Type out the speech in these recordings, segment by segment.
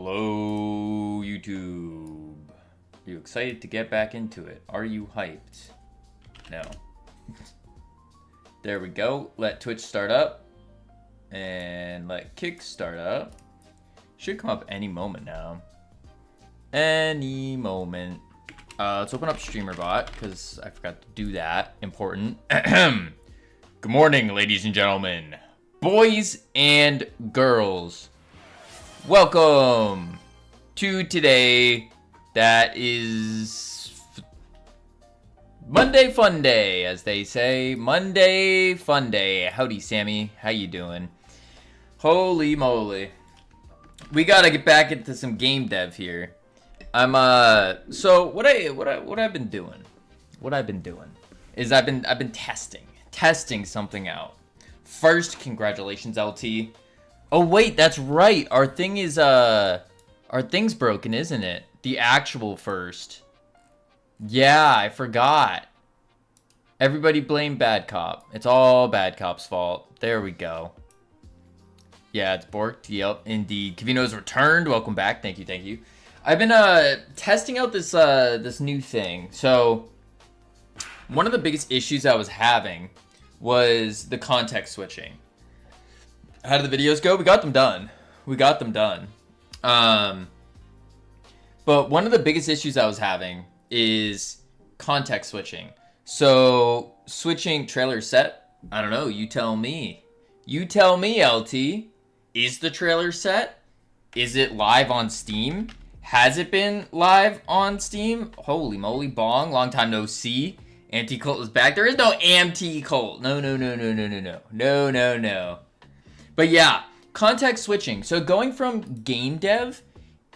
Hello, YouTube. Are you excited to get back into it? Are you hyped? No. There we go. Let Twitch start up. And let Kick start up. Should come up any moment now. Any moment. Let's open up StreamerBot, because I forgot to do that. Important. Good morning, ladies and gentlemen. Boys and girls. Welcome to today. That is Monday Fun Day, as they say. Monday Fun Day. Howdy, Sammy. How you doing? Holy moly. We gotta get back into some game dev here. So what I've been doing. What I've been doing is I've been testing something out. First, congratulations, LT. Oh wait, that's right. Our thing's broken, isn't it? The actual first. Yeah, I forgot. Everybody blame Bad Cop. It's all Bad Cop's fault. There we go. Yeah, it's borked. Yep, indeed. Kavino's returned. Welcome back. Thank you. I've been testing out this new thing. So one of the biggest issues I was having was the context switching. How did the videos go? We got them done. But one of the biggest issues I was having is context switching. So switching trailer set, I don't know, you tell me. You tell me, LT. Is the trailer set? Is it live on Steam? Has it been live on Steam? Holy moly, bong, long time no see. Anti-cult is back. There is no anti-cult. No. But yeah, context switching. So going from game dev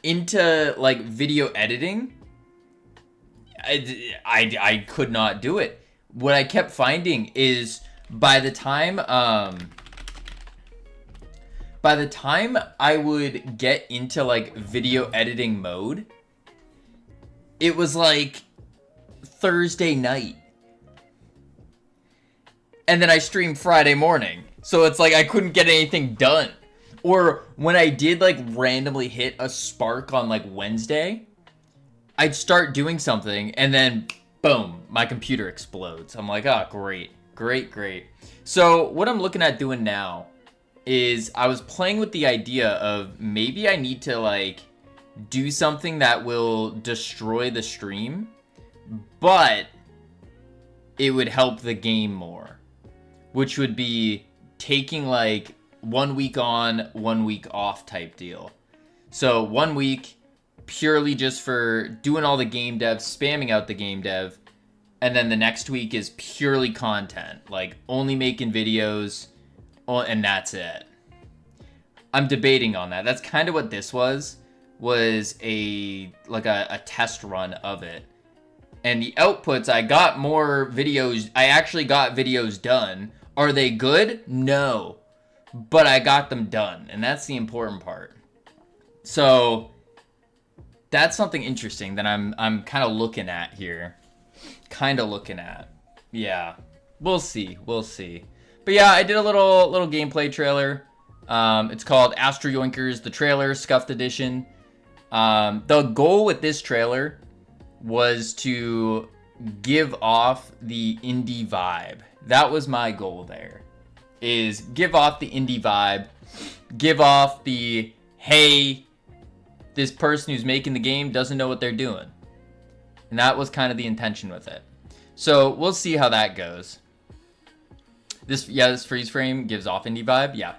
into like video editing, I could not do it. What I kept finding is by the time I would get into like video editing mode, it was like Thursday night. And then I streamed Friday morning. So it's like I couldn't get anything done. Or when I did like randomly hit a spark on like Wednesday, I'd start doing something and then boom, my computer explodes. I'm like, oh, great. So what I'm looking at doing now is I was playing with the idea of maybe I need to like do something that will destroy the stream, but it would help the game more, which would be taking like 1 week on, 1 week off type deal. So 1 week purely just for doing all the game dev, spamming out the game dev, and then the next week is purely content, like only making videos, and that's it. I'm debating on that. That's kind of what this was a test run of it. And the outputs, I got more videos. I actually got videos done. Are they good? No. But I got them done, and that's the important part. So that's something interesting that I'm kind of looking at here. Yeah. We'll see. But yeah, I did a little gameplay trailer. It's called Astro Yoinkers, the trailer, Scuffed Edition. The goal with this trailer was to give off the indie vibe. That was my goal there, is give off the indie vibe, give off the, hey, this person who's making the game doesn't know what they're doing. And that was kind of the intention with it. So we'll see how that goes. This freeze frame gives off indie vibe. Yeah,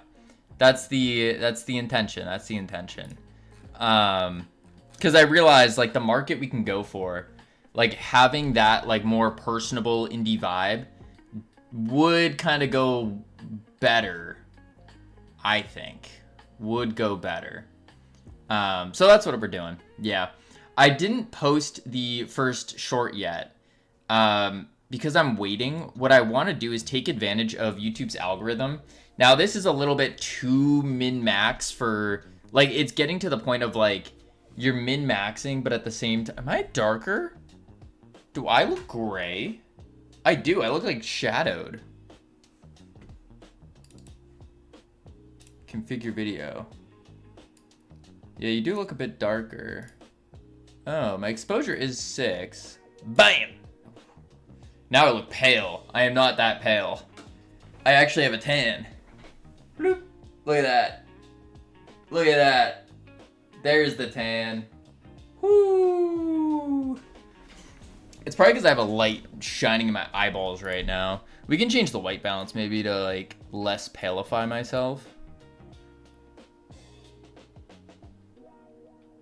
that's the intention. Because I realized like the market we can go for, like having that like more personable indie vibe would kind of go better. I think would go better. So that's what we're doing. Yeah, I didn't post the first short yet because I'm waiting. What I want to do is take advantage of YouTube's algorithm. Now this is a little bit too min-max for, like, it's getting to the point of like you're min-maxing, but at the same time, am I darker? Do I look gray? I do. I look like shadowed. Configure video. Yeah, you do look a bit darker. Oh, my exposure is 6. Bam! Now I look pale. I am not that pale. I actually have a tan. Bloop. Look at that. Look at that. There's the tan. Woo! It's probably because I have a light shining in my eyeballs right now. We can change the white balance maybe to like less palify myself.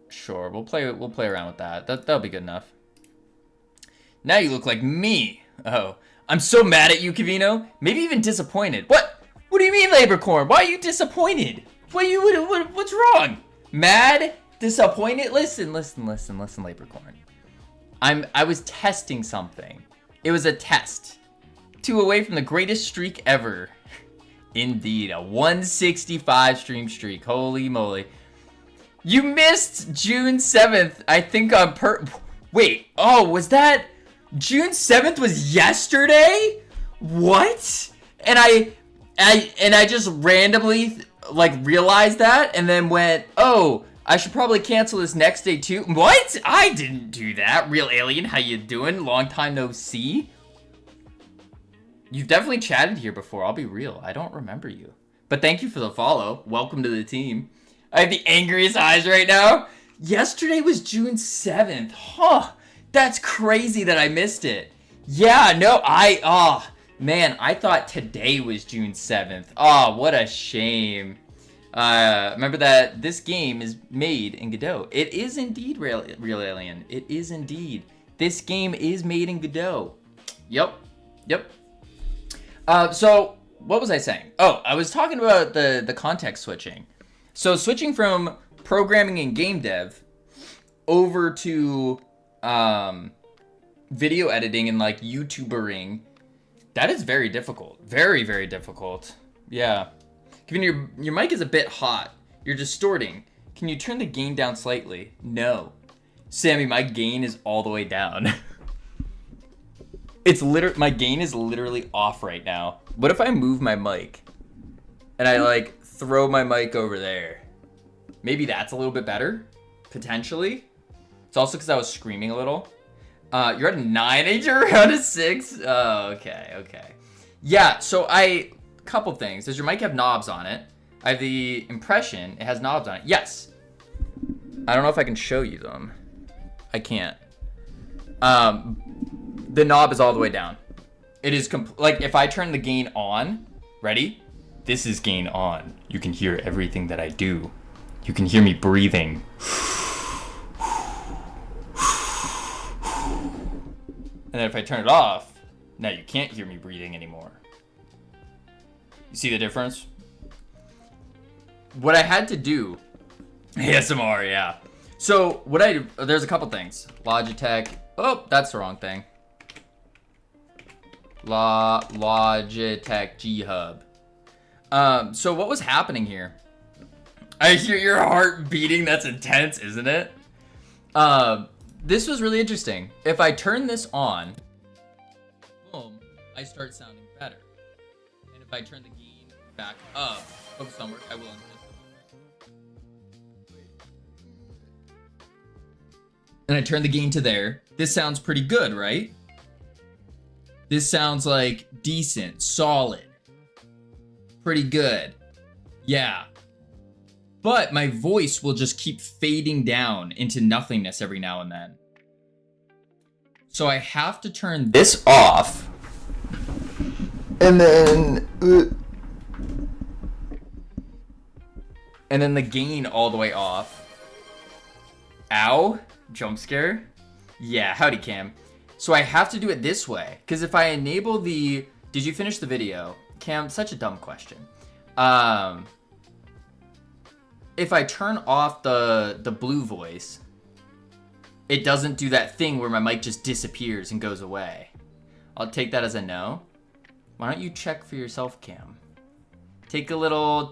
Sure, we'll play around with that. That'll be good enough. Now you look like me. Oh, I'm so mad at you, Kavino. Maybe even disappointed. What? What do you mean, Laborcorn? Why are you disappointed? What's wrong? Mad? Disappointed? Listen, Laborcorn. I was testing something. It was a test. 2 away from the greatest streak ever. Indeed, a 165 stream streak. Holy moly. You missed June 7th, I think on Wait, oh, was that... June 7th was yesterday? What? And I just randomly, like, realized that and then went, oh, I should probably cancel this next day too. What? I didn't do that. Real Alien, how you doing? Long time no see. You've definitely chatted here before, I'll be real. I don't remember you. But thank you for the follow. Welcome to the team. I have the angriest eyes right now. Yesterday was June 7th. Huh. That's crazy that I missed it. Yeah, no, oh, man, I thought today was June 7th. Oh, what a shame. Remember that this game is made in Godot. It is indeed Real Alien. It is indeed. This game is made in Godot. Yep. So, what was I saying? Oh, I was talking about the context switching. So, switching from programming and game dev over to video editing and like YouTubering, that is very difficult. Very, very difficult. Yeah. Given your mic is a bit hot, you're distorting. Can you turn the gain down slightly? No. Sammy, my gain is all the way down. My gain is literally off right now. What if I move my mic and I like throw my mic over there? Maybe that's a little bit better, potentially. It's also because I was screaming a little. You're at a 9 and you're around a 6. Oh, okay. Yeah, so couple things. Does your mic have knobs on it? I have the impression it has knobs on it. Yes. I don't know if I can show you them. I can't. The knob is all the way down. It is like if I turn the gain on, ready? This is gain on. You can hear everything that I do. You can hear me breathing. And then if I turn it off, now you can't hear me breathing anymore. You see the difference? What I had to do, ASMR, yeah. So there's a couple things. Logitech, oh, that's the wrong thing. Logitech G Hub. So what was happening here? I hear your heart beating, that's intense, isn't it? This was really interesting. If I turn this on, boom, I start sounding better. And if I turn the gain back up, focus on work, I will in just a moment. And I turn the gain to there. This sounds pretty good, right? This sounds like decent, solid, pretty good. Yeah. But my voice will just keep fading down into nothingness every now and then. So I have to turn this off. And then the gain all the way off. Ow. Jump scare. Yeah, howdy Cam. So I have to do it this way. Because if I enable the... Did you finish the video? Cam, such a dumb question. If I turn off the blue voice, it doesn't do that thing where my mic just disappears and goes away. I'll take that as a no. Why don't you check for yourself, Cam? Take a little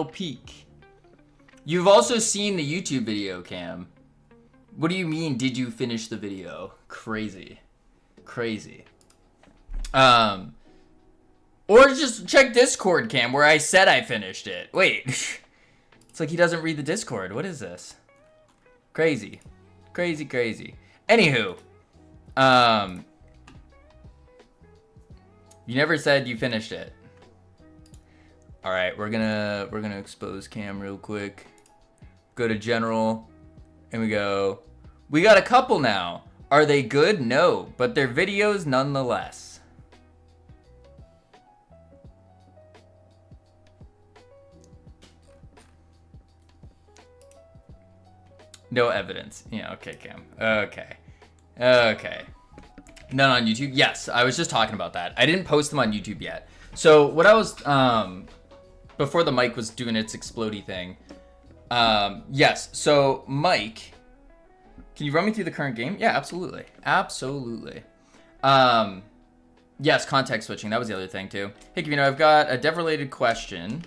peek. You've also seen the YouTube video, Cam. What do you mean, did you finish the video? Crazy. Or just check Discord, Cam, where I said I finished it. Wait. It's like he doesn't read the Discord. What is this? Crazy. Crazy, crazy. Anywho. You never said you finished it. Alright, we're gonna expose cam real quick. Go to general. And we go. We got a couple now. Are they good? No. But they're videos nonetheless. No evidence. Yeah, okay, Cam. Okay. Okay. None on YouTube? Yes, I was just talking about that. I didn't post them on YouTube yet. So what I was, before the mic was doing its explodey thing. Yes, so Mike, can you run me through the current game? Yeah, absolutely. Absolutely. Yes, context switching. That was the other thing too. Hey, Kavino, I've got a dev-related question.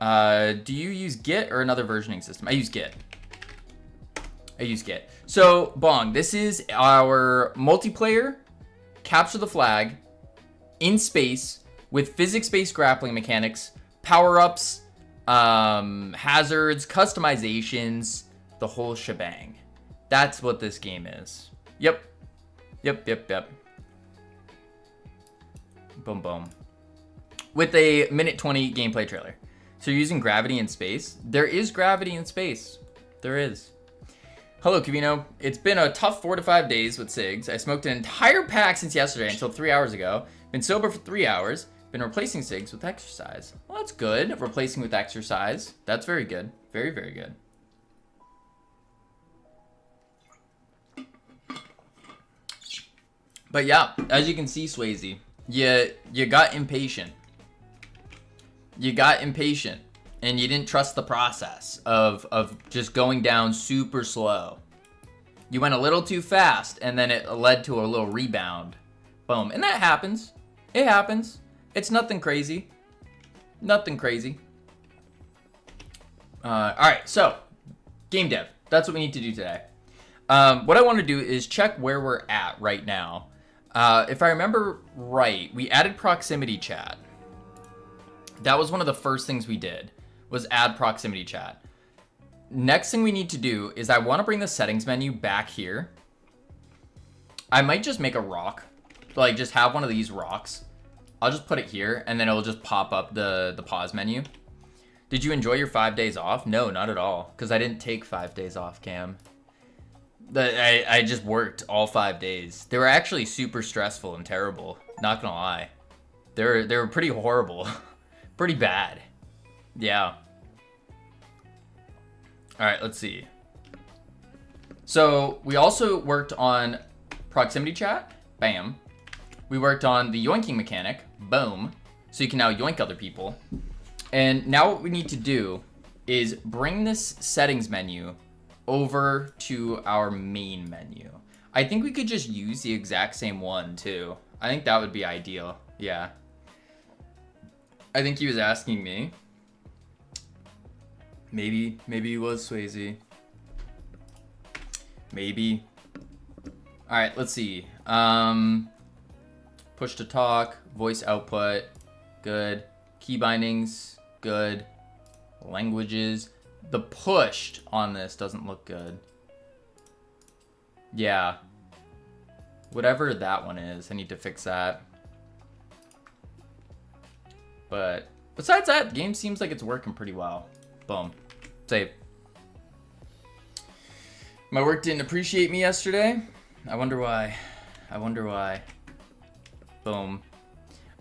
Do you use Git or another versioning system? I use Git. So, Bong, this is our multiplayer capture the flag in space with physics-based grappling mechanics, power-ups, hazards, customizations, the whole shebang. That's what this game is. Yep. Boom, boom. With a minute 20 gameplay trailer. So you're using gravity in space? There is gravity in space. There is. Hello, Kavino. It's been a tough 4 to 5 days with cigs. I smoked an entire pack since yesterday until 3 hours ago. Been sober for 3 hours. Been replacing cigs with exercise. Well, that's good. Replacing with exercise. That's very good. Very, very good. But yeah, as you can see, Swayze, you got impatient. You got impatient. And you didn't trust the process of just going down super slow. You went a little too fast, and then it led to a little rebound. Boom. And that happens. It happens. It's nothing crazy. Nothing crazy. Alright, so, game dev. That's what we need to do today. What I want to do is check where we're at right now. If I remember right, we added proximity chat. That was one of the first things we did. Was add proximity chat. Next thing we need to do is I want to bring the settings menu back here. I might just make a rock. Like, just have one of these rocks. I'll just put it here, and then it'll just pop up the pause menu. Did you enjoy your 5 days off? No, not at all. Because I didn't take 5 days off, Cam. I just worked all 5 days. They were actually super stressful and terrible. Not gonna lie. They were pretty horrible. Pretty bad. Yeah. Alright, let's see. So, we also worked on proximity chat. Bam. We worked on the yoinking mechanic. Boom. So you can now yoink other people. And now what we need to do is bring this settings menu over to our main menu. I think we could just use the exact same one, too. I think that would be ideal. Yeah. I think he was asking me. Maybe he was Swayze. Maybe. Alright, let's see. Push to talk, voice output, good. Key bindings, good. Languages. The pushed on this doesn't look good. Yeah. Whatever that one is, I need to fix that. But besides that, the game seems like it's working pretty well. Boom. Save. My work didn't appreciate me yesterday. I wonder why. I wonder why. Boom.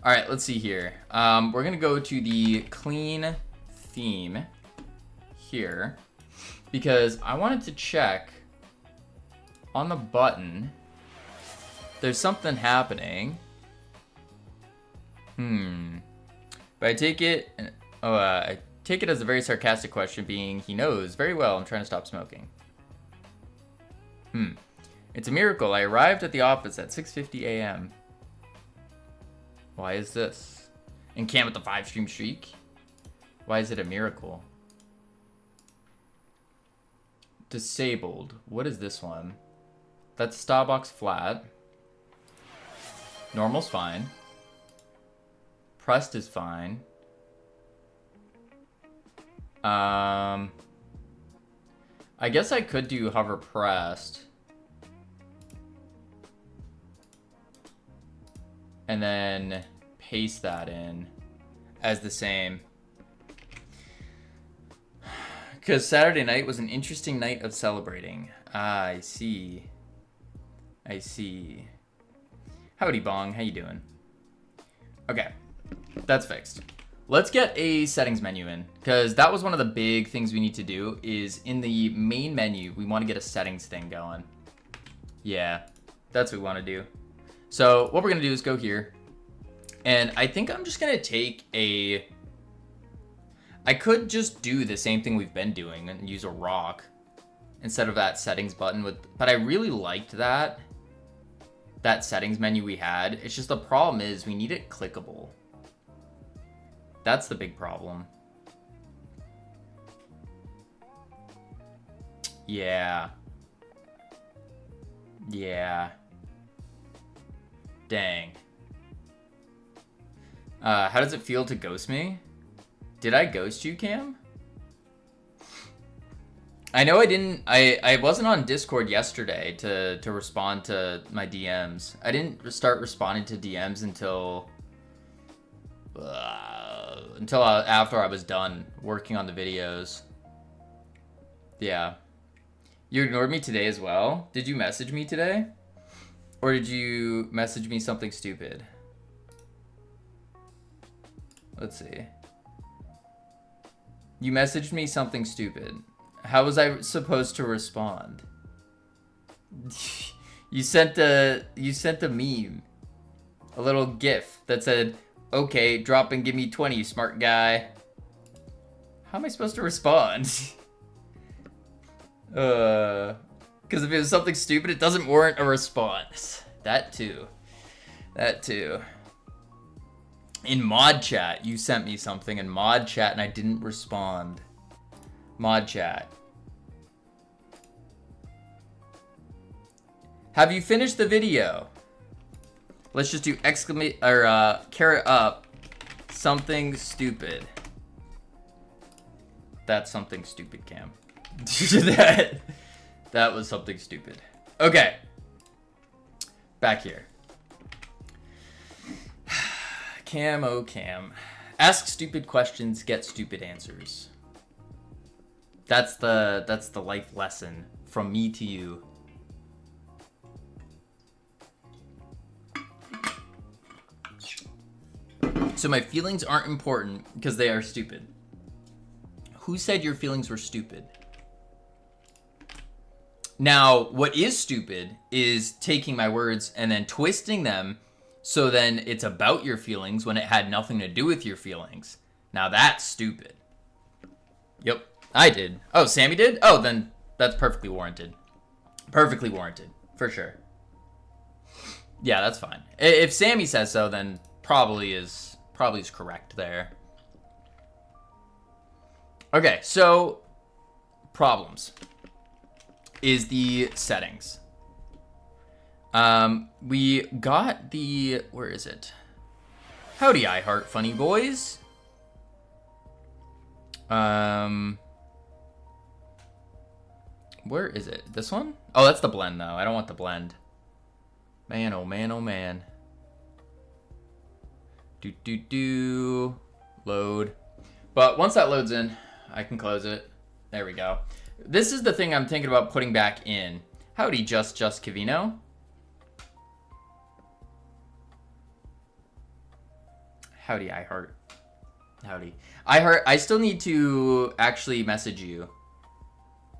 Alright, let's see here. We're going to go to the clean theme here. Because I wanted to check on the button. There's something happening. But I take it... I take it as a very sarcastic question, being he knows very well I'm trying to stop smoking. It's a miracle. I arrived at the office at 6:50 a.m. Why is this? And Cam with the 5-stream streak? Why is it a miracle? Disabled. What is this one? That's Starbucks flat. Normal's fine. Pressed is fine. I guess I could do hover pressed. And then paste that in as the same. Because Saturday night was an interesting night of celebrating. Ah, I see. I see. Howdy, Bong. How you doing? Okay, that's fixed. Let's get a settings menu in, because that was one of the big things we need to do, is in the main menu, we want to get a settings thing going. Yeah, that's what we want to do. So what we're going to do is go here, and I think I'm just going to take a... I could just do the same thing we've been doing and use a rock instead of that settings button. But I really liked that settings menu we had. It's just the problem is we need it clickable. That's the big problem. Yeah. Yeah. Dang. How does it feel to ghost me? Did I ghost you, Cam? I know I didn't. I wasn't on Discord yesterday to respond to my DMs. I didn't start responding to DMs until after I was done working on the videos. Yeah. You ignored me today as well? Did you message me today? Or did you message me something stupid? Let's see. You messaged me something stupid. How was I supposed to respond? You sent a meme. A little GIF that said, "Okay, drop and give me 20, smart guy." How am I supposed to respond? Because if it was something stupid, it doesn't warrant a response. That too. That too. In mod chat, you sent me something in mod chat and I didn't respond. Mod chat. Have you finished the video? Let's just do exclamation or carrot up something stupid. That's something stupid, Cam. that was something stupid. Okay. Back here. Cam, oh Cam. Ask stupid questions, get stupid answers. That's the life lesson from me to you. So my feelings aren't important because they are stupid. Who said your feelings were stupid? Now, what is stupid is taking my words and then twisting them so then it's about your feelings when it had nothing to do with your feelings. Now that's stupid. Yep, I did. Oh, Sammy did? Oh, then that's perfectly warranted. Perfectly warranted, for sure. Yeah, that's fine. If Sammy says so, then probably is correct there. Okay, so problems is the settings. We got the, where is it? Howdy, I heart funny boys. Where is it? This one? Oh, that's the blend though. I don't want the blend. Man, oh man, oh man. Load. But once that loads in, I can close it. There we go. This is the thing I'm thinking about putting back in. Howdy, just Cavino. Howdy, iHeart. Howdy. iHeart, I still need to actually message you.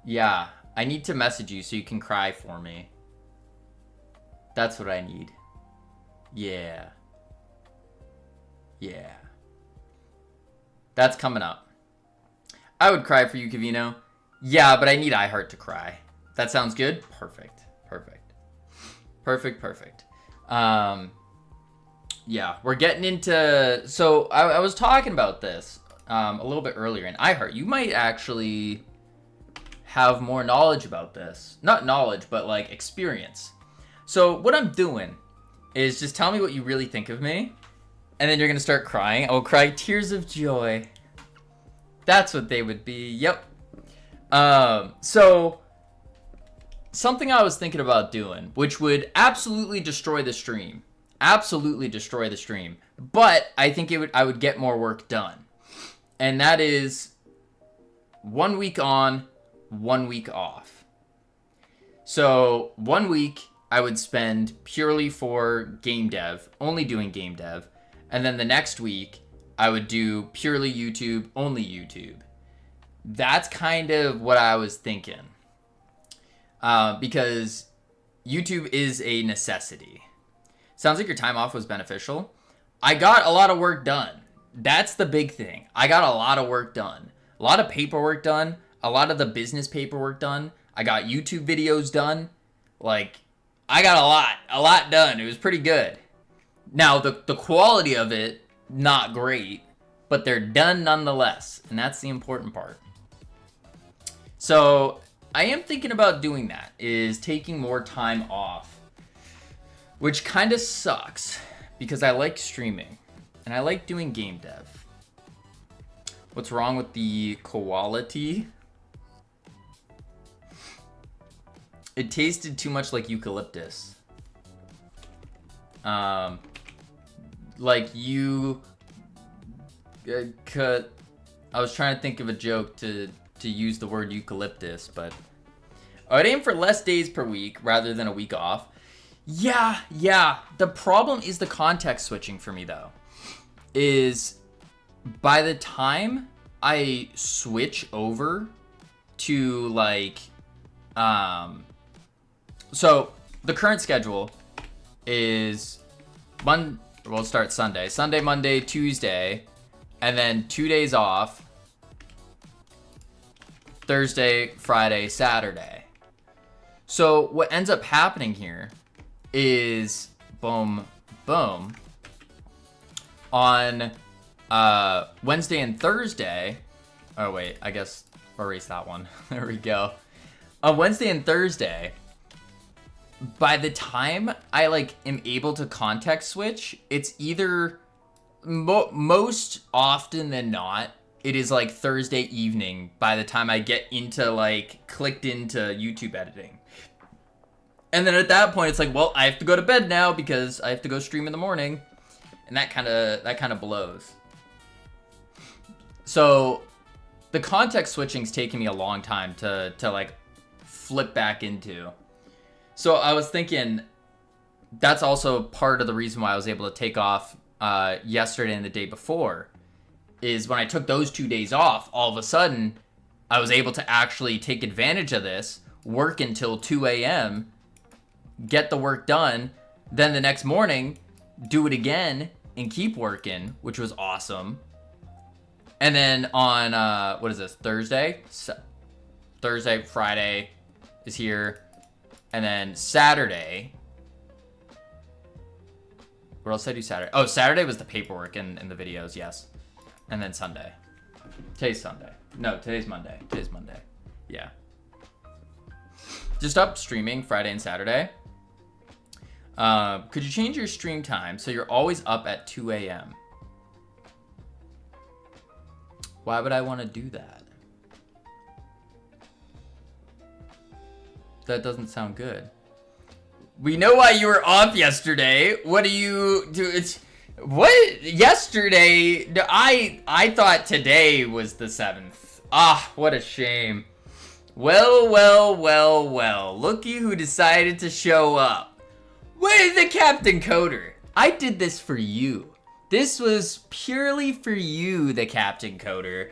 Yeah, I need to message you so you can cry for me. That's what I need. Yeah. Yeah. That's coming up. I would cry for you, Cavino. Yeah, but I need iHeart to cry. That sounds good? Perfect. Perfect. Perfect, perfect. Yeah, we're getting into... So, I was talking about this a little bit earlier in iHeart. You might actually have more knowledge about this. Not knowledge, but like experience. So, what I'm doing is just tell me what you really think of me. And then you're going to start crying. I will cry tears of joy. That's what they would be. Yep. So something I was thinking about doing, which would absolutely destroy the stream. Absolutely destroy the stream. But I think I would get more work done. And that is 1 week on, 1 week off. So 1 week I would spend purely for game dev, only doing game dev. And then the next week I would do purely YouTube, only YouTube. That's kind of what I was thinking. Because YouTube is a necessity. Sounds like your time off was beneficial. I got a lot of work done. That's the big thing. I got a lot of work done. A lot of paperwork done. A lot of the business paperwork done. I got YouTube videos done. Like, I got a lot done. It was pretty good. Now, the quality of it, not great, but they're done nonetheless. And that's the important part. So, I am thinking about doing that, is taking more time off. Which kind of sucks, because I like streaming, and I like doing game dev. What's wrong with the quality? It tasted too much like eucalyptus. Like you could... I was trying to think of a joke to use the word eucalyptus, but... I'd aim for less days per week rather than a week off. Yeah. The problem is the context switching for me, though. Is by the time I switch over to, like, so the current schedule is we'll start Sunday. Sunday, Monday, Tuesday, and then 2 days off. Thursday, Friday, Saturday. So what ends up happening here is boom, on Wednesday and Thursday. Oh wait, I guess I'll erase that one. There we go. On Wednesday and Thursday, by the time I am able to context switch, it's either most often than not, it is Thursday evening by the time I get into clicked into YouTube editing. And then at that point, it's well, I have to go to bed now because I have to go stream in the morning. And that kind of blows. So the context switching's taking me a long time to flip back into. So I was thinking that's also part of the reason why I was able to take off yesterday and the day before, is when I took those 2 days off, all of a sudden I was able to actually take advantage of this, work until 2 a.m., get the work done, then the next morning do it again and keep working, which was awesome. And then on what is this, Thursday, Friday is here, and then Saturday, what else did I do Saturday? Oh, Saturday was the paperwork and the videos, yes. And then Sunday. Today's Sunday. No, today's Monday. Yeah. Just up streaming Friday and Saturday. Could you change your stream time so you're always up at 2 a.m.? Why would I want to do that? That doesn't sound good. We know why you were off yesterday. What do you do? What? Yesterday? I thought today was the 7th. Ah, what a shame. Well. Looky who decided to show up. Wait, the Captain Coder. I did this for you. This was purely for you, the Captain Coder.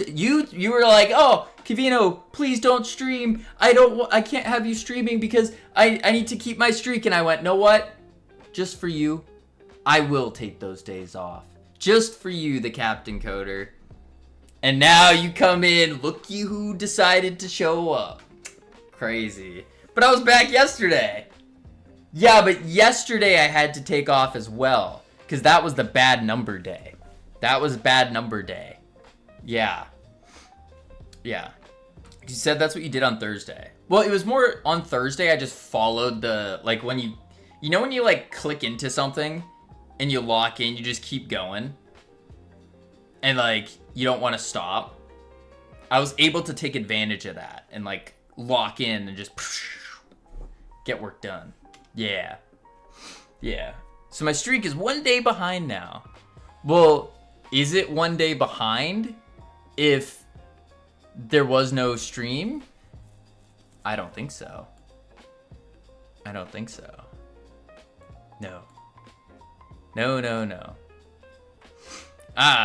You were like, oh, Kavino, please don't stream. I can't have you streaming because I need to keep my streak. And I went, know what? Just for you, I will take those days off. Just for you, the Captain Coder. And now you come in, looky who decided to show up. Crazy. But I was back yesterday. Yeah, but yesterday I had to take off as well, because that was the bad number day. That was bad number day. Yeah. You said that's what you did on Thursday. Well, it was more on Thursday, I just followed the, when you click into something and you lock in, you just keep going. And, you don't want to stop. I was able to take advantage of that and like lock in and just get work done. Yeah. Yeah. So my streak is 1 day behind now. Well, is it 1 day behind if there was no stream? I don't think so. I don't think so. No. No, no, no.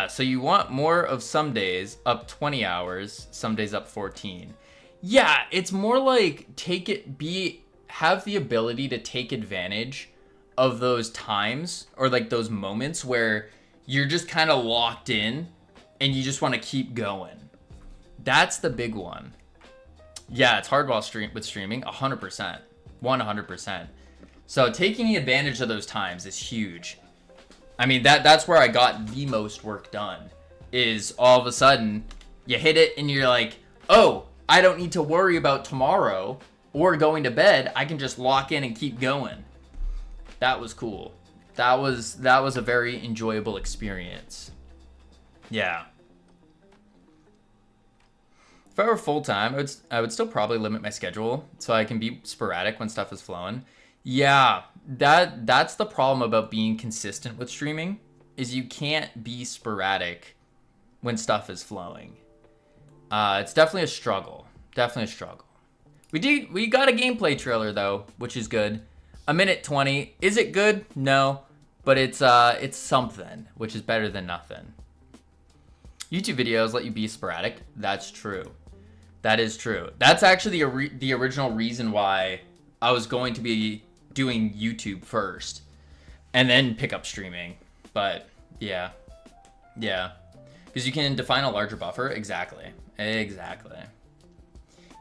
So you want more of some days up 20 hours, some days up 14. Yeah, it's more like have the ability to take advantage of those times or like those moments where you're just kind of locked in and you just want to keep going. That's the big one. Yeah, it's hard with streaming, 100%. 100%. So taking advantage of those times is huge. I mean, that's where I got the most work done, is all of a sudden you hit it and you're like, oh, I don't need to worry about tomorrow or going to bed. I can just lock in and keep going. That was cool. That was a very enjoyable experience. Yeah. If I were full-time, I would still probably limit my schedule so I can be sporadic when stuff is flowing. Yeah, that's the problem about being consistent with streaming, is you can't be sporadic when stuff is flowing. It's definitely a struggle. Definitely a struggle. We got a gameplay trailer though, which is good. 1:20. Is it good? No, but it's something, which is better than nothing. YouTube videos let you be sporadic. That's true. That is true. That's actually the original reason why I was going to be doing YouTube first and then pick up streaming. But yeah, because you can define a larger buffer. Exactly.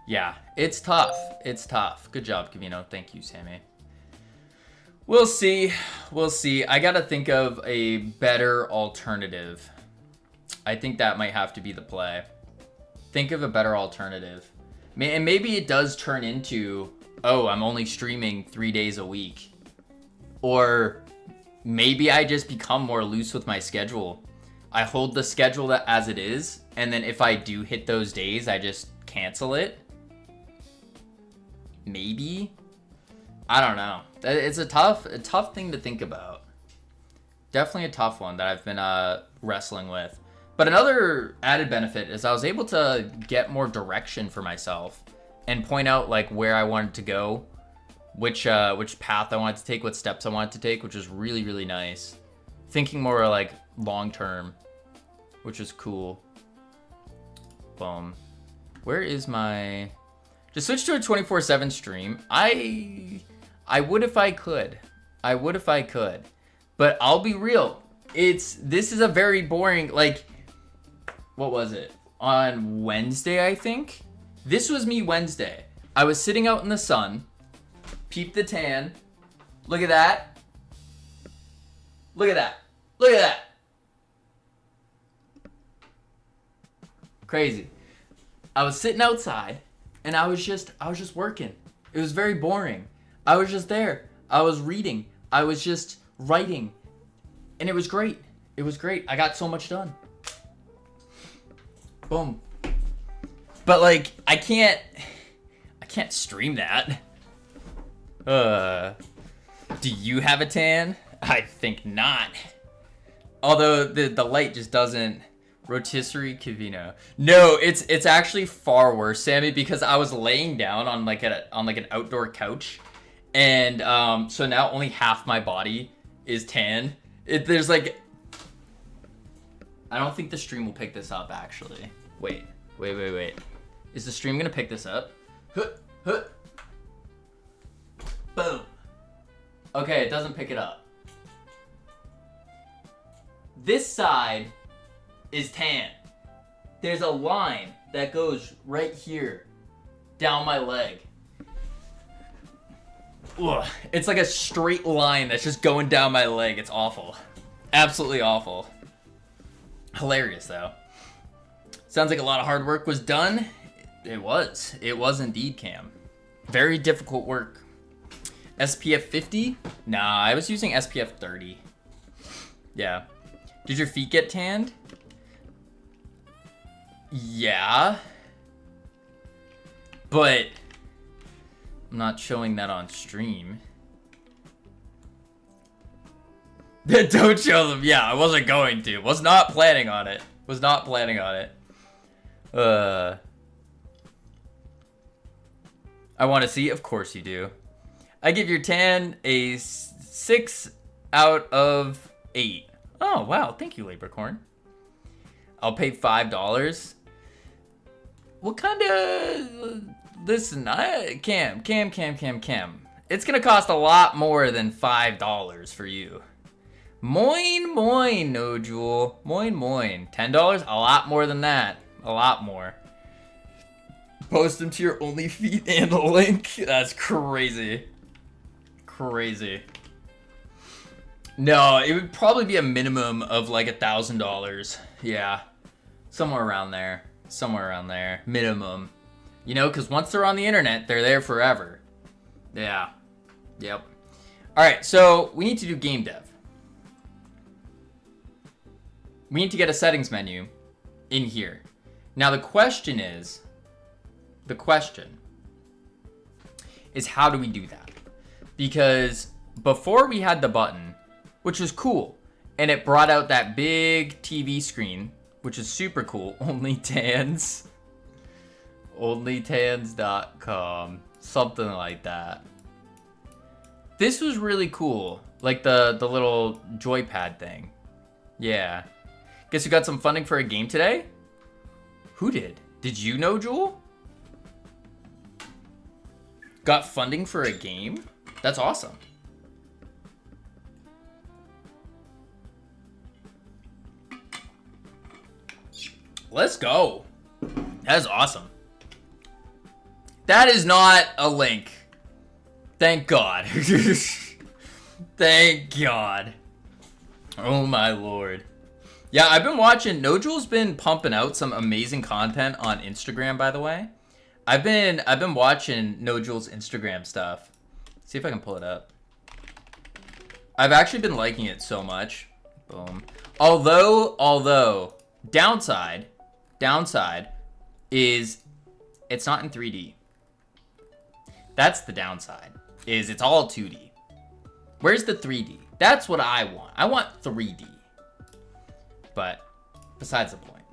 Yeah, it's tough. Good job, Kavino. Thank you, Sammy. We'll see. I gotta think of a better alternative. I think that might have to be the play. Think of a better alternative. And maybe it does turn into, oh, I'm only streaming 3 days a week. Or maybe I just become more loose with my schedule. I hold the schedule as it is, and then if I do hit those days, I just cancel it. Maybe. I don't know. It's a tough thing to think about. Definitely a tough one that I've been wrestling with. But another added benefit is I was able to get more direction for myself and point out like where I wanted to go, which path I wanted to take, what steps I wanted to take, which was really, really nice. Thinking more like long term, which is cool. Boom. Where is my... Just switch to a 24/7 stream. I would if I could. But I'll be real. This is a very boring, like, what was it? On Wednesday, I think? This was me Wednesday. I was sitting out in the sun. Peep the tan. Look at that. Look at that. Crazy. I was sitting outside and I was just working. It was very boring. I was just there. I was reading. I was just writing. And it was great. I got so much done. Boom. But like, I can't stream that. Do you have a tan? I think not. Although the light just doesn't. Rotisserie Cavino. No, it's actually far worse, Sammy, because I was laying down on like an outdoor couch, and so now only half my body is tan. There's like, I don't think the stream will pick this up actually. Wait. Is the stream gonna pick this up? Boom. Okay, it doesn't pick it up. This side is tan. There's a line that goes right here down my leg. Ugh. It's like a straight line that's just going down my leg. It's awful. Absolutely awful. Hilarious though. Sounds like a lot of hard work was done. It was indeed, Cam. Very difficult work. SPF 50? Nah, I was using SPF 30. Yeah. Did your feet get tanned? Yeah. but I'm not showing that on stream. Don't show them. Yeah, I wasn't going to. Was not planning on it. Was not planning on it. I want to see. Of course you do. I give your tan a 6 out of 8. Oh, wow. Thank you, Laborcorn. I'll pay $5. What kind of... Listen, Cam. It's going to cost a lot more than $5 for you. Moin, no Jewel. Moin. $10? A lot more than that. A lot more. Post them to your OnlyFeed and a link. That's crazy. Crazy. No, it would probably be a minimum of like $1,000. Yeah. Somewhere around there. Minimum. You know, because once they're on the internet, they're there forever. Yeah. Yep. Alright, so we need to do game dev. We need to get a settings menu in here. Now the question is how do we do that? Because before we had the button, which was cool, and it brought out that big TV screen, which is super cool. OnlyTans. OnlyTans.com. Something like that. This was really cool. Like the little joypad thing. Yeah. Guess who got some funding for a game today? Who did? Did you know, Jewel? Got funding for a game? That's awesome. Let's go. That is awesome. That is not a link. Thank God. Thank God. Oh my lord. Yeah, I've been watching. Nojul's been pumping out some amazing content on Instagram, by the way. I've been watching Nojul's Instagram stuff. See if I can pull it up. I've actually been liking it so much. Boom. Although downside is it's not in 3D. That's the downside. Is it's all 2D. Where's the 3D? That's what I want. I want 3D. But besides the point.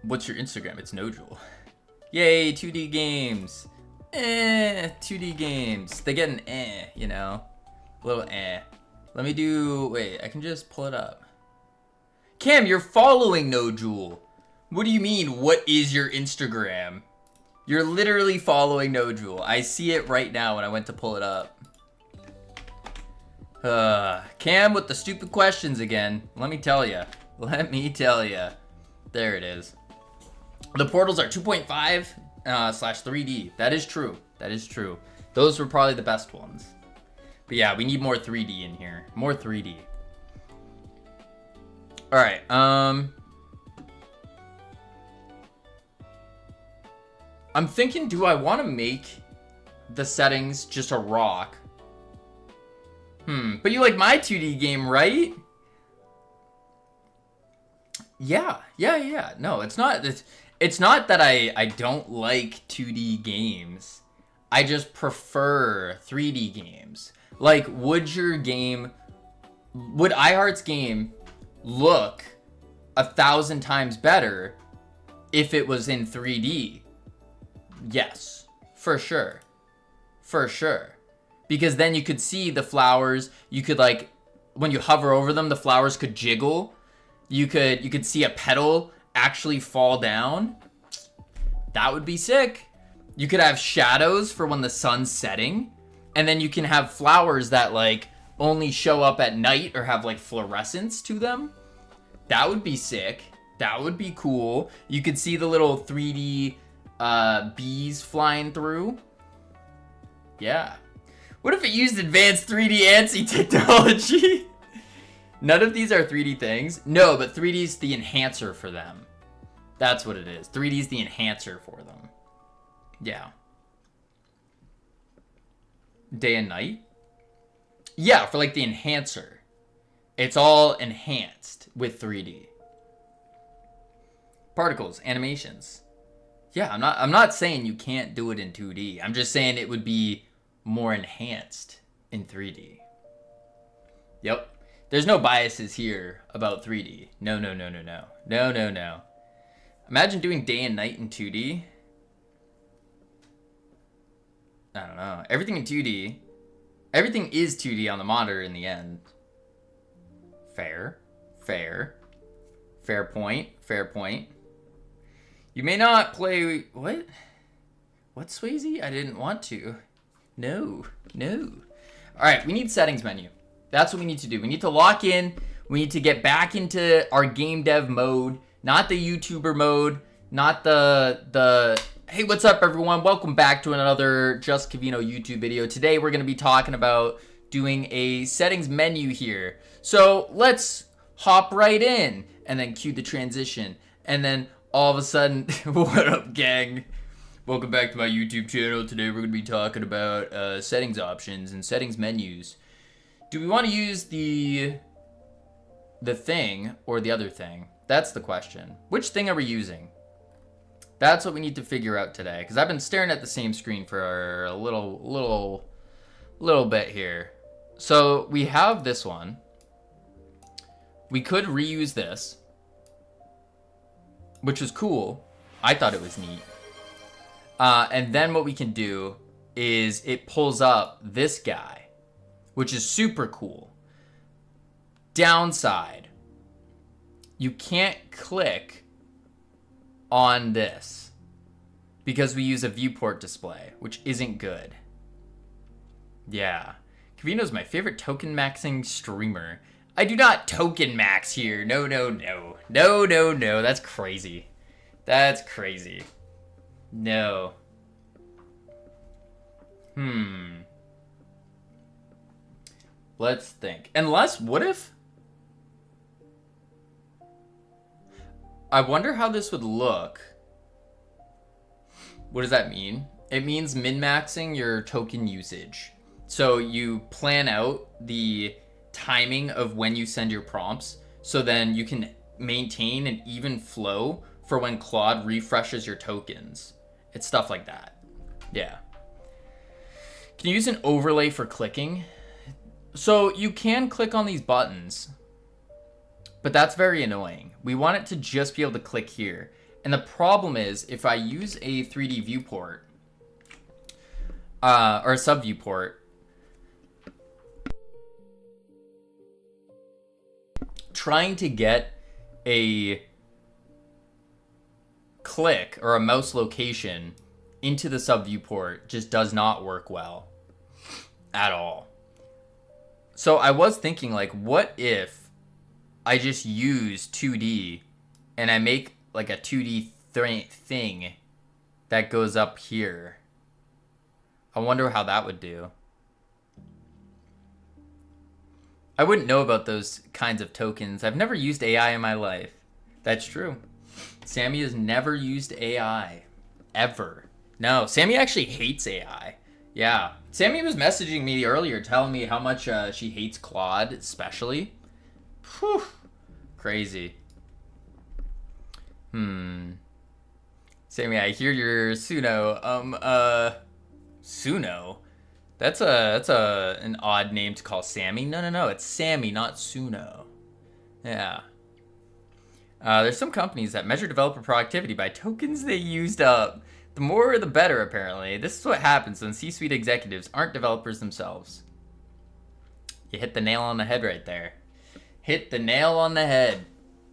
What's your Instagram? It's Nojul. Yay, 2D games. 2D games. They get an you know. A little Let me do... Wait, I can just pull it up. Cam, you're following Nojul. What do you mean, what is your Instagram? You're literally following Nojul. I see it right now when I went to pull it up. Cam with the stupid questions again. Let me tell ya. There it is. The portals are 2.5 slash 3D. That is true. Those were probably the best ones. But yeah, we need more 3D in here. More 3D. Alright, I'm thinking, do I want to make the settings just a rock? But you like my 2D game, right? Yeah. No, it's not that I don't like 2D games. I just prefer 3D games. Like, would iHeart's game look 1,000 times better if it was in 3D? Yes, for sure. Because then you could see the flowers. You could, like, when you hover over them, the flowers could jiggle. You could see a petal actually fall down. That would be sick. You could have shadows for when the sun's setting. And then you can have flowers that, like, only show up at night or have, like, fluorescence to them. That would be sick. That would be cool. You could see the little 3D bees flying through. Yeah. What if it used advanced 3D ANSI technology? None of these are 3D things. No, but 3D is the enhancer for them. That's what it is. 3D is the enhancer for them. Yeah. Day and night? Yeah, for like the enhancer. It's all enhanced with 3D. Particles, animations. Yeah, I'm not saying you can't do it in 2D. I'm just saying it would be more enhanced in 3D. Yep. There's no biases here about 3D. No, no, no, no, no. No, no, no. Imagine doing day and night in 2D. I don't know. Everything in 2D. Everything is 2D on the monitor in the end. Fair. Fair. Fair point. Fair point. You may not play... What? What, Swayze? I didn't want to. No. No. Alright, we need settings menu. That's what we need to do. We need to lock in. We need to get back into our game dev mode. Not the YouTuber mode. Not the... Hey, what's up, everyone? Welcome back to another Just Cavino YouTube video. Today, we're going to be talking about doing a settings menu here. So, let's hop right in. And then cue the transition. And then... all of a sudden, what up, gang? Welcome back to my YouTube channel. Today we're going to be talking about settings options and settings menus. Do we want to use the thing or the other thing? That's the question. Which thing are we using? That's what we need to figure out today. Because I've been staring at the same screen for a little bit here. So we have this one. We could reuse this, which was cool. I thought it was neat. And then what we can do is it pulls up this guy, which is super cool. Downside, you can't click on this because we use a viewport display, which isn't good. Yeah. Cavino's my favorite token maxing streamer. I do not token max here. No, no, no. No, no, no. That's crazy. That's crazy. No. Let's think. Unless, what if... I wonder how this would look. What does that mean? It means min-maxing your token usage. So you plan out the timing of when you send your prompts, so then you can maintain an even flow for when Claude refreshes your tokens. It's stuff like that. Yeah. Can you use an overlay for clicking? So you can click on these buttons, but that's very annoying. We want it to just be able to click here. And the problem is, if I use a 3D viewport, or a sub viewport, trying to get a click or a mouse location into the sub viewport just does not work well at all. So I was thinking, like, what if I just use 2D and I make like a 2D thing that goes up here? I wonder how that would do. I wouldn't know about those kinds of tokens. I've never used AI in my life. That's true. Sammy has never used AI. Ever. No, Sammy actually hates AI. Yeah. Sammy was messaging me earlier telling me how much she hates Claude, especially. Whew. Crazy. Sammy, I hear you're Suno. Suno? That's an odd name to call Sammy. No, it's Sammy, not Suno. Yeah. There's some companies that measure developer productivity by tokens they used up. The more, the better, apparently. This is what happens when C-suite executives aren't developers themselves. You hit the nail on the head right there. Hit the nail on the head.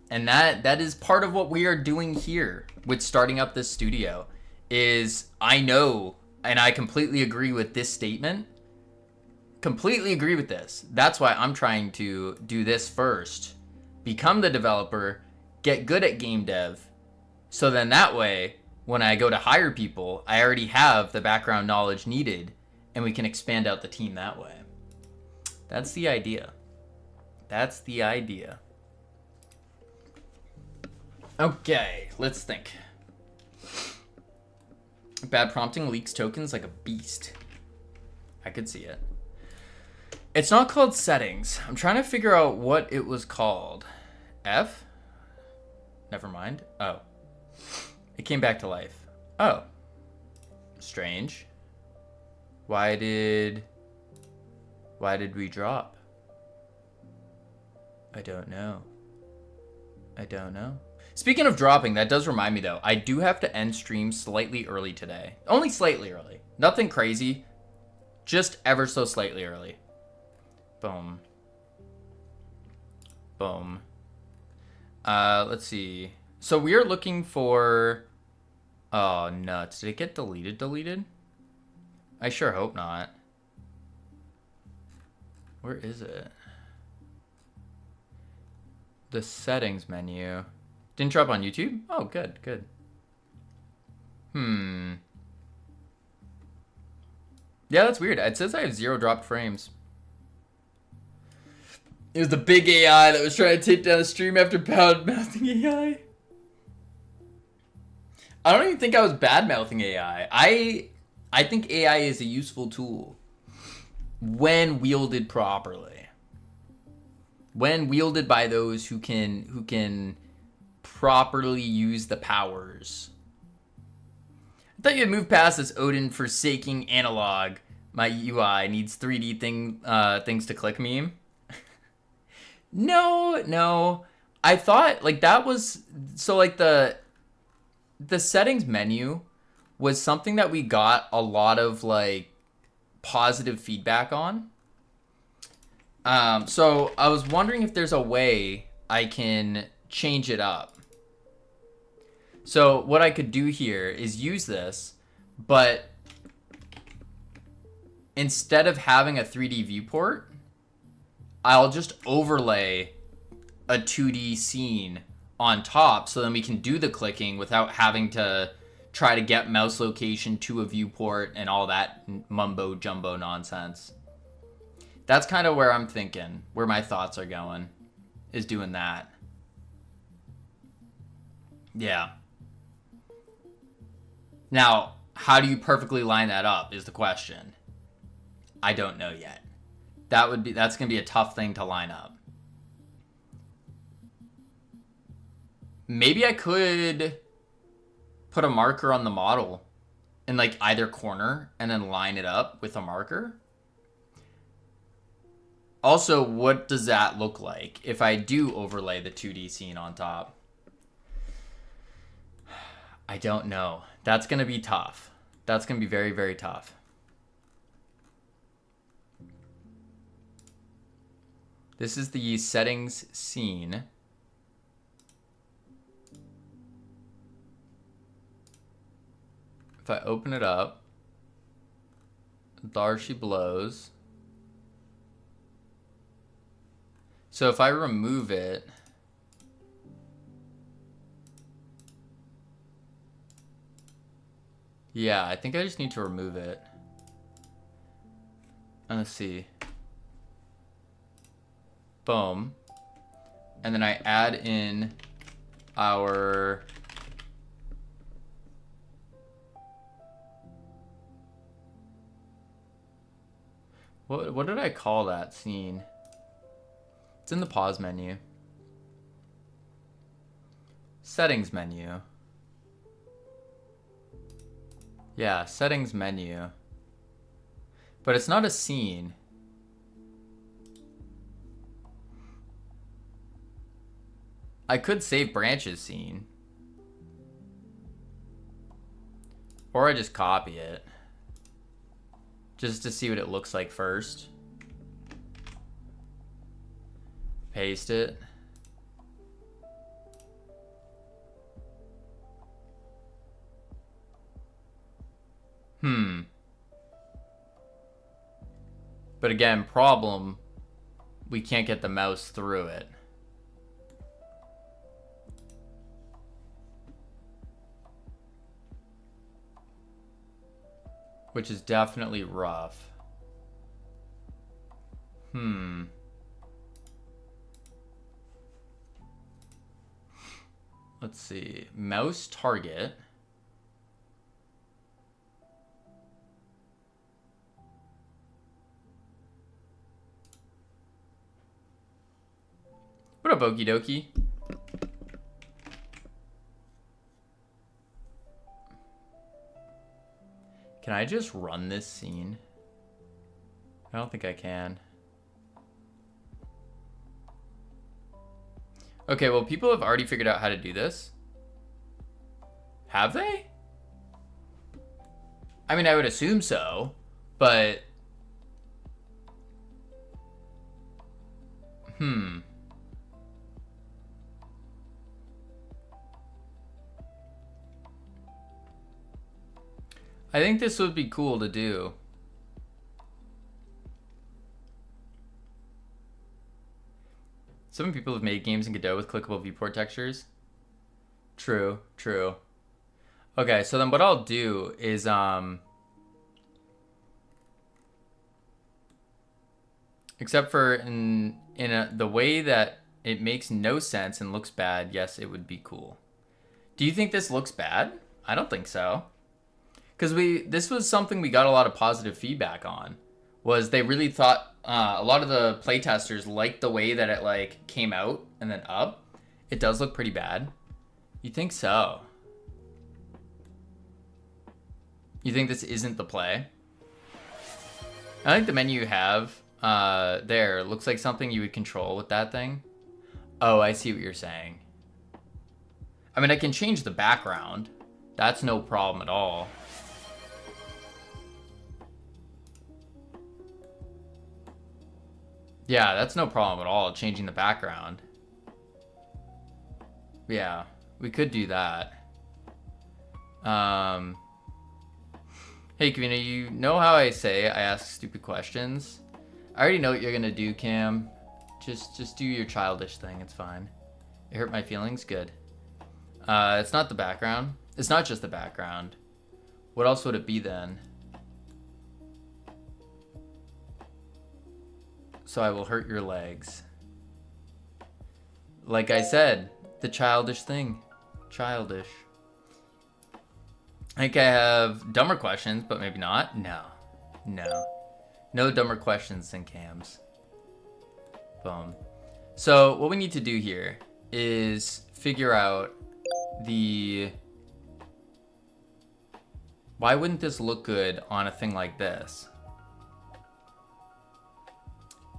And that is part of what we are doing here with starting up this studio. Is I know... and I completely agree with this statement. Completely agree with this. That's why I'm trying to do this first. Become the developer. Get good at game dev. So then that way, when I go to hire people, I already have the background knowledge needed. And we can expand out the team that way. That's the idea. That's the idea. Okay, let's think. Bad prompting leaks tokens like a beast. I could see it. It's not called settings. I'm trying to figure out what it was called. F? Never mind. Oh. It came back to life. Oh. Strange. Why did we drop? I don't know. I don't know. Speaking of dropping, that does remind me though. I do have to end stream slightly early today. Only slightly early. Nothing crazy. Just ever so slightly early. Boom. Boom. Let's see. So we are looking for... Oh, nuts. Did it get deleted? I sure hope not. Where is it? The settings menu. Didn't drop on YouTube? Oh, good. Yeah, that's weird. It says I have 0 dropped frames. It was the big AI that was trying to take down the stream after bad-mouthing AI. I don't even think I was bad-mouthing AI. I think AI is a useful tool when wielded properly. When wielded by those who can properly use the powers. I thought you had moved past this Odin forsaking analog. My UI needs 3D things to click meme. No. I thought like that was so like the settings menu was something that we got a lot of like positive feedback on. So I was wondering if there's a way I can change it up. So what I could do here is use this, but instead of having a 3D viewport, I'll just overlay a 2D scene on top so then we can do the clicking without having to try to get mouse location to a viewport and all that mumbo jumbo nonsense. That's kind of where I'm thinking, where my thoughts are going, is doing that. Yeah. Now, how do you perfectly line that up is the question. I don't know yet. That's going to be a tough thing to line up. Maybe I could put a marker on the model in like either corner and then line it up with a marker. Also, what does that look like if I do overlay the 2D scene on top? I don't know. That's going to be tough. That's going to be very, very tough. This is the settings scene. If I open it up, there she blows. So if I remove it, yeah, I think I just need to remove it. Let's see. Boom. And then I add in our what did I call that scene? It's in the pause menu. Settings menu. Yeah, settings menu. But it's not a scene. I could save branches scene. Or I just copy it. Just to see what it looks like first. Paste it. But again, problem, we can't get the mouse through it. Which is definitely rough. Let's see. Mouse target. What up, Okie Dokie? Can I just run this scene? I don't think I can. Okay, well, people have already figured out how to do this. Have they? I mean, I would assume so, but... I think this would be cool to do. Some people have made games in Godot with clickable viewport textures. True, true. Okay, so then what I'll do is except for in the way that it makes no sense and looks bad, yes, it would be cool. Do you think this looks bad? I don't think so. Because this was something we got a lot of positive feedback on, was they really thought a lot of the playtesters liked the way that it like came out and then up. It does look pretty bad. You think so? You think this isn't the play? I think the menu you have there looks like something you would control with that thing. Oh, I see what you're saying. I mean, I can change the background. That's no problem at all. Yeah, that's no problem at all, changing the background. Yeah, we could do that. Hey, Kavina, you know how I say I ask stupid questions? I already know what you're gonna do, Cam. Just do your childish thing, it's fine. It hurt my feelings? Good. It's not the background. It's not just the background. What else would it be then? So I will hurt your legs. Like I said, the childish thing. Childish. I think I have dumber questions, but maybe not. No. No. No dumber questions than Cam's. Boom. So what we need to do here is figure out the... Why wouldn't this look good on a thing like this?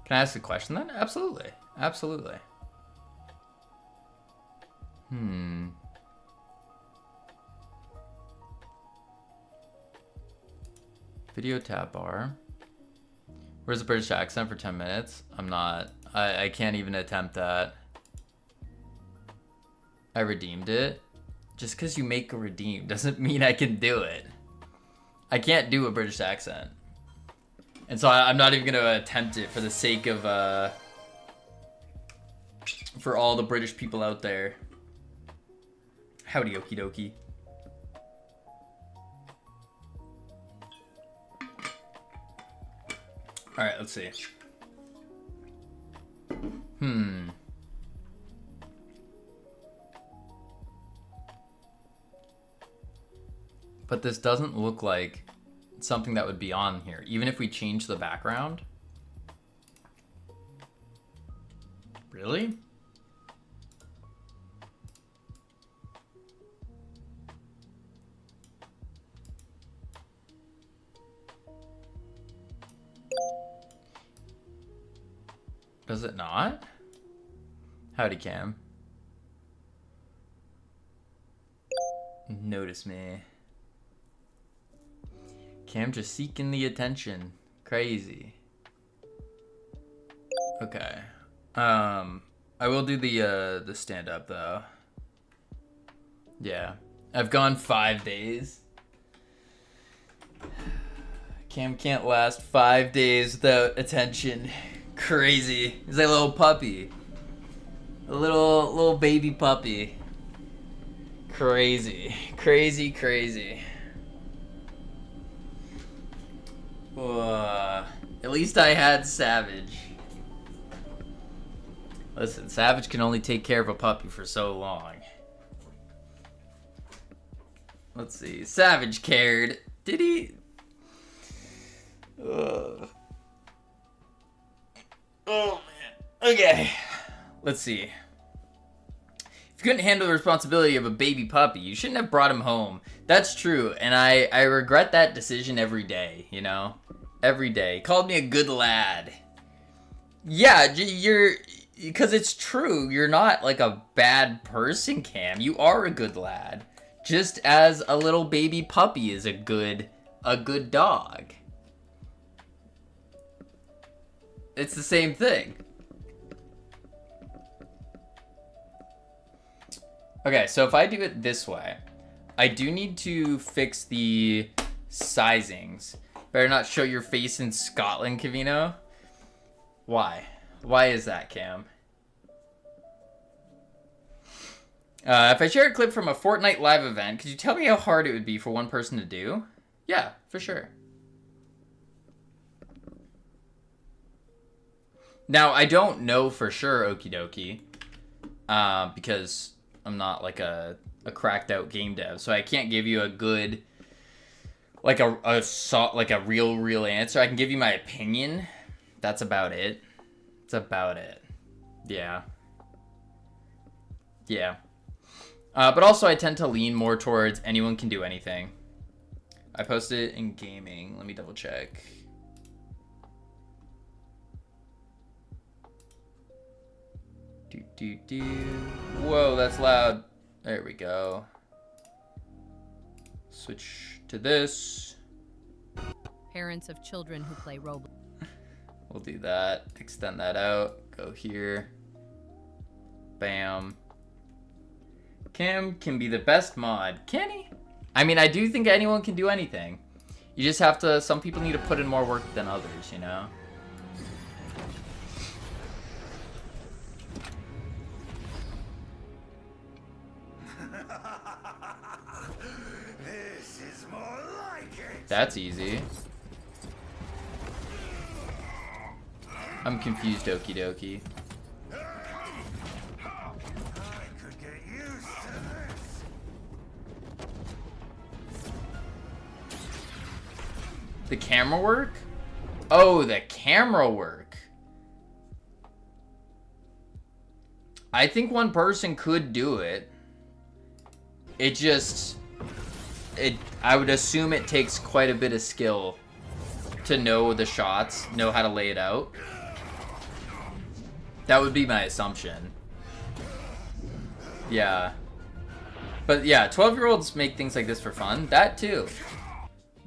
Can I ask a question then? Absolutely. Absolutely. Video tab bar. Where's the British accent for 10 minutes? I'm not. I can't even attempt that. I redeemed it. Just because you make a redeem doesn't mean I can do it. I can't do a British accent. And so I'm not even going to attempt it for the sake of, for all the British people out there. Howdy, okie dokie. All right, let's see. But this doesn't look like something that would be on here, even if we change the background. Really? Does it not? Howdy, Cam. Notice me. Cam just seeking the attention. Crazy. Okay. I will do the stand up though. Yeah. I've gone 5 days. Cam can't last 5 days without attention. Crazy. He's like a little puppy. A little baby puppy. Crazy. Crazy, crazy. At least I had Savage. Listen, Savage can only take care of a puppy for so long. Let's see. Savage cared. Did he? Oh man. Okay. Let's see. you couldn't handle the responsibility of a baby puppy, you shouldn't have brought him home. That's true, and I regret that decision every day, you know? Every day. He called me a good lad. Yeah, because it's true. You're not like a bad person, Cam. You are a good lad. Just as a little baby puppy is a good dog. It's the same thing. Okay, so if I do it this way, I do need to fix the sizings. Better not show your face in Scotland, Kavino. Why? Why is that, Cam? If I share a clip from a Fortnite live event, could you tell me how hard it would be for one person to do? Yeah, for sure. Now, I don't know for sure, Okie dokie, because I'm not like a cracked out game dev, so I can't give you a good, like a real answer. I can give you my opinion. That's about it. That's about it. Yeah. Yeah. But also I tend to lean more towards anyone can do anything. I posted it in gaming. Let me double check. Whoa, that's loud. There we go. Switch to this. Parents of children who play Roblox. We'll do that. Extend that out. Go here. Bam. Cam can be the best mod. Can he? I mean, I do think anyone can do anything. You just have to, some people need to put in more work than others, you know? This is more like it. That's easy. I'm confused, okie dokie. I could get used to this. The camera work? Oh, the camera work. I think one person could do it. It just... I would assume it takes quite a bit of skill to know the shots, know how to lay it out. That would be my assumption. Yeah. But yeah, 12-year-olds make things like this for fun. That too.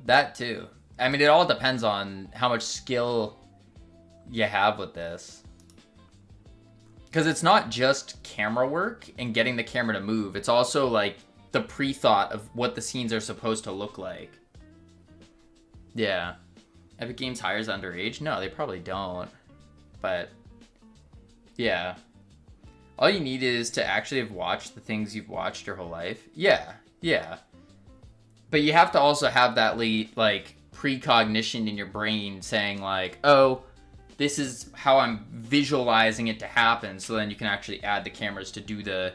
That too. I mean, it all depends on how much skill you have with this. Because it's not just camera work and getting the camera to move. It's also like the pre-thought of what the scenes are supposed to look like. Yeah. Epic Games hires underage? No, they probably don't. But yeah. All you need is to actually have watched the things you've watched your whole life. Yeah, yeah. But you have to also have that like precognition in your brain saying like, oh, this is how I'm visualizing it to happen, so then you can actually add the cameras to do the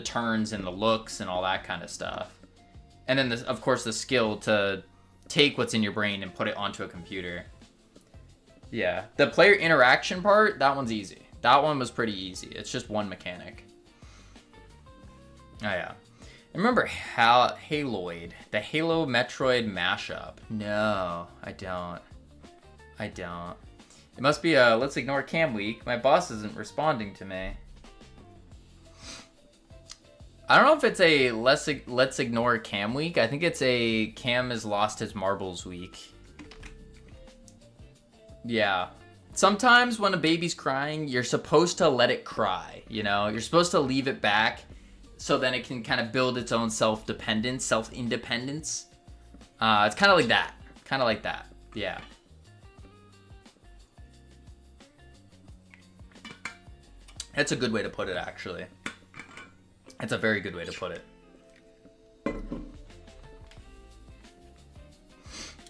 turns and the looks and all that kind of stuff. And then, of course, the skill to take what's in your brain and put it onto a computer. Yeah. The player interaction part, that one's easy. That one was pretty easy. It's just one mechanic. Oh, yeah. Remember Haloid, the Halo Metroid mashup? No, I don't. I don't. It must be a let's ignore Cam week. My boss isn't responding to me. I don't know if it's a let's ignore Cam week. I think it's a Cam has lost his marbles week. Yeah. Sometimes when a baby's crying, you're supposed to let it cry, you know? You're supposed to leave it back so then it can kind of build its own self-dependence, self-independence. It's kind of like that. Kind of like that. Yeah. That's a good way to put it, actually. That's a very good way to put it.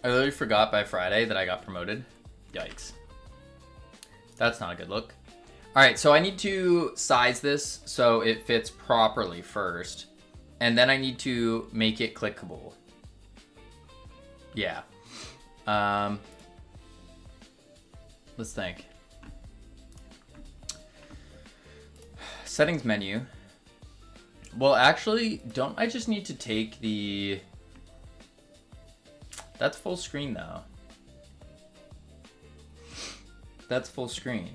I literally forgot by Friday that I got promoted. Yikes. That's not a good look. All right, so I need to size this so it fits properly first. And then I need to make it clickable. Yeah. Let's think. Settings menu. Well, actually, don't I just need to take the... That's full screen, though. That's full screen.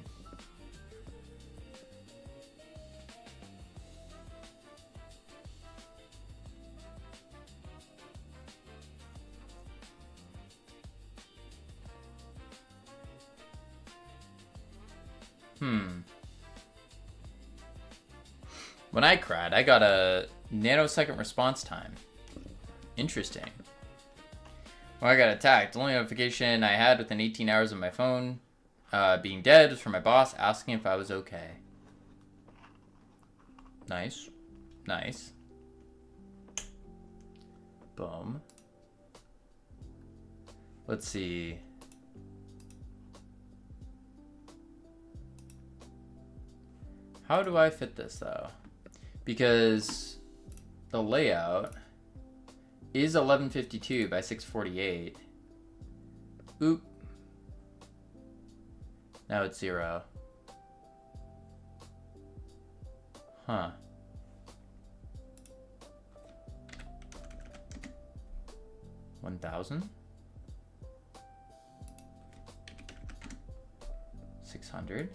When I cried, I got a nanosecond response time. Interesting. When I got attacked, the only notification I had within 18 hours of my phone being dead was from my boss asking if I was okay. Nice. Nice. Boom. Let's see. How do I fit this, though? Because the layout is 1152 by 648. Oop. Now it's 0. Huh. $1,000? 600?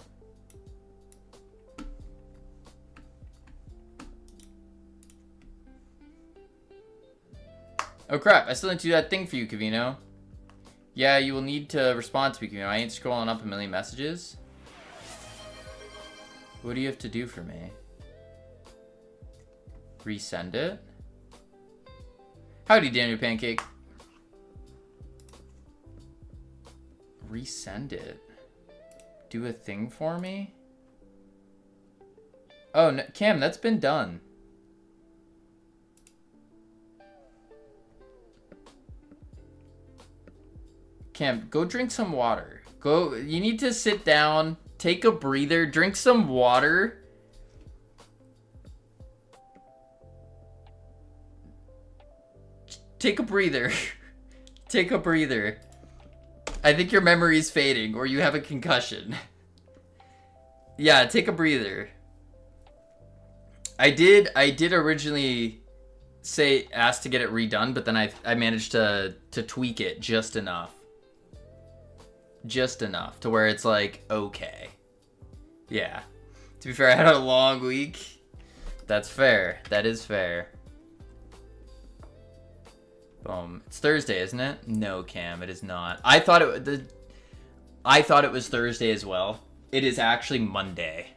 Oh crap, I still need to do that thing for you, Kavino. Yeah, you will need to respond to me, Kavino. I ain't scrolling up a million messages. What do you have to do for me? Resend it? Howdy, Daniel Pancake. Resend it? Do a thing for me? Oh, no, Cam, that's been done. Cam, go drink some water. Go, you need to sit down, take a breather, drink some water. Take a breather. Take a breather. I think your memory's fading, or you have a concussion. Yeah, take a breather. I did originally ask to get it redone, but then I managed to tweak it just enough. Just enough to where it's like, okay. Yeah. To be fair, I had a long week. That's fair. That is fair. Boom. It's Thursday, isn't it? No, Cam, it is not. I thought it was Thursday as well. It is actually Monday.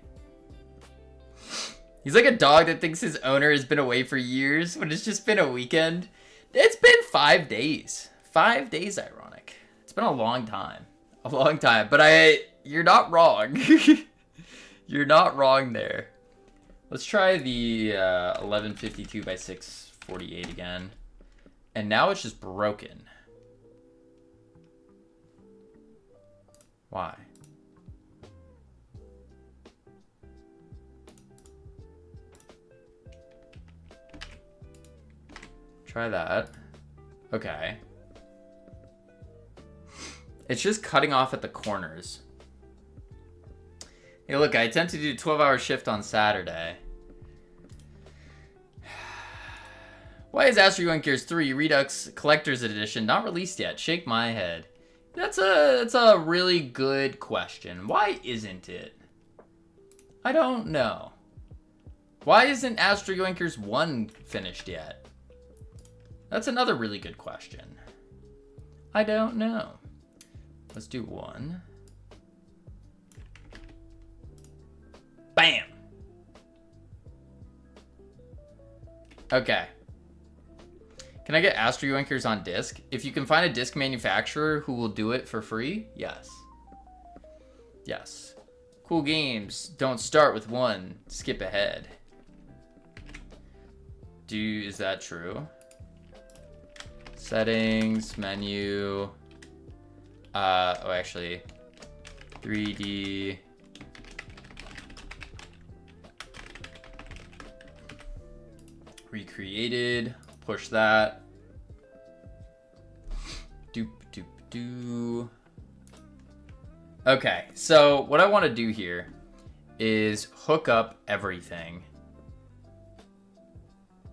He's like a dog that thinks his owner has been away for years when it's just been a weekend. It's been 5 days. 5 days, ironic. It's been a long time. A long time. But you're not wrong. You're not wrong there. Let's try the 1152 by 648 again. And now it's just broken. Why? Try that. Okay. It's just cutting off at the corners. Hey, look, I attempted to do a 12-hour shift on Saturday. Why is Astro Yoinkers 3 Redux Collector's Edition not released yet? Shake my head. That's a really good question. Why isn't it? I don't know. Why isn't Astro Yoinkers 1 finished yet? That's another really good question. I don't know. Let's do 1. Bam! Okay. Can I get Astro Yoinkers on disc? If you can find a disc manufacturer who will do it for free, yes. Yes. Cool games don't start with 1. Skip ahead. Is that true? Settings, menu. Oh, actually. 3D. Recreated. Push that. Doop, doop, doo. Okay, so what I want to do here is hook up everything.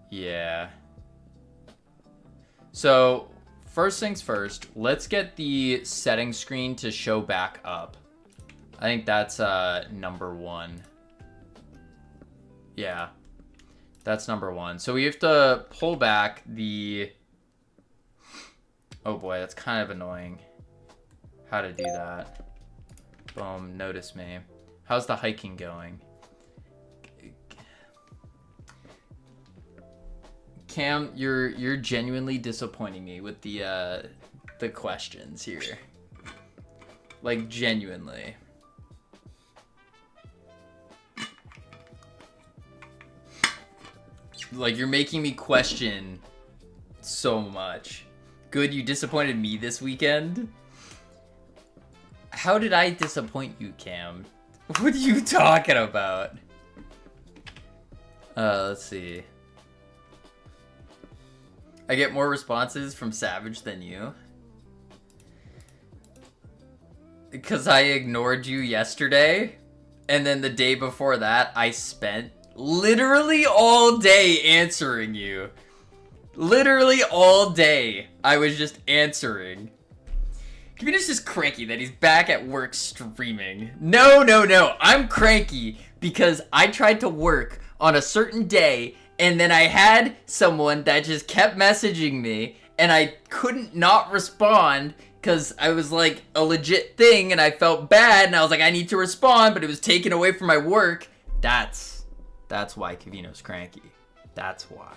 Yeah. So, first things first, let's get the settings screen to show back up. I think that's number one. Yeah. That's number one. So we have to pull back the... Oh boy, that's kind of annoying. How to do that. Boom, notice me. How's the hiking going? Cam, you're genuinely disappointing me with the questions here. Like, genuinely. Like, you're making me question so much. Good, you disappointed me this weekend? How did I disappoint you, Cam? What are you talking about? Let's see. I get more responses from Savage than you. Because I ignored you yesterday. And then the day before that, I spent literally all day answering you. Literally all day, I was just answering. Kavita's just cranky that he's back at work streaming. No, I'm cranky because I tried to work on a certain day and then I had someone that just kept messaging me and I couldn't not respond because I was like a legit thing and I felt bad and I was like, I need to respond, but it was taken away from my work. That's why Kavino's cranky. That's why.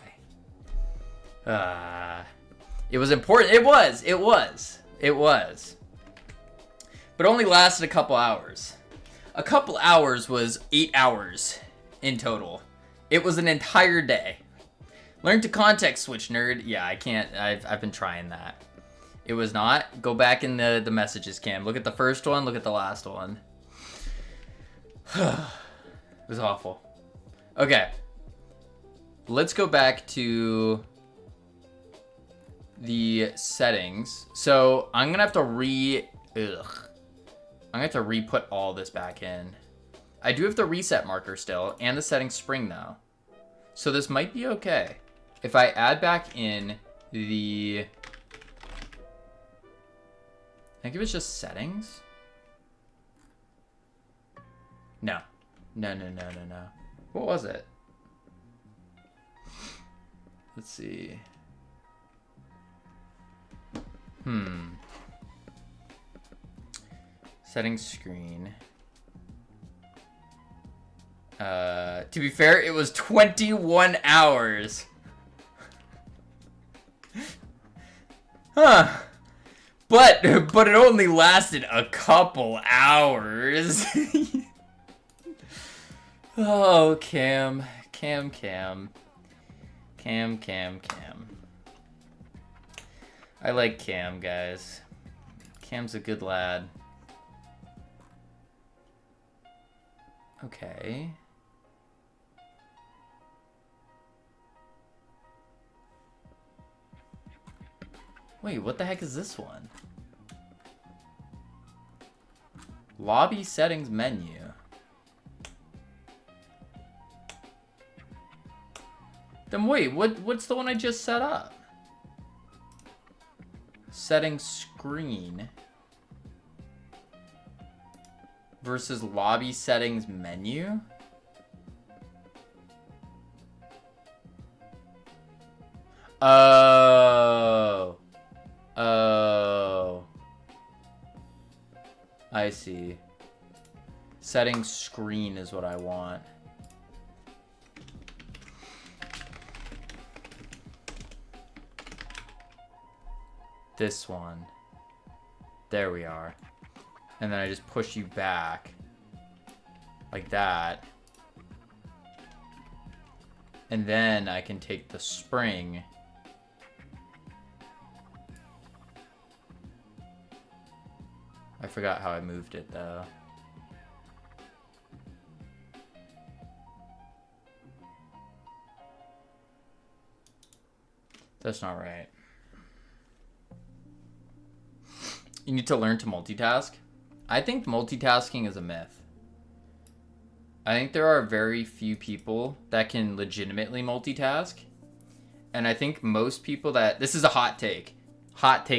It was important. It was. But only lasted a couple hours. A couple hours was 8 hours in total. It was an entire day. Learn to context switch, nerd. Yeah, I can't. I've been trying that. It was not. Go back in the messages, Cam. Look at the first one. Look at the last one. It was awful. Okay. Let's go back to the settings. So I'm gonna have to re-put all this back in. I do have the reset marker still and the settings spring now. So this might be okay. If I add back in the... I think it was just settings? No. No. What was it? Let's see. Settings screen. To be fair, it was 21 hours. Huh. But it only lasted a couple hours. Oh, Cam. I like Cam, guys. Cam's a good lad. Okay. Wait, what the heck is this one? Lobby settings menu. Then wait, what's the one I just set up? Settings screen versus lobby settings menu. Oh, I see. Settings screen is what I want. This one. There we are. And then I just push you back. Like that. And then I can take the spring. I forgot how I moved it though. That's not right. You need to learn to multitask. I think multitasking is a myth. I think there are very few people that can legitimately multitask. and I think most people that, this is a hot take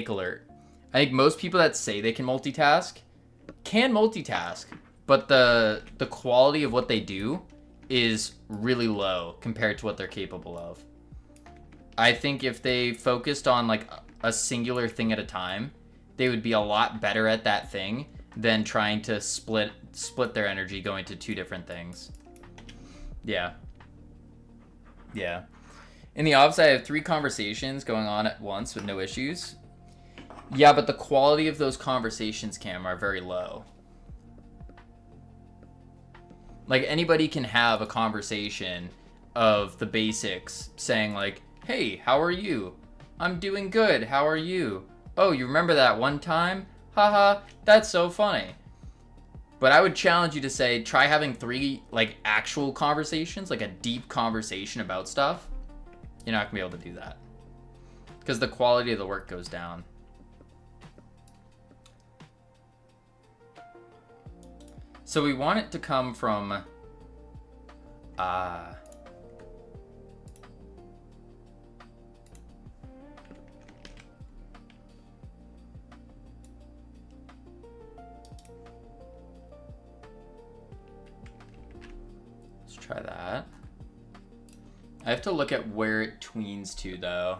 alert. I think most people that say they can multitask, but the quality of what they do is really low compared to what they're capable of. I think if they focused on like a singular thing at a time, they would be a lot better at that thing than trying to split their energy going to two different things. Yeah. In the office, I have 3 conversations going on at once with no issues. Yeah, but the quality of those conversations, Cam, are very low. Like, anybody can have a conversation of the basics, saying like, hey, how are you? I'm doing good, how are you? Oh, you remember that one time? Haha, that's so funny. But I would challenge you to say, try having 3, like, actual conversations, like a deep conversation about stuff. You're not gonna be able to do that. Because the quality of the work goes down. So we want it to come from... Let's try that. I have to look at where it tweens to, though.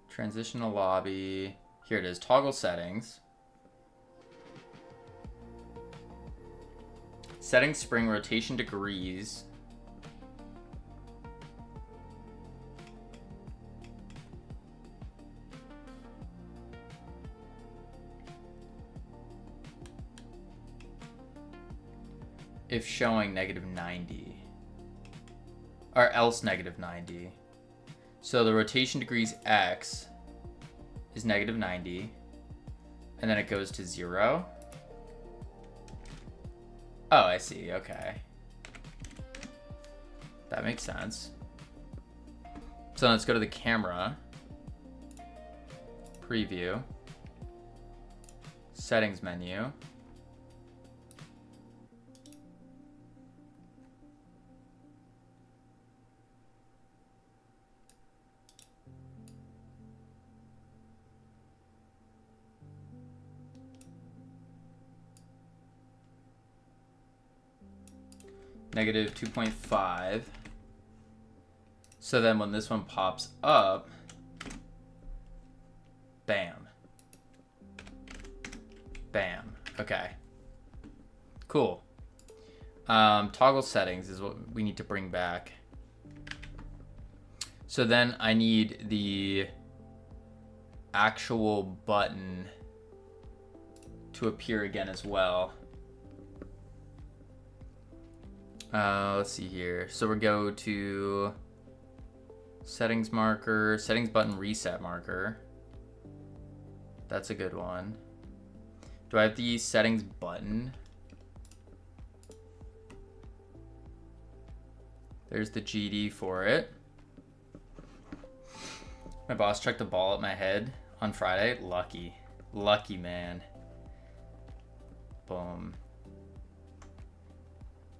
Transitional lobby. Here it is. Toggle settings. Setting spring rotation degrees. If showing -90. Or else -90. So the rotation degrees X is -90. And then it goes to 0. Oh, I see. Okay. That makes sense. So let's go to the camera. Preview. Settings menu. -2.5. So then when this one pops up, bam. Bam. Okay. Cool. Toggle settings is what we need to bring back. So then I need the actual button to appear again as well. Let's see here. So we go to settings marker, settings button reset marker. That's a good one. Do I have the settings button? There's the GD for it. My boss chucked a ball at my head on Friday. Lucky. Lucky, man. Boom.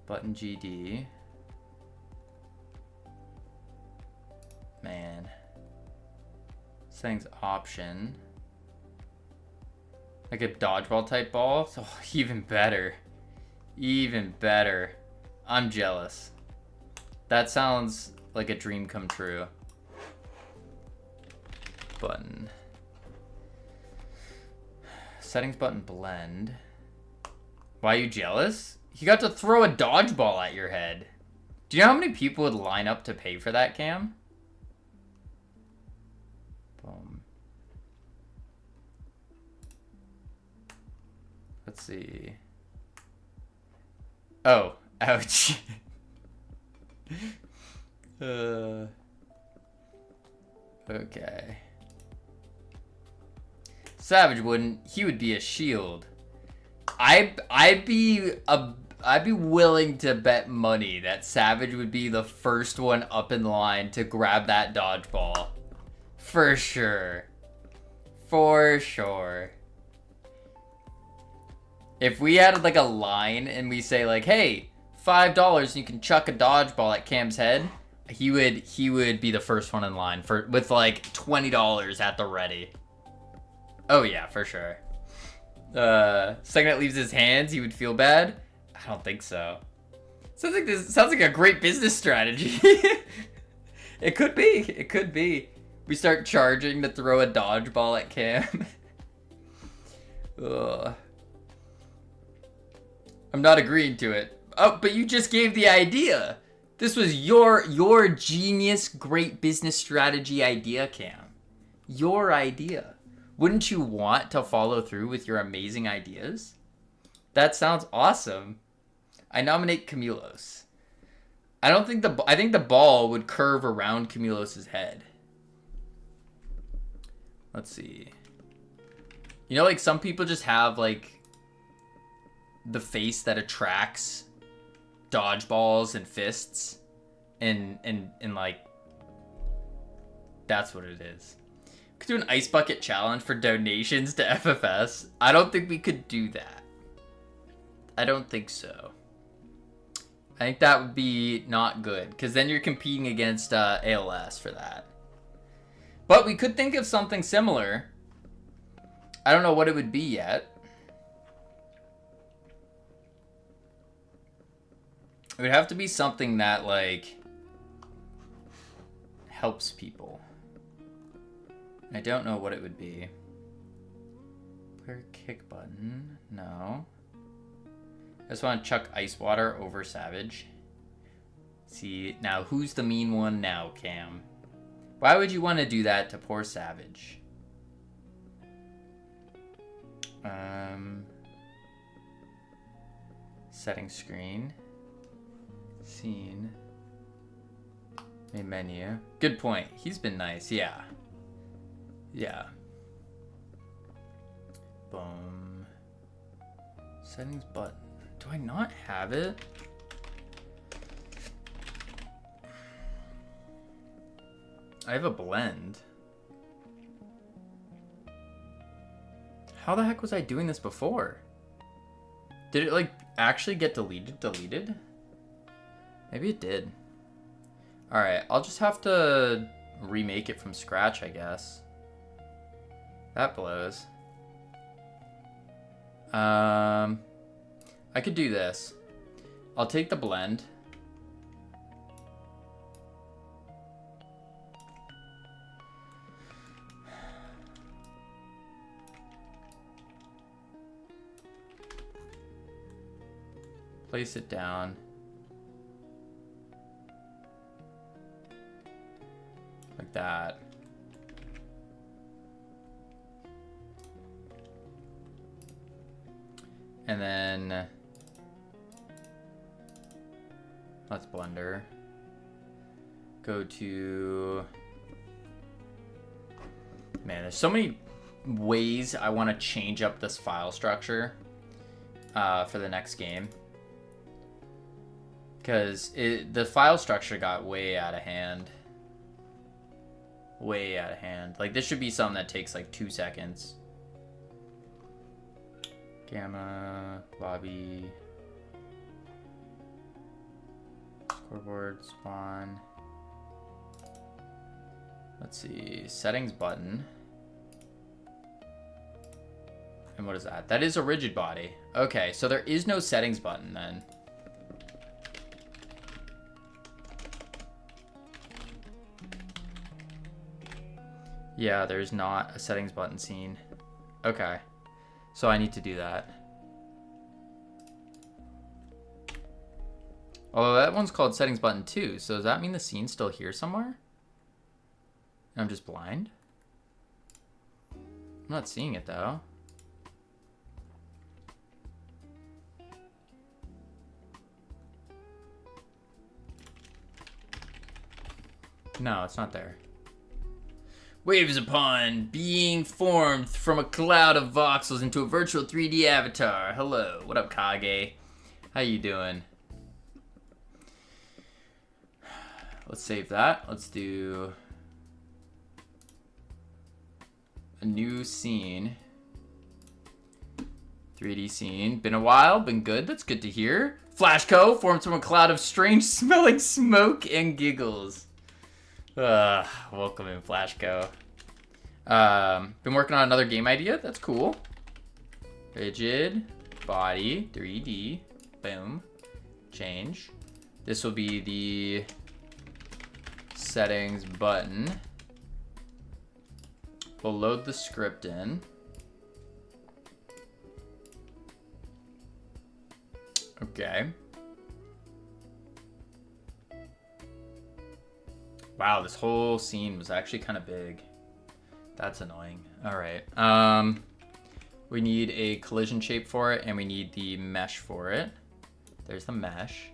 Button GD. Man. Settings option. Like a dodgeball type ball? Oh, even better. Even better. I'm jealous. That sounds like a dream come true. Button. Settings button blend. Why are you jealous? You got to throw a dodgeball at your head. Do you know how many people would line up to pay for that, Cam? Boom. Let's see. Oh, ouch. Okay. Savage wouldn't. He would be a shield. I'd be willing to bet money that Savage would be the first one up in line to grab that dodgeball. For sure. For sure. If we had like a line and we say like, hey, $5 and you can chuck a dodgeball at Cam's head, he would be the first one in line with like $20 at the ready. Oh yeah, for sure. Second it leaves his hands, he would feel bad. I don't think so. Sounds like a great business strategy. It could be. It could be. We start charging to throw a dodgeball at Cam. Ugh. I'm not agreeing to it. Oh, but you just gave the idea. This was your genius, great business strategy idea, Cam. Your idea. Wouldn't you want to follow through with your amazing ideas? That sounds awesome. I nominate Camilos. I think the ball would curve around Camilos's head. Let's see. You know, like some people just have like the face that attracts dodgeballs and fists, and like that's what it is. We could do an ice bucket challenge for donations to FFS. I don't think we could do that. I don't think so. I think that would be not good, because then you're competing against ALS for that. But we could think of something similar. I don't know what it would be yet. It would have to be something that, like, helps people. I don't know what it would be. Clear kick button. No. I just want to chuck ice water over Savage. See, now who's the mean one now, Cam? Why would you want to do that to poor Savage? Setting screen. Scene. Main menu. Good point. He's been nice, yeah. Yeah. Boom. Settings button. Do I not have it? I have a blend. How the heck was I doing this before? Did it like actually get deleted? Maybe it did. Alright, I'll just have to remake it from scratch, I guess. That blows. I could do this. I'll take the blend. Place it down. Like that. And then let's blender. Go to, man, there's so many ways I want to change up this file structure for the next game. Because the file structure got way out of hand. Way out of hand. Like, this should be something that takes like 2 seconds. Gamma, lobby, scoreboard, spawn. Let's see, settings button. And what is that? That is a rigid body. Okay, so there is no settings button then. Yeah, there's not a settings button scene. Okay. So I need to do that. Although that one's called settings button too, so does that mean the scene's still here somewhere? I'm just blind? I'm not seeing it though. No, it's not there. Waves upon being formed from a cloud of voxels into a virtual 3D avatar. Hello, what up, Kage? How you doing? Let's save that. Let's do a new scene. 3D scene. Been a while. Been good. That's good to hear. Flashco forms from a cloud of strange smelling smoke and giggles. Welcome in, Flashco. Been working on another game idea. That's cool. Rigid. Body. 3D. Boom. Change. This will be the settings button. We'll load the script in. Okay. Wow, this whole scene was actually kind of big. That's annoying. All right. We need a collision shape for it, and we need the mesh for it. There's the mesh.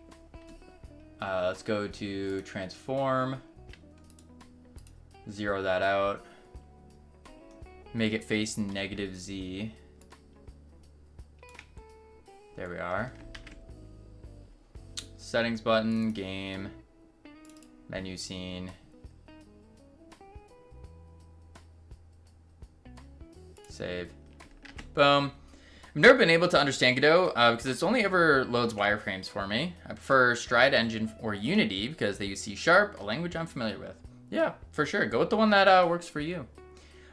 Let's go to transform. Zero that out. Make it face -Z. There we are. Settings button, game, menu scene. Save. Boom. I've never been able to understand Godot because it's only ever loads wireframes for me. I prefer Stride Engine or Unity because they use C#, a language I'm familiar with. Yeah, for sure. Go with the one that works for you.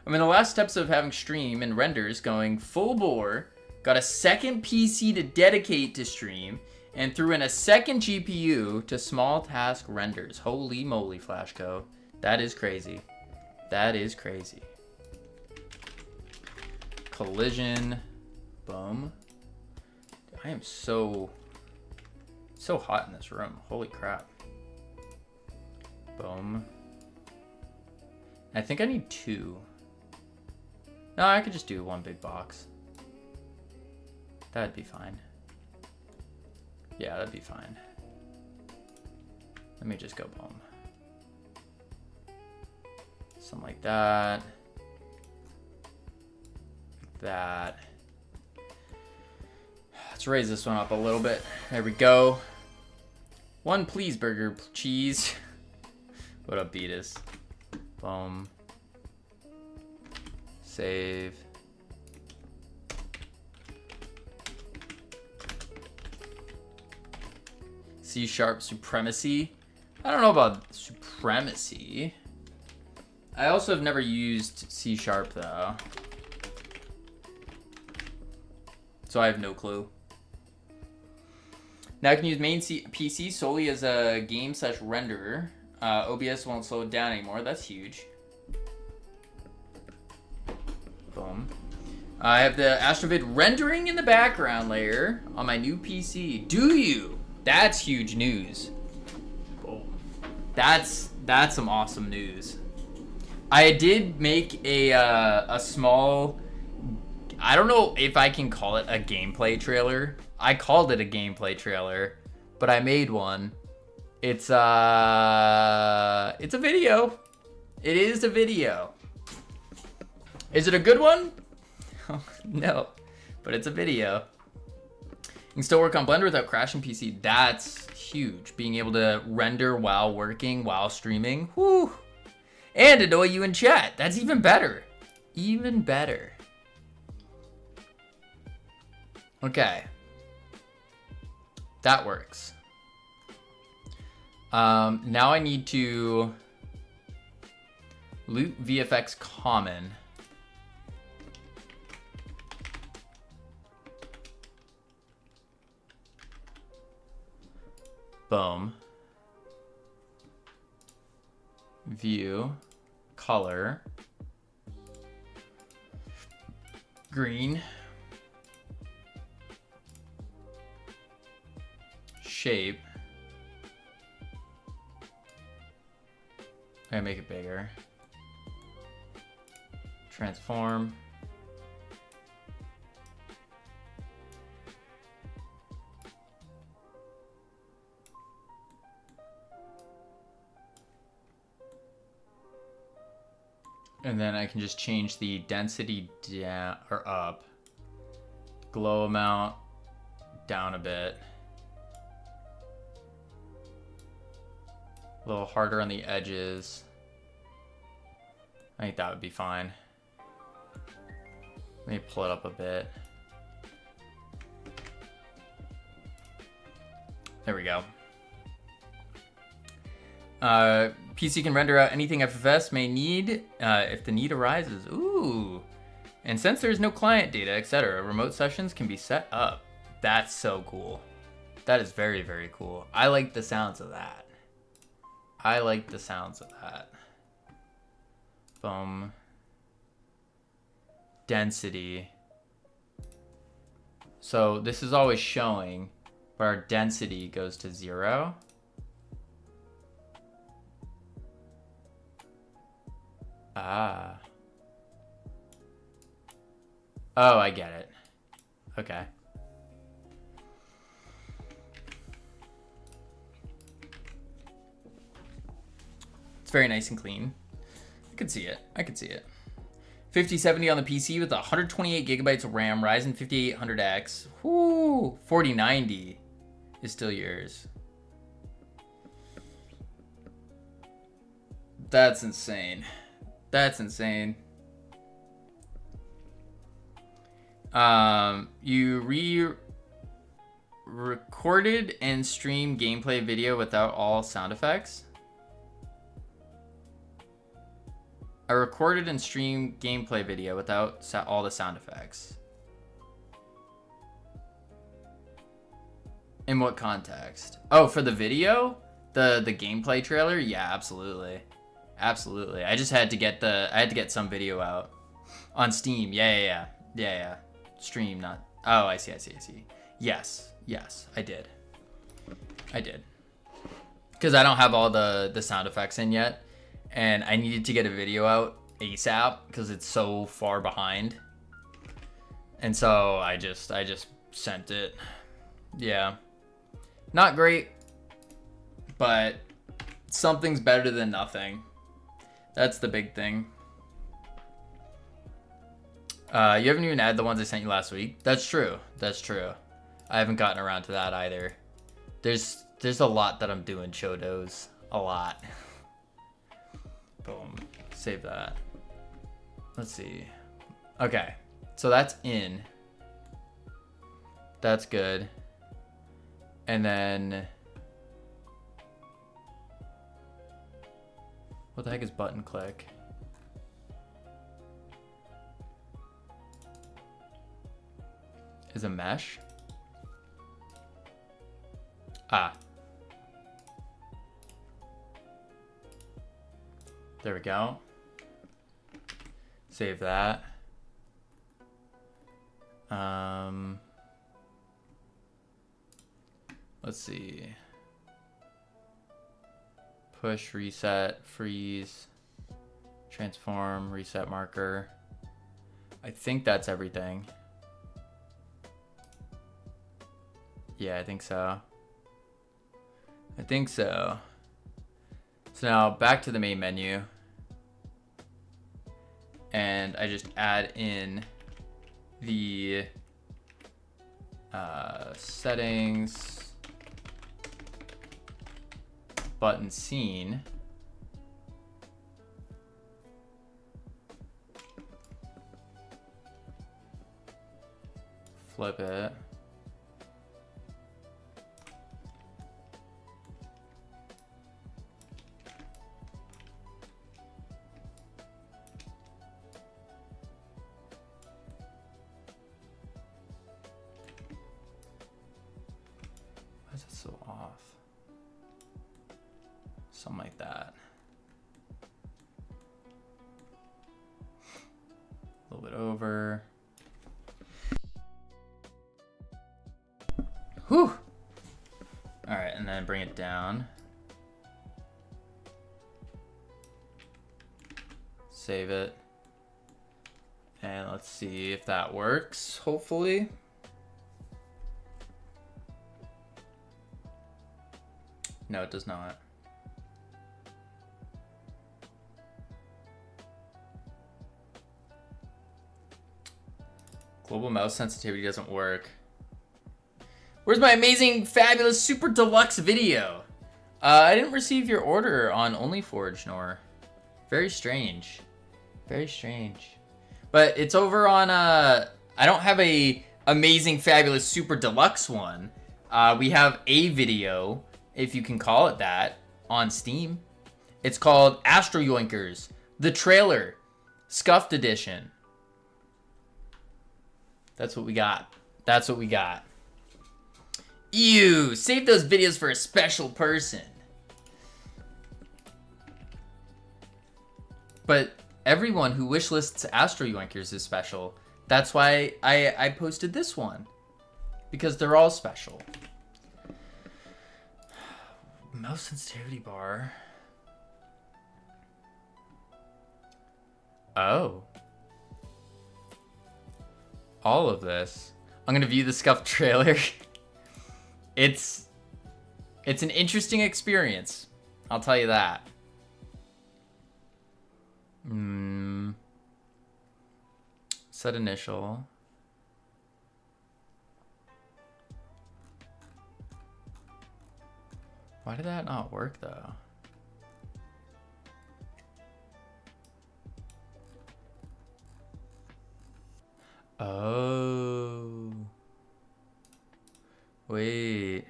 I'm in the last steps of having stream and renders going full bore. Got a second PC to dedicate to stream and threw in a second GPU to small task renders. Holy moly, Flashco. That is crazy. That is crazy. Collision. Boom. I am so hot in this room. Holy crap. Boom. I think I need 2. No, I could just do 1 big box. That'd be fine. Yeah, that'd be fine. Let me just go boom. Something like that. Like that. Let's raise this one up a little bit. There we go. 1 please burger cheese. What up, Beatus? Boom. Save. C# supremacy. I don't know about supremacy. I also have never used C# though. So I have no clue. Now I can use main PC solely as a game/renderer. OBS won't slow it down anymore. That's huge. Boom. I have the Astrovid rendering in the background layer on my new PC. Do you? That's huge news. Boom. That's some awesome news. I did make a small, I don't know if I can call it a gameplay trailer. I called it a gameplay trailer, but I made one. It's a video. It is a video. Is it a good one? No, but it's a video. You can still work on Blender without crashing PC. That's huge. Being able to render while working, while streaming. Whew. And annoy you in chat. That's even better. Even better. Okay. That works. Now I need to loot VFX common. Boom. View. Color. Green. Shape. I make it bigger. Transform. And then I can just change the density down or up. Glow amount down a bit. A little harder on the edges. I think that would be fine. Let me pull it up a bit. There we go. PC can render out anything FFS may need if the need arises. Ooh. And since there's no client data, etc., remote sessions can be set up. That's so cool. That is very, very cool. I like the sounds of that. I like the sounds of that. Boom. Density. So this is always showing, but our density goes to 0. Ah. Oh, I get it. Okay. It's very nice and clean. I could see it. I could see it. 5070 on the PC with 128 gigabytes of RAM, Ryzen 5800X. Whoo! 4090 is still yours. That's insane. That's insane. You recorded and streamed gameplay video without all sound effects? I recorded and streamed gameplay video without all the sound effects. In what context? Oh, for the video? The gameplay trailer? Yeah, absolutely. Absolutely. I just had to get some video out on Steam. Yeah. Stream, not. Oh, I see. Yes, I did. Because I don't have all the sound effects in yet, and I needed to get a video out ASAP because it's so far behind. And so I just sent it. Yeah. Not great, but something's better than nothing. That's the big thing. You haven't even added the ones I sent you last week. That's true. I haven't gotten around to that either. There's a lot that I'm doing, Chodos. A lot. Boom. Save that. Let's see. Okay. So that's in. That's good. And then... what the heck is button click? Is a mesh? Ah. There we go. Save that. Let's see. Push, reset, freeze, transform, reset marker. I think that's everything. Yeah, I think so. So now back to the main menu. And I just add in the settings, button scene. Flip it. Why is it so off? Something like that. A little bit over. Whew. All right, and then bring it down. Save it. And let's see if that works, hopefully. No, it does not. Global mouse sensitivity doesn't work. Where's my amazing, fabulous, super deluxe video? I didn't receive your order on OnlyForge, nor. Very strange. Very strange. But it's over on, I don't have a amazing, fabulous, super deluxe one. We have a video, if you can call it that, on Steam. It's called Astro Yoinkers, the trailer, scuffed edition. That's what we got. That's what we got. Ew, save those videos for a special person. But everyone who wishlists Astro Yoinkers is special. That's why I posted this one. Because they're all special. Mouse sensitivity bar. Oh. All of this. I'm gonna view the scuffed trailer. It's an interesting experience. I'll tell you that. Set initial. Why did that not work though? Oh. Wait.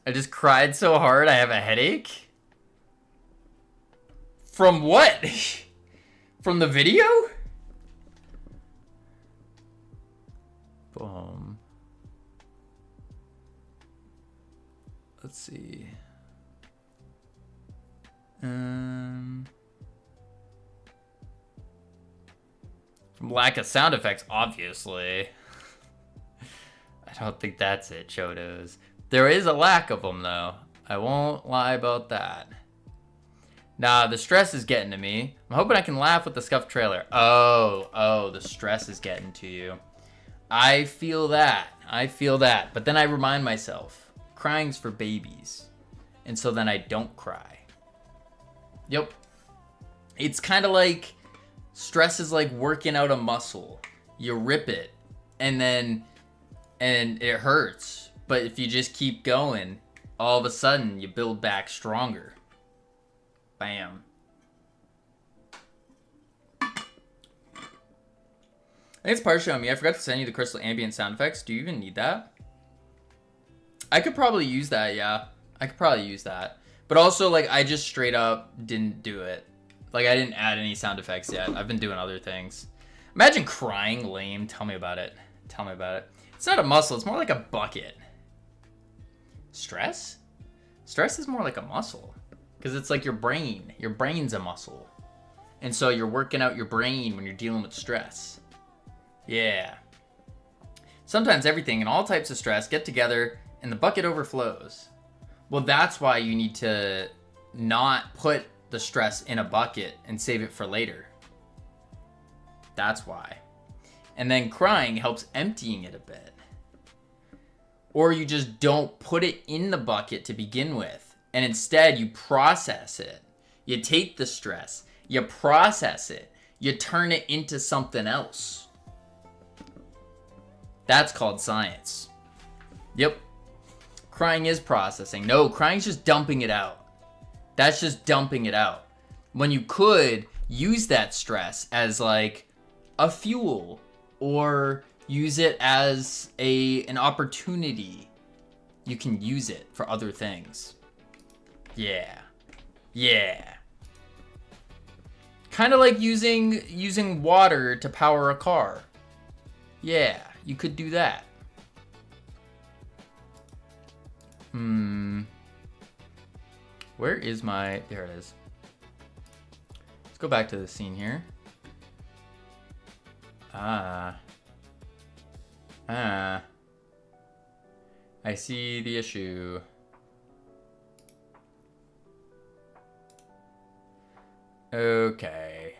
I just cried so hard I have a headache? From what? From the video? Boom. Let's see. From lack of sound effects, obviously. I don't think that's it, Chodos. There is a lack of them, though. I won't lie about that. Nah, the stress is getting to me. I'm hoping I can laugh with the scuffed trailer. Oh, the stress is getting to you. I feel that. But then I remind myself, crying's for babies. And so then I don't cry. Yep. It's kind of like, stress is like working out a muscle. You rip it, and it hurts. But if you just keep going, all of a sudden you build back stronger. Bam. I think it's partially on me. I forgot to send you the crystal ambient sound effects. Do you even need that? I could probably use that, yeah. I could probably use that. But also, like, I just straight up didn't do it. Like, I didn't add any sound effects yet. I've been doing other things. Imagine crying lame. Tell me about it. Tell me about it. It's not a muscle. It's more like a bucket. Stress? Stress is more like a muscle. Because it's like your brain. Your brain's a muscle. And so you're working out your brain when you're dealing with stress. Yeah. Sometimes everything and all types of stress get together and the bucket overflows. Well, that's why you need to not put the stress in a bucket and save it for later. That's why. And then crying helps emptying it a bit. Or you just don't put it in the bucket to begin with. And instead you process it. You take the stress, you process it, you turn it into something else. That's called science. Yep. Crying is processing. No, crying's just dumping it out. That's just dumping it out. When you could use that stress as like a fuel, or use it as an opportunity. You can use it for other things. Yeah. Yeah. Kind of like using water to power a car. Yeah, you could do that. Where is my... There it is. Let's go back to the scene here. I see the issue. Okay.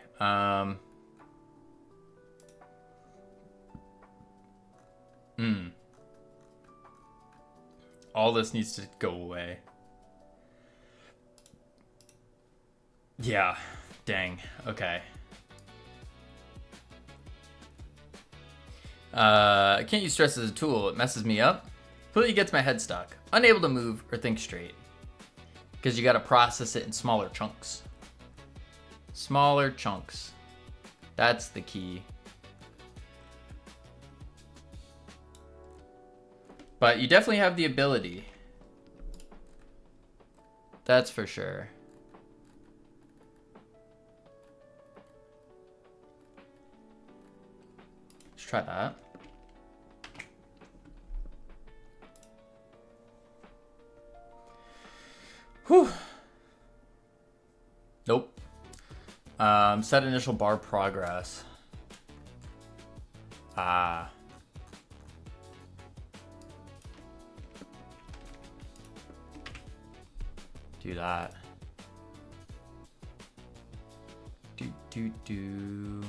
All this needs to go away. Yeah. Dang. Okay. I can't use stress as a tool. It messes me up. Completely gets my head stuck. Unable to move or think straight. Because you gotta process it in smaller chunks. Smaller chunks. That's the key. But you definitely have the ability. That's for sure. Let's try that. Whew. Nope. Set initial bar progress. Ah. Do that. Do.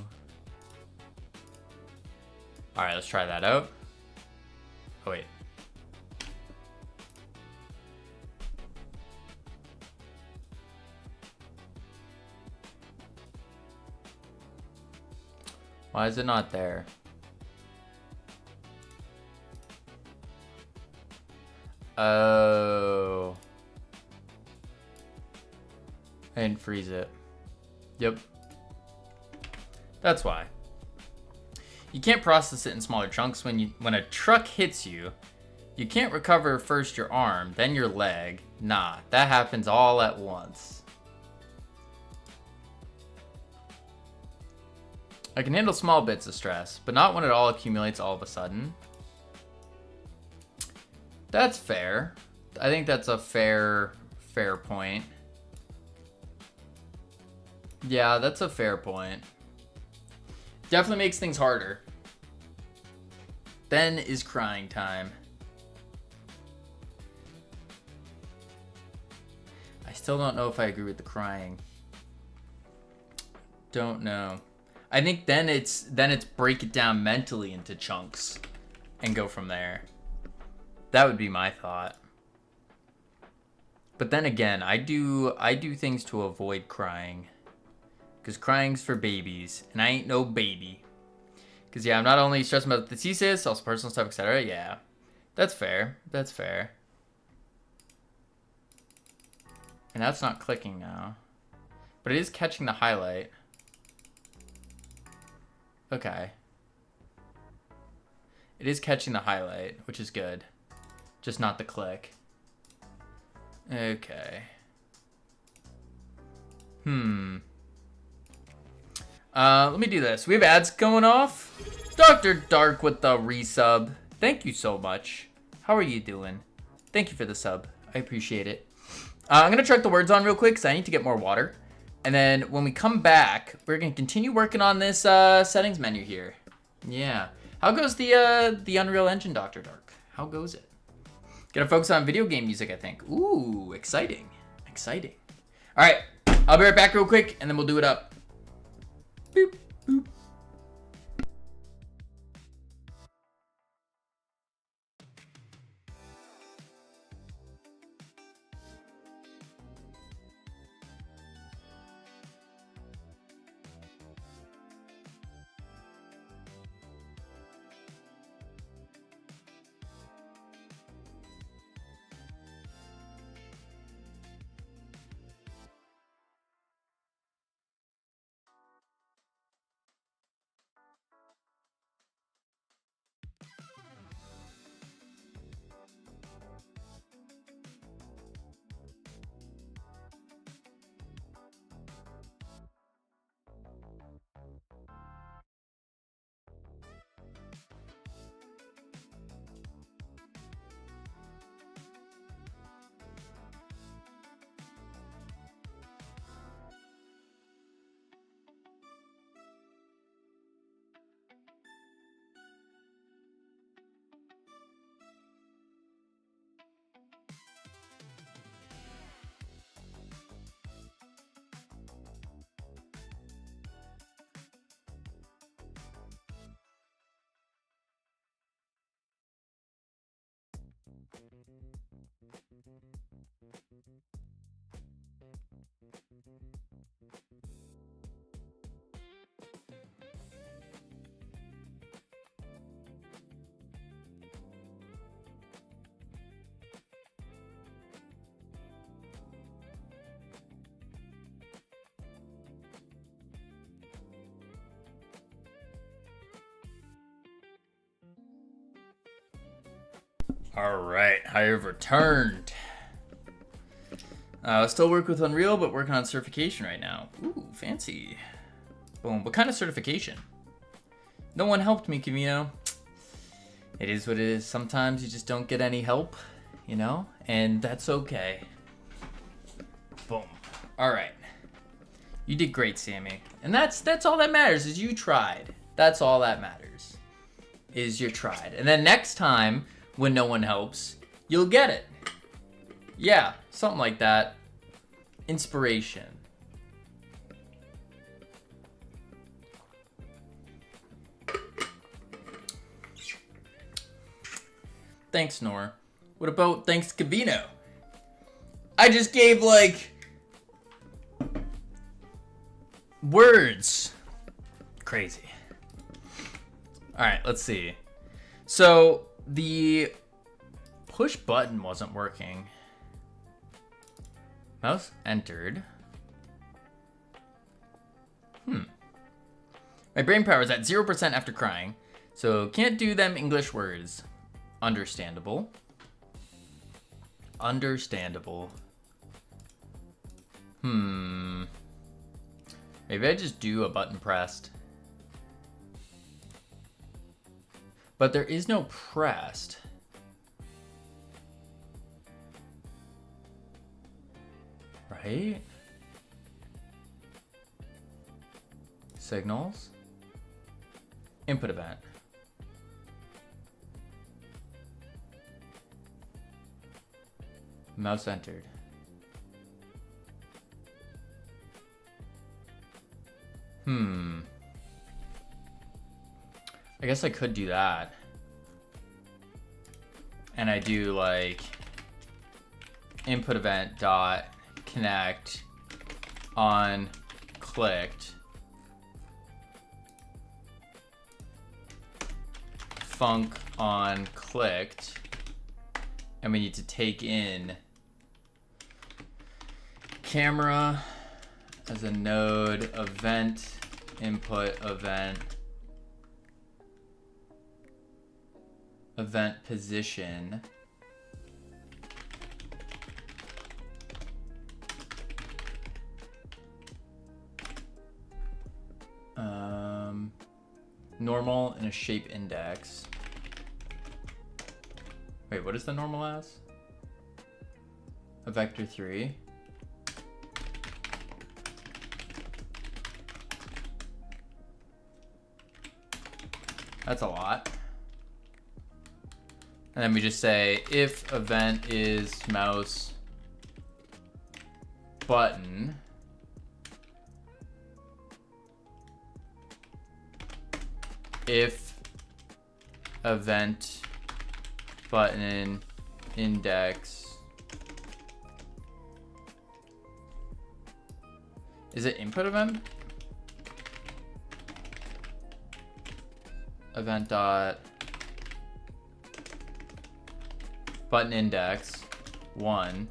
All right, let's try that out. Oh wait. Why is it not there? Oh. I didn't freeze it. Yep. That's why. You can't process it in smaller chunks. When a truck hits you, you can't recover first your arm, then your leg. Nah, that happens all at once. I can handle small bits of stress, but not when it all accumulates all of a sudden. That's fair. I think that's a fair point. Yeah, that's a fair point. Definitely makes things harder. Then is crying time. I still don't know if I agree with the crying. Don't know. I think then it's break it down mentally into chunks and go from there. That would be my thought. But then again, I do things to avoid crying. Because crying's for babies, and I ain't no baby. Because, yeah, I'm not only stressing about the thesis, also personal stuff, etc. Yeah, that's fair. That's fair. And that's not clicking now. But it is catching the highlight. Okay. It is catching the highlight, which is good. Just not the click. Okay. Let me do this. We have ads going off. Dr. Dark with the resub. Thank you so much. How are you doing? Thank you for the sub. I appreciate it. I'm going to check the words on real quick because I need to get more water. And then when we come back, we're going to continue working on this settings menu here. Yeah. How goes the Unreal Engine, Dr. Dark? How goes it? Gonna focus on video game music, I think. Ooh, exciting. Exciting. All right. I'll be right back real quick, and then we'll do it up. Boop, boop. Alright, I have returned. Still work with Unreal, but working on certification right now. Ooh, fancy. Boom. What kind of certification? No one helped me, Camino. It is what it is. Sometimes you just don't get any help, you know? And that's okay. Boom. Alright. You did great, Sammy. And that's all that matters, is you tried. That's all that matters. Is you tried. And then next time, when no one helps, you'll get it. Yeah, something like that. Inspiration. Thanks, Nor. What about thanks, Cavino? I just gave, like, words. Crazy. Alright, let's see. So, the push button wasn't working. Mouse entered. My brain power is at 0% after crying, so can't do them English words. Understandable. Understandable. Maybe I just do a button pressed. But there is no pressed. Right? Signals. Input event. Mouse entered. I guess I could do that. And I do like input event dot connect on clicked func on clicked, and we need to take in camera as a node, event input event position. Normal and a shape index. Wait, what is the normal as? A vector 3. That's a lot. And then we just say if event is mouse button, if event button index, is it input event? Event dot button index 1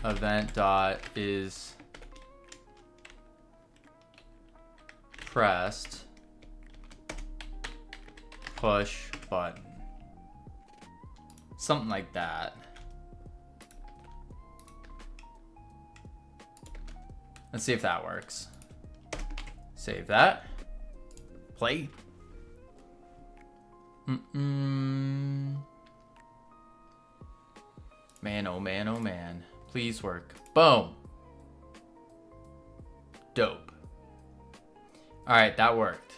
event dot is pressed push button, something like that. Let's see if that works. Save that. Play. Man, oh man, oh man. Please work. Boom. Dope. Alright, that worked.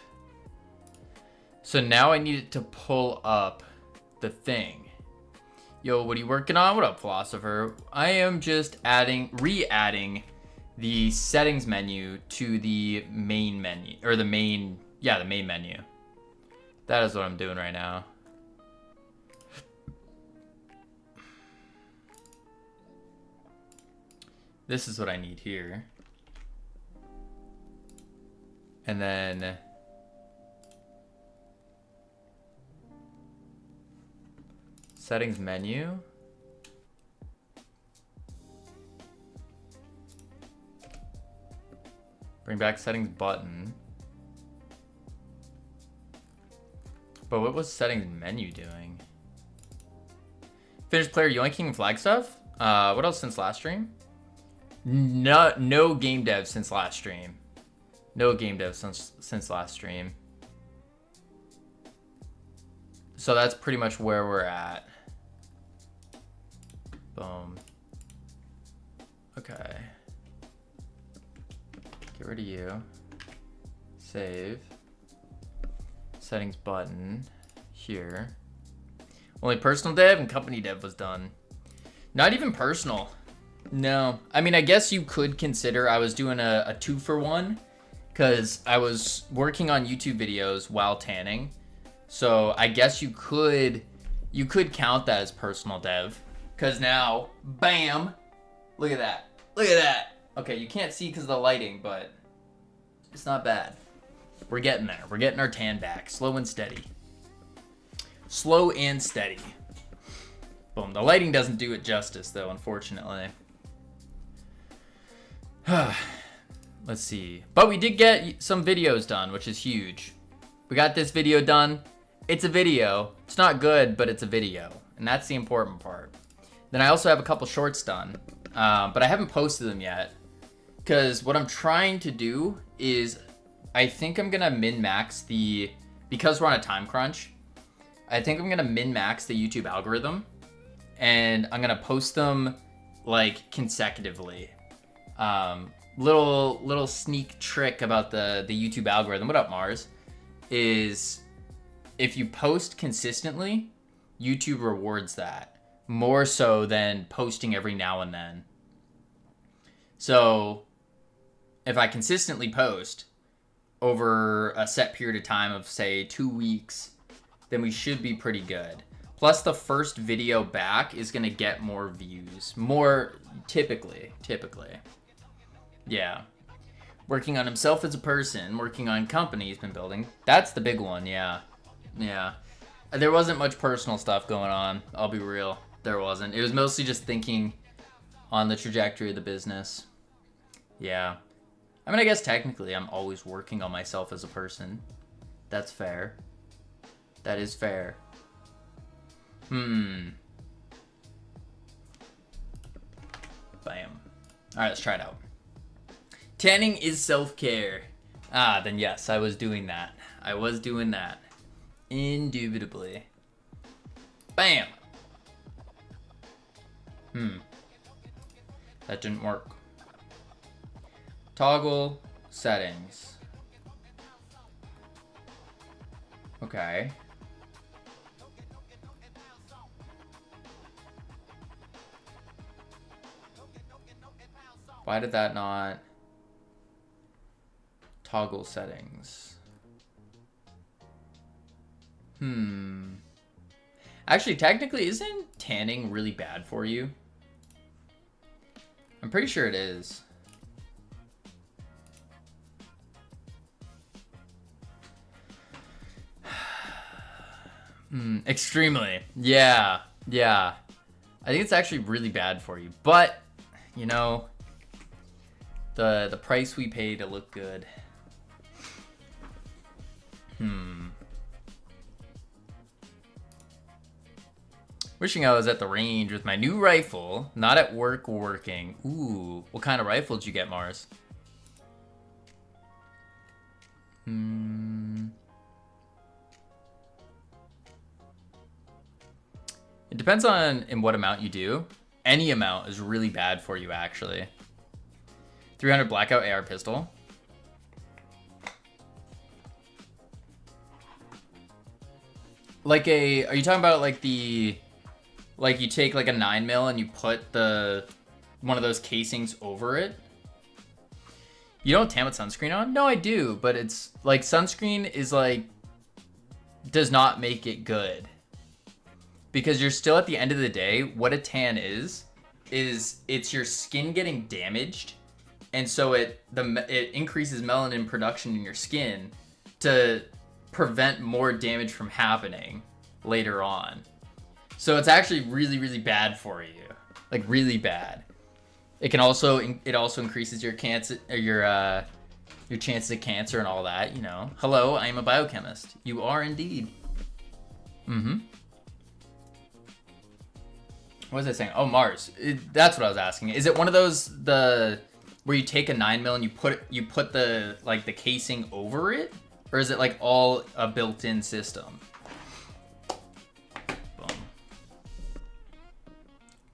So now I need it to pull up the thing. Yo, what are you working on? What up, philosopher? I am just re-adding the settings menu to the main menu, or the main menu. That is what I'm doing right now. This is what I need here. And then settings menu. Bring back settings button. But what was settings menu doing? Finished player yoinking and flag stuff. What else since last stream? No game dev since last stream. No game dev since last stream. So that's pretty much where we're at. Boom. Okay. Get rid of you. Save. Settings button. Here. Only personal dev and company dev was done. Not even personal. No. I mean, I guess you could consider I was doing a 2-for-1 because I was working on YouTube videos while tanning. So I guess you could count that as personal dev because now, bam, look at that. Look at that. Okay, you can't see because of the lighting, but it's not bad. We're getting there. We're getting our tan back. Slow and steady. Slow and steady. Boom. The lighting doesn't do it justice, though, unfortunately. Let's see. But we did get some videos done, which is huge. We got this video done. It's a video. It's not good, but it's a video. And that's the important part. Then I also have a couple shorts done. But I haven't posted them yet. Because what I'm trying to do is... I think I'm going to min-max the... Because we're on a time crunch, I think I'm going to min-max the YouTube algorithm. And I'm going to post them, like, consecutively. Little sneak trick about the YouTube algorithm. What up, Mars? Is if you post consistently, YouTube rewards that. More so than posting every now and then. So, if I consistently post... over a set period of time of, say, 2 weeks, then we should be pretty good. Plus, the first video back is going to get more views. More, typically. Yeah. Working on himself as a person, working on company he's been building. That's the big one, yeah. Yeah. There wasn't much personal stuff going on, I'll be real. There wasn't. It was mostly just thinking on the trajectory of the business. Yeah. I mean, I guess technically I'm always working on myself as a person. That's fair. That is fair. Bam. Alright, let's try it out. Tanning is self-care. Ah, then yes, I was doing that. I was doing that. Indubitably. Bam! That didn't work. Toggle settings. Okay. Why did that not toggle settings? Actually, technically, isn't tanning really bad for you? I'm pretty sure it is. Extremely. Yeah. I think it's actually really bad for you. But, you know, the price we pay to look good. Wishing I was at the range with my new rifle, not at work working. Ooh, what kind of rifle did you get, Mars? It depends on in what amount you do. Any amount is really bad for you, actually. 300 blackout AR pistol. Are you talking about like you take like a 9mm and you put one of those casings over it? You don't tan with sunscreen on? No, I do, but it's like sunscreen is like, does not make it good. Because you're still at the end of the day, what a tan is it's your skin getting damaged. And so it increases melanin production in your skin to prevent more damage from happening later on. So it's actually really, really bad for you. Like really bad. It also increases your cancer, your chances of cancer and all that, you know. Hello, I am a biochemist. You are indeed. Mm-hmm. What was I saying? Oh, Mars. That's what I was asking. Is it one of those where you take a 9mm and you put the like the casing over it, or is it like all a built-in system? Boom.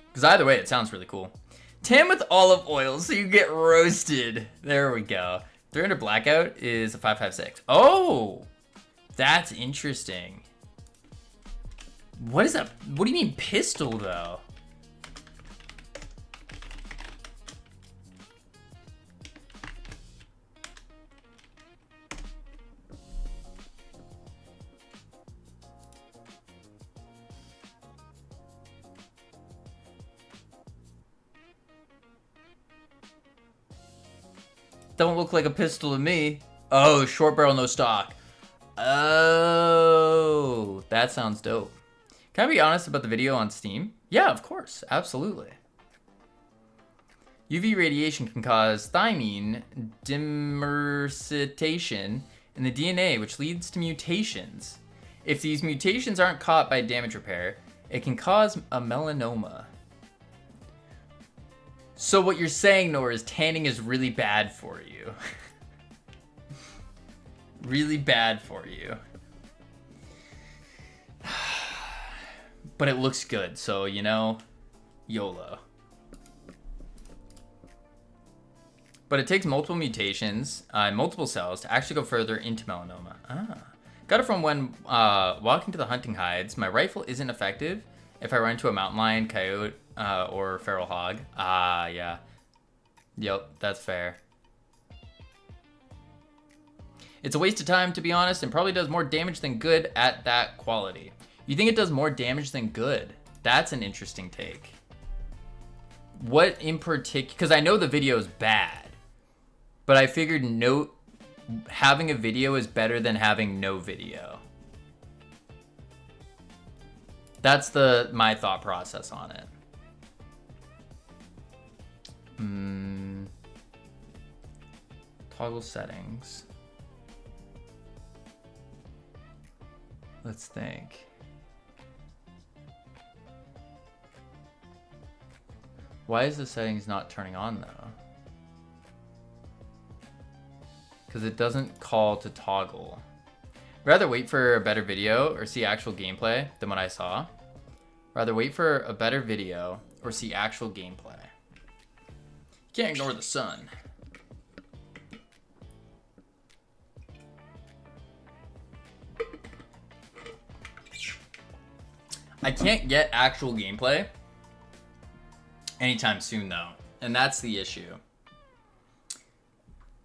Because either way, it sounds really cool. Tan with olive oil so you get roasted. There we go. 300 blackout is a 556. Oh, that's interesting. What is that? What do you mean pistol, though? Don't look like a pistol to me. Oh, short barrel, no stock. Oh, that sounds dope. Can I be honest about the video on Steam? Yeah, of course. Absolutely. UV radiation can cause thymine dimersation in the DNA, which leads to mutations. If these mutations aren't caught by damage repair, it can cause a melanoma. So what you're saying, Nora, is tanning is really bad for you. Really bad for you. But it looks good, so, you know, YOLO. But it takes multiple mutations and multiple cells to actually go further into melanoma. Ah. Got it from when walking to the hunting hides. My rifle isn't effective if I run into a mountain lion, coyote, or feral hog. Ah, yeah. Yep, that's fair. It's a waste of time, to be honest, and probably does more damage than good at that quality. You think it does more damage than good? That's an interesting take. What in particular? Because I know the video is bad, but I figured having a video is better than having no video. That's my thought process on it. Toggle settings. Let's think. Why is the settings not turning on though? Because it doesn't call to toggle. Rather wait for a better video or see actual gameplay than what I saw. Rather wait for a better video or see actual gameplay. Can't ignore the sun. I can't get actual gameplay anytime soon though, and that's the issue.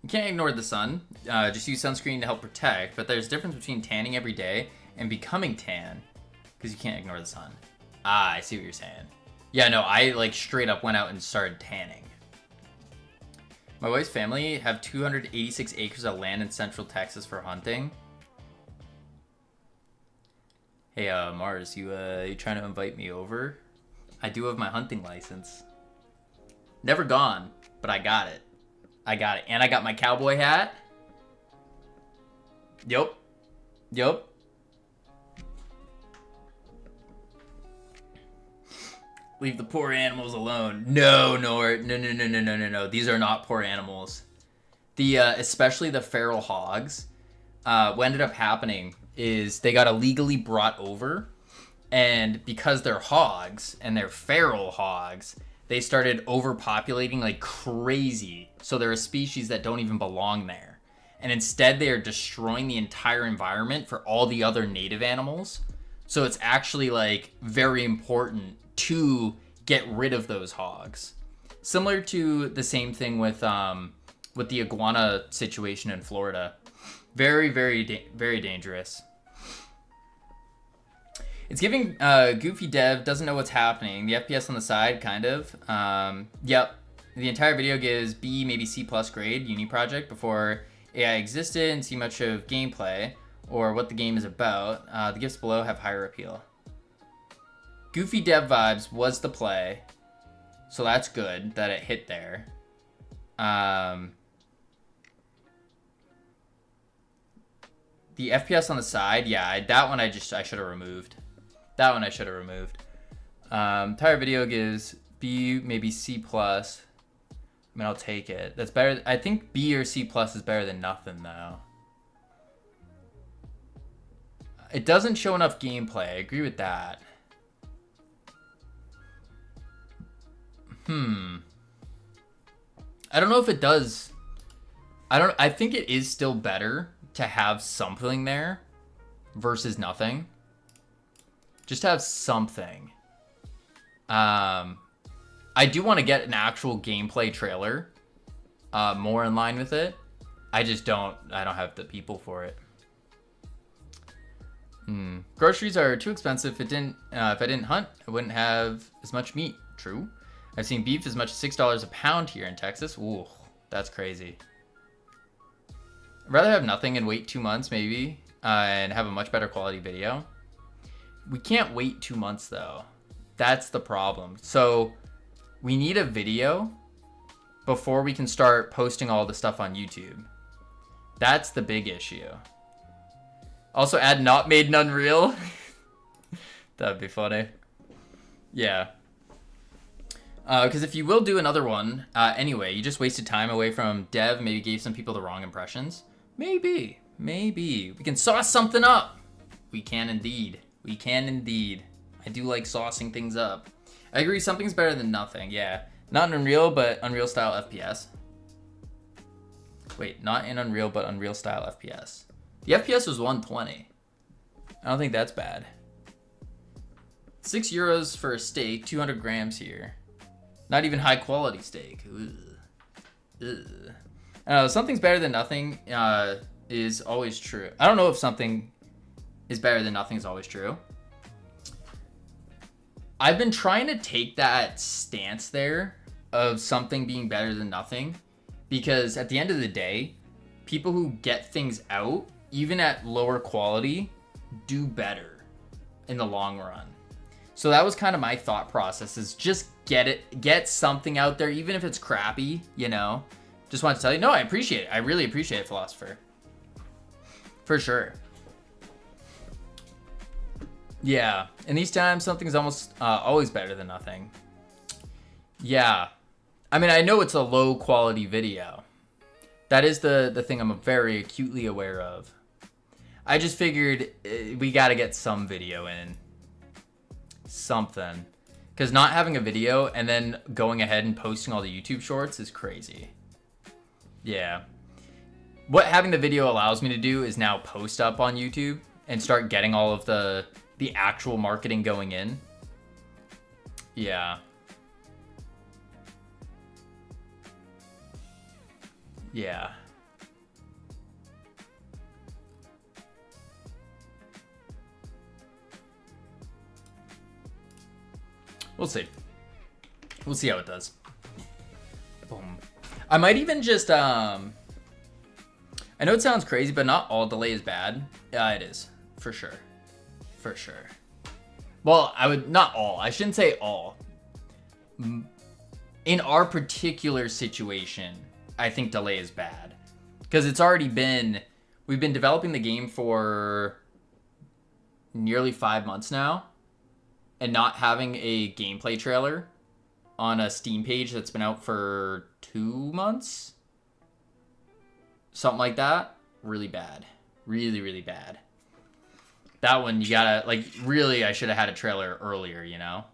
You can't ignore the sun, just use sunscreen to help protect, but there's a difference between tanning every day and becoming tan, because you can't ignore the sun. Ah, I see what you're saying. Yeah, no, I like straight up went out and started tanning. My wife's family have 286 acres of land in Central Texas for hunting. Hey, Mars, you trying to invite me over? I do have my hunting license. Never gone, but I got it. I got it. And I got my cowboy hat. Yup. Yup. Leave the poor animals alone. No, no. These are not poor animals. Especially the feral hogs. What ended up happening is they got illegally brought over, and because they're hogs and they're feral hogs, they started overpopulating like crazy. So they're a species that don't even belong there. And instead they are destroying the entire environment for all the other native animals. So it's actually like very important to get rid of those hogs. Similar to the same thing with the iguana situation in Florida. Very, very dangerous. It's giving goofy dev, doesn't know what's happening. The FPS on the side, kind of. Yep. The entire video gives B, maybe C+ grade uni project before AI existed and see much of gameplay or what the game is about. The gifts below have higher appeal. Goofy dev vibes was the play, so that's good that it hit there. The FPS on the side, yeah, that one I should have removed. That one I should have removed. Entire video gives B, maybe C+. I mean, I'll take it. That's better. I think B or C+ is better than nothing, though. It doesn't show enough gameplay. I agree with that. I don't know if it does. I think it is still better to have something there versus nothing. Just have something. I do want to get an actual gameplay trailer, more in line with it. I don't have the people for it. Groceries are too expensive. If I didn't hunt, I wouldn't have as much meat. True. I've seen beef as much as $6 a pound here in Texas. Ooh, that's crazy. I'd rather have nothing and wait 2 months maybe, and have a much better quality video. We can't wait 2 months though. That's the problem. So we need a video before we can start posting all the stuff on YouTube. That's the big issue. Also add not made in Unreal. That'd be funny. Yeah. Because if you will do another one, anyway, you just wasted time away from dev, maybe gave some people the wrong impressions. Maybe. We can sauce something up. We can indeed. I do like saucing things up. I agree, something's better than nothing, yeah. Not in Unreal, but Unreal style FPS. Wait, not in Unreal, but Unreal style FPS. The FPS was 120. I don't think that's bad. €6 for a steak, 200 grams here. Not even high quality steak. Ugh. I don't know, something's better than nothing is always true. I don't know if something is better than nothing is always true. I've been trying to take that stance there of something being better than nothing, because at the end of the day, people who get things out, even at lower quality, do better in the long run. So that was kind of my thought process, is just get something out there, even if it's crappy, you know. Just wanted to tell you, no, I appreciate it. I really appreciate it, Philosopher. For sure. Yeah, in these times, something's almost always better than nothing. Yeah. I mean, I know it's a low quality video. That is the thing I'm very acutely aware of. I just figured we got to get some video in. Something. Because not having a video and then going ahead and posting all the YouTube shorts is crazy. Yeah. What having the video allows me to do is now post up on YouTube and start getting all of the actual marketing going in. Yeah. Yeah. We'll see. We'll see how it does. Boom. I might even just, I know it sounds crazy, but not all delay is bad. Yeah, it is. For sure. For sure. Well, not all. I shouldn't say all. In our particular situation, I think delay is bad. Because it's already been, we've been developing the game for nearly 5 months now. And not having a gameplay trailer on a Steam page that's been out for 2 months? Something like that. Really bad. Really, really bad. That one, you gotta, like, really, I should have had a trailer earlier, you know?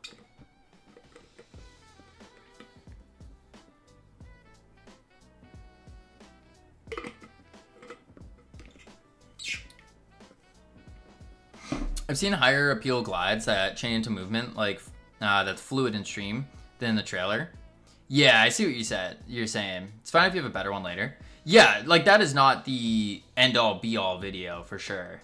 I've seen higher appeal glides that chain into movement, like that's fluid in stream, than in the trailer. Yeah, I see what you're saying. It's fine if you have a better one later. Yeah, like that is not the end-all be-all video for sure.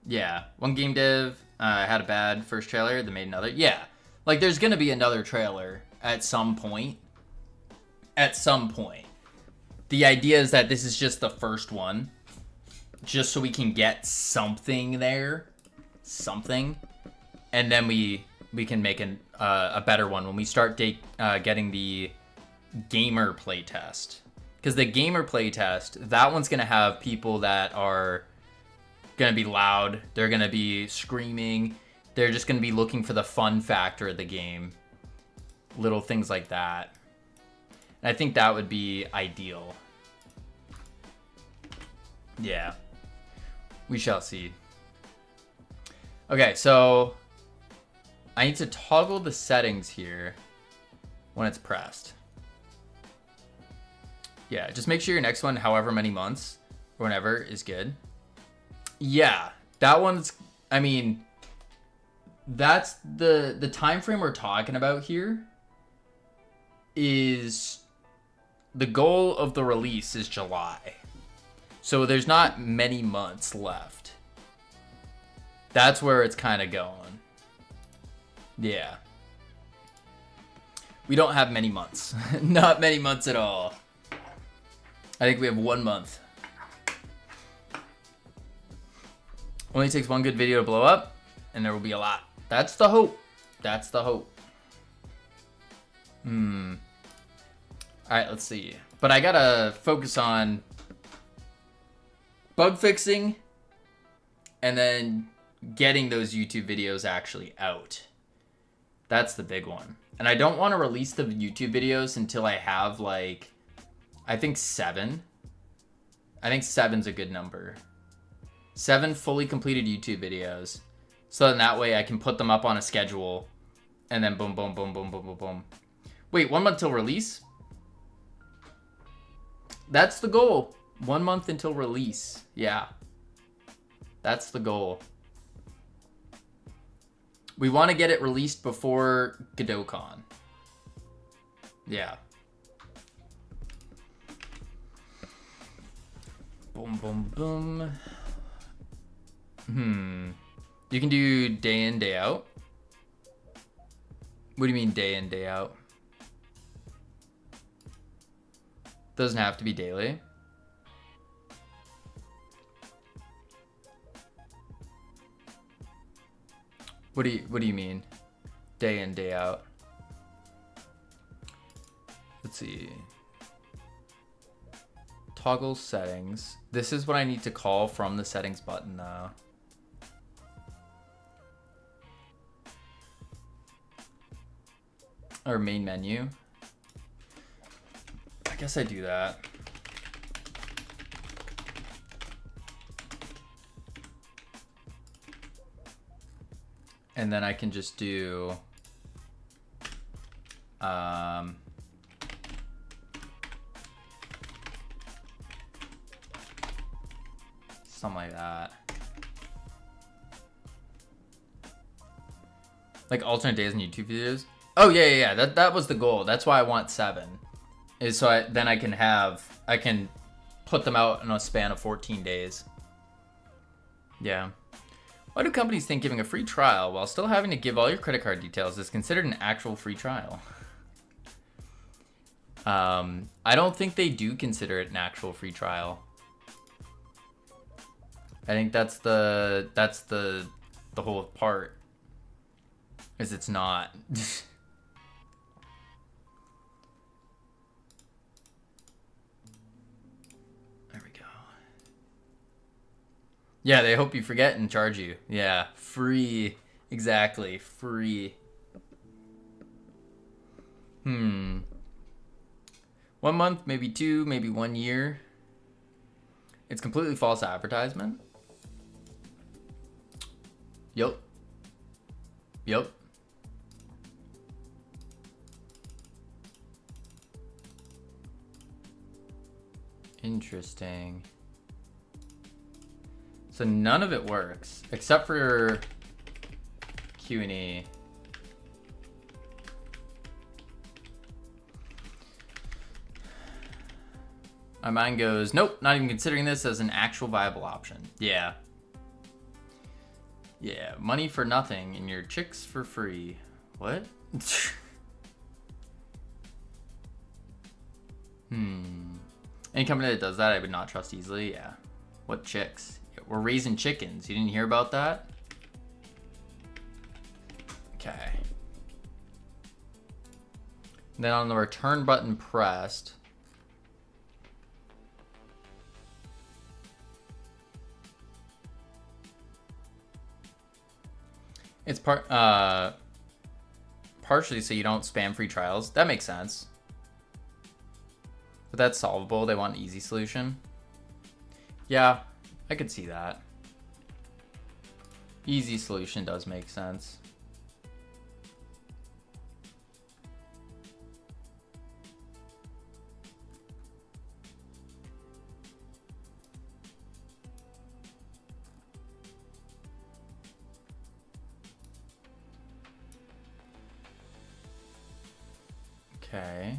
Yeah, one game dev had a bad first trailer, then made another. Yeah, like there's gonna be another trailer at some point. At some point. The idea is that this is just the first one. Just so we can get something there. Something. And then we can make a better one when we start getting the gamer playtest. Because the gamer playtest, that one's going to have people that are gonna be loud. They're gonna be screaming. They're just gonna be looking for the fun factor of the game. Little things like that. And I think that would be ideal. Yeah. We shall see. Okay, so I need to toggle the settings here when it's pressed. Yeah, just make sure your next one, however many months or whenever, is good. Yeah, that one's, I mean, that's the time frame we're talking about here is the goal of the release is July. So there's not many months left. That's where it's kind of going. Yeah. We don't have many months. Not many months at all. I think we have 1 month. Only takes one good video to blow up, and there will be a lot. That's the hope. That's the hope. Alright, let's see. But I gotta focus on bug fixing and then getting those YouTube videos actually out. That's the big one. And I don't want to release the YouTube videos until I have, like, I think 7. I think 7's a good number. 7 fully completed YouTube videos. So then that way I can put them up on a schedule. And then boom, boom, boom, boom, boom, boom, boom. Wait, 1 month till release? That's the goal. 1 month until release. Yeah. That's the goal. We want to get it released before GodotCon. Yeah. Boom, boom, boom. You can do day in, day out. What do you mean day in, day out? Doesn't have to be daily. What do you mean? Day in, day out. Let's see. Toggle settings. This is what I need to call from the settings button though. Or main menu. I guess I do that. And then I can just do something like that. Like alternate days in YouTube videos. Oh yeah. That was the goal. That's why I want 7. Is so then I can put them out in a span of 14 days. Yeah. Why do companies think giving a free trial while still having to give all your credit card details is considered an actual free trial? I don't think they do consider it an actual free trial. I think that's the whole part. Is it's not. Yeah, they hope you forget and charge you. Yeah, free. Exactly, free. 1 month, maybe 2, maybe 1 year. It's completely false advertisement. Yup. Interesting. So none of it works except for Q&E. My mind goes, nope, not even considering this as an actual viable option. Yeah. Yeah, money for nothing and your chicks for free. What? Any company that does that, I would not trust easily. Yeah. What chicks? We're raising chickens. You didn't hear about that? Okay. Then on the return button pressed, It's partially so you don't spam free trials. That makes sense. But that's solvable. They want an easy solution. Yeah, I could see that. Easy solution does make sense. Okay.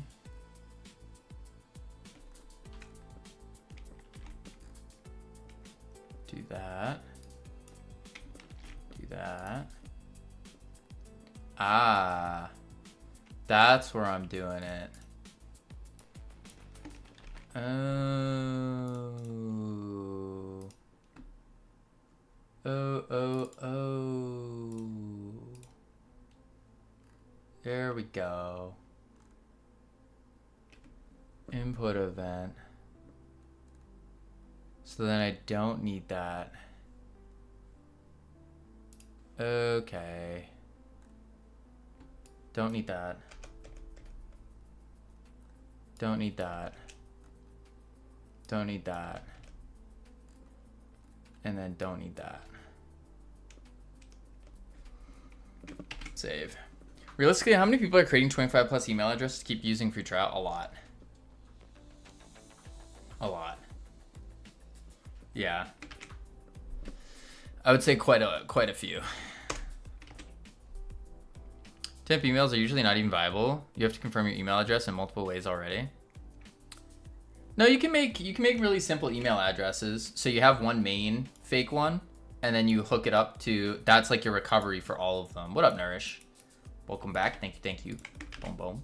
Do that. Do that. Ah. That's where I'm doing it. Oh. Oh. There we go. Input event. So then I don't need that. Okay. Don't need that. Don't need that. Don't need that. And then don't need that. Save. Realistically, how many people are creating 25 plus email addresses to keep using free trial? A lot. A lot. Yeah. I would say quite a few. Temp emails are usually not even viable. You have to confirm your email address in multiple ways already. No, you can make really simple email addresses. So you have one main fake one, and then you hook it up to, that's like your recovery for all of them. What up, Nourish? Welcome back. Thank you. Boom, boom.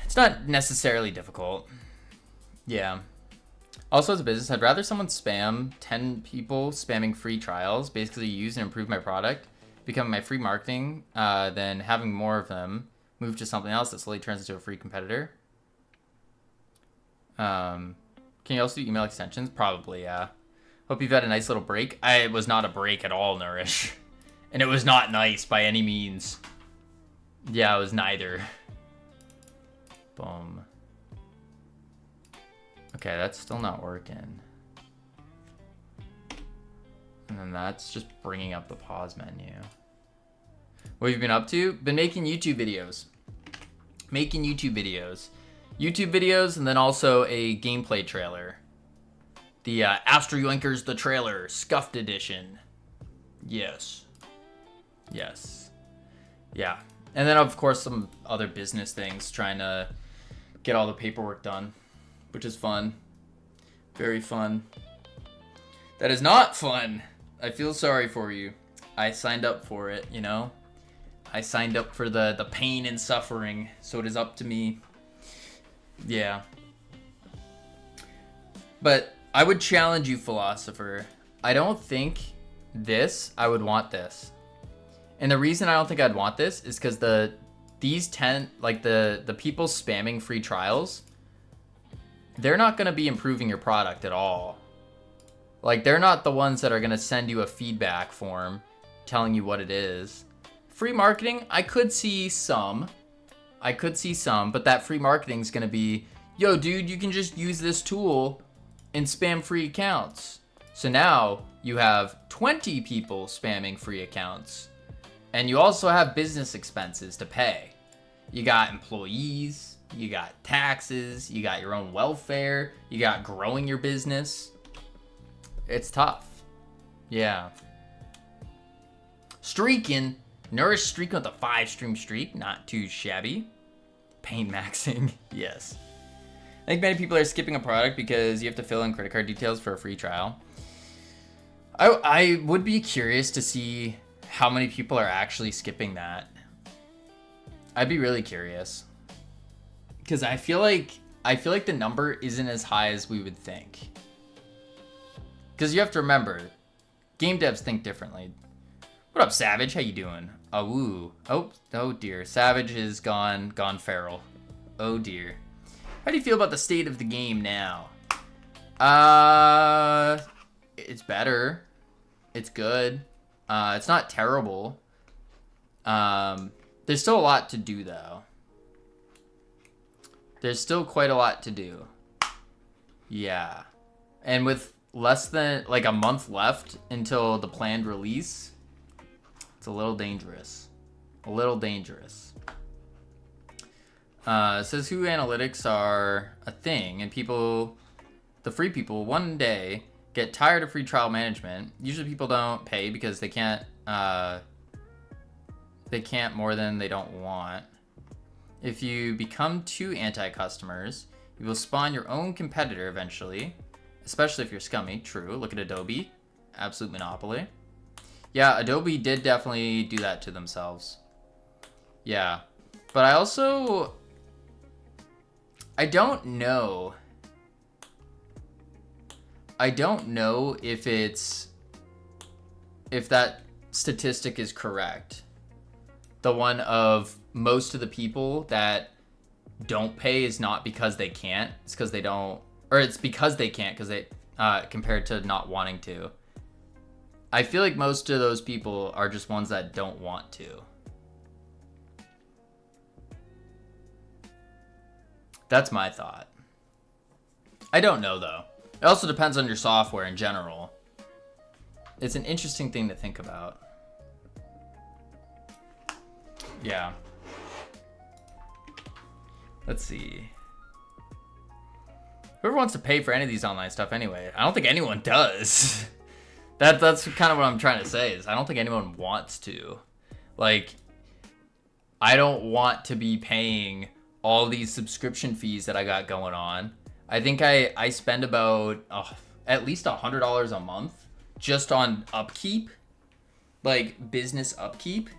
It's not necessarily difficult. Yeah. Also, as a business, I'd rather someone spam 10 people spamming free trials, basically use and improve my product, become my free marketing, than having more of them move to something else that slowly turns into a free competitor. Can you also do email extensions? Probably, yeah. Hope you've had a nice little break. It was not a break at all, Nourish. And it was not nice by any means. Yeah, it was neither. Boom. Okay, that's still not working. And then that's just bringing up the pause menu. What have you been up to? Been making YouTube videos. YouTube videos, and then also a gameplay trailer. The Astro Yoinkers the trailer, scuffed edition. Yes. Yeah. And then, of course, some other business things, trying to get all the paperwork done, which is fun. Very fun. That is not fun. I feel sorry for you. I signed up for it, you know? I signed up for the pain and suffering, so it is up to me. Yeah. But I would challenge you, philosopher. I don't think I would want this. And the reason I don't think I'd want this is because these 10, like the people spamming free trials, they're not going to be improving your product at all. Like, they're not the ones that are going to send you a feedback form telling you what it is. Free marketing, I could see some, but that free marketing is going to be, yo, dude, you can just use this tool and spam free accounts. So now you have 20 people spamming free accounts. And you also have business expenses to pay. You got employees, you got taxes, you got your own welfare, you got growing your business. It's tough. Yeah. Streaking. Nourish streaking with a 5-stream streak. Not too shabby. Pain maxing. Yes. I think many people are skipping a product because you have to fill in credit card details for a free trial. I would be curious to see how many people are actually skipping that. I'd be really curious. Because I feel like the number isn't as high as we would think. Because you have to remember, game devs think differently. What up, Savage? How you doing? Oh, oh dear. Savage is gone feral. Oh dear. How do you feel about the state of the game now? It's better. It's good. It's not terrible. There's still a lot to do, though. There's still quite a lot to do. Yeah. And with less than, like, a month left until the planned release, it's a little dangerous. A little dangerous. It says who analytics are a thing, and people, the free people, one day get tired of free trial management. Usually people don't pay because they can't more than they don't want. If you become too anti-customers, you will spawn your own competitor eventually, especially if you're scummy. True. Look at Adobe. Absolute monopoly. Yeah, Adobe did definitely do that to themselves. Yeah. But I also... I don't know if that statistic is correct. The one of most of the people that don't pay is not because they can't. It's because they don't, or it's because they can't because they, compared to not wanting to. I feel like most of those people are just ones that don't want to. That's my thought. I don't know though. It also depends on your software in general. It's an interesting thing to think about. Yeah. Let's see. Whoever wants to pay for any of these online stuff anyway. I don't think anyone does. That's kind of what I'm trying to say, is I don't think anyone wants to. Like, I don't want to be paying all these subscription fees that I got going on. I think I spend about at least $100 a month just on upkeep, like business upkeep,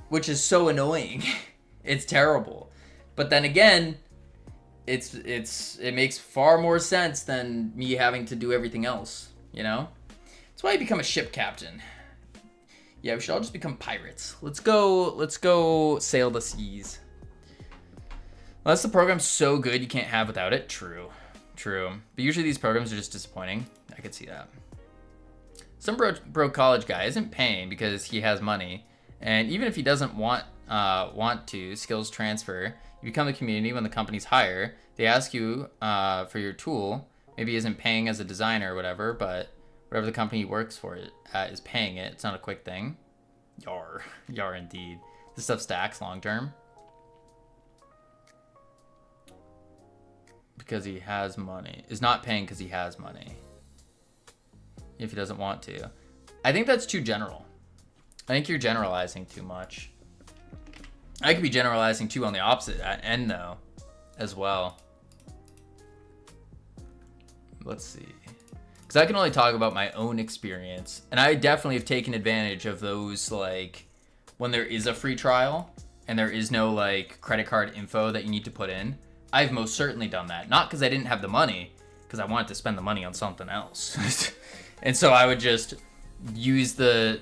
which is so annoying. It's terrible. But then again, it makes far more sense than me having to do everything else, you know? That's why I become a ship captain. Yeah, we should all just become pirates. Let's go sail the seas. Unless the program's so good you can't have without it. True. But usually these programs are just disappointing. I could see that. Some broke college guy isn't paying because he has money. And even if he doesn't want to, skills transfer. You become the community when the companies hire. They ask you for your tool. Maybe he isn't paying as a designer or whatever, but whatever the company he works for is paying it. It's not a quick thing. Yar indeed. This stuff stacks long term. Because he has money. Is not paying because he has money. If he doesn't want to. I think that's too general. I think you're generalizing too much. I could be generalizing too on the opposite end though, as well. Let's see. Because I can only talk about my own experience. And I definitely have taken advantage of those, like, when there is a free trial and there is no, like, credit card info that you need to put in. I've most certainly done that. Not because I didn't have the money, because I wanted to spend the money on something else. And so I would just use the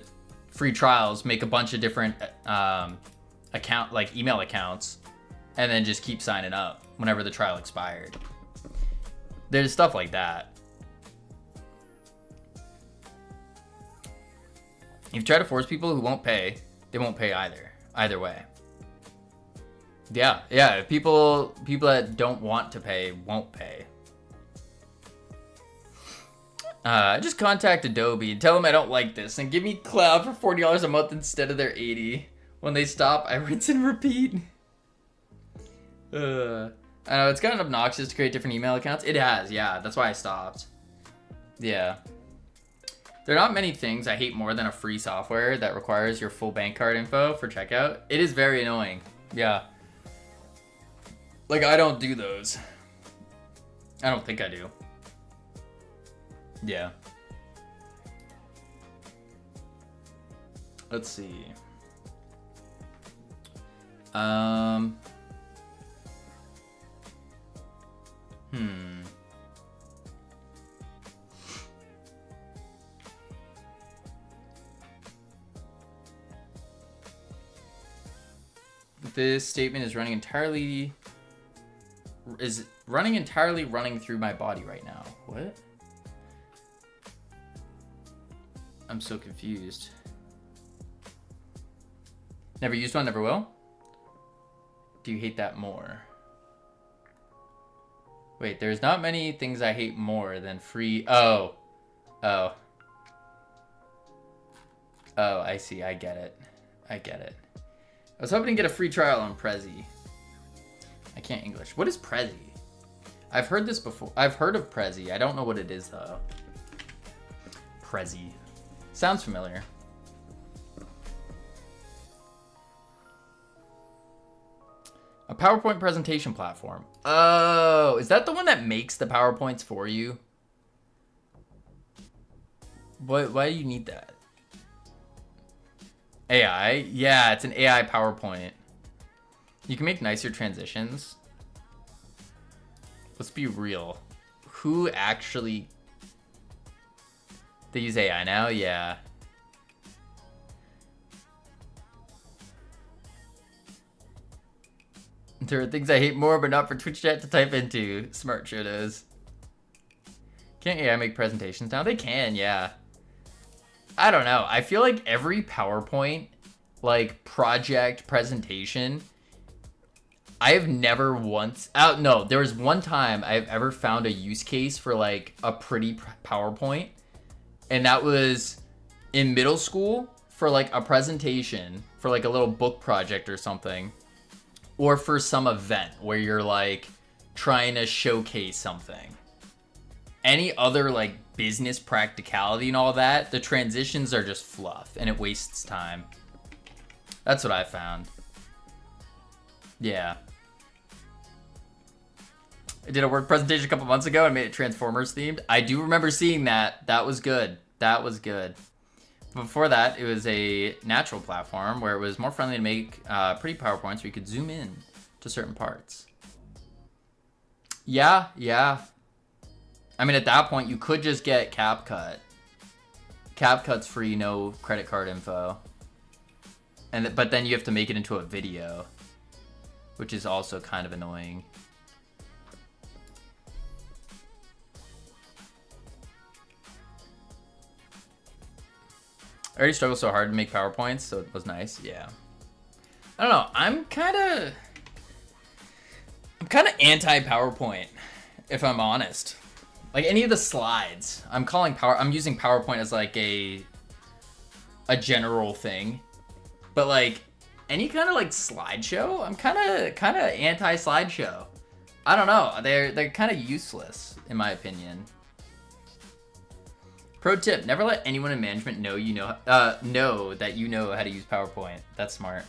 free trials, make a bunch of different email accounts, and then just keep signing up whenever the trial expired. There's stuff like that. If you try to force people who won't pay, they won't pay either way. Yeah. People that don't want to pay won't pay. Just contact Adobe and tell them I don't like this and give me cloud for $40 a month instead of their $80. When they stop, I rinse and repeat. I know, it's kind of obnoxious to create different email accounts. It has, yeah. That's why I stopped. Yeah. There are not many things I hate more than a free software that requires your full bank card info for checkout. It is very annoying. Yeah. Like, I don't do those. I don't think I do. Yeah. Let's see. This statement is running entirely running through my body right now. What? I'm so confused. Never used one, never will? Do you hate that more? Wait, there's not many things I hate more than free... Oh. Oh. Oh, I see. I get it. I get it. I was hoping to get a free trial on Prezi. I can't English. What is Prezi? I've heard this before. I've heard of Prezi. I don't know what it is, though. Prezi. Sounds familiar. A PowerPoint presentation platform. Oh, is that the one that makes the PowerPoints for you? Why do you need that? AI? Yeah, it's an AI PowerPoint. You can make nicer transitions. Let's be real. Who actually... They use AI now? Yeah. There are things I hate more, but not for Twitch chat to type into. Smart shittos. Can't AI make presentations now? They can, yeah. I don't know. I feel like every PowerPoint, like, project presentation, I have never once... Oh, no. There was one time I've ever found a use case for, like, a pretty PowerPoint. And that was in middle school for, like, a presentation for, like, a little book project or something. Or for some event where you're, like, trying to showcase something. Any other, like, business practicality and all that, the transitions are just fluff and it wastes time. That's what I found. Yeah. I did a work presentation a couple months ago and made it Transformers themed. I do remember seeing that. That was good. That was good. Before that, it was a natural platform where it was more friendly to make pretty PowerPoints where you could zoom in to certain parts. Yeah, yeah. I mean, at that point, you could just get CapCut. CapCut's free, no credit card info. But then you have to make it into a video, which is also kind of annoying. I already struggled so hard to make PowerPoints, so it was nice. Yeah. I don't know. I'm kind of anti-PowerPoint, if I'm honest. Like any of the slides, I'm using PowerPoint as like a general thing. But like any kind of like slideshow, I'm kind of anti-slideshow. I don't know. They're kind of useless in my opinion. Pro tip, never let anyone in management know that you know how to use PowerPoint. That's smart.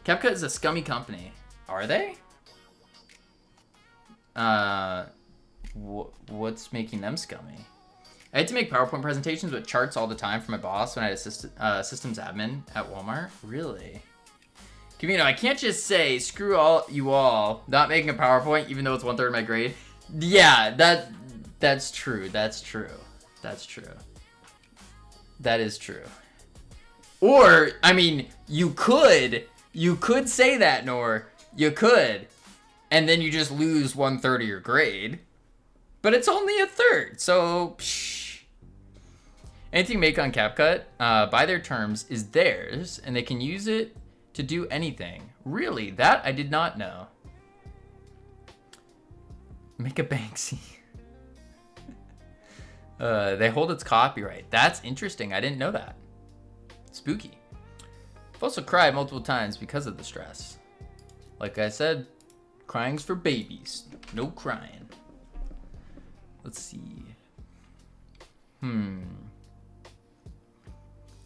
CapCut is a scummy company. Are they? What's making them scummy? I had to make PowerPoint presentations with charts all the time for my boss when I had a systems admin at Walmart. Really? Camino, I can't just say, screw you all, not making a PowerPoint even though it's 1/3 of my grade. Yeah, that's true. That's true. That's true. That is true. Or, I mean, you could say that, Nor. You could. And then you just lose 1/3 of your grade. But it's only 1/3, so psh. Anything you make on CapCut, by their terms, is theirs, and they can use it to do anything. Really? That I did not know. Make a Banksy. They hold its copyright. That's interesting. I didn't know that. Spooky. I've also cried multiple times because of the stress. Like I said, crying's for babies. No crying. Let's see.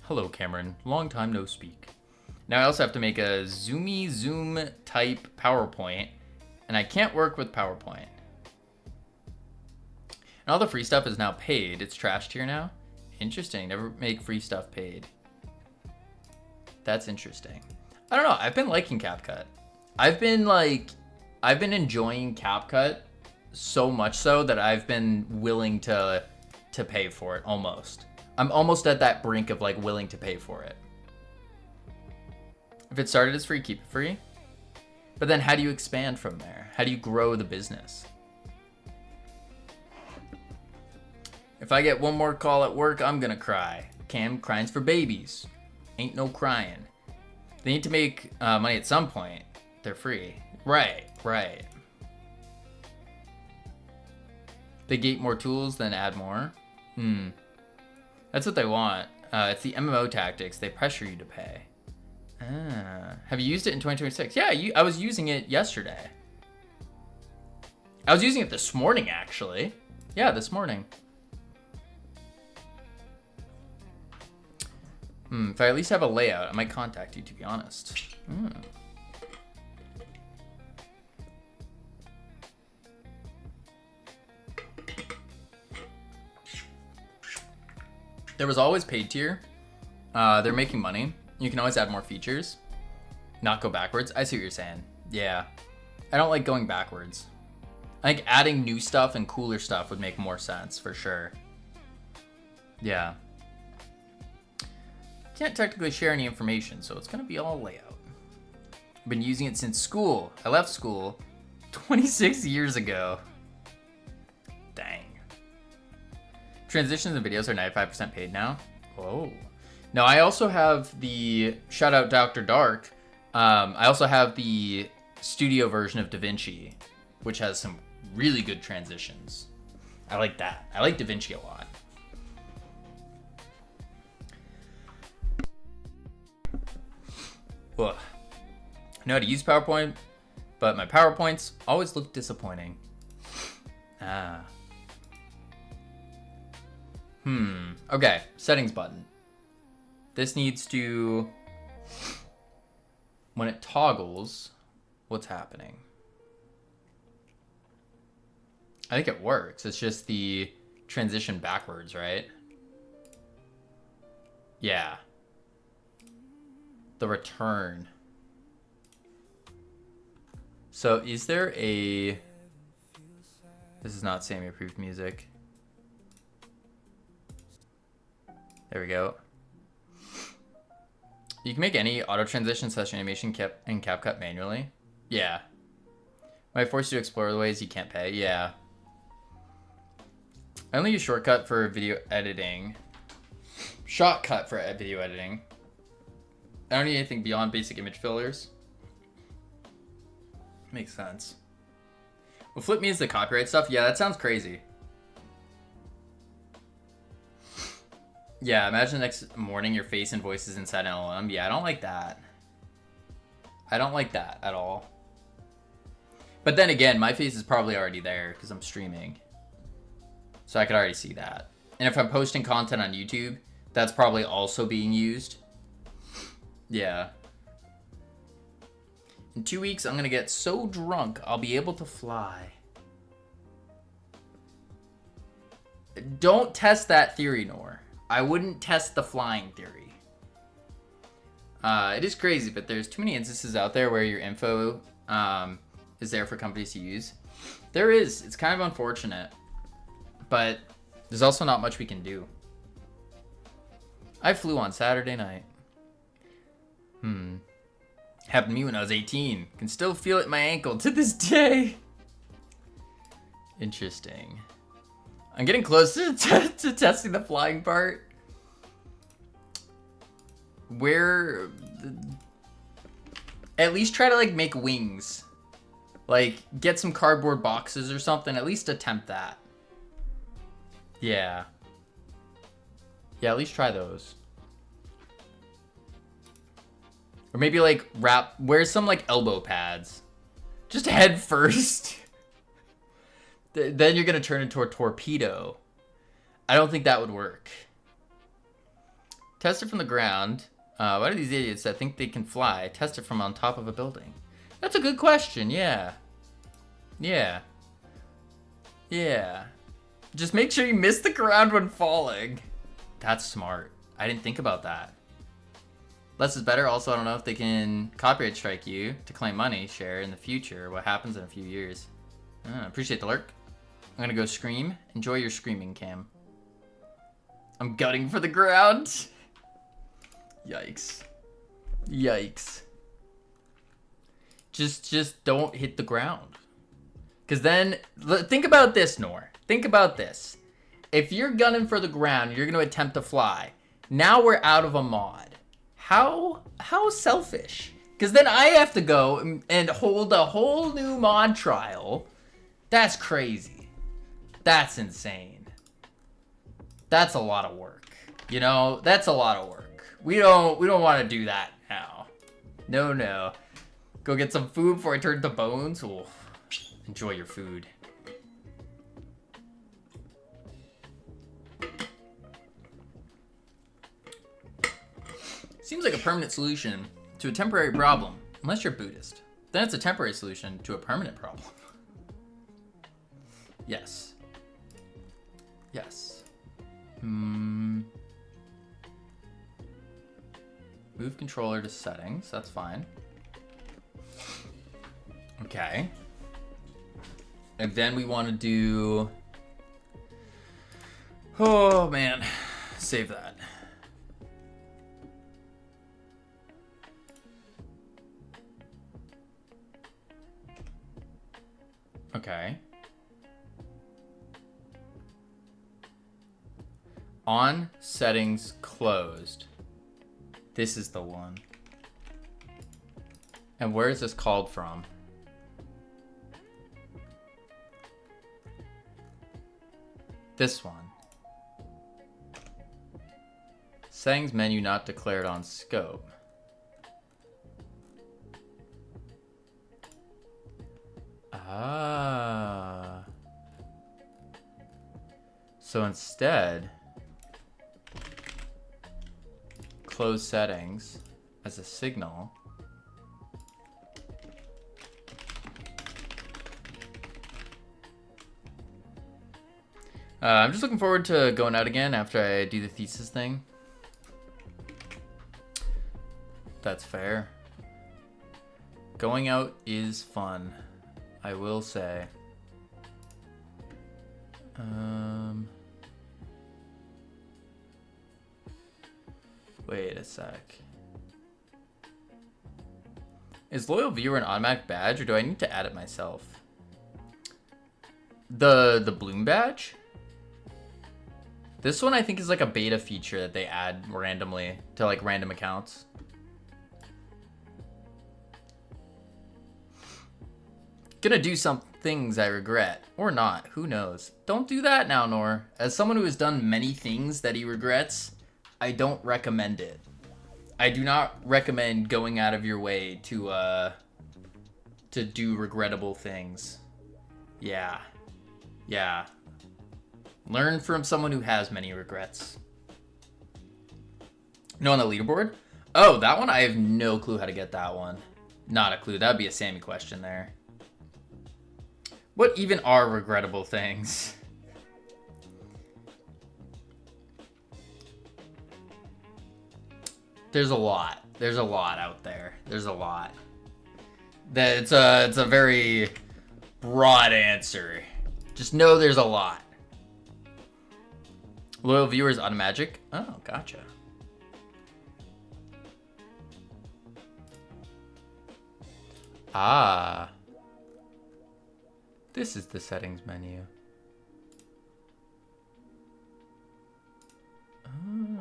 Hello, Cameron. Long time no speak. Now I also have to make a Zoom type PowerPoint, and I can't work with PowerPoint. And all the free stuff is now paid. It's trashed here now. Interesting. Never make free stuff paid. That's interesting. I don't know. I've been liking CapCut. I've been enjoying CapCut so much so that I've been willing to pay for it almost. I'm almost at that brink of like willing to pay for it. If it started as free, keep it free. But then how do you expand from there? How do you grow the business? If I get one more call at work, I'm gonna cry. Cam, crying's for babies. Ain't no crying. They need to make money at some point. They're free. Right. They gate more tools, then add more. That's what they want. It's the MMO tactics. They pressure you to pay. Have you used it in 2026? Yeah, I was using it yesterday. I was using it this morning, actually. Yeah, this morning. If I at least have a layout, I might contact you, to be honest. There was always paid tier. They're making money. You can always add more features. Not go backwards. I see what you're saying. Yeah. I don't like going backwards. I think adding new stuff and cooler stuff would make more sense, for sure. Yeah. Can't technically share any information, so it's gonna be all layout. I've been using it since school. I left school 26 years ago. Dang. Transitions and videos are 95% paid now. Oh. No, I also have the, shout out Dr. Dark. I also have the studio version of DaVinci, which has some really good transitions. I like that. I like DaVinci a lot. Ugh. I know how to use PowerPoint, but my PowerPoints always look disappointing. Okay, settings button. This needs to, when it toggles, what's happening? I think it works. It's just the transition backwards, right? Yeah. The return. So is there a... This is not Sammy approved music. There we go. You can make any auto transition / animation in CapCut manually. Yeah. Might force you to explore the ways you can't pay. Yeah. I only use Shortcut for video editing. Shotcut for video editing. I don't need anything beyond basic image fillers. Makes sense. Will flip me is the copyright stuff? Yeah, that sounds crazy. Yeah, imagine the next morning your face and voice is inside an LLM. Yeah, I don't like that. I don't like that at all. But then again, my face is probably already there because I'm streaming. So I could already see that. And if I'm posting content on YouTube, that's probably also being used. Yeah. In 2 weeks, I'm going to get so drunk, I'll be able to fly. Don't test that theory, Nor. I wouldn't test the flying theory. It is crazy, but there's too many instances out there where your info is there for companies to use. There is. It's kind of unfortunate. But there's also not much we can do. I flew on Saturday night. Happened to me when I was 18. Can still feel it in my ankle to this day. Interesting. I'm getting close to testing the flying part. Where... At least try to, like, make wings. Like, get some cardboard boxes or something. At least attempt that. Yeah. Yeah, at least try those. Or maybe, like, wear some, like, elbow pads. Just head first. Then you're going to turn into a torpedo. I don't think that would work. Test it from the ground. Why do these idiots that think they can fly test it from on top of a building? That's a good question, yeah. Yeah. Yeah. Just make sure you miss the ground when falling. That's smart. I didn't think about that. Less is better. Also, I don't know if they can copyright strike you to claim money share in the future. What happens in a few years. Appreciate the lurk. I'm gonna go scream. Enjoy your screaming, Cam. I'm gutting for the ground. Yikes. Yikes. Just don't hit the ground. Because then, think about this, Nor. Think about this. If you're gunning for the ground, you're going to attempt to fly. Now we're out of a mod. How selfish. Because then I have to go and hold a whole new mod trial. That's crazy. That's insane. That's a lot of work. You know, that's a lot of work. We don't want to do that now. No. Go get some food before I turn to bones. Oh, enjoy your food. Seems like a permanent solution to a temporary problem, unless you're Buddhist. Then it's a temporary solution to a permanent problem. Yes. Yes. Move controller to settings, that's fine. Okay. And then we want to do... Oh, man. Save that. Okay. On settings closed. This is the one. And where is this called from? This one. Settings menu not declared on scope. Ah. So instead, close settings as a signal. I'm just looking forward to going out again after I do the thesis thing. That's fair. Going out is fun, I will say. Wait a sec. Is loyal viewer an automatic badge, or do I need to add it myself? The bloom badge? This one I think is like a beta feature that they add randomly to like random accounts. Gonna do some things I regret. Or not, who knows. Don't do that now, Nor. As someone who has done many things that he regrets, I don't recommend it. I do not recommend going out of your way to do regrettable things. Yeah. Learn from someone who has many regrets. No, on the leaderboard? Oh, that one? I have no clue how to get that one. Not a clue. That would be a Sammy question there. What even are regrettable things? There's a lot. There's a lot out there. There's a lot. It's a very broad answer. Just know there's a lot. Loyal viewers on magic? Oh, gotcha. Ah. This is the settings menu. Oh.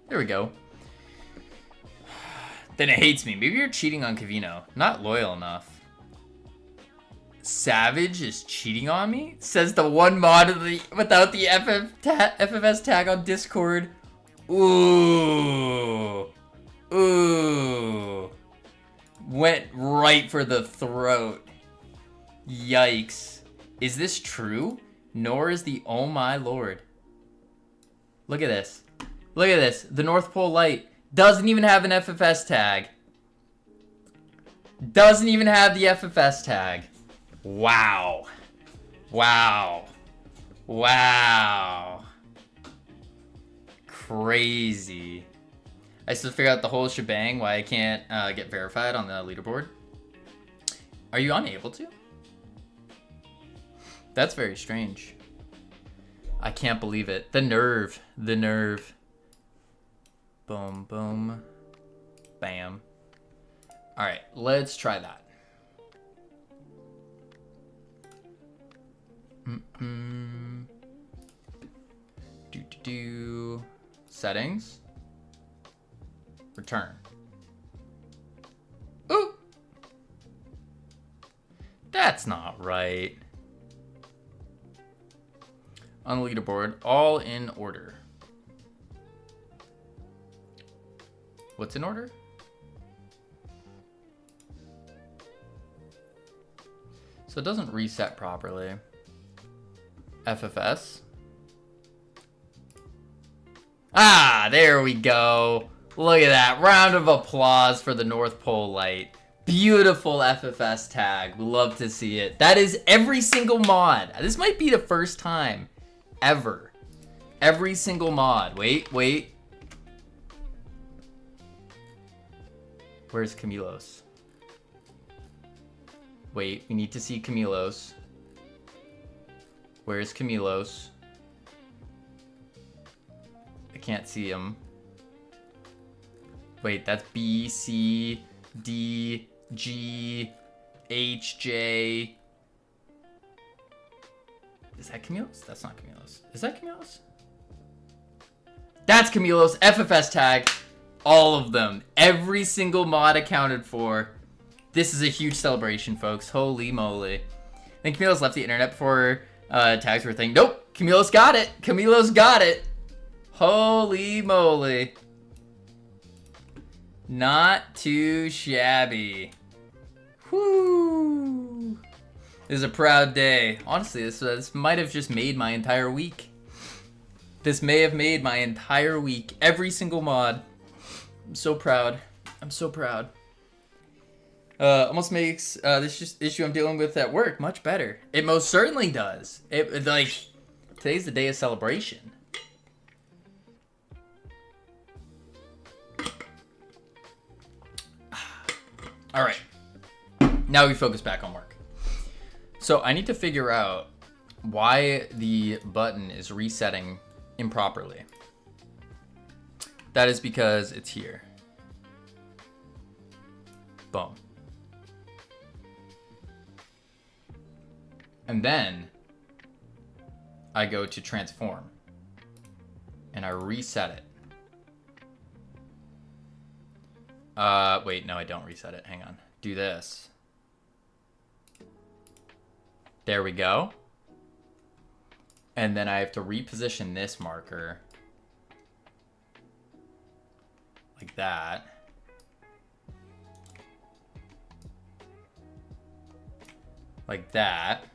There we go. Then it hates me. Maybe you're cheating on Cavino. Not loyal enough. Savage is cheating on me? Says the one mod without the FFS tag on Discord. Ooh. Went right for the throat. Yikes. Is this true? Nor is the oh my lord. Look at this. Look at this. The North Pole Light doesn't even have an FFS tag. Doesn't even have the FFS tag. Wow. Crazy. I still figure out the whole shebang why I can't get verified on the leaderboard. Are you unable to? That's very strange. I can't believe it. The nerve. The nerve. Boom, boom. Bam. Alright, let's try that. Do. Settings. Return. Ooh! That's not right. On the leaderboard, all in order. What's in order? So it doesn't reset properly. FFS. Ah, there we go. Look at that. Round of applause for the North Pole light. Beautiful FFS tag. We love to see it. That is every single mod. This might be the first time ever. Every single mod. Wait. Where's Camilos? Wait, we need to see Camilos. Where's Camilos? I can't see him. Wait, that's B, C, D, G, H, J. Is that Camilos? That's not Camilos. Is that Camilos? That's Camilos. FFS tag. All of them. Every single mod accounted for. This is a huge celebration, folks. Holy moly. I think Camilos left the internet before tags were a thing. Nope. Camilos got it. Camilos got it. Holy moly. Not too shabby. Whoo. This is a proud day. Honestly, this might have just made my entire week. This may have made my entire week. Every single mod. I'm so proud. I'm so proud. Almost makes this issue I'm dealing with at work much better. It most certainly does. It like today's the day of celebration. All right. Now we focus back on work. So I need to figure out why the button is resetting improperly. That is because it's here. Boom. And then I go to transform and I reset it. Wait, no, I don't reset it. Hang on. Do this. There we go. And then I have to reposition this marker like that. Like that.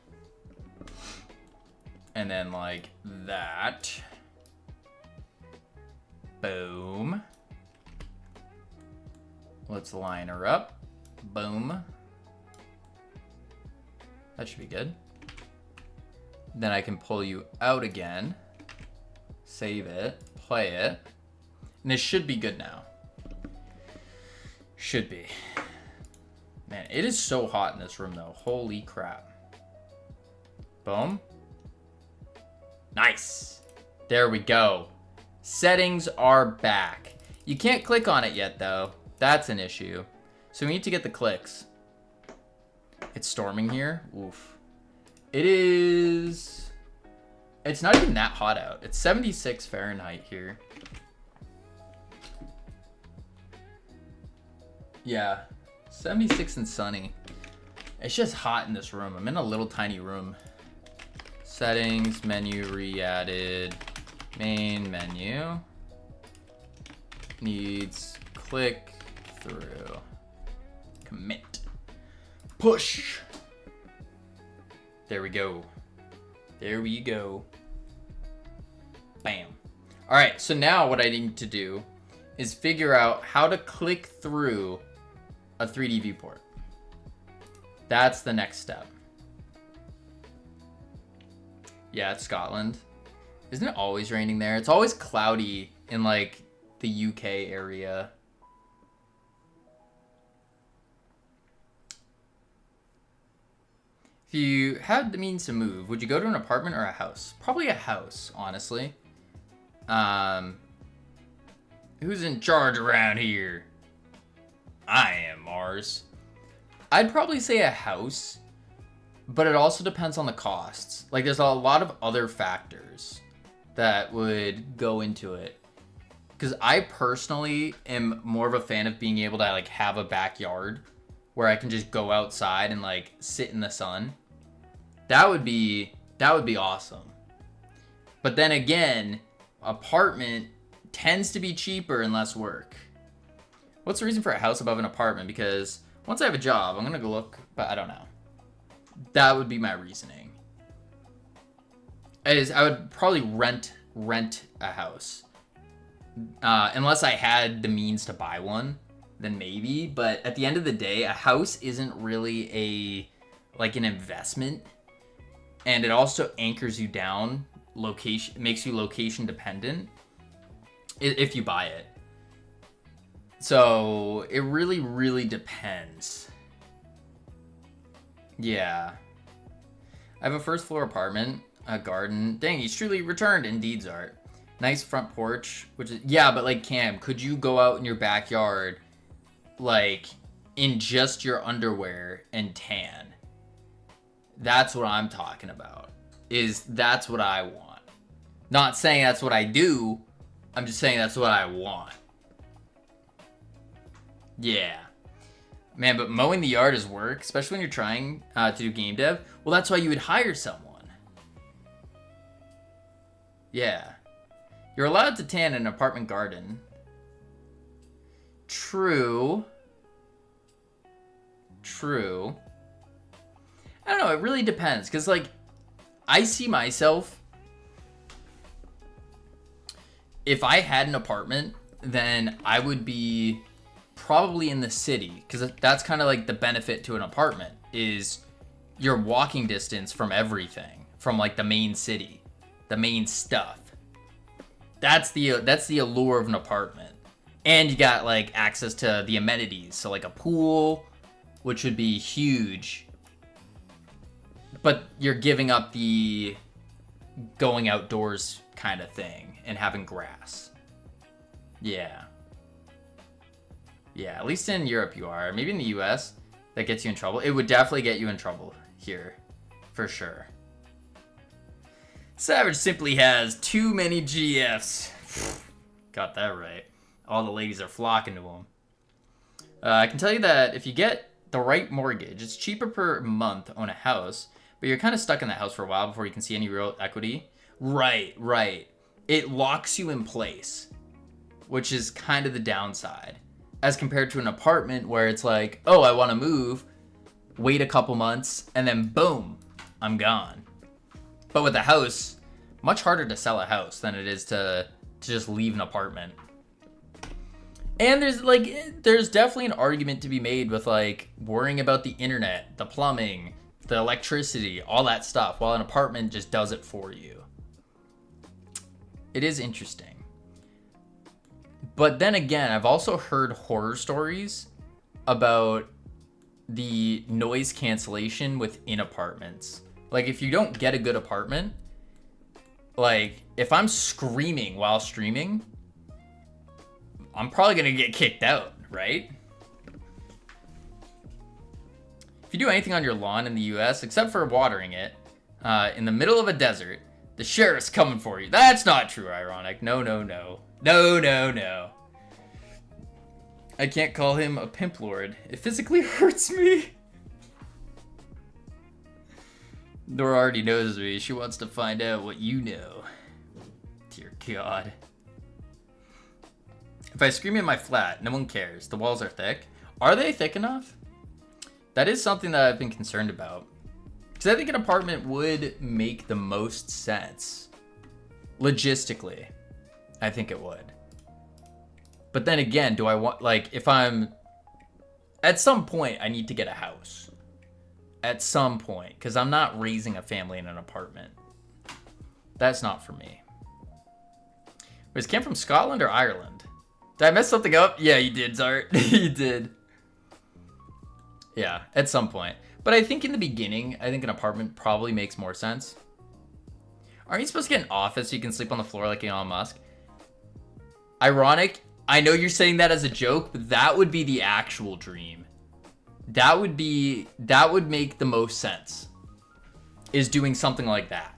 And then like that. Boom. Let's line her up. Boom. That should be good. Then I can pull you out again. Save it. Play it. And this should be good now. Should be. Man, it is so hot in this room though. Holy crap. Boom. Nice. There we go. Settings are back. You can't click on it yet though. That's an issue. So we need to get the clicks. It's storming here. Oof. It is... It's not even that hot out. It's 76 Fahrenheit here. Yeah. 76 and sunny. It's just hot in this room. I'm in a little tiny room. Settings, menu re-added. Main menu. Needs click through. Commit. Push. There we go. There we go. Bam. All right, so now what I need to do is figure out how to click through a 3D viewport. That's the next step. Yeah, it's Scotland. Isn't it always raining there? It's always cloudy in like the UK area. If If you had the means to move, would you go to an apartment or a house? Probably a house, honestly. Who's in charge around here? I am, Mars. I'd probably say a house, but it also depends on the costs. Like, there's a lot of other factors that would go into it. Because I personally am more of a fan of being able to, like, have a backyard where I can just go outside and, like, sit in the sun. That would be awesome. But then again, apartment tends to be cheaper and less work. What's the reason for a house above an apartment? Because once I have a job, I'm going to go look, but I don't know. That would be my reasoning. I would probably rent a house. Unless I had the means to buy one, then maybe. But at the end of the day, a house isn't really an investment. And it also anchors you down, makes you location dependent if you buy it. So it really, really depends. Yeah. I have a first floor apartment, a garden. Dang, he's truly returned. Indeed, Zart. Nice front porch, which is, yeah, but like, Cam, could you go out in your backyard, like, in just your underwear and tan? That's what I'm talking about. That's what I want. Not saying that's what I do. I'm just saying that's what I want. Yeah. Man, but mowing the yard is work, especially when you're trying to do game dev. Well, that's why you would hire someone. Yeah. You're allowed to tan in an apartment garden. True. I don't know, it really depends. Because, like, I see myself... If I had an apartment, then I would be probably in the city. Because that's kind of like the benefit to an apartment. Is your walking distance from everything. From, like, the main city. The main stuff. That's the allure of an apartment. And you got, like, access to the amenities. So, like, a pool, which would be huge. But you're giving up the going outdoors kind of thing and having grass. Yeah. Yeah, at least in Europe you are. Maybe in the US, that gets you in trouble. It would definitely get you in trouble here. For sure. Savage simply has too many GFs. Got that right. All the ladies are flocking to him. I can tell you that if you get the right mortgage, it's cheaper per month to own a house, but you're kind of stuck in that house for a while before you can see any real equity. Right. It locks you in place, which is kind of the downside. As compared to an apartment where it's like, oh, I want to move, wait a couple months, and then boom, I'm gone. But with a house, much harder to sell a house than it is to just leave an apartment. And there's definitely an argument to be made with, like, worrying about the internet, the plumbing, the electricity, all that stuff, while an apartment just does it for you. It is interesting. But then again, I've also heard horror stories about the noise cancellation within apartments. Like, if you don't get a good apartment, like, if I'm screaming while streaming, I'm probably gonna get kicked out, right? If you do anything on your lawn in the US, except for watering it, in the middle of a desert, the sheriff's coming for you. That's not true, ironic. No. I can't call him a pimp lord. It physically hurts me. Nora already knows me. She wants to find out what you know. Dear God. If I scream in my flat, no one cares. The walls are thick. Are they thick enough? That is something that I've been concerned about. Because I think an apartment would make the most sense. Logistically. I think it would. But then again, do I want, like, if I'm... At some point, I need to get a house. At some point. Because I'm not raising a family in an apartment. That's not for me. Was Cam from Scotland or Ireland? Did I mess something up? Yeah, you did, Zart. You did. Yeah, at some point. But I think in the beginning, I think an apartment probably makes more sense. Aren't you supposed to get an office so you can sleep on the floor like Elon Musk? Ironic. I know you're saying that as a joke, but that would be the actual dream. That would make the most sense. Is doing something like that.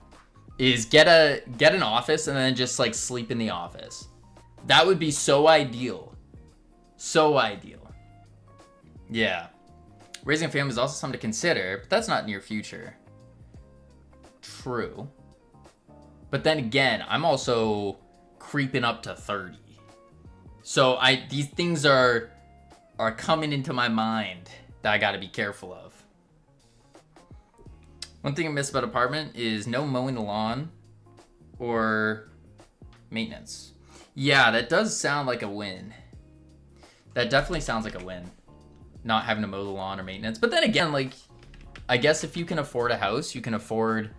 Is get an office and then just like sleep in the office. That would be so ideal. So ideal. Yeah. Raising a family is also something to consider, but that's not near future. True. But then again, I'm also creeping up to 30. So these things are coming into my mind that I gotta be careful of. One thing I miss about apartment is no mowing the lawn or maintenance. Yeah, that does sound like a win. That definitely sounds like a win. Not having to mow the lawn or maintenance. But then again, like, I guess if you can afford a house, you can afford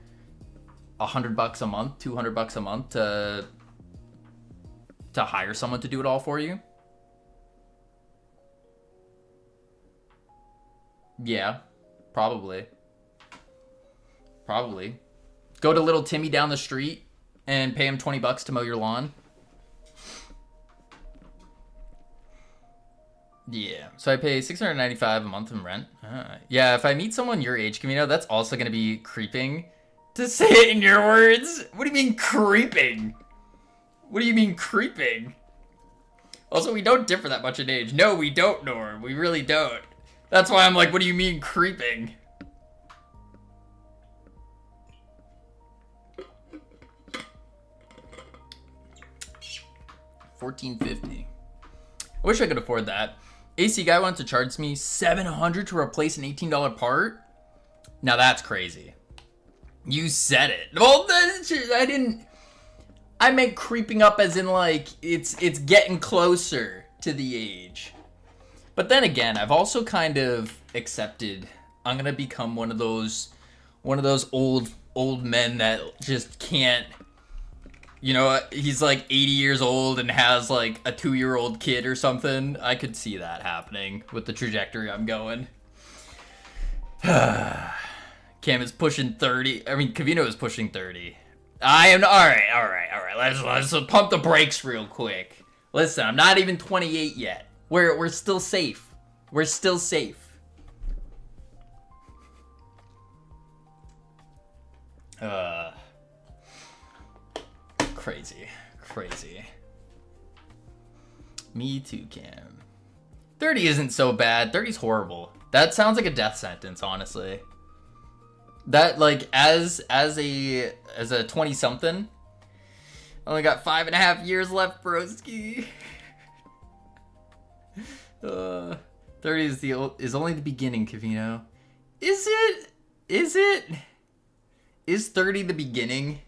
$100 a month, $200 a month to hire someone to do it all for you. Yeah, probably. Go to little Timmy down the street and pay him $20 to mow your lawn. Yeah, so I pay $695 a month in rent. Yeah, if I meet someone your age, Camino, that's also going to be creeping. To say it in your words? What do you mean creeping? What do you mean creeping? Also, we don't differ that much in age. No, we don't, Norm. We really don't. That's why I'm like, what do you mean creeping? $14.50. I wish I could afford that. AC guy wants to charge me $700 to replace an $18 part. Now that's crazy. You said it. Well, I didn't. I meant creeping up as in like it's getting closer to the age. But then again, I've also kind of accepted I'm gonna become one of those old men that just can't. You know, he's like 80 years old and has like a 2-year-old kid or something. I could see that happening with the trajectory I'm going. Cam is pushing 30. I mean, Cavino is pushing 30. I am. All right. Let's pump the brakes real quick. Listen, I'm not even 28 yet. We're still safe. We're still safe. Crazy. Me too, Cam. 30 isn't so bad. 30's horrible. That sounds like a death sentence, honestly. That, like, as a 20-something, only got 5.5 years left, broski. 30 is only the beginning, Cavino. Is it? Is 30 the beginning?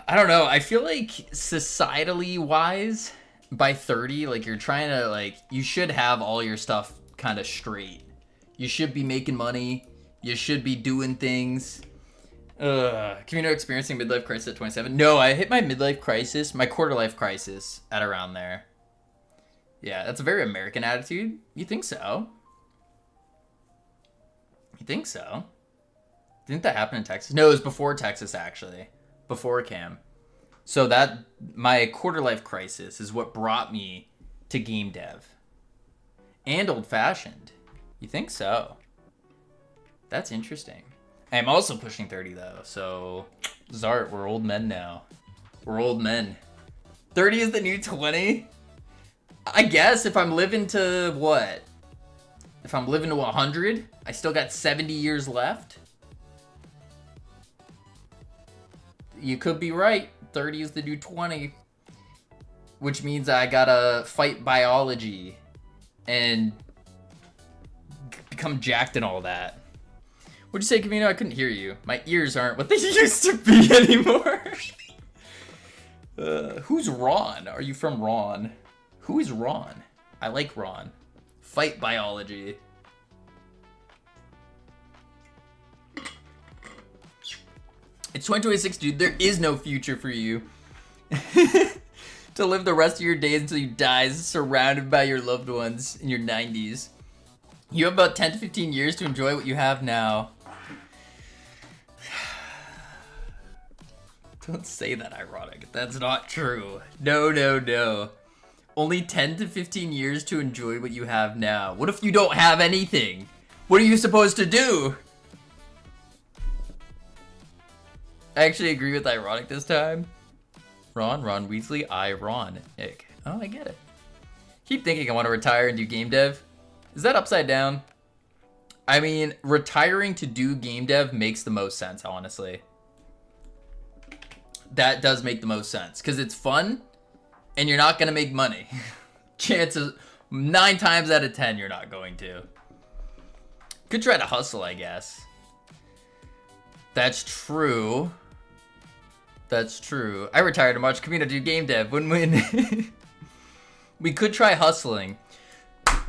I don't know. I feel like societally wise, by 30, like you're trying to you should have all your stuff kind of straight. You should be making money. You should be doing things. Camino experiencing midlife crisis at 27. No, I hit my midlife crisis, my quarter life crisis at around there. Yeah, that's a very American attitude. You think so? Didn't that happen in Texas? No, it was before Texas, actually. Before Cam. So that, my quarter life crisis is what brought me to game dev. And old fashioned. You think so? That's interesting. I'm also pushing 30 though, so Zart, we're old men now. We're old men. 30 is the new 20? I guess if I'm living to what? If I'm living to 100, I still got 70 years left. You could be right. 30 is the new 20. Which means I gotta fight biology and become jacked and all that. What'd you say, Camino? I couldn't hear you. My ears aren't what they used to be anymore. Who's Ron? Are you from Ron? Who is Ron? I like Ron. Fight biology. It's 2026, dude. There is no future for you. To live the rest of your days until you die surrounded by your loved ones in your 90s. You have about 10 to 15 years to enjoy what you have now. Don't say that, ironic. That's not true. No, no, no. Only 10 to 15 years to enjoy what you have now. What if you don't have anything? What are you supposed to do? I actually agree with ironic this time. Ron Weasley, ironic. Oh, I get it. Keep thinking I want to retire and do game dev. Is that upside down? I mean, retiring to do game dev makes the most sense, honestly. That does make the most sense because it's fun and you're not going to make money. Chances 9 times out of 10 you're not going to. Could try to hustle, I guess. That's true. That's true. I retired to March Camino do game dev. Win-win. We could try hustling.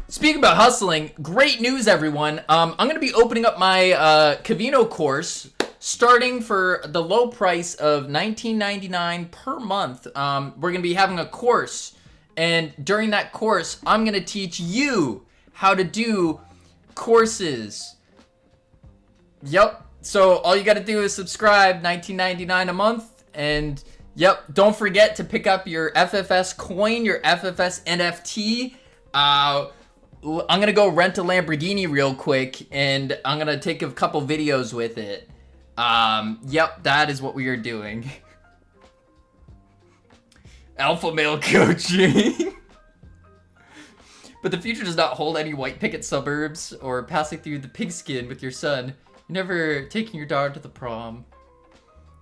Speaking about hustling, great news, everyone. I'm going to be opening up my Cavino course starting for the low price of $19.99 per month. We're going to be having a course. And during that course, I'm going to teach you how to do courses. Yep. So all you got to do is subscribe, $19.99 a month. And yep, don't forget to pick up your FFS coin, your FFS NFT. I'm going to go rent a Lamborghini real quick, and I'm going to take a couple videos with it. Yep, that is what we are doing. Alpha male coaching. But the future does not hold any white picket suburbs or passing through the pigskin with your son. You're never taking your daughter to the prom.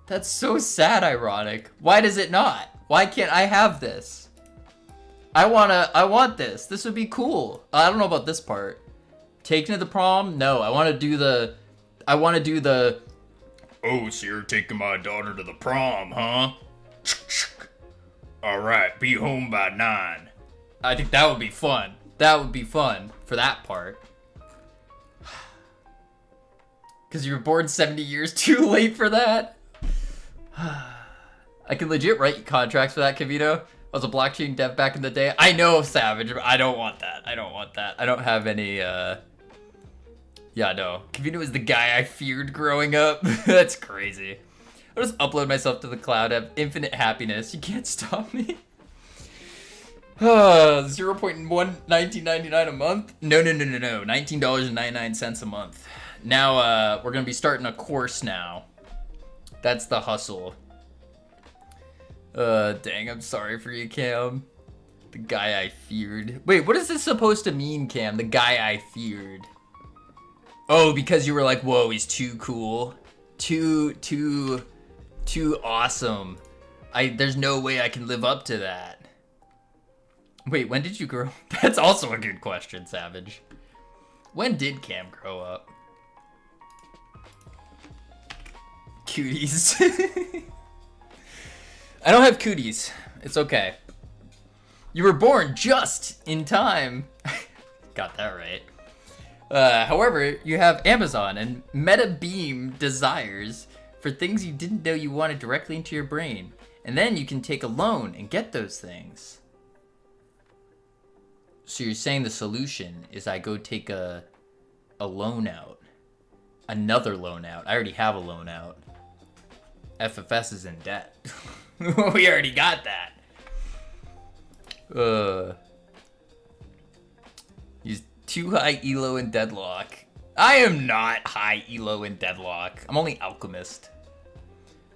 That's so sad, ironic. Why does it not? Why can't I have this? I want this. This would be cool. I don't know about this part. Taking to the prom? No, I want to do the, oh, so you're taking my daughter to the prom, huh? Alright, be home by 9. I think that would be fun. That would be fun for that part. Because you were born 70 years too late for that? I can legit write contracts for that, Cavito. I was a blockchain dev back in the day. I know, Savage, but I don't want that. I don't want that. I don't have any, Yeah, no. Cavito was the guy I feared growing up. That's crazy. I'll just upload myself to the cloud, have infinite happiness. You can't stop me. 0.1999 a month? No. $19.99 a month. Now, we're gonna be starting a course now. That's the hustle. Dang, I'm sorry for you, Cam. The guy I feared. Wait, what is this supposed to mean, Cam? The guy I feared. Oh, because you were like, whoa, he's too cool. Too awesome. There's no way I can live up to that. Wait, when did you grow? That's also a good question, Savage. When did Cam grow up? Cooties. I don't have cooties. It's okay. You were born just in time. Got that right. However, you have Amazon and Meta Beam desires for things you didn't know you wanted directly into your brain. And then you can take a loan and get those things. So you're saying the solution is I go take a loan out. Another loan out. I already have a loan out. FFS is in debt. We already got that. He's too high elo in deadlock. I am not high elo in deadlock. I'm only alchemist.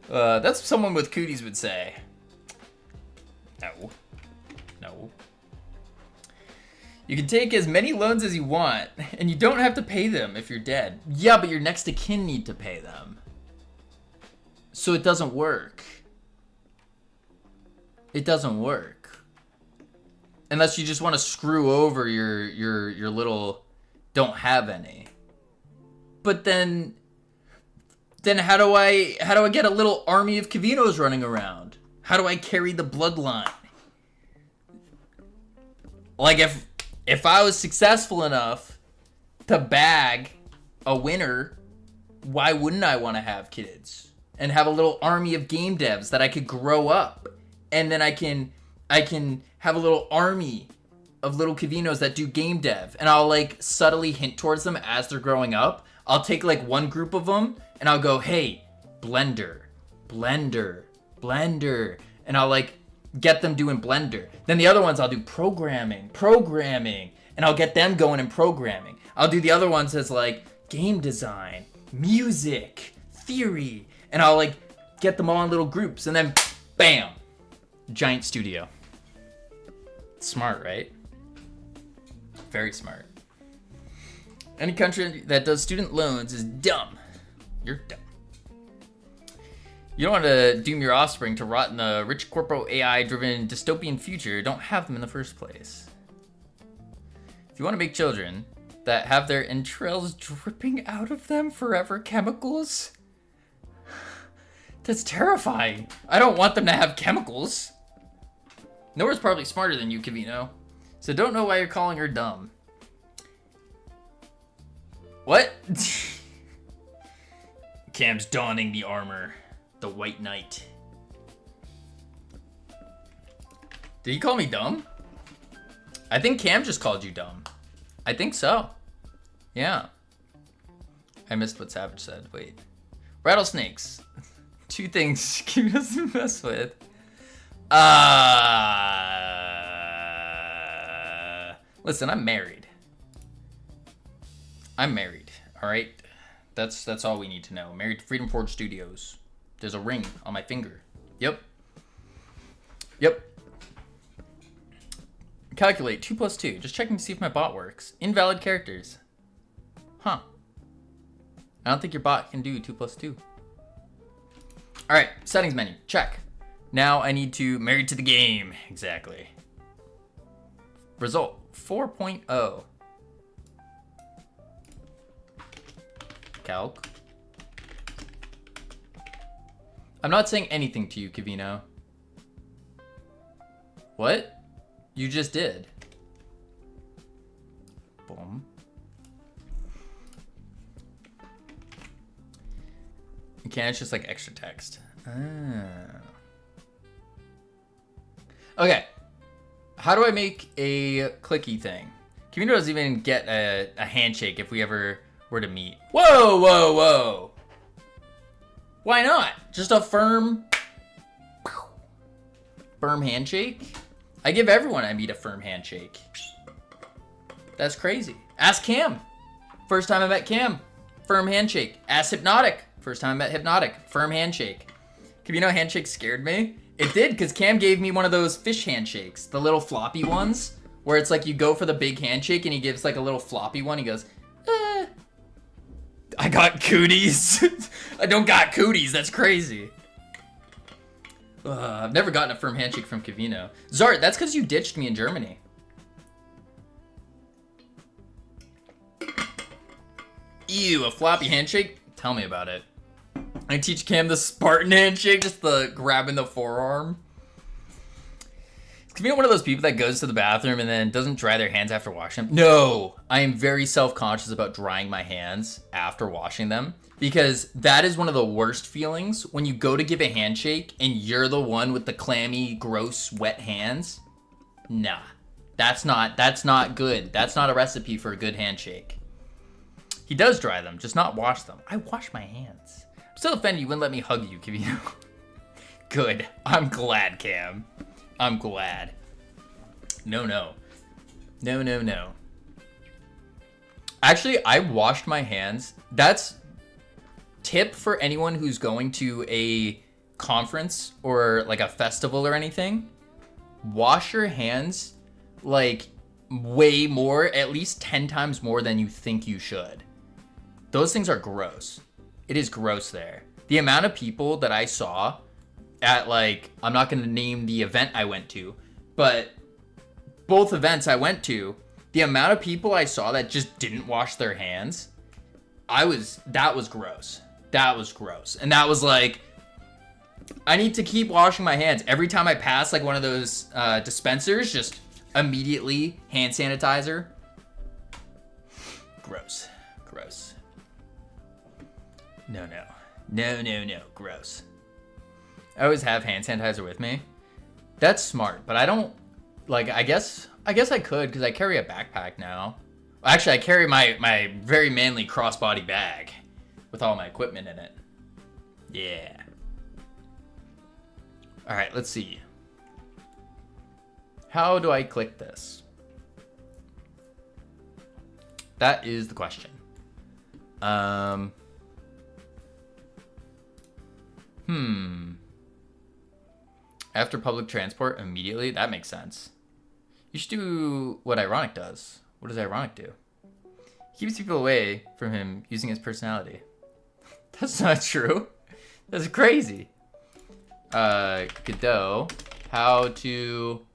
That's what someone with cooties would say. No. No. You can take as many loans as you want, and you don't have to pay them if you're dead. Yeah, but your next of kin need to pay them. So it doesn't work. It doesn't work. Unless you just want to screw over your little don't have any. But then how do I get a little army of Cavinos running around? How do I carry the bloodline? Like if I was successful enough to bag a winner, why wouldn't I want to have kids? And have a little army of game devs that I could grow up. And then I can have a little army of little Cavinos that do game dev, and I'll like subtly hint towards them as they're growing up. I'll take like one group of them and I'll go, hey, Blender, Blender, Blender, and I'll like get them doing Blender. Then the other ones I'll do programming, and I'll get them going in programming. I'll do the other ones as like game design, music, theory, and I'll like get them all in little groups, and then bam, giant studio. Smart, right? Very smart. Any country that does student loans is dumb. You're dumb. You don't want to doom your offspring to rot in the rich corpo AI-driven dystopian future. Don't have them in the first place. If you want to make children that have their entrails dripping out of them forever chemicals, that's terrifying. I don't want them to have chemicals. Nora's probably smarter than you, Cavino. So don't know why you're calling her dumb. What? Cam's donning the armor. The White Knight. Did he call me dumb? I think Cam just called you dumb. I think so. Yeah. I missed what Savage said. Wait. Rattlesnakes. 2 things Cam doesn't mess with. Listen, I'm married. I'm married, alright? That's all we need to know. Married to Freedom Forge Studios. There's a ring on my finger. Yep. Calculate 2 plus 2. Just checking to see if my bot works. Invalid characters. Huh. I don't think your bot can do 2 plus 2. Alright, settings menu. Check. Now I need to married to the game. Exactly. Result 4.0. Calc. I'm not saying anything to you, Cavino. What? You just did. Boom. Okay, it's just like extra text. Okay. How do I make a clicky thing? Cavino doesn't even get a handshake if we ever were to meet. Whoa! Why not? Just a firm handshake? I give everyone I meet a firm handshake. That's crazy. Ask Cam. First time I met Cam, firm handshake. Ask Hypnotic. First time I met Hypnotic, firm handshake. Cavino handshake scared me. It did, because Cam gave me one of those fish handshakes, the little floppy ones, where it's like you go for the big handshake and he gives like a little floppy one. He goes, I got cooties. I don't got cooties. That's crazy. I've never gotten a firm handshake from Cavino. Zart, that's because you ditched me in Germany. Ew, a floppy handshake? Tell me about it. I teach Cam the Spartan handshake, just the grabbing the forearm. Is Cavino one of those people that goes to the bathroom and then doesn't dry their hands after washing them? No, I am very self-conscious about drying my hands after washing them, because that is one of the worst feelings when you go to give a handshake and you're the one with the clammy, gross, wet hands. Nah, that's not good. That's not a recipe for a good handshake. He does dry them, just not wash them. I wash my hands. I'm still offended you wouldn't let me hug you, Cavino. Good. I'm glad, Cam. I'm glad. No. Actually, I washed my hands. That's tip for anyone who's going to a conference or like a festival or anything. Wash your hands like way more, at least 10 times more than you think you should. Those things are gross. It is gross there. The amount of people that I saw at, like, I'm not going to name the event I went to, but both events I went to, the amount of people I saw that just didn't wash their hands, that was gross. That was gross. And that was like, I need to keep washing my hands. Every time I pass, like, one of those dispensers, just immediately hand sanitizer. Gross. No. Gross. I always have hand sanitizer with me. That's smart, but I don't Like, I guess I could, because I carry a backpack now. Actually, I carry my very manly crossbody bag with all my equipment in it. Yeah. All right, let's see. How do I click this? That is the question. After public transport, immediately? That makes sense. You should do what Ironic does. What does Ironic do? He keeps people away from him using his personality. That's not true. That's crazy. Godot. How to...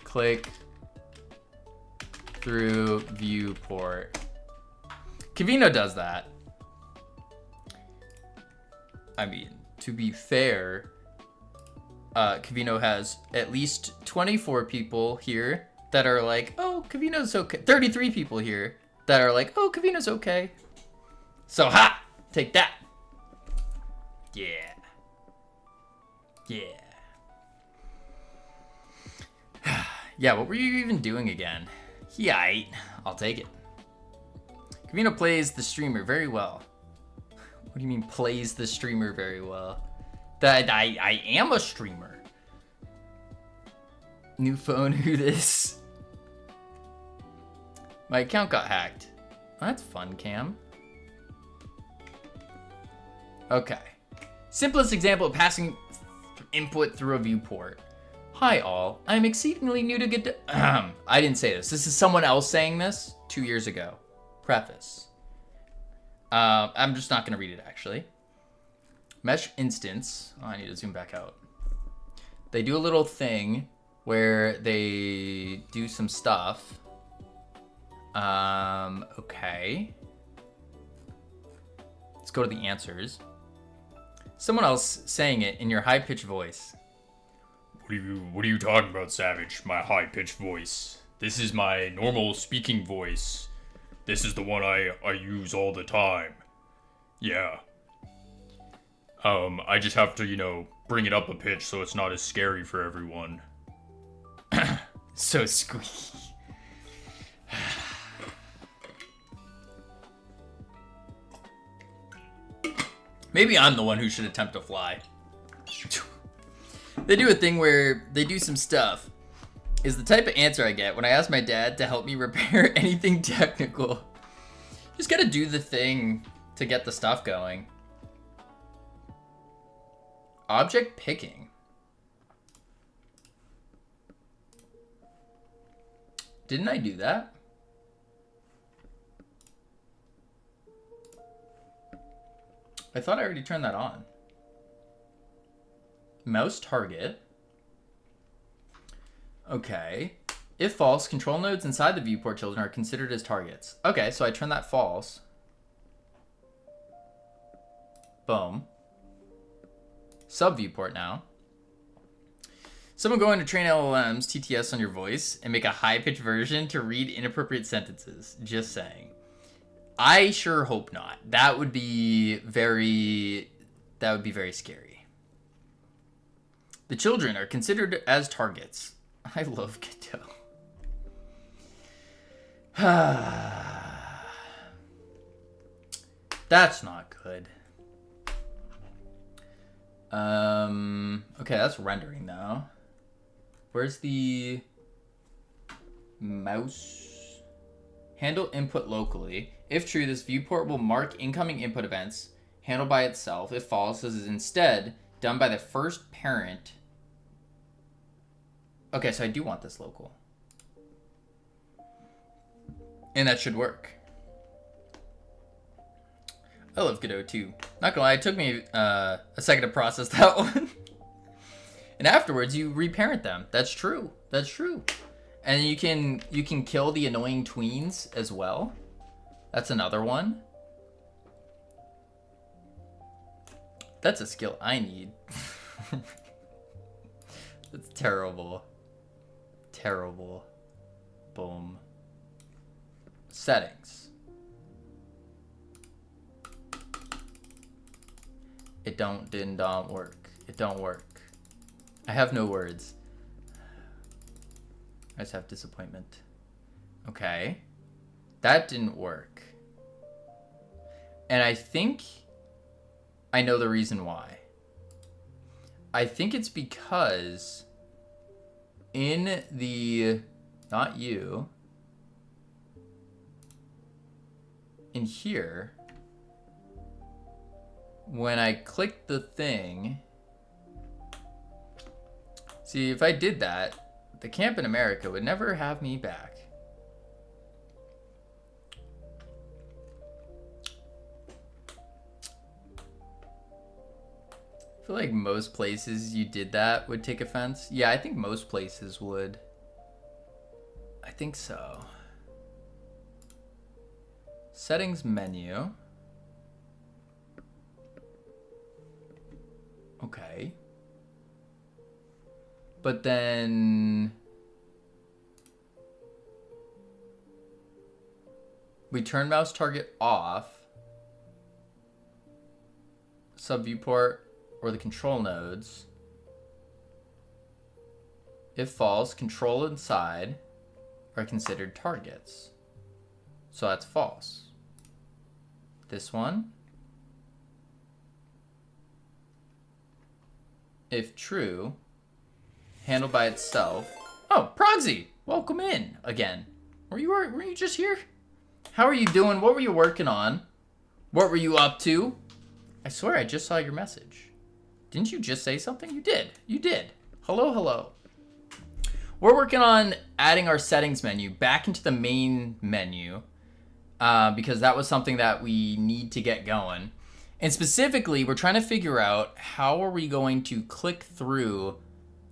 click through viewport. Kavino does that. I mean, to be fair, Kavino has at least 24 people here that are like, oh, Kavino's okay. 33 people here that are like, oh, Kavino's okay. So, ha! Take that. Yeah. Yeah. Yeah, what were you even doing again? Yeah, I'll take it. Kavino plays the streamer very well. What do you mean plays the streamer very well? That I am a streamer. New phone, who this? My account got hacked. Oh, that's fun, Cam. Okay. Simplest example of passing input through a viewport. Hi all, I'm exceedingly new to Godot. I didn't say this. This is someone else saying this 2 years ago. Preface. I'm just not going to read it, actually. Mesh instance. Oh, I need to zoom back out. They do a little thing where they do some stuff. Okay. Let's go to the answers. Someone else saying it in your high-pitched voice. What are you talking about, Savage? My high-pitched voice. This is my normal speaking voice. This is the one I use all the time. Yeah. I just have to, you know, bring it up a pitch so it's not as scary for everyone. So squeaky. Maybe I'm the one who should attempt to fly. They do a thing where they do some stuff. Is the type of answer I get when I ask my dad to help me repair anything technical. Just gotta do the thing to get the stuff going. Object picking. Didn't I do that? I thought I already turned that on. Mouse target. Okay. If false, control nodes inside the viewport children are considered as targets. Okay, so I turn that false. Boom. Sub viewport now. Someone going to train LLMs, TTS on your voice, and make a high-pitched version to read inappropriate sentences. Just saying. I sure hope not. That would be very scary. The children are considered as targets. I love Godot. That's not good. Okay, that's rendering now. Where's the mouse? Handle input locally. If true, this viewport will mark incoming input events handled by itself. If false, this is instead done by the first parent. Okay, so I do want this local. And that should work. I love Godot too. Not gonna lie, it took me a second to process that one. And afterwards, you reparent them. That's true. That's true. And you can kill the annoying tweens as well. That's another one. That's a skill I need. That's terrible. Terrible. Boom. Settings. It didn't work. It don't work. I have no words. I just have disappointment. Okay. That didn't work. And I think I know the reason why. I think it's because in the, not you, in here, when I click the thing, see, if I did that, the camp in America would never have me back. I feel like most places you did that would take offense. Yeah, I think most places would. I think so. Settings menu. Okay. But then we turn mouse target off, sub viewport or the control nodes. If false, control inside are considered targets. So that's false. This one. If true, handle by itself. Oh, Progsy, welcome in again. Were you just here? How are you doing? What were you working on? What were you up to? I swear I just saw your message. Didn't you just say something? You did. You did. Hello, hello. We're working on adding our settings menu back into the main menu because that was something that we need to get going. And specifically, we're trying to figure out how are we going to click through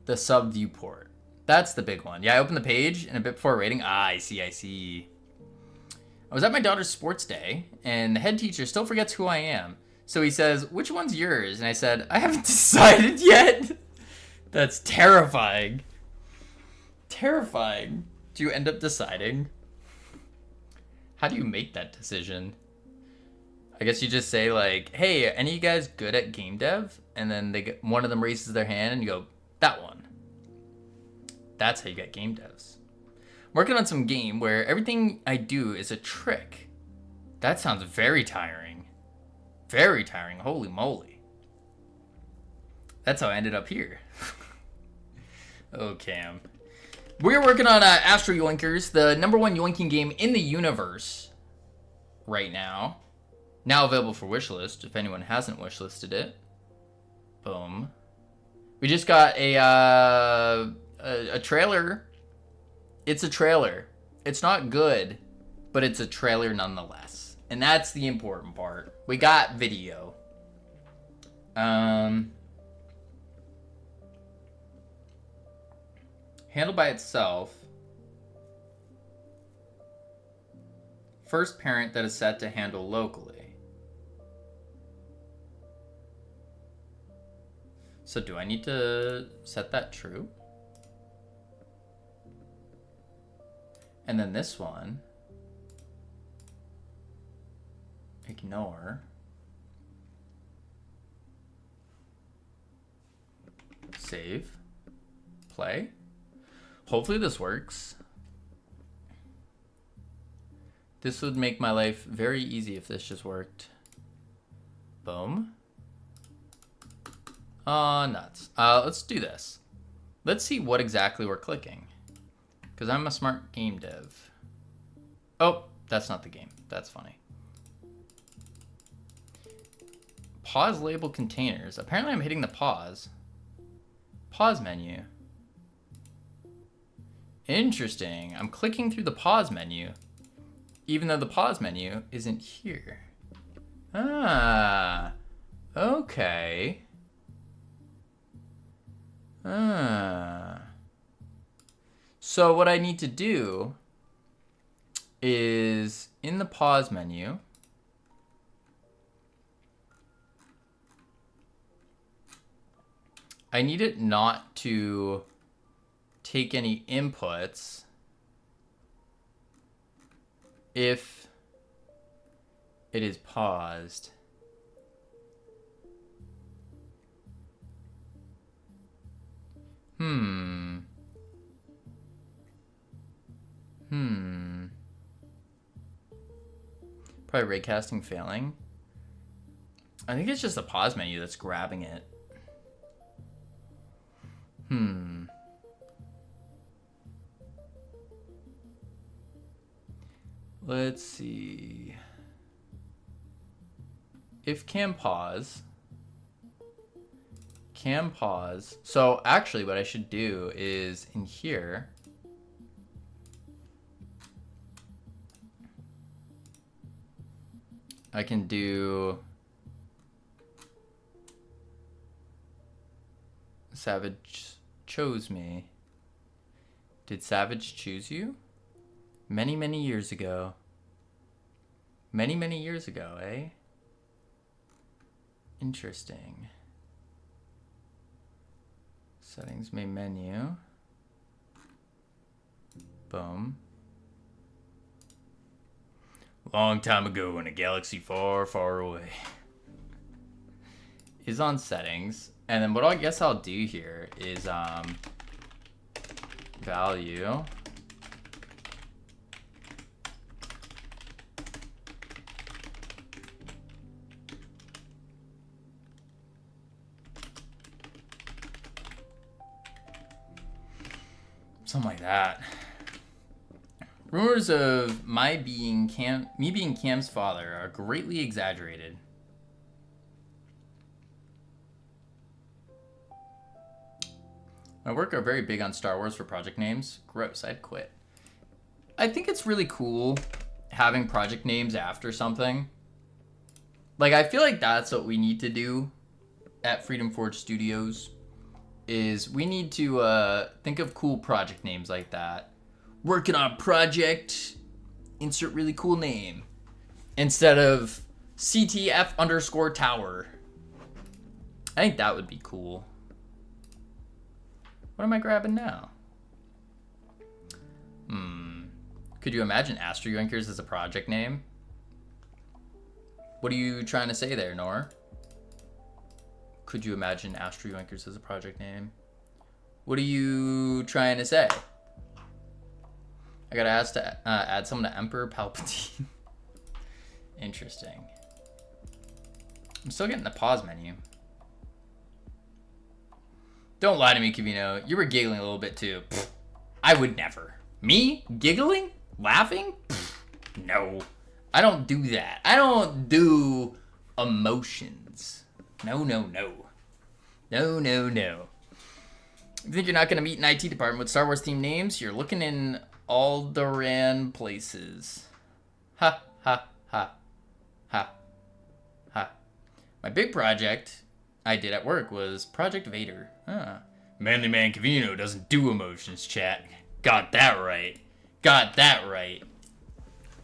the sub viewport. That's the big one. Yeah, I opened the page and a bit before rating. Ah, I see. I was at my daughter's sports day and the head teacher still forgets who I am. So he says, which one's yours? And I said, I haven't decided yet. That's terrifying. Terrifying. Do you end up deciding? How do you make that decision? I guess you just say like, hey, any of you guys good at game dev? And then one of them raises their hand and you go, that one. That's how you get game devs. I'm working on some game where everything I do is a trick. That sounds very tiring. Very tiring, holy moly. That's how I ended up here. Oh, Cam. We're working on Astro Yoinkers, the #1 yoinking game in the universe right now. Now available for wishlist, if anyone hasn't wishlisted it. Boom. We just got a trailer. It's a trailer. It's not good, but it's a trailer nonetheless. And that's the important part. We got video. Handle by itself. First parent that is set to handle locally. So do I need to set that true? And then this one. Ignore. Save. Play. Hopefully this works. This would make my life very easy if this just worked. Boom. Nuts. Let's do this. Let's see what exactly we're clicking. Because I'm a smart game dev. Oh, that's not the game. That's funny. Pause label containers. Apparently I'm hitting the pause. Pause menu. Interesting. I'm clicking through the pause menu, even though the pause menu isn't here. Ah. Okay. Ah. So what I need to do is in the pause menu, I need it not to take any inputs if it is paused. Hmm. Probably raycasting failing. I think it's just the pause menu that's grabbing it. Let's see. If cam pause. Cam pause. So actually what I should do is in here. I can do Savage chose me. Did Savage choose you? Many, many years ago. Many, many years ago, eh? Interesting. Settings, main menu. Boom. Long time ago in a galaxy far, far away. Is on settings. And then what I guess I'll do here is value. Something like that. Rumors of me being Cam's father are greatly exaggerated. My work are very big on Star Wars for project names. Gross, I'd quit. I think it's really cool having project names after something. Like, I feel like that's what we need to do at Freedom Forge Studios. Is we need to think of cool project names like that. Working on project, insert really cool name. Instead of CTF_tower. I think that would be cool. What am I grabbing now? Could you imagine Astro Yoinkers as a project name? What are you trying to say there, Nor? Could you imagine Astro Yoinkers as a project name? What are you trying to say? I got asked to add someone to Emperor Palpatine. Interesting. I'm still getting the pause menu. Don't lie to me, Kavino. You were giggling a little bit too. Pfft, I would never. Me? Giggling? Laughing? Pfft, no. I don't do that. I don't do emotions. No, no, no. No, no, no. You think you're not going to meet an IT department with Star Wars themed names? You're looking in Alderaan places. Ha, ha, ha. Ha. Ha. My big project I did at work was Project Vader. Manly Man Cavino doesn't do emotions, chat. Got that right. Got that right.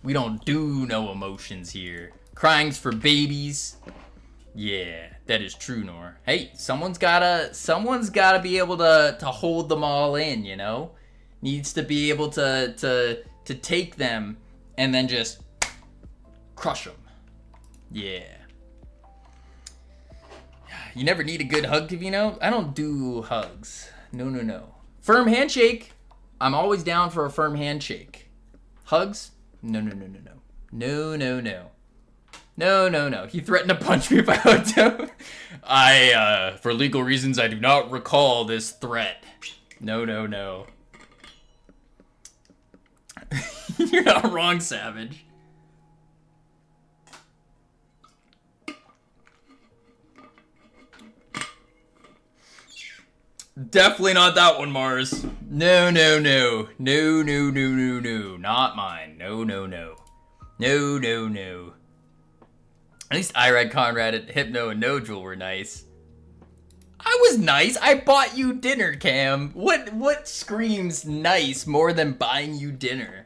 We don't do no emotions here. Crying's for babies. Yeah, that is true, Nor. Hey, someone's gotta be able to hold them all in, you know? Needs to be able to take them and then just crush them. Yeah. You never need a good hug, Kavino? I don't do hugs. No, no, no. Firm handshake. I'm always down for a firm handshake. Hugs? No, no, no, no, no. No, no, no. No, no, no. He threatened to punch me if I hugged him. For legal reasons, I do not recall this threat. No, no, no. You're not wrong, Savage. Definitely not that one, Mars. No, no, no. No, no, no, no, no. Not mine. No, no, no. No, no, no. At least Irad, Conrad, and Hypno and Nodule were nice. I was nice. I bought you dinner, Cam. What screams nice more than buying you dinner?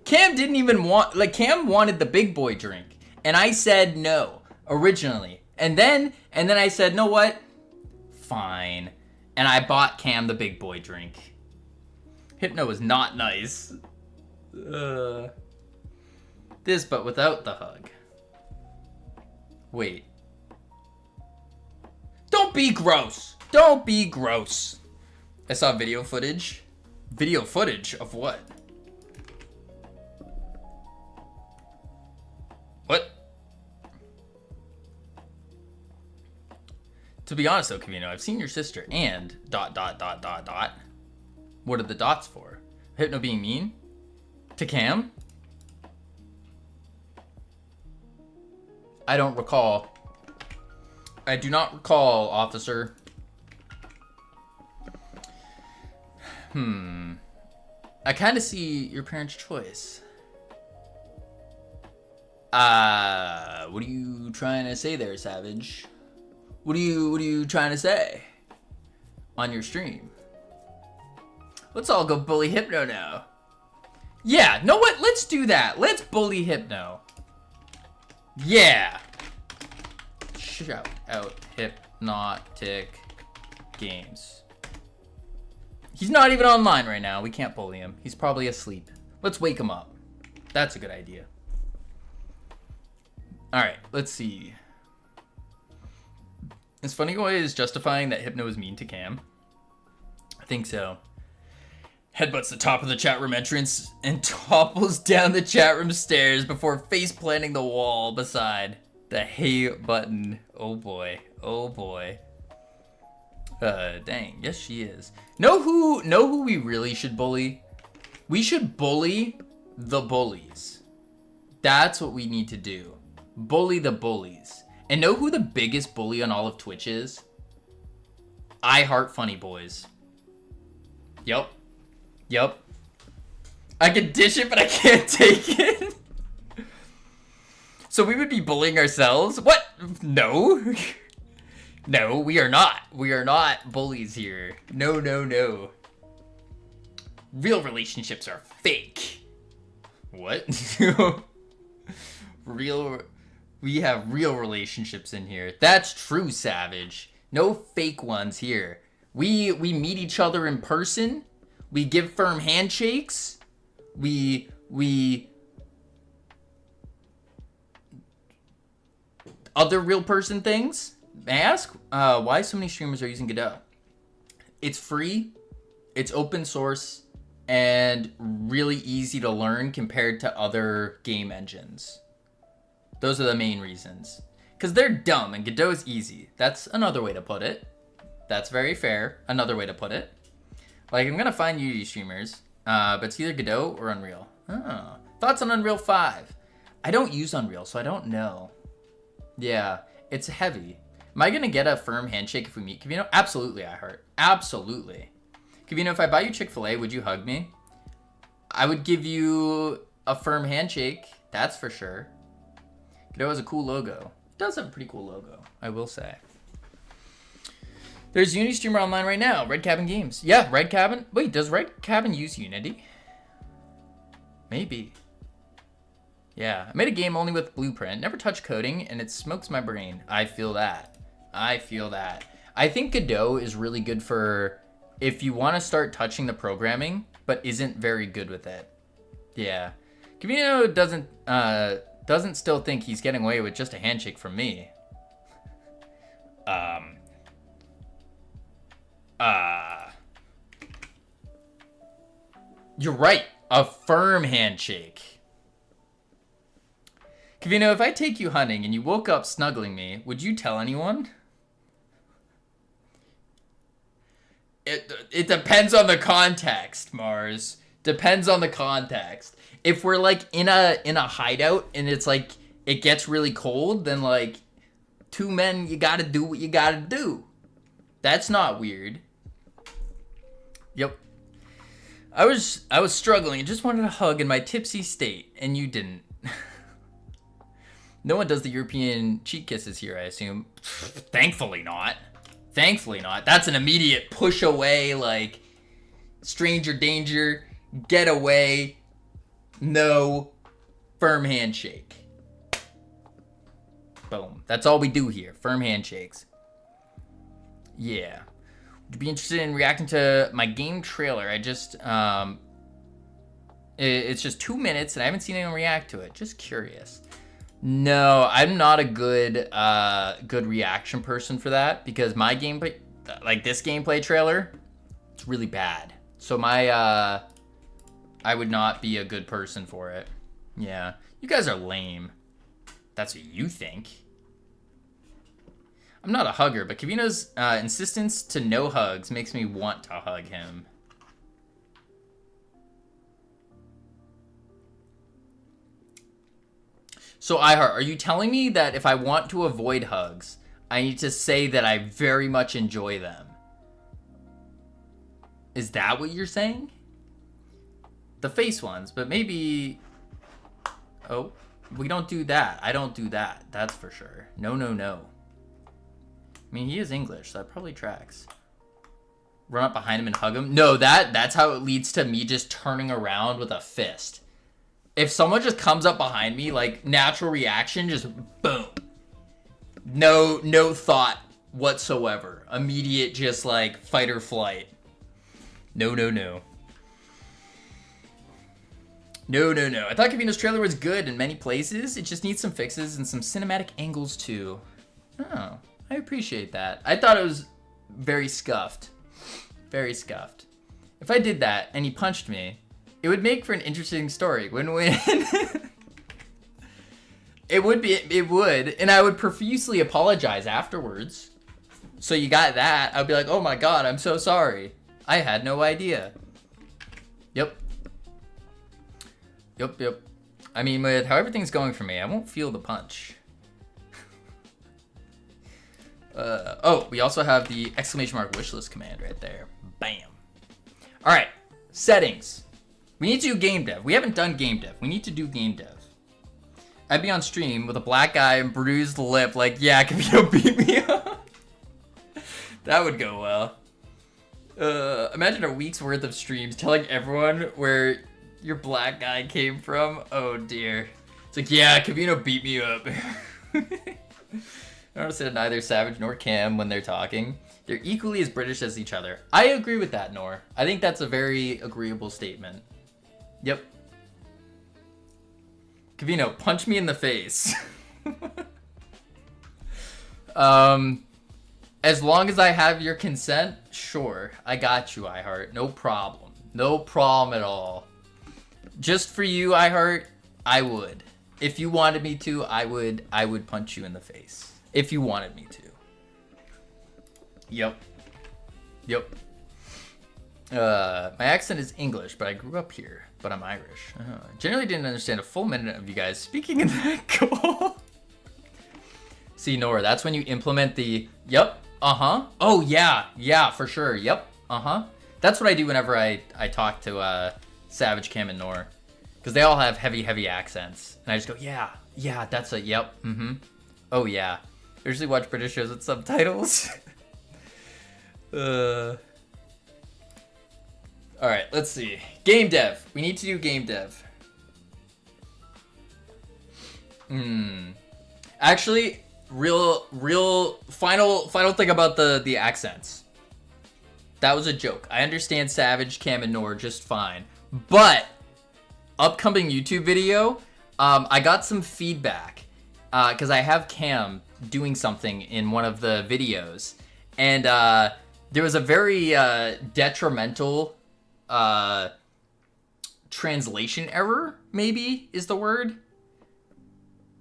Cam didn't even want... Like, Cam wanted the big boy drink. And I said no, originally. And then I said, know what? Fine. And I bought Cam the big boy drink. Hypno was not nice. This, but without the hug. Wait. Don't be gross. Don't be gross. I saw video footage. Video footage of what? What? To be honest though, Kavino, I've seen your sister and ... What are the dots for? Hypno being mean? To Cam? I don't recall. I do not recall, officer. I kind of see your parents' choice. What are you trying to say there, Savage? What are you trying to say on your stream? Let's all go bully Hypno now. Yeah, know what? Let's do that. Let's bully Hypno. Yeah. Shout out Hypnotic Games. He's not even online right now. We can't bully him. He's probably asleep. Let's wake him up. That's a good idea. Alright, let's see. Is Funny Boy is justifying that Hypno is mean to Cam? I think so. Headbutts the top of the chat room entrance and topples down the chat room stairs before face planting the wall beside the hey button. Oh boy. Oh boy. Dang. Yes, she is. Know who we really should bully? We should bully the bullies. That's what we need to do. Bully the bullies. And know who the biggest bully on all of Twitch is? I Heart Funny Boys. Yup. Yup. I can dish it, but I can't take it. So we would be bullying ourselves? What? No. No, we are not. We are not bullies here. No, no, no. Real relationships are fake. What? We have real relationships in here. That's true, Savage. No fake ones here. We meet each other in person. We give firm handshakes. We other real person things. May I ask why so many streamers are using Godot? It's free, it's open source, and really easy to learn compared to other game engines. Those are the main reasons. Because they're dumb and Godot is easy. That's another way to put it. That's very fair. Another way to put it. Like, I'm going to find Unity streamers, but it's either Godot or Unreal. Oh. Thoughts on Unreal 5? I don't use Unreal, so I don't know. Yeah, it's heavy. Am I going to get a firm handshake if we meet Kavino? Absolutely, iHeart. Absolutely. Kavino, if I buy you Chick-fil-A, would you hug me? I would give you a firm handshake. That's for sure. Godot has a cool logo. It does have a pretty cool logo, I will say. There's Unity streamer online right now. Red Cabin Games. Yeah, Red Cabin. Wait, does Red Cabin use Unity? Maybe. Yeah, I made a game only with Blueprint. Never touched coding, and it smokes my brain. I feel that. I feel that. I think Godot is really good for if you want to start touching the programming, but isn't very good with it. Yeah. Camino doesn't still think he's getting away with just a handshake from me. You're right. A firm handshake. Kavino, if I take you hunting and you woke up snuggling me, would you tell anyone? It depends on the context, Mars. Depends on the context. If we're like in a hideout and it's like it gets really cold, then like two men, you gotta do what you gotta do. That's not weird. Yep. I was struggling and just wanted a hug in my tipsy state, and you didn't. No one does the European cheek kisses here, I assume. Thankfully not. Thankfully not. That's an immediate push away, like, stranger danger, get away, no, firm handshake. Boom. That's all we do here, firm handshakes. Yeah. Would you be interested in reacting to my game trailer? I just, it's just 2 minutes and I haven't seen anyone react to it. Just curious. No, I'm not a good reaction person for that because my gameplay, like this gameplay trailer, it's looks really bad. So my, I would not be a good person for it. Yeah. You guys are lame. That's what you think. I'm not a hugger, but Kavino's insistence to no hugs makes me want to hug him. So, iHeart, are you telling me that if I want to avoid hugs, I need to say that I very much enjoy them? Is that what you're saying? The face ones, but maybe... Oh, we don't do that. I don't do that. That's for sure. No, no, no. I mean, he is English, so that probably tracks. Run up behind him and hug him? No, that's how it leads to me just turning around with a fist. If someone just comes up behind me, like, natural reaction, just boom. No thought whatsoever. Immediate, just like, fight or flight. No, no, no. No, no, no. I thought Kavino's trailer was good in many places. It just needs some fixes and some cinematic angles, too. Oh, I appreciate that. I thought it was very scuffed. Very scuffed. If I did that and he punched me, it would make for an interesting story. Win-win. It would. And I would profusely apologize afterwards. So you got that. I'd be like, oh my god, I'm so sorry. I had no idea. Yep. Yep. I mean, with how everything's going for me, I won't feel the punch. Oh, we also have the exclamation mark wishlist command right there. Bam. All right, settings. We need to do game dev. We haven't done game dev. We need to do game dev. I'd be on stream with a black guy and bruised lip like, yeah, Kavino beat me up. That would go well. Imagine a week's worth of streams telling everyone where your black guy came from. Oh dear. It's like, yeah, Kavino beat me up. I don't sit neither Savage nor Cam when they're talking. They're equally as British as each other. I agree with that, Nor. I think that's a very agreeable statement. Yep. Kavino, punch me in the face. As long as I have your consent, sure. I got you, iHeart. No problem. No problem at all. Just for you, iHeart, I would. If you wanted me to, I would punch you in the face. If you wanted me to. Yep. My accent is English, but I grew up here. But I'm Irish. Generally didn't understand a full minute of you guys speaking in that call. See, Nora, that's when you implement the, yep, oh, yeah, for sure, yep, That's what I do whenever I talk to Savage, Cam, and Nor. Because they all have heavy accents. And I just go, yeah, that's a, yep, oh, yeah. I usually watch British shows with subtitles. Alright, let's see. Game dev. We need to do game dev. Actually, real final thing about the accents. That was a joke. I understand Savage, Cam, and Nor just fine. But upcoming YouTube video, I got some feedback. Because I have Cam doing something in one of the videos. And there was a very detrimental translation error, maybe is the word.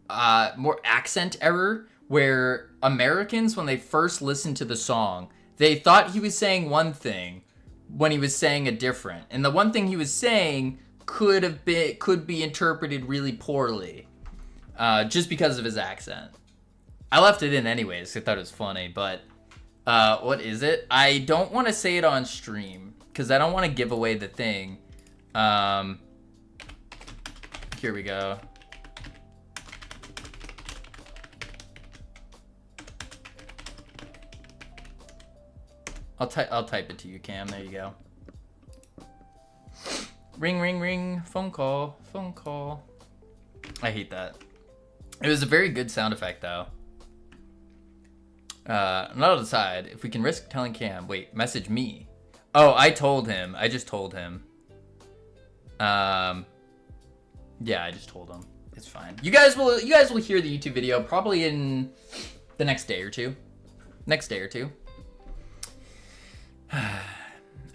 More accent error, where Americans, when they first listened to the song, they thought he was saying one thing when he was saying a different. And the one thing he was saying could be interpreted really poorly, just because of his accent. I left it in anyways, 'cause I thought it was funny, but what is it? I don't want to say it on stream, because I don't want to give away the thing. Here we go. I'll type it to you, Cam. There you go. Ring, ring, ring. Phone call. Phone call. I hate that. It was a very good sound effect, though. Not on the side. If we can risk telling Cam. Wait, message me. Oh, I told him. I just told him. Yeah, I just told him. It's fine. You guys will hear the YouTube video probably in the next day or two.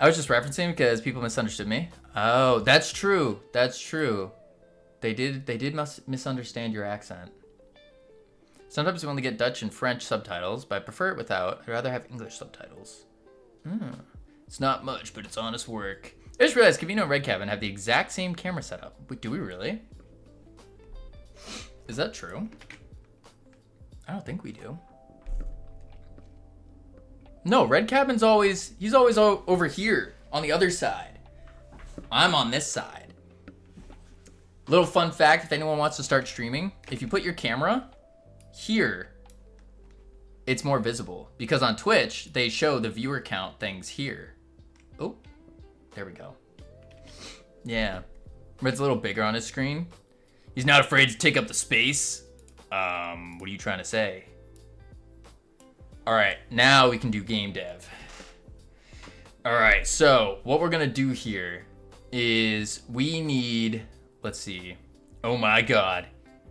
I was just referencing because people misunderstood me. Oh, that's true. That's true. They did misunderstand your accent. Sometimes we only get Dutch and French subtitles, but I prefer it without. I'd rather have English subtitles. It's not much, but it's honest work. I just realized Kavino and Red Cabin have the exact same camera setup. Wait, do we really? Is that true? I don't think we do. No, Red Cabin's always, he's always over here on the other side. I'm on this side. Little fun fact, if anyone wants to start streaming, if you put your camera here, it's more visible. Because on Twitch, they show the viewer count things here. Oh, there we go. Yeah. Red's a little bigger on his screen. He's not afraid to take up the space. What are you trying to say? All right, now we can do game dev. All right, so what we're gonna do here is we need, let's see. Oh my God,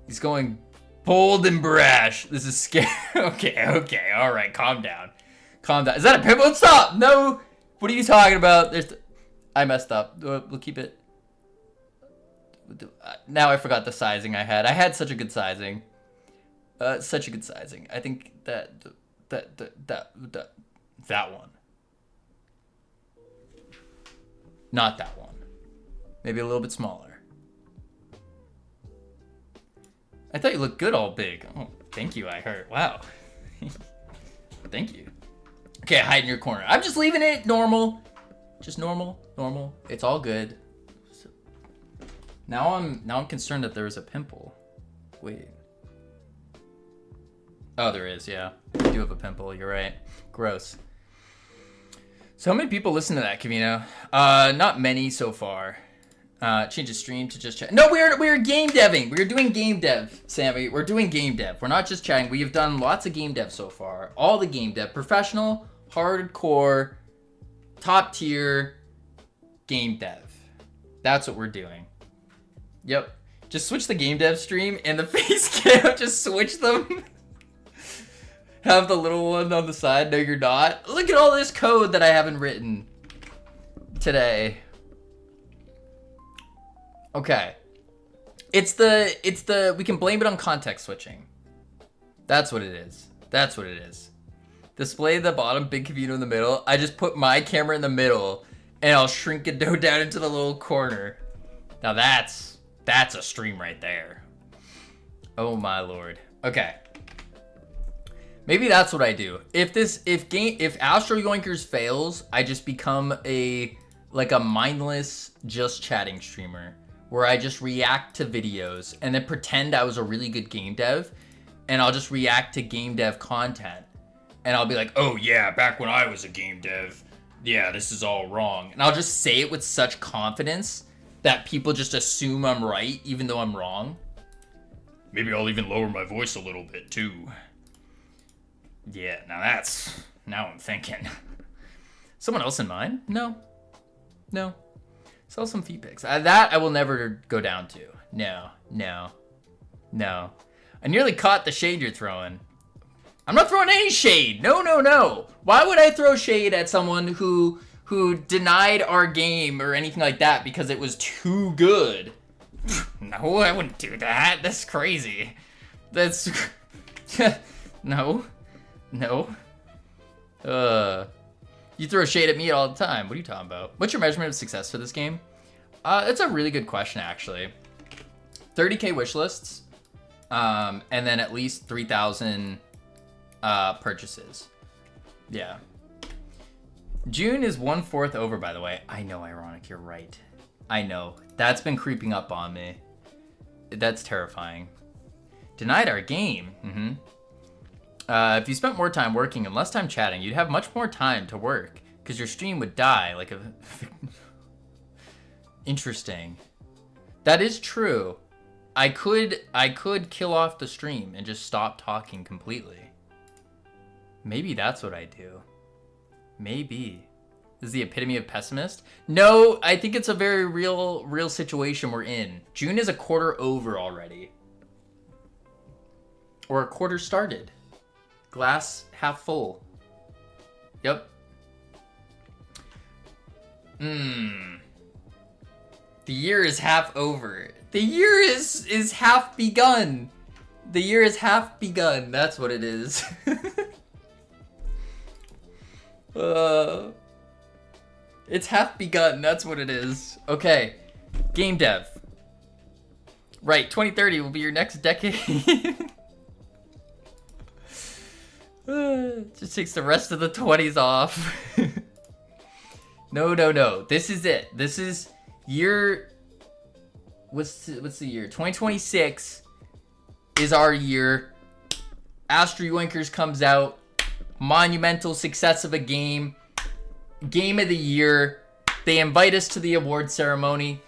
he's going bold and brash. This is scary. Okay, all right, calm down. Calm down. Is that a pimple? Stop, no. What are you talking about? I messed up. We'll keep it. Now I forgot the sizing I had. I had such a good sizing. Such a good sizing. I think that one. Not that one. Maybe a little bit smaller. I thought you looked good all big. Oh, thank you, I heard. Wow. Thank you. Okay, hide in your corner. I'm just leaving it normal. Just normal. It's all good. Now I'm concerned that there is a pimple. Wait. Oh, there is, yeah. I do have a pimple, you're right. Gross. So how many people listen to that, Kavino? Not many so far. Change the stream to just chat. No, we're game deving. We're doing game dev, Sammy. We're doing game dev. We're not just chatting. We have done lots of game dev so far. All the game dev. Professional, hardcore, top tier game dev. That's what we're doing. Yep. Just switch the game dev stream and the face cam. Just switch them. Have the little one on the side. No, you're not. Look at all this code that I haven't written today. Okay. It's the, we can blame it on context switching. That's what it is. That's what it is. Display the bottom, big Kavino in the middle. I just put my camera in the middle and I'll shrink it down into the little corner. Now that's a stream right there. Oh my Lord. Okay. Maybe that's what I do. If Astro Yoinkers fails, I just become a mindless just chatting streamer where I just react to videos and then pretend I was a really good game dev and I'll just react to game dev content and I'll be like, oh yeah, back when I was a game dev, yeah, this is all wrong. And I'll just say it with such confidence that people just assume I'm right even though I'm wrong. Maybe I'll even lower my voice a little bit too. Yeah, now I'm thinking. Someone else in mind? No. Sell some feet pics. That I will never go down to. No. I nearly caught the shade you're throwing. I'm not throwing any shade. No. Why would I throw shade at someone who denied our game or anything like that because it was too good? No, I wouldn't do that. That's crazy. That's... No. You throw shade at me all the time. What are you talking about? What's your measurement of success for this game? That's a really good question, actually. 30K wish lists, and then at least 3,000 purchases. Yeah. June is 1/4 over, by the way. I know, ironic. You're right. I know. That's been creeping up on me. That's terrifying. Denied our game. If you spent more time working and less time chatting, you'd have much more time to work because your stream would die like a... Interesting. That is true. I could kill off the stream and just stop talking completely. Maybe that's what I do. Maybe. This is the epitome of pessimist? No, I think it's a very real situation we're in. June is a quarter over already. Or a quarter started. Glass half full. Yep. The year is half over. The year is half begun. The year is half begun. That's what it is. It's half begun. That's what it is. Okay. Game dev. Right, 2030 will be your next decade. Just takes the rest of the 20s off. No. This is it. This is year... What's the year? 2026 is our year. Astro Yoinkers comes out. Monumental success of a game. Game of the year. They invite us to the award ceremony.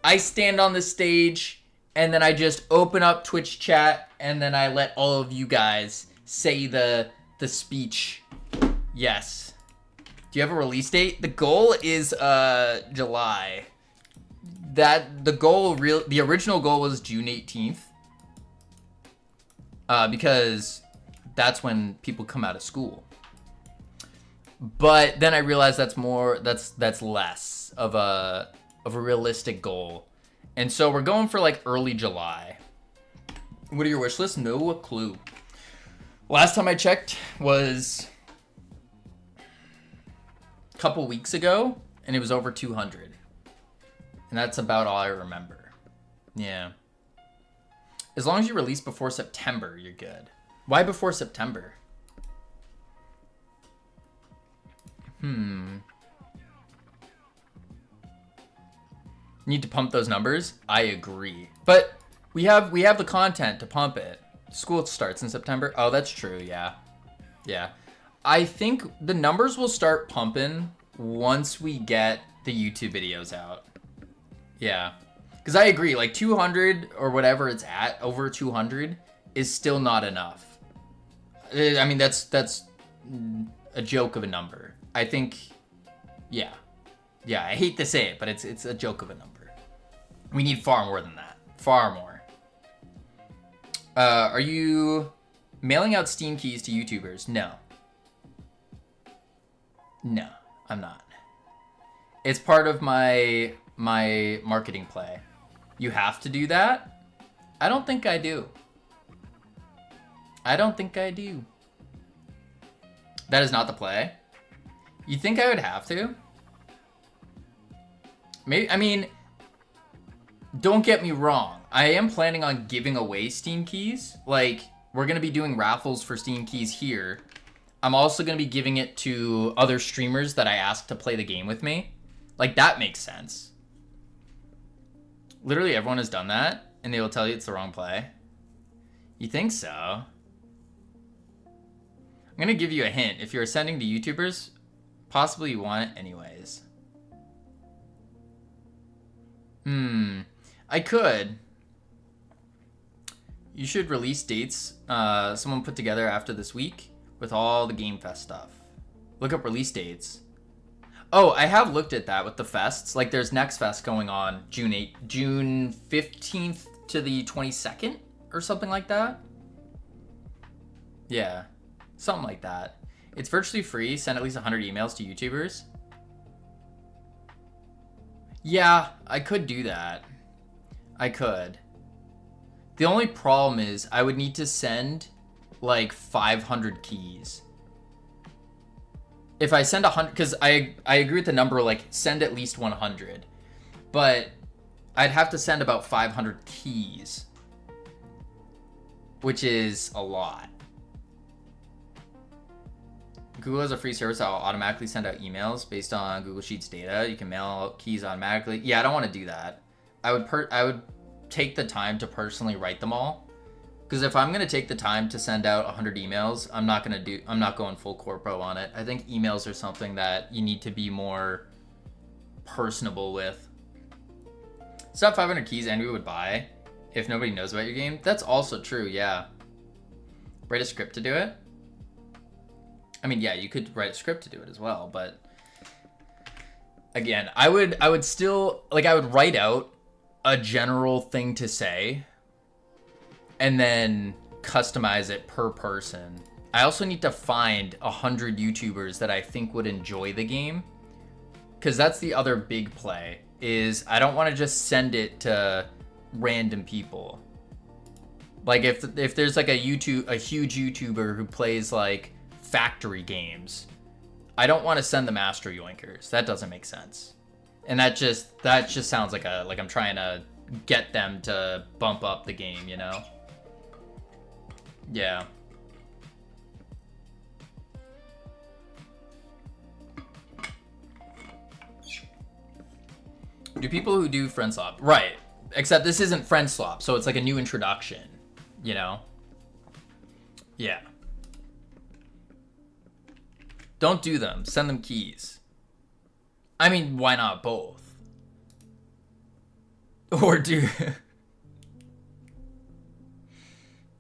I stand on the stage, and then I just open up Twitch chat, and then I let all of you guys say the speech. Yes. Do you have a release date? The goal is July. The original goal was June 18th. Because that's when people come out of school. But then I realized that's less of a realistic goal. And so we're going for like early July. What are your wish lists? No clue. Last time I checked was a couple weeks ago, and it was over 200. And that's about all I remember. Yeah. As long as you release before September, you're good. Why before September? Need to pump those numbers? I agree. But we have the content to pump it. School starts in September. Oh, that's true, yeah. Yeah. I think the numbers will start pumping once we get the YouTube videos out. Yeah. Because I agree, like 200 or whatever it's at, over 200, is still not enough. I mean, that's a joke of a number. I think, yeah. Yeah, I hate to say it, but it's a joke of a number. We need far more than that. Far more. Are you mailing out Steam keys to YouTubers? No. No, I'm not. It's part of my marketing play. You have to do that? I don't think I do. I don't think I do. That is not the play. You think I would have to? Maybe, I mean, don't get me wrong. I am planning on giving away Steam keys. Like, we're going to be doing raffles for Steam keys here. I'm also going to be giving it to other streamers that I asked to play the game with me. Like, that makes sense. Literally everyone has done that, and they will tell you it's the wrong play. You think so? I'm going to give you a hint. If you're sending to YouTubers, possibly you want it anyways. I could. You should release dates someone put together after this week with all the Game Fest stuff. Look up release dates. Oh, I have looked at that with the fests. Like, there's Next Fest going on June 15th to the 22nd or something like that. Yeah, something like that. It's virtually free. Send at least 100 emails to YouTubers. Yeah, I could do that. I could. The only problem is I would need to send like 500 keys. If I send 100, because I agree with the number, like, send at least 100. But I'd have to send about 500 keys, which is a lot. Google has a free service that will automatically send out emails based on Google Sheets data. You can mail out keys automatically. Yeah, I don't want to do that. I would take the time to personally write them all. Because if I'm going to take the time to send out 100 emails, I'm not going full corpo on it. I think emails are something that you need to be more personable with. It's not 500 keys Andrew would buy if nobody knows about your game. That's also true, yeah. Write a script to do it? I mean, yeah, you could write a script to do it as well, but again, I would still, like, I would write out a general thing to say and then customize it per person. I also need to find 100 YouTubers that I think would enjoy the game because that's the other big play, is I don't want to just send it to random people. Like if there's like a huge YouTuber who plays like factory games, I don't want to send the master yoinkers. That doesn't make sense. And that just sounds like I'm trying to get them to bump up the game, you know? Yeah. Do people who do friend swap, right? Except this isn't friend swap, so it's like a new introduction, you know? Yeah. Don't do them. Send them keys. I mean, why not both? Or do...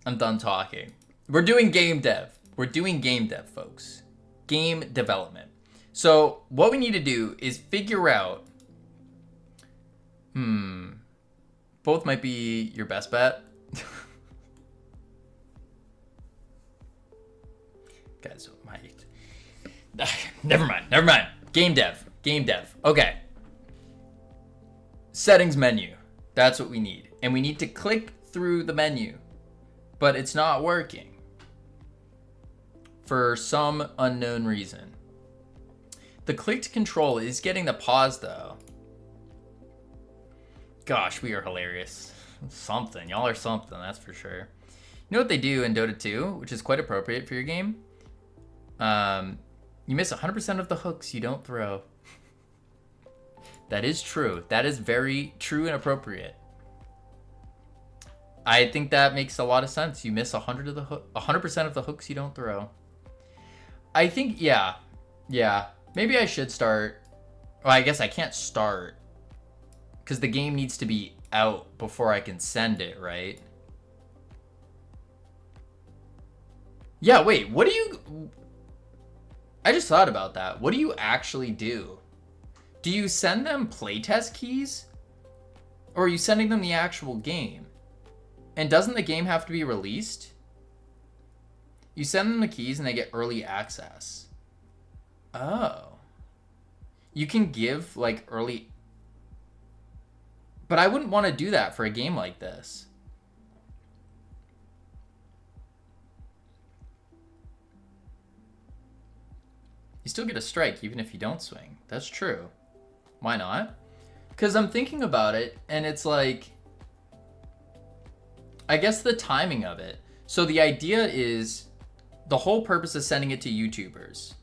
I'm done talking. We're doing game dev. We're doing game dev, folks. Game development. So what we need to do is figure out... Both might be your best bet. Guys, never mind. Game dev. Okay. Settings menu. That's what we need. And we need to click through the menu. But it's not working. For some unknown reason. The clicked control is getting the pause though. Gosh, we are hilarious. Something. Y'all are something, that's for sure. You know what they do in Dota 2, which is quite appropriate for your game? You miss 100% of the hooks you don't throw. That is true. That is very true and appropriate. I think that makes a lot of sense. You miss 100% of the hooks you don't throw. I think, yeah. Maybe I should start. Well, I guess I can't start. Because the game needs to be out before I can send it, right? Yeah, wait, what do you... I just thought about that. What do you actually do? Do you send them playtest keys? Or are you sending them the actual game? And doesn't the game have to be released? You send them the keys and they get early access. Oh. You can give, like, early... But I wouldn't want to do that for a game like this. You still get a strike even if you don't swing. That's true. Why not? Because I'm thinking about it, and it's like... I guess the timing of it. So the idea is... The whole purpose is sending it to YouTubers.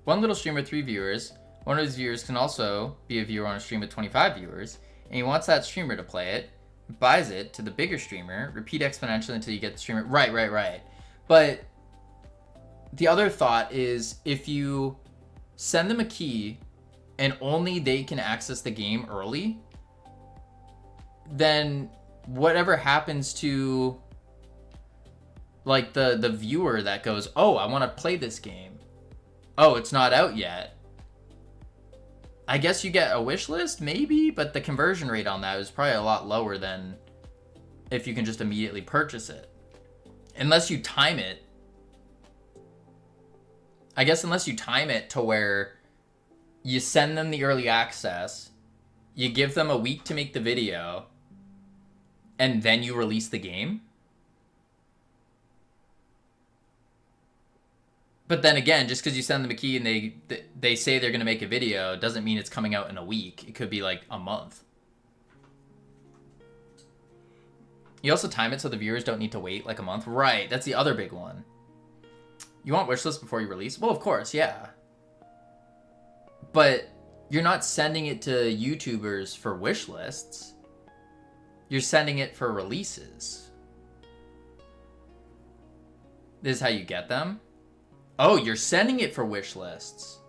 One little streamer, 3 viewers... One of his viewers can also be a viewer on a stream with 25 viewers, and he wants that streamer to play it, buys it to the bigger streamer, repeat exponentially until you get the streamer. Right. But the other thought is if you send them a key and only they can access the game early, then whatever happens to like the viewer that goes, oh, I want to play this game. Oh, it's not out yet. I guess you get a wish list, maybe, but the conversion rate on that is probably a lot lower than if you can just immediately purchase it. Unless you time it. I guess unless you time it to where you send them the early access, you give them a week to make the video, and then you release the game. But then again, just because you send them a key and they say they're going to make a video doesn't mean it's coming out in a week. It could be like a month. You also time it so the viewers don't need to wait like a month. Right, that's the other big one. You want wishlist before you release? Well, of course, yeah. But you're not sending it to YouTubers for wish lists. You're sending it for releases. This is how you get them? Oh, you're sending it for wish lists.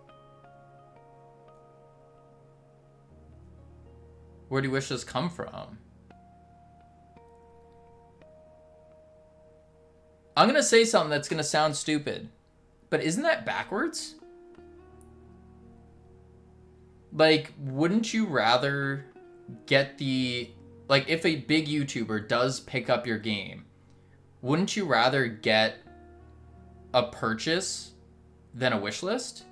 Where do wish lists come from? I'm going to say something that's going to sound stupid. But isn't that backwards? Like, wouldn't you rather get the... Like, if a big YouTuber does pick up your game, wouldn't you rather get a purchase than a wish list?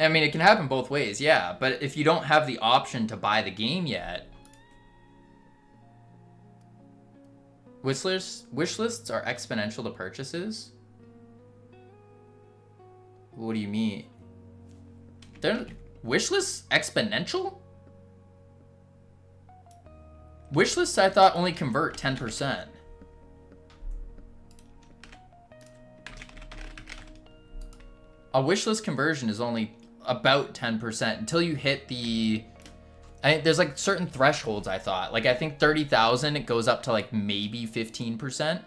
I mean, it can happen both ways, yeah. But if you don't have the option to buy the game yet, wish lists are exponential to purchases? What do you mean? They're wish lists exponential? Wish lists I thought only convert 10%. A wish list conversion is only about 10% until you hit the... there's like certain thresholds, I thought. Like I think 30,000, it goes up to like maybe 15%.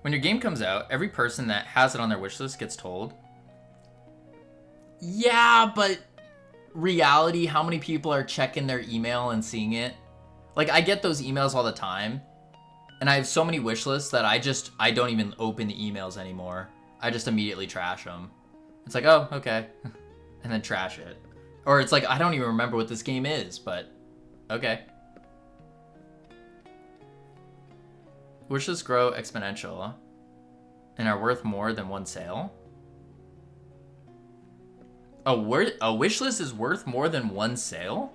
When your game comes out, every person that has it on their wish list gets told. Yeah, but reality, how many people are checking their email and seeing it? Like I get those emails all the time. And I have so many wish lists that I don't even open the emails anymore. I just immediately trash them. It's like, oh, okay. And then trash it. Or it's like, I don't even remember what this game is, but okay. Wish lists grow exponential and are worth more than one sale. A wish list is worth more than one sale?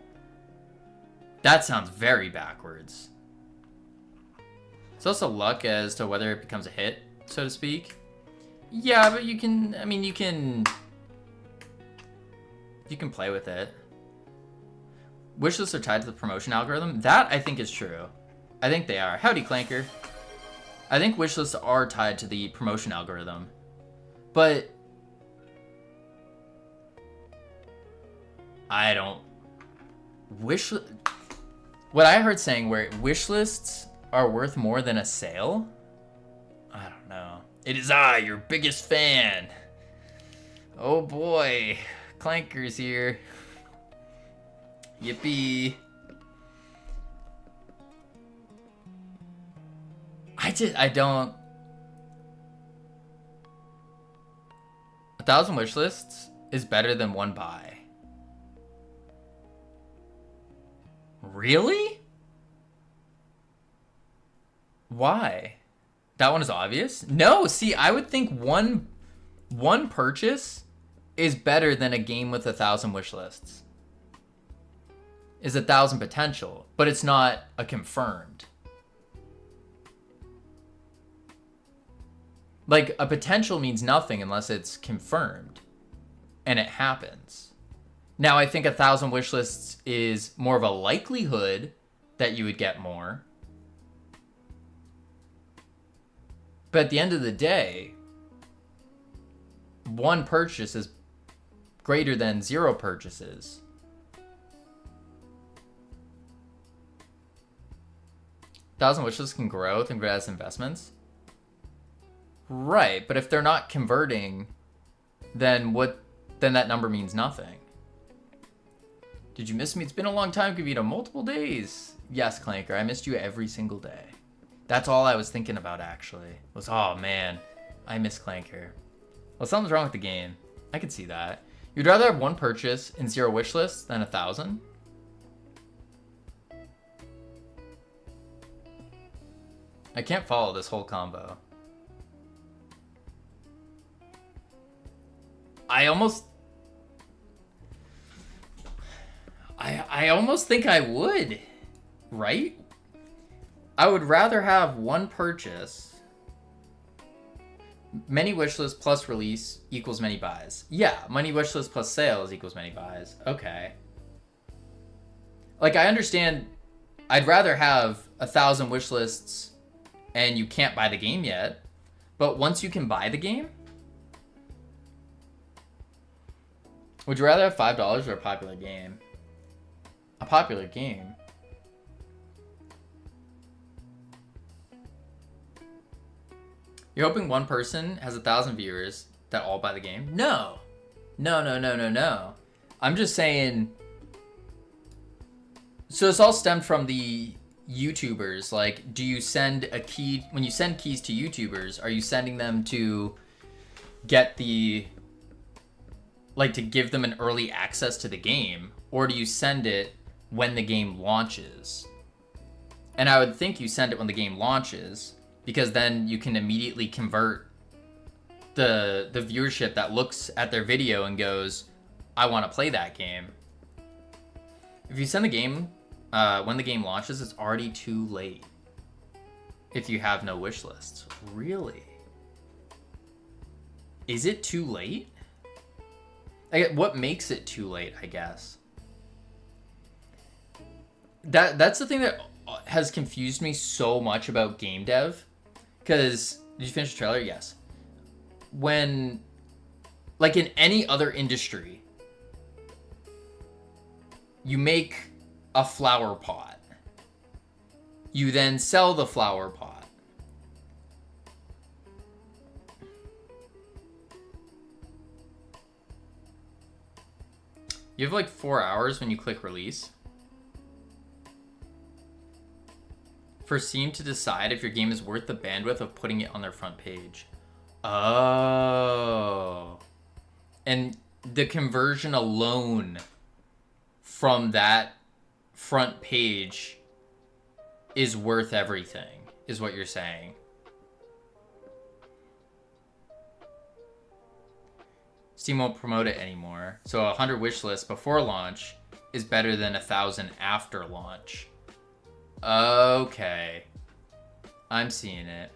That sounds very backwards. It's also luck as to whether it becomes a hit, so to speak. Yeah, but you can play with it. Wish lists are tied to the promotion algorithm. That I think is true. I think they are. Howdy, Clanker. I think wish lists are tied to the promotion algorithm. But I don't... What I heard saying where wish lists are worth more than a sale? I don't know. It is I, your biggest fan. Oh boy. Clanker's here. Yippee. I don't... 1,000 wish lists is better than one buy. Really? Why? That one is obvious? No, see, I would think one purchase is better than a game with 1,000 wish lists. Is 1,000 potential, but it's not a confirmed. Like, a potential means nothing unless it's confirmed. And it happens. Now, I think 1,000 wish lists is more of a likelihood that you would get more. But at the end of the day, one purchase is greater than 0 purchases. 1,000 wish lists can grow, think of it as investments. Right, but if they're not converting, then that number means nothing. Did you miss me? It's been a long time, Kavita. Multiple days. Yes, Clanker, I missed you every single day. That's all I was thinking about, actually. Was, oh, man, I miss Clanker. Well, something's wrong with the game. I could see that. You'd rather have one purchase and 0 wish lists than 1,000? I can't follow this whole combo. I almost think I would, right? I would rather have one purchase, many wishlist plus release equals many buys. Yeah, many wishlist plus sales equals many buys. Okay. Like, I understand I'd rather have 1,000 wishlists and you can't buy the game yet, but once you can buy the game, would you rather have $5 or a popular game? A popular game. You're hoping one person has 1,000 viewers that all buy the game? No. No. I'm just saying... So this all stemmed from the YouTubers. Like, do you send a key... When you send keys to YouTubers, are you sending them to get the... Like, to give them an early access to the game? Or do you send it when the game launches? And I would think you send it when the game launches, because then you can immediately convert the viewership that looks at their video and goes, I want to play that game. If you send the game when the game launches, it's already too late if you have no wish lists. Really? Is it too late? What makes it too late, I guess? That's the thing that has confused me so much about game dev. Because, did you finish the trailer? Yes. When, like in any other industry, you make a flower pot. You then sell the flower pot. You have like 4 hours when you click release for Steam to decide if your game is worth the bandwidth of putting it on their front page. Oh. And the conversion alone from that front page is worth everything, is what you're saying. Steam won't promote it anymore. So 100 wish lists before launch is better than 1,000 after launch. Okay. I'm seeing it.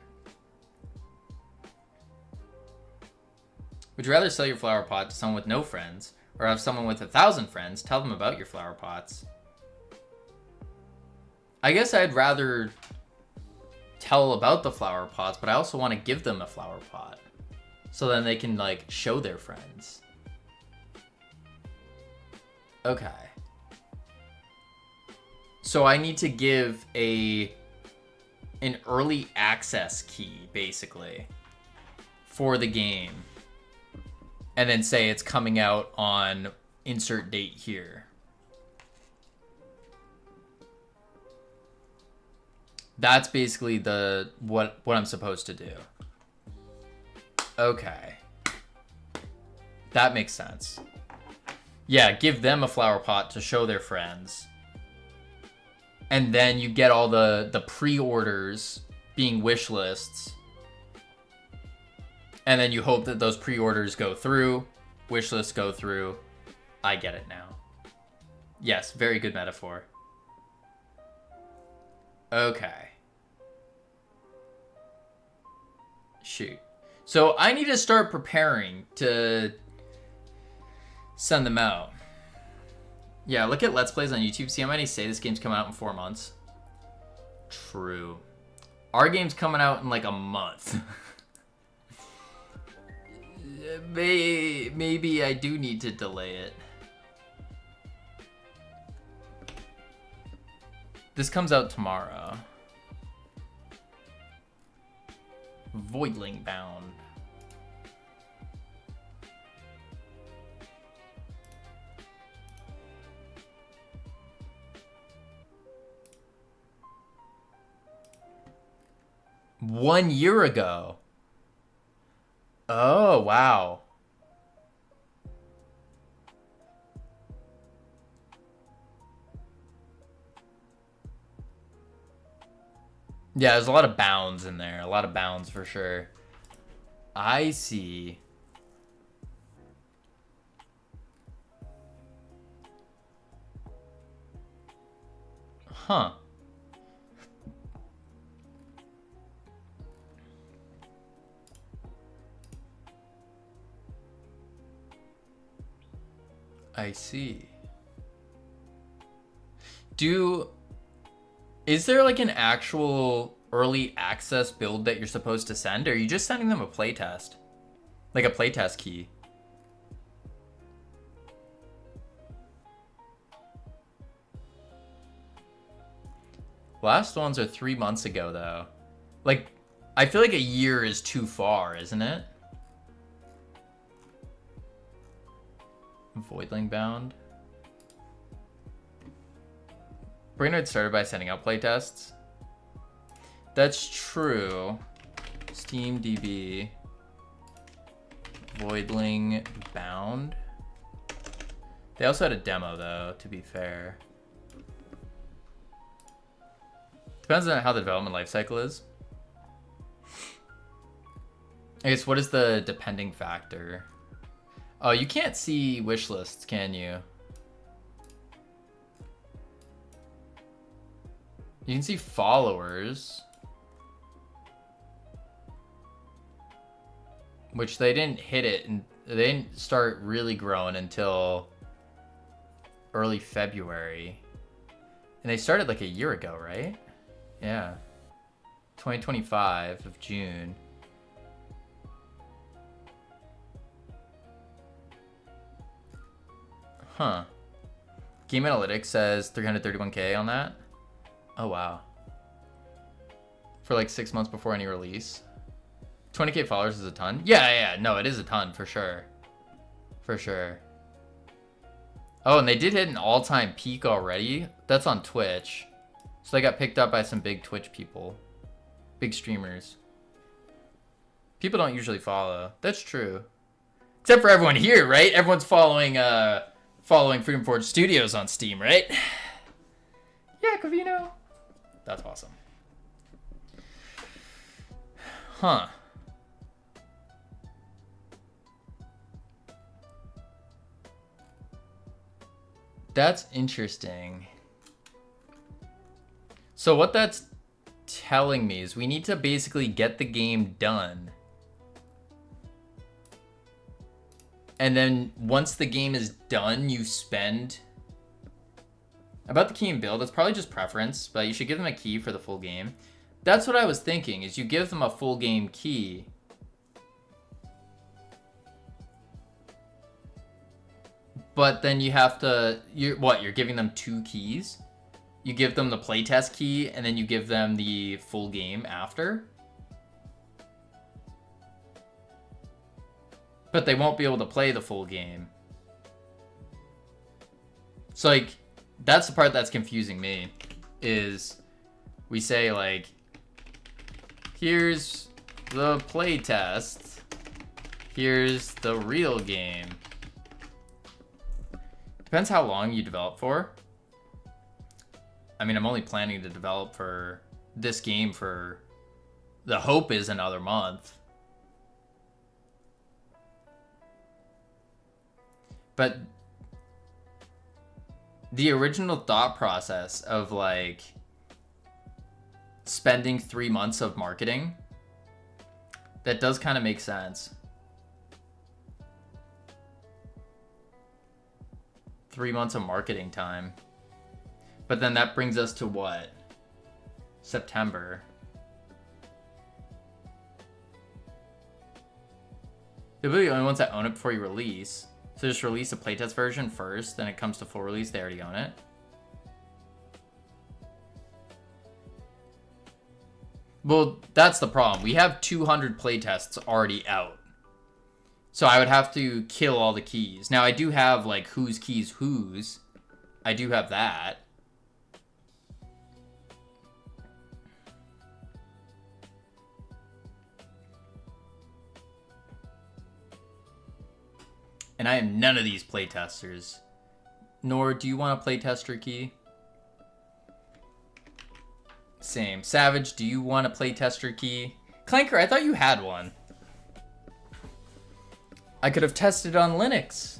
Would you rather sell your flower pot to someone with no friends, or have someone with 1,000 friends tell them about your flower pots? I guess I'd rather tell about the flower pots, but I also want to give them a flower pot. So then they can, like, show their friends. Okay. So I need to give an early access key, basically, for the game. And then say it's coming out on insert date here. That's basically what I'm supposed to do. Okay. That makes sense. Yeah, give them a flower pot to show their friends. And then you get all the pre-orders being wish lists. And then you hope that those pre-orders go through, wish lists go through. I get it now. Yes, very good metaphor. Okay. Shoot. So I need to start preparing to send them out. Yeah, look at Let's Plays on YouTube. See how many say this game's coming out in 4 months? True. Our game's coming out in like a month. Maybe I do need to delay it. This comes out tomorrow. Voidling Bound. One year ago. Oh, wow. Yeah, there's a lot of bounds in there. A lot of bounds for sure. I see. Huh. I see. Is there like an actual early access build that you're supposed to send, or are you just sending them a playtest? Like a playtest key? Last ones are 3 months ago though. Like, I feel like a year is too far, isn't it? Voidling Bound. Brainerd started by sending out playtests. That's true. SteamDB. Voidling Bound. They also had a demo though, to be fair. Depends on how the development lifecycle is. I guess what is the depending factor? Oh, you can't see wish lists, can you? You can see followers. Which they didn't hit it, and they didn't start really growing until early February. And they started like a year ago, right? Yeah. 2025 of June. Huh. Game Analytics says 331K on that. Oh, wow. For like 6 months before any release. 20K followers is a ton? Yeah, no, it is a ton for sure. For sure. Oh, and they did hit an all-time peak already. That's on Twitch. So they got picked up by some big Twitch people. Big streamers. People don't usually follow. That's true. Except for everyone here, right? Everyone's following Freedom Forge Studios on Steam, right? Yeah, Covino. That's awesome. Huh. That's interesting. So what that's telling me is we need to basically get the game done. And then once the game is done, you spend... About the key and build, that's probably just preference, but you should give them a key for the full game. That's what I was thinking, is you give them a full game key. But then you have to... You're giving them 2 keys? You give them the playtest key, and then you give them the full game after? But they won't be able to play the full game. So, like, that's the part that's confusing me. Is we say, like, here's the playtest. Here's the real game. Depends how long you develop for. I mean, I'm only planning to develop for this game for... The hope is another month. But the original thought process of, like, spending 3 months of marketing, that does kind of make sense. 3 months of marketing time. But then that brings us to what? September. They'll be the only ones that own it before you release. So just release a playtest version first, then it comes to full release, they already own it. Well, that's the problem. We have 200 playtests already out. So I would have to kill all the keys. Now I do have, like, whose keys whose. I do have that. And I am none of these playtesters. Nor do you want a playtester key? Same. Savage, do you want a playtester key? Clanker, I thought you had one. I could have tested on Linux.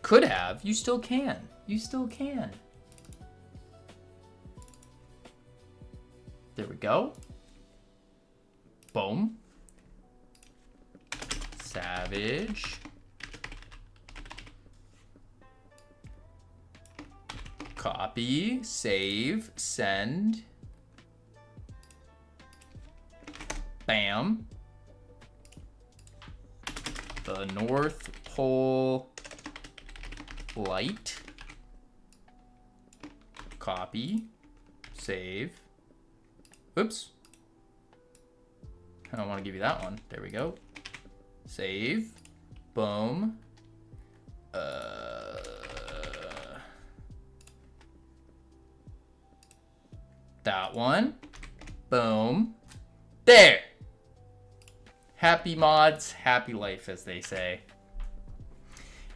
Could have. You still can. You still can. There we go. Boom. Savage. Copy, save, send. Bam. The North Pole light. Copy, save. Oops. I don't want to give you that one. There we go. Save. Boom. That one. Boom. There. Happy mods, happy life, as they say.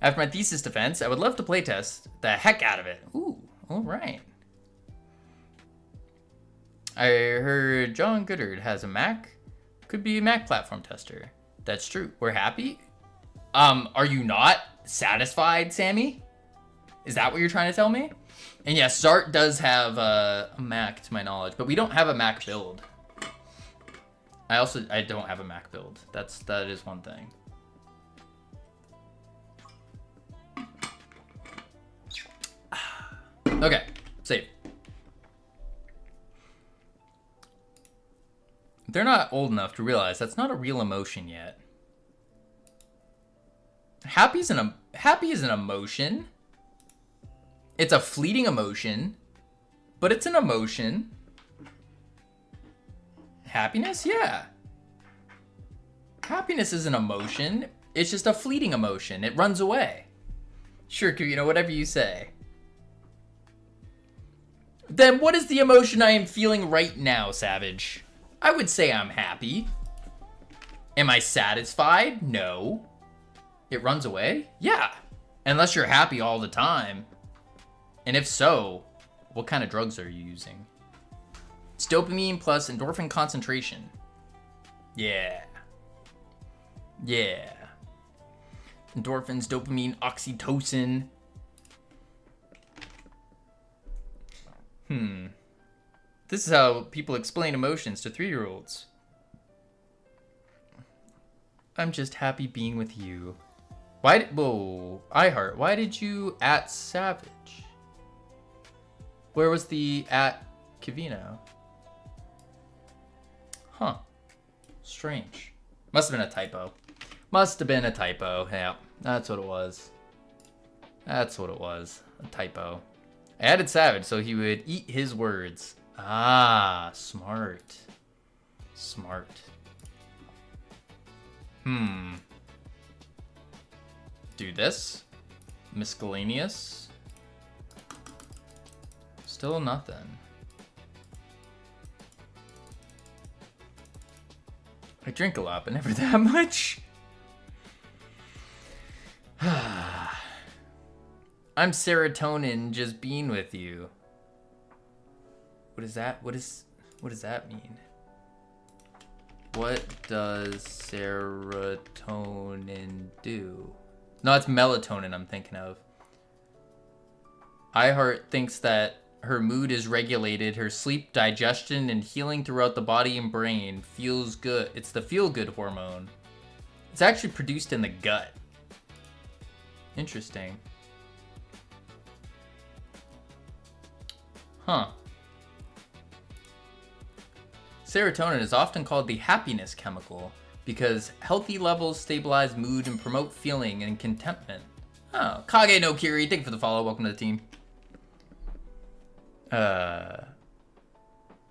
After my thesis defense, I would love to playtest the heck out of it. Ooh, all right. I heard John Goodard has a Mac. Could be a Mac platform tester. That's true. We're happy. Are you not satisfied, Sammy? Is that what you're trying to tell me? And yes, Zart does have a Mac to my knowledge, but we don't have a Mac build. I don't have a Mac build. That is one thing. Okay, save. They're not old enough to realize that's not a real emotion yet. Happy is an emotion. It's a fleeting emotion, but it's an emotion. Happiness, yeah. Happiness is an emotion. It's just a fleeting emotion. It runs away. Sure, whatever you say. Then what is the emotion I am feeling right now, Savage? I would say I'm happy. Am I satisfied? No. It runs away? Yeah. Unless you're happy all the time. And if so, what kind of drugs are you using? It's dopamine plus endorphin concentration. Yeah. Yeah. Endorphins, dopamine, oxytocin. This is how people explain emotions to 3-year-olds. I'm just happy being with you. Whoa, iHeart, why did you @ Savage? Where was the @ Kivino? Huh. Strange. Must have been a typo. Must have been a typo. Yeah, that's what it was. That's what it was. A typo. I added Savage so he would eat his words. Ah, smart. Smart. Do this. Miscellaneous. Still nothing. I drink a lot, but never that much. I'm serotonin just being with you. What is that? What does that mean? What does serotonin do? No, it's melatonin I'm thinking of. iHeart thinks that her mood is regulated, her sleep, digestion, and healing throughout the body and brain feels good. It's the feel-good hormone. It's actually produced in the gut. Interesting. Huh. Serotonin is often called the happiness chemical because healthy levels stabilize mood and promote feeling and contentment. Oh, Kage no Kiri, thank you for the follow. Welcome to the team.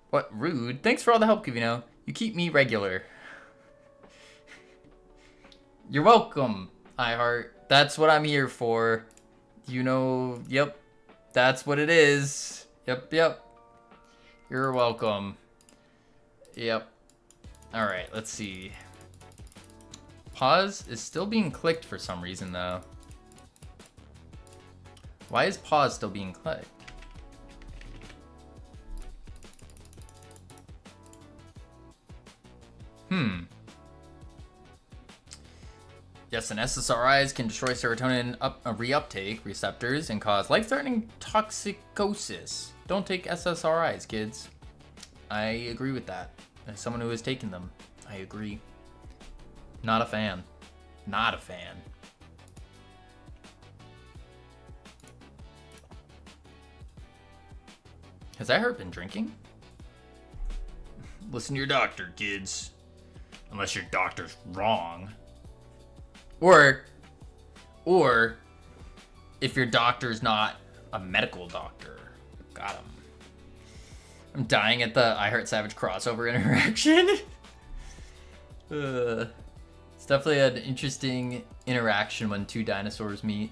What? Rude? Thanks for all the help, Kivino. You keep me regular. You're welcome, iHeart. That's what I'm here for. Yep. That's what it is. Yep. You're welcome. Yep. Alright, let's see. Pause is still being clicked for some reason, though. Why is pause still being clicked? Yes, and SSRIs can destroy serotonin reuptake receptors and cause life-threatening toxicosis. Don't take SSRIs, kids. I agree with that. As someone who has taken them, I agree. Not a fan. Not a fan. Has iHeart been drinking? Listen to your doctor, kids. Unless your doctor's wrong. Or if your doctor's not a medical doctor. Got him. I'm dying at the iHeart Savage crossover interaction. It's definitely an interesting interaction when two dinosaurs meet.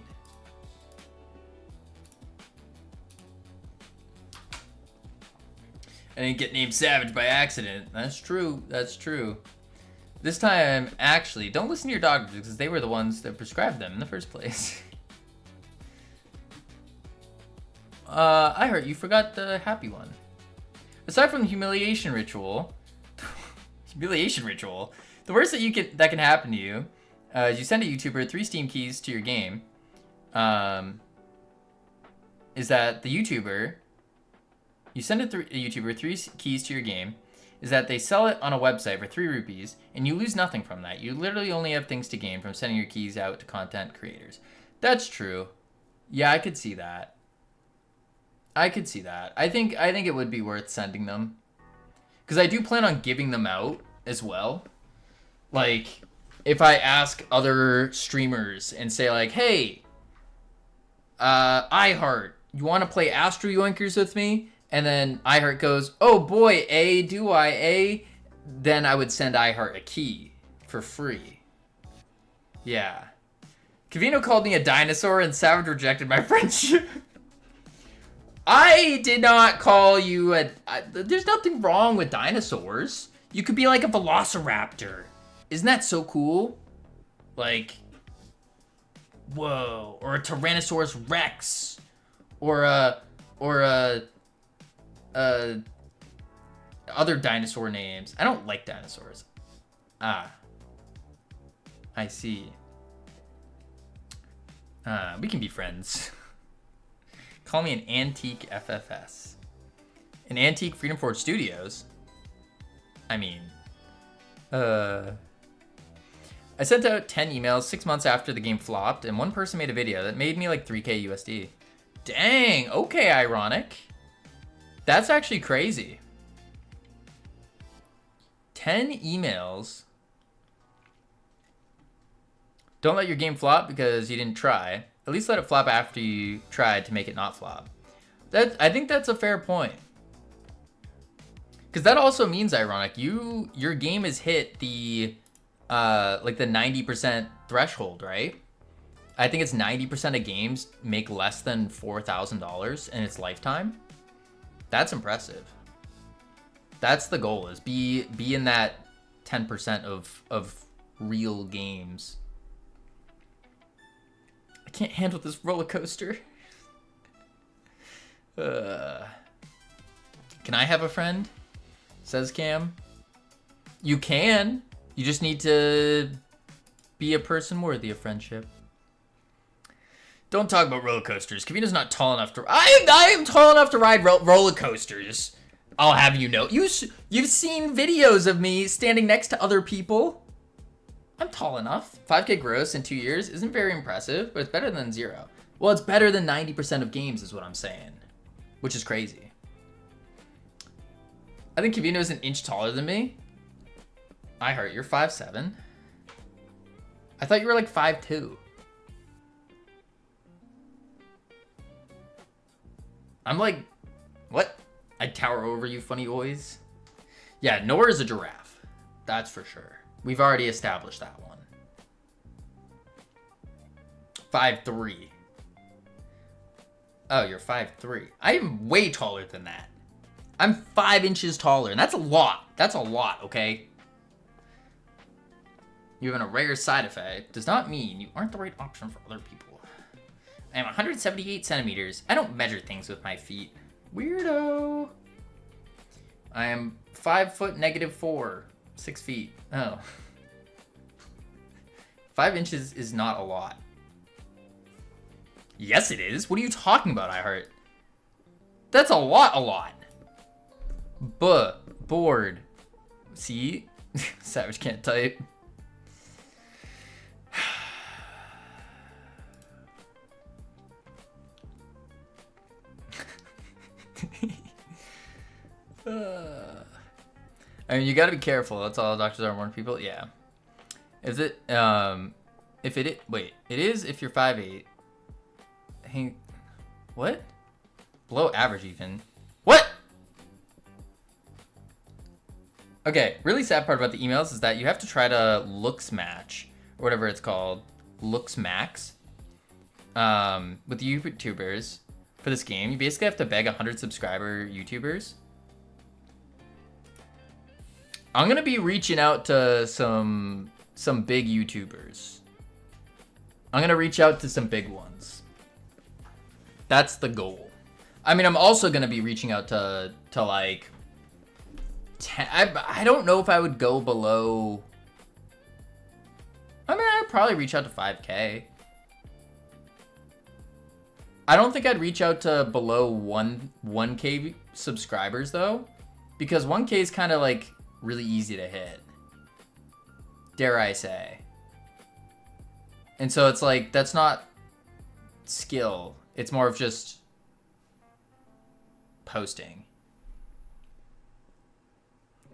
I didn't get named Savage by accident. That's true. That's true. This time, actually, don't listen to your doctors because they were the ones that prescribed them in the first place. I heard you forgot the happy one. Aside from the humiliation ritual, The worst that can happen to you is you send a YouTuber 3 Steam keys to your game. Is that the YouTuber... You send a YouTuber 3 keys to your game, is that they sell it on a website for 3 rupees, and you lose nothing from that. You literally only have things to gain from sending your keys out to content creators. That's true. Yeah, I could see that. I think it would be worth sending them. Because I do plan on giving them out as well. Like, if I ask other streamers and say like, hey, iHeart, you want to play Astro Yoinkers with me? And then iHeart goes, oh boy, do I, then I would send iHeart a key for free. Yeah. Cavino called me a dinosaur and Savage rejected my friendship. I did not call you there's nothing wrong with dinosaurs. You could be like a velociraptor. Isn't that so cool? Like, whoa. Or a Tyrannosaurus Rex. Or other dinosaur names. I don't like dinosaurs. Ah. I see. We can be friends. Call me an antique FFS. An antique Freedom Forge Studios? I mean... I sent out 10 emails 6 months after the game flopped, and one person made a video that made me like 3k USD. Dang, okay, ironic. That's actually crazy. 10 emails. Don't let your game flop because you didn't try. At least let it flop after you tried to make it not flop. I think that's a fair point. Because that also means, ironic, your game has hit the like the 90% threshold, right? I think it's 90% of games make less than $4,000 in its lifetime. That's impressive. That's the goal, is be in that 10% of real games. I can't handle this roller coaster. Can I have a friend? Says Cam. You can. You just need to be a person worthy of friendship. Don't talk about roller coasters. Kavina's not tall enough to... I am tall enough to ride roller coasters. I'll have you know. You've seen videos of me standing next to other people. I'm tall enough. 5k gross in 2 years isn't very impressive, but it's better than 0. Well, it's better than 90% of games is what I'm saying. Which is crazy. I think Kavino's an inch taller than me. iHeart, you're 5'7". I thought you were like 5'2". I'm like, what? I tower over you, funny boys. Yeah, Nora is a giraffe. That's for sure. We've already established that one. 5'3". Oh, you're 5'3". I am way taller than that. I'm 5 inches taller, and that's a lot. That's a lot, okay? You have a rare side effect does not mean you aren't the right option for other people. I am 178 centimeters. I don't measure things with my feet. Weirdo. I am 5 foot -4. 6 feet. Oh. 5 inches is not a lot. Yes, it is. What are you talking about, iHeart? That's a lot. Bored. See? Savage can't type. I mean, you gotta be careful. That's all doctors are warning people. Yeah. Is it, wait, it is if you're 5'8". Hey, what? Below average even. What? Okay, really sad part about the emails is that you have to try to looks match, or whatever it's called, looks max, with YouTubers for this game. You basically have to beg 100 subscriber YouTubers. I'm gonna be reaching out to some big YouTubers. I'm gonna reach out to some big ones. That's the goal. I mean, I'm also gonna be reaching out to like 10, I don't know if I would go below I'd probably reach out to 5K. I don't think I'd reach out to below 1K subscribers though, because 1K is kind of like really easy to hit. Dare I say. And so it's like, that's not skill. It's more of just posting.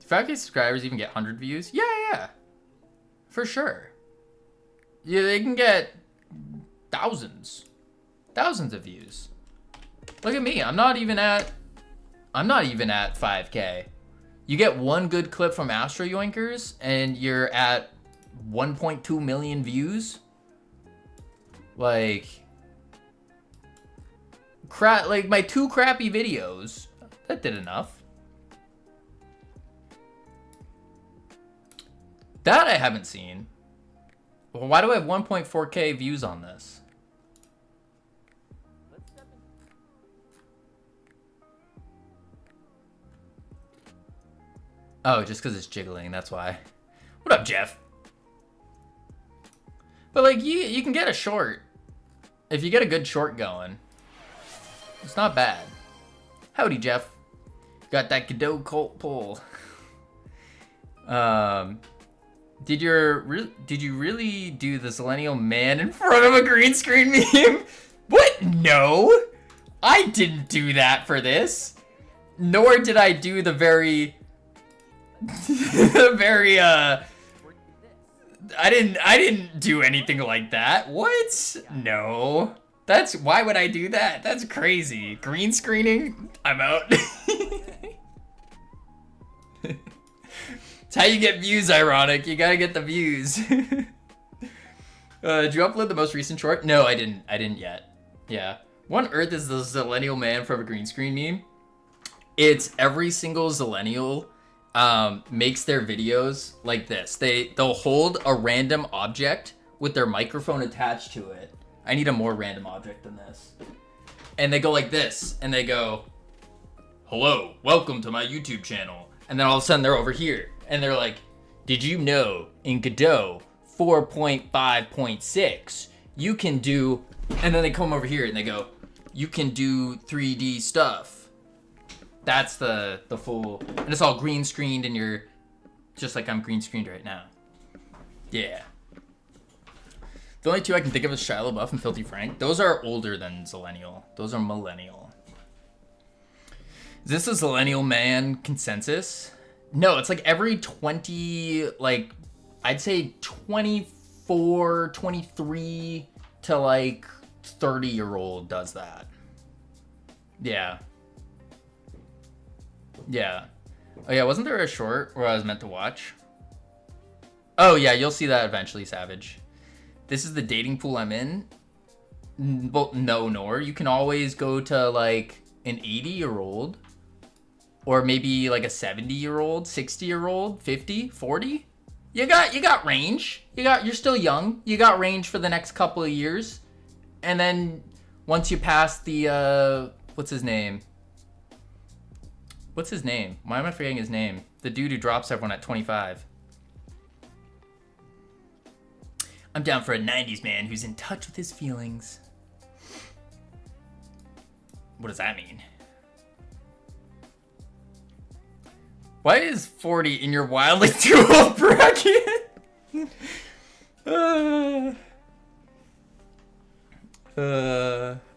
Do 5K subscribers even get 100 views? Yeah. For sure. Yeah, they can get thousands of views. Look at me. I'm not even at 5K. You get one good clip from Astro Yoinkers and you're at 1.2 million views. Like my 2 crappy videos, that did enough. That I haven't seen. Well, why do I have 1.4K views on this? Oh, just because it's jiggling, that's why. What up, Jeff? But like, you can get a short. If you get a good short going, it's not bad. Howdy, Jeff. Got that Godot Colt pull. Did you really do the Zillennial man in front of a green screen meme? What? No! I didn't do that for this. Nor did I do the very... I didn't do anything like that. What? No. Why would I do that? That's crazy. Green screening? I'm out. It's how you get views, Ironic. You gotta get the views. Did you upload the most recent short? No, I didn't yet. Yeah. What on earth is the Zillennial man from a green screen meme? It's every single Zillennial makes their videos like this. They'll hold a random object with their microphone attached to it. I need a more random object than this. And they go like this, and they go, "Hello, welcome to my YouTube channel." And then all of a sudden they're over here, and they're like, "Did you know in Godot 4.5.6 you can do," and then they come over here and they go, "You can do 3D stuff." That's the full, and it's all green screened, and you're just like I'm green screened right now. Yeah. The only two I can think of is Shia LaBeouf and Filthy Frank. Those are older than Zillennial. Those are millennial. Is this a Zillennial man consensus? No, it's like every 20, like, I'd say 24, 23 to like 30-year-old does that. Yeah. Yeah. Oh yeah, wasn't there a short where I was meant to watch? Oh yeah, you'll see that eventually, Savage. This is the dating pool I'm in? Well, no, Nor. You can always go to like an 80-year-old. Or maybe like a 70-year-old, 60-year-old, 50, 40. You got range. You're still young. You got range for the next couple of years. And then once you pass the what's his name? What's his name? Why am I forgetting his name? The dude who drops everyone at 25. I'm down for a 90s man who's in touch with his feelings. What does that mean? Why is 40 in your wildly too old bracket?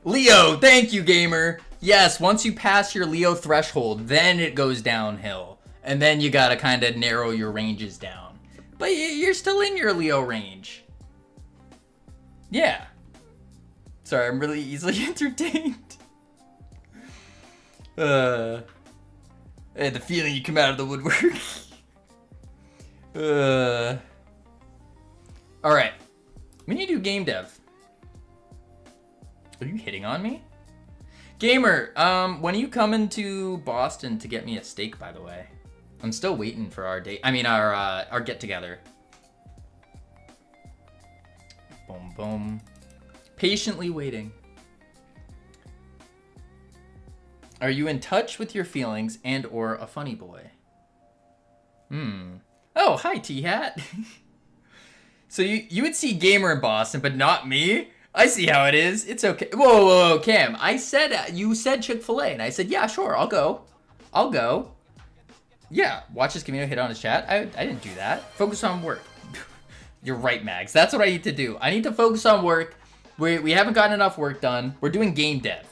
Leo, thank you, gamer. Yes, once you pass your Leo threshold, then it goes downhill. And then you gotta kind of narrow your ranges down. But you're still in your Leo range. Yeah. Sorry, I'm really easily entertained. I had the feeling you come out of the woodwork. Alright. We need to do game dev. Are you hitting on me? Gamer, when are you coming to Boston to get me a steak, by the way? I'm still waiting for our date. I mean, our get-together. Boom, boom. Patiently waiting. Are you in touch with your feelings and or a funny boy? Oh, hi, T-Hat. So you would see Gamer in Boston, but not me? I see how it is. It's okay. Whoa, Cam. You said Chick-fil-A, and I said, yeah, sure, I'll go. Yeah, watch this Camino hit on his chat. I didn't do that. Focus on work. You're right, Mags. That's what I need to do. I need to focus on work. We haven't gotten enough work done. We're doing game dev.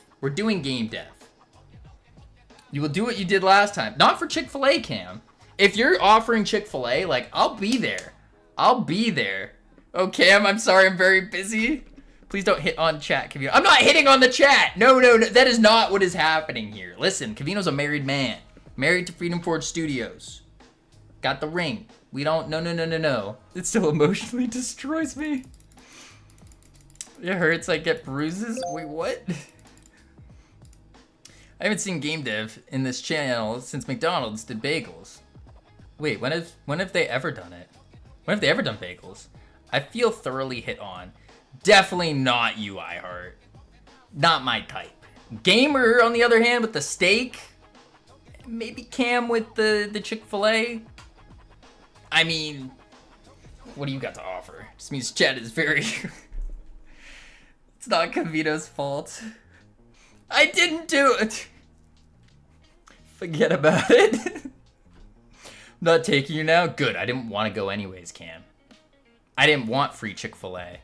You will do what you did last time. Not for Chick-fil-A, Cam. If you're offering Chick-fil-A, like, I'll be there. Oh, Cam, I'm sorry. I'm very busy. Please don't hit on chat, Cavino. I'm not hitting on the chat. No. That is not what is happening here. Listen, Cavino's a married man. Married to Freedom Forge Studios. Got the ring. We don't... No. It still emotionally destroys me. It hurts. I get bruises. Wait, what? I haven't seen game dev in this channel since McDonald's did bagels. Wait, when have they ever done it? When have they ever done bagels? I feel thoroughly hit on. Definitely not you, iHeart. Not my type. Gamer, on the other hand, with the steak. Maybe Cam with the Chick-fil-A. I mean, what do you got to offer? Just means chat is very... It's not Cavito's fault. I didn't do it. Forget about it. I'm not taking you now. Good, I didn't want to go anyways, Cam. I didn't want free Chick-fil-A.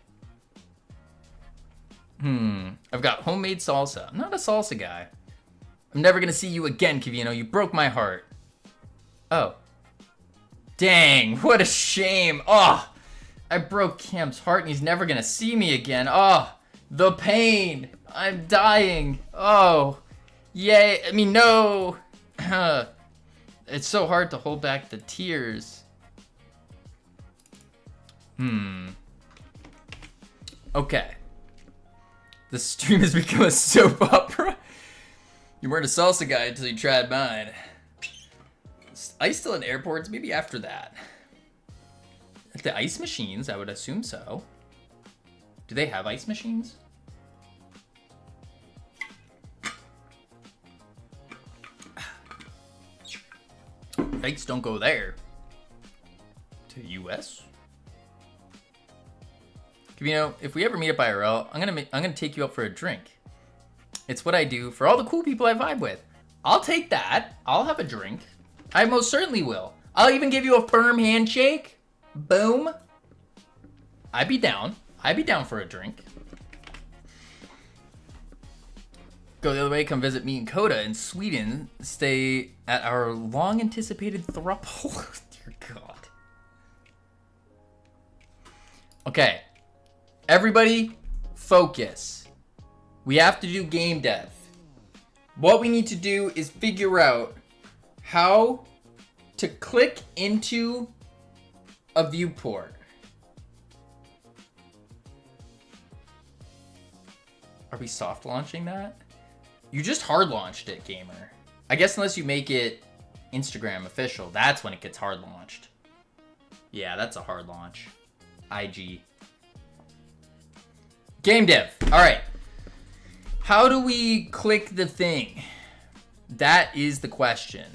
I've got homemade salsa. I'm not a salsa guy. I'm never gonna see you again, Cavino. You broke my heart. Oh. Dang, what a shame. Oh, I broke Cam's heart and he's never gonna see me again. Oh, the pain. I'm dying. Oh, yay. I mean, no. It's so hard to hold back the tears. Okay. The stream has become a soap opera. You weren't a salsa guy until you tried mine. Ice still in airports? Maybe after that. The ice machines, I would assume so. Do they have ice machines? Yikes, don't go there. To US? You know, if we ever meet up IRL, I'm gonna take you out for a drink. It's what I do for all the cool people I vibe with. I'll take that. I'll have a drink. I most certainly will. I'll even give you a firm handshake. Boom. I'd be down. I'd be down for a drink. Go the other way, come visit me and Coda in Sweden. Stay at our long-anticipated throuple. Dear God. Okay. Everybody, focus. We have to do game dev. What we need to do is figure out how to click into a viewport. Are we soft launching that? You just hard launched it, gamer. I guess unless you make it Instagram official, that's when it gets hard launched. Yeah, that's a hard launch. IG. Game dev. All right. How do we click the thing? That is the question.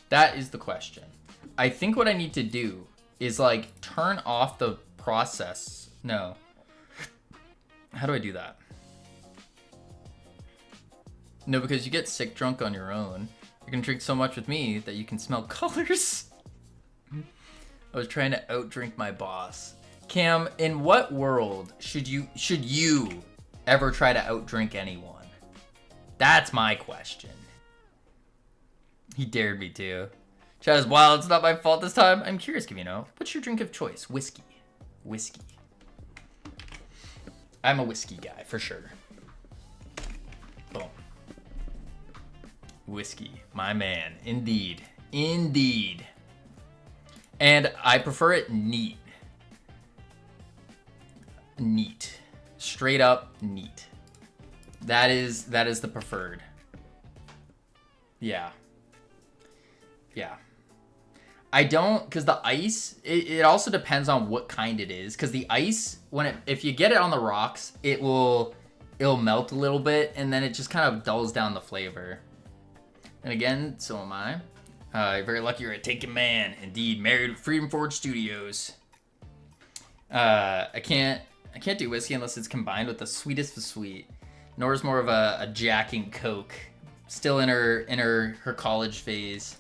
That is the question. I think what I need to do is like turn off the process. No. How do I do that? No, because you get sick drunk on your own. You can drink so much with me that you can smell colors. I was trying to outdrink my boss. Cam, in what world should you ever try to outdrink anyone? That's my question. He dared me to. Chat is wild. It's not my fault this time. I'm curious, Camino. What's your drink of choice? Whiskey. Whiskey. I'm a whiskey guy for sure. Boom. Whiskey, my man. Indeed. Indeed. And I prefer it neat. Neat. Straight up neat. That is the preferred. Yeah. Yeah. I don't, because the ice, it also depends on what kind it is. Because the ice, if you get it on the rocks, it'll melt a little bit, and then it just kind of dulls down the flavor. And again, so am I. You're very lucky you're a taken man. Indeed, married with Freedom Forge Studios. I can't do whiskey unless it's combined with the sweetest of sweet. Nora's more of a Jack and Coke. Still in her college phase.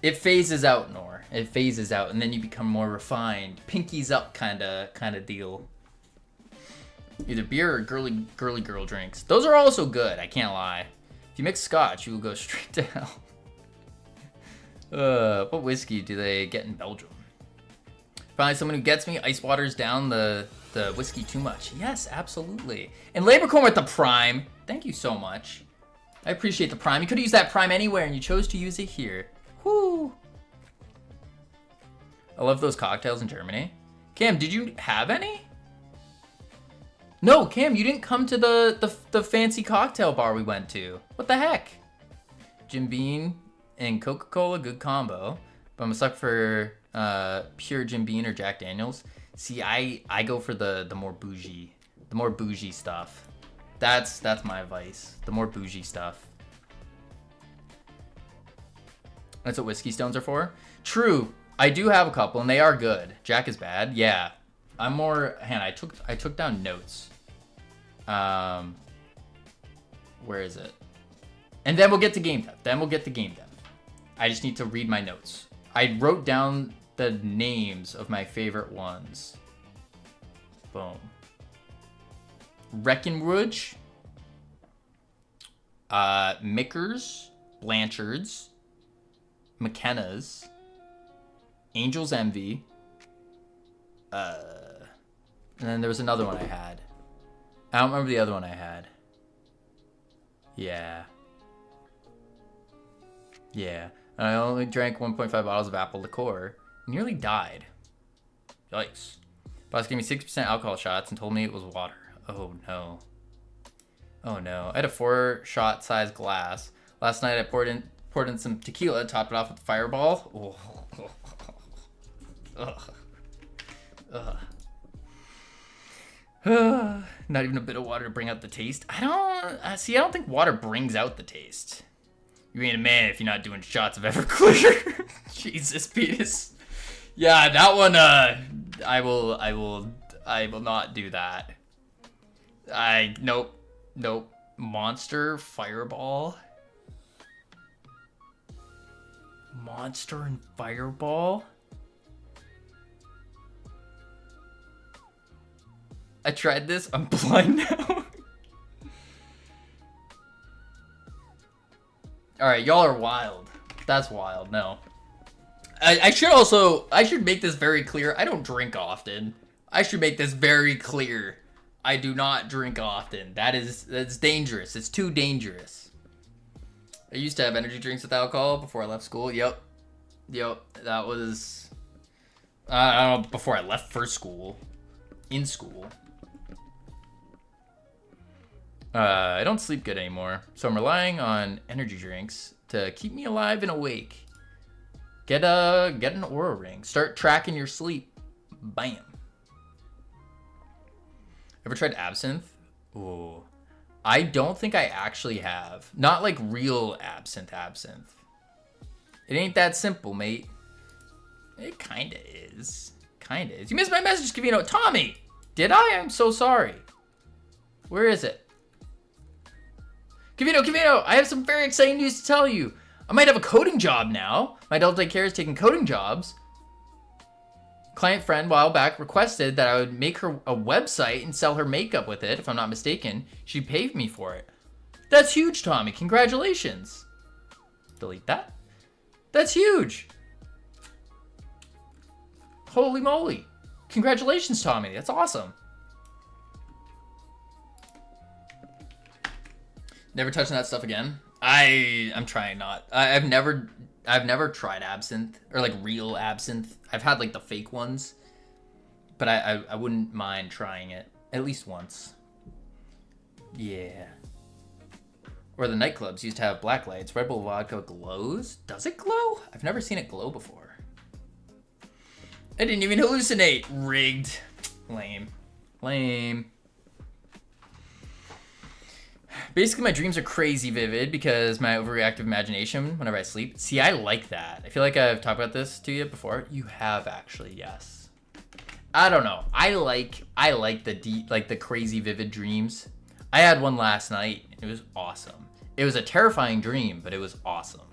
It phases out, Nor. It phases out, and then you become more refined. Pinkies up kinda deal. Either beer or girly girl drinks. Those are also good, I can't lie. If you mix scotch, you will go straight to hell. What whiskey do they get in Belgium? Finally, someone who gets me. Ice waters down the whiskey too much. Yes, absolutely. And Laborcorn with the Prime. Thank you so much. I appreciate the Prime. You could have used that Prime anywhere, and you chose to use it here. Whoo! I love those cocktails in Germany. Cam, did you have any? No, Cam, you didn't come to the fancy cocktail bar we went to. What the heck? Jim Beam and Coca-Cola, good combo. But I'm a suck for pure Jim Beam or Jack Daniels. See, I go for the more bougie stuff. That's my vice. The more bougie stuff. That's what whiskey stones are for. True, I do have a couple, and they are good. Jack is bad. Yeah, I'm more. I took down notes. Where is it? And then we'll get to game dev. I just need to read my notes. I wrote down the names of my favorite ones. Boom. Breckenridge, Mickers, Blanchards, McKenna's, Angel's Envy, and then there was another one I had. I don't remember the other one I had. Yeah. I only drank 1.5 bottles of apple liqueur. Nearly died. Yikes. Boss gave me 6% alcohol shots and told me it was water. Oh no. Oh no. I had a 4-shot size glass. Last night I poured in some tequila, topped it off with Fireball. Oh. Ugh. Not even a bit of water to bring out the taste. I don't think water brings out the taste. You ain't a man if you're not doing shots of Everclear. Jesus, Petus. Yeah, that one, I will not do that. Nope. Monster, Fireball. Monster and Fireball? I tried this. I'm blind now. Alright, y'all are wild. That's wild. No. I should make this very clear. I don't drink often. I should make this very clear. I do not drink often. That's dangerous. It's too dangerous. I used to have energy drinks with alcohol before I left school. Yep. That was... I don't know, before I left for school. In school. I don't sleep good anymore, so I'm relying on energy drinks to keep me alive and awake. Get an Aura ring. Start tracking your sleep. Bam. Ever tried absinthe? Ooh. I don't think I actually have. Not like real absinthe. It ain't that simple, mate. It kinda is. You missed my message, Kavino. Tommy! Did I? I'm so sorry. Where is it? Kavino, I have some very exciting news to tell you. I might have a coding job now. My adult daycare is taking coding jobs. Client friend a while back requested that I would make her a website and sell her makeup with it, if I'm not mistaken. She paid me for it. That's huge, Tommy. Congratulations. Delete that. That's huge. Holy moly. Congratulations, Tommy. That's awesome. Never touching that stuff again. I'm trying not. I've never tried absinthe or like real absinthe. I've had like the fake ones, but I wouldn't mind trying it at least once. Yeah. Or the nightclubs used to have black lights. Red Bull vodka glows. Does it glow? I've never seen it glow before. I didn't even hallucinate. Rigged. Lame. Basically, my dreams are crazy vivid because my overreactive imagination whenever I sleep. See, I like that. I feel like I've talked about this to you before. You have actually, yes. I don't know. I like the the crazy vivid dreams. I had one last night. It was awesome. It was a terrifying dream, but it was awesome.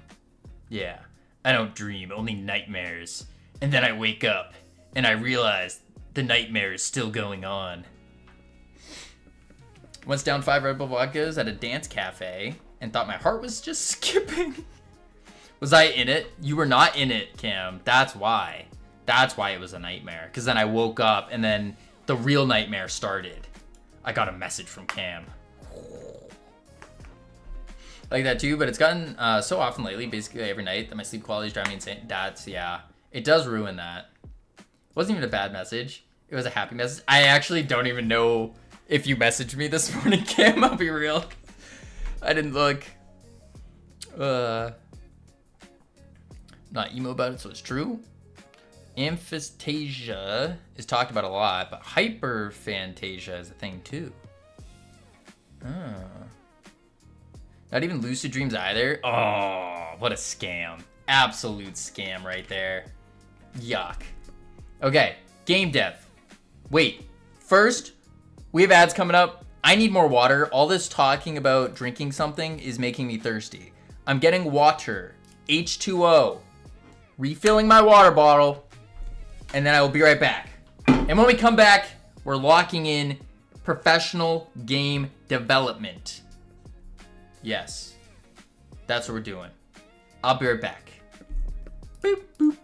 Yeah. I don't dream, only nightmares. And then I wake up and I realize the nightmare is still going on. Once down 5 Red Bull vodkas at a dance cafe and thought my heart was just skipping. Was I in it? You were not in it, Cam. That's why. That's why it was a nightmare. Because then I woke up and then the real nightmare started. I got a message from Cam. Like that too, but it's gotten so often lately, basically every night, that my sleep quality is driving me insane. That's, yeah. It does ruin that. It wasn't even a bad message. It was a happy message. I actually don't even know if you messaged me this morning, Cam. I'll be real. I didn't look. Not emo about it, so it's true. Amphistasia is talked about a lot, but hyperphantasia is a thing too. Not even lucid dreams either. Oh, what a scam. Absolute scam right there. Yuck. Okay, game dev. Wait, first, we have ads coming up. I need more water. All this talking about drinking something is making me thirsty. I'm getting water. H2O. Refilling my water bottle. And then I will be right back. And when we come back, we're locking in professional game development. Yes. That's what we're doing. I'll be right back. Boop, boop.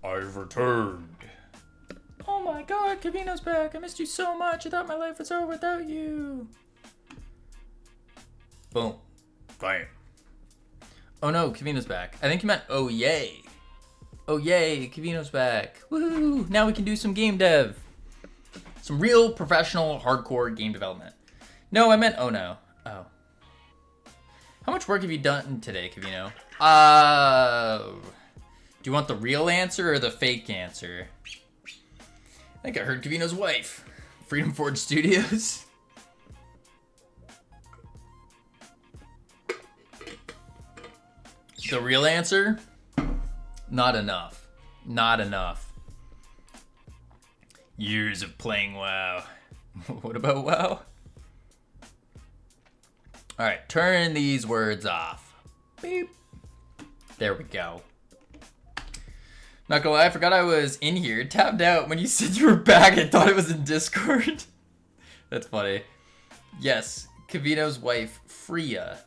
I've returned. Oh my god, Cavino's back. I missed you so much. I thought my life was over without you. Boom. Bam. Oh no, Cavino's back. I think you meant oh yay. Oh yay, Cavino's back. Woohoo! Now we can do some game dev. Some real professional hardcore game development. No, I meant oh no. Oh. How much work have you done today, Cavino? Do you want the real answer or the fake answer? I think I heard Cavino's wife. Freedom Forge Studios. The real answer? Not enough. Not enough. Years of playing WoW. What about WoW? Alright, turn these words off. Beep. There we go. Not gonna lie, I forgot I was in here. Tapped out when you said you were back. I thought it was in Discord. That's funny. Yes, Cavino's wife, Freya.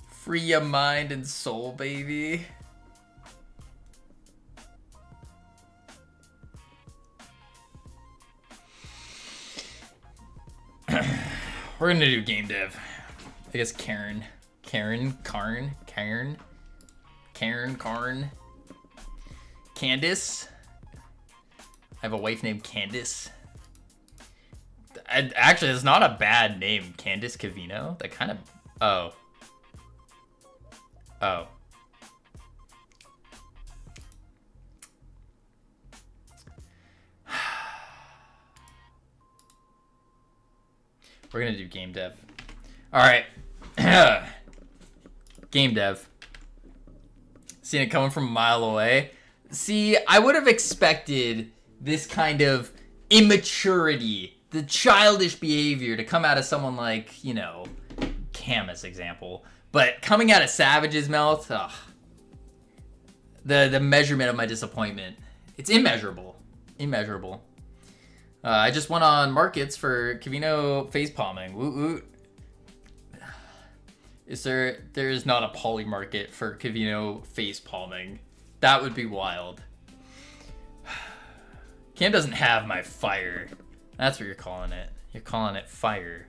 Freya mind and soul, baby. We're gonna do game dev. I guess Karn. Candace. I have a wife named Candace. Actually, it's not a bad name. Candace Cavino. That kind of... Oh. Oh. We're gonna do game dev. Alright. Game dev. Seen it coming from a mile away. See, I would have expected this kind of immaturity, the childish behavior to come out of someone like, you know, Camus example. But coming out of Savage's mouth, ugh. The measurement of my disappointment. It's immeasurable. Immeasurable. I just went on markets for Cavino face palming. Woot woot. There is not a poly market for Cavino face palming. That would be wild. Cam doesn't have my fire. That's what you're calling it. You're calling it fire.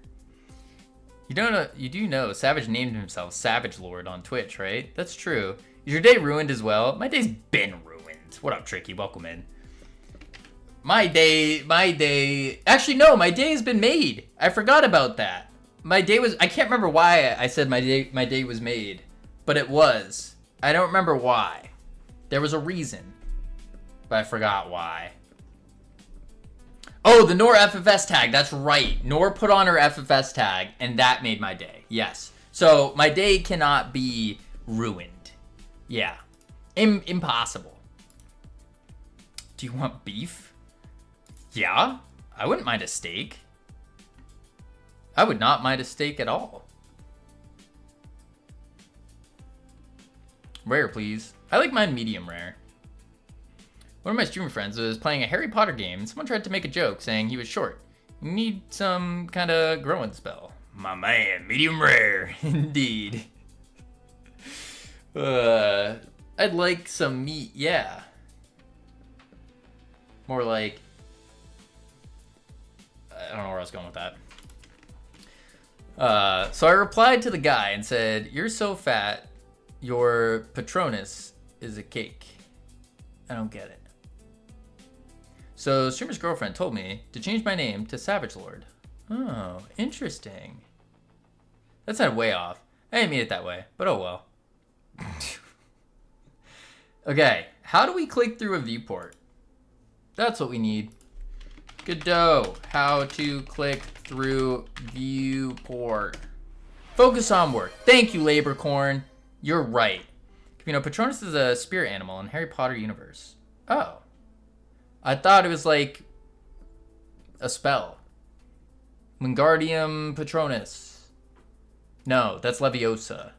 You do know Savage named himself Savage Lord on Twitch, right? That's true. Is your day ruined as well? My day's been ruined. What up, Tricky? Welcome in. My day, actually no, my day has been made. I forgot about that. My day was, I can't remember why I said my day was made, but it was. I don't remember why. There was a reason, but I forgot why. Oh, the Nor FFS tag, that's right. Nor put on her FFS tag, and that made my day, yes. So my day cannot be ruined. Yeah, impossible. Do you want beef? Yeah, I wouldn't mind a steak. I would not mind a steak at all. Rare, please. I like mine medium rare. One of my streamer friends was playing a Harry Potter game, and someone tried to make a joke saying he was short. You need some kind of growing spell. My man, medium rare, indeed. I'd like some meat, yeah. More like... I don't know where I was going with that. So I replied to the guy and said, "You're so fat, your Patronus is a cake." I don't get it. So streamer's girlfriend told me to change my name to Savage Lord. Oh, interesting. That sounded way off. I didn't mean it that way, but oh well. Okay, how do we click through a viewport? That's what we need. Godot, how to click through viewport. Focus on work. Thank you, Laborcorn. You're right. You know, Patronus is a spirit animal in Harry Potter universe. Oh. I thought it was like a spell. Wingardium Patronus. No, that's Leviosa.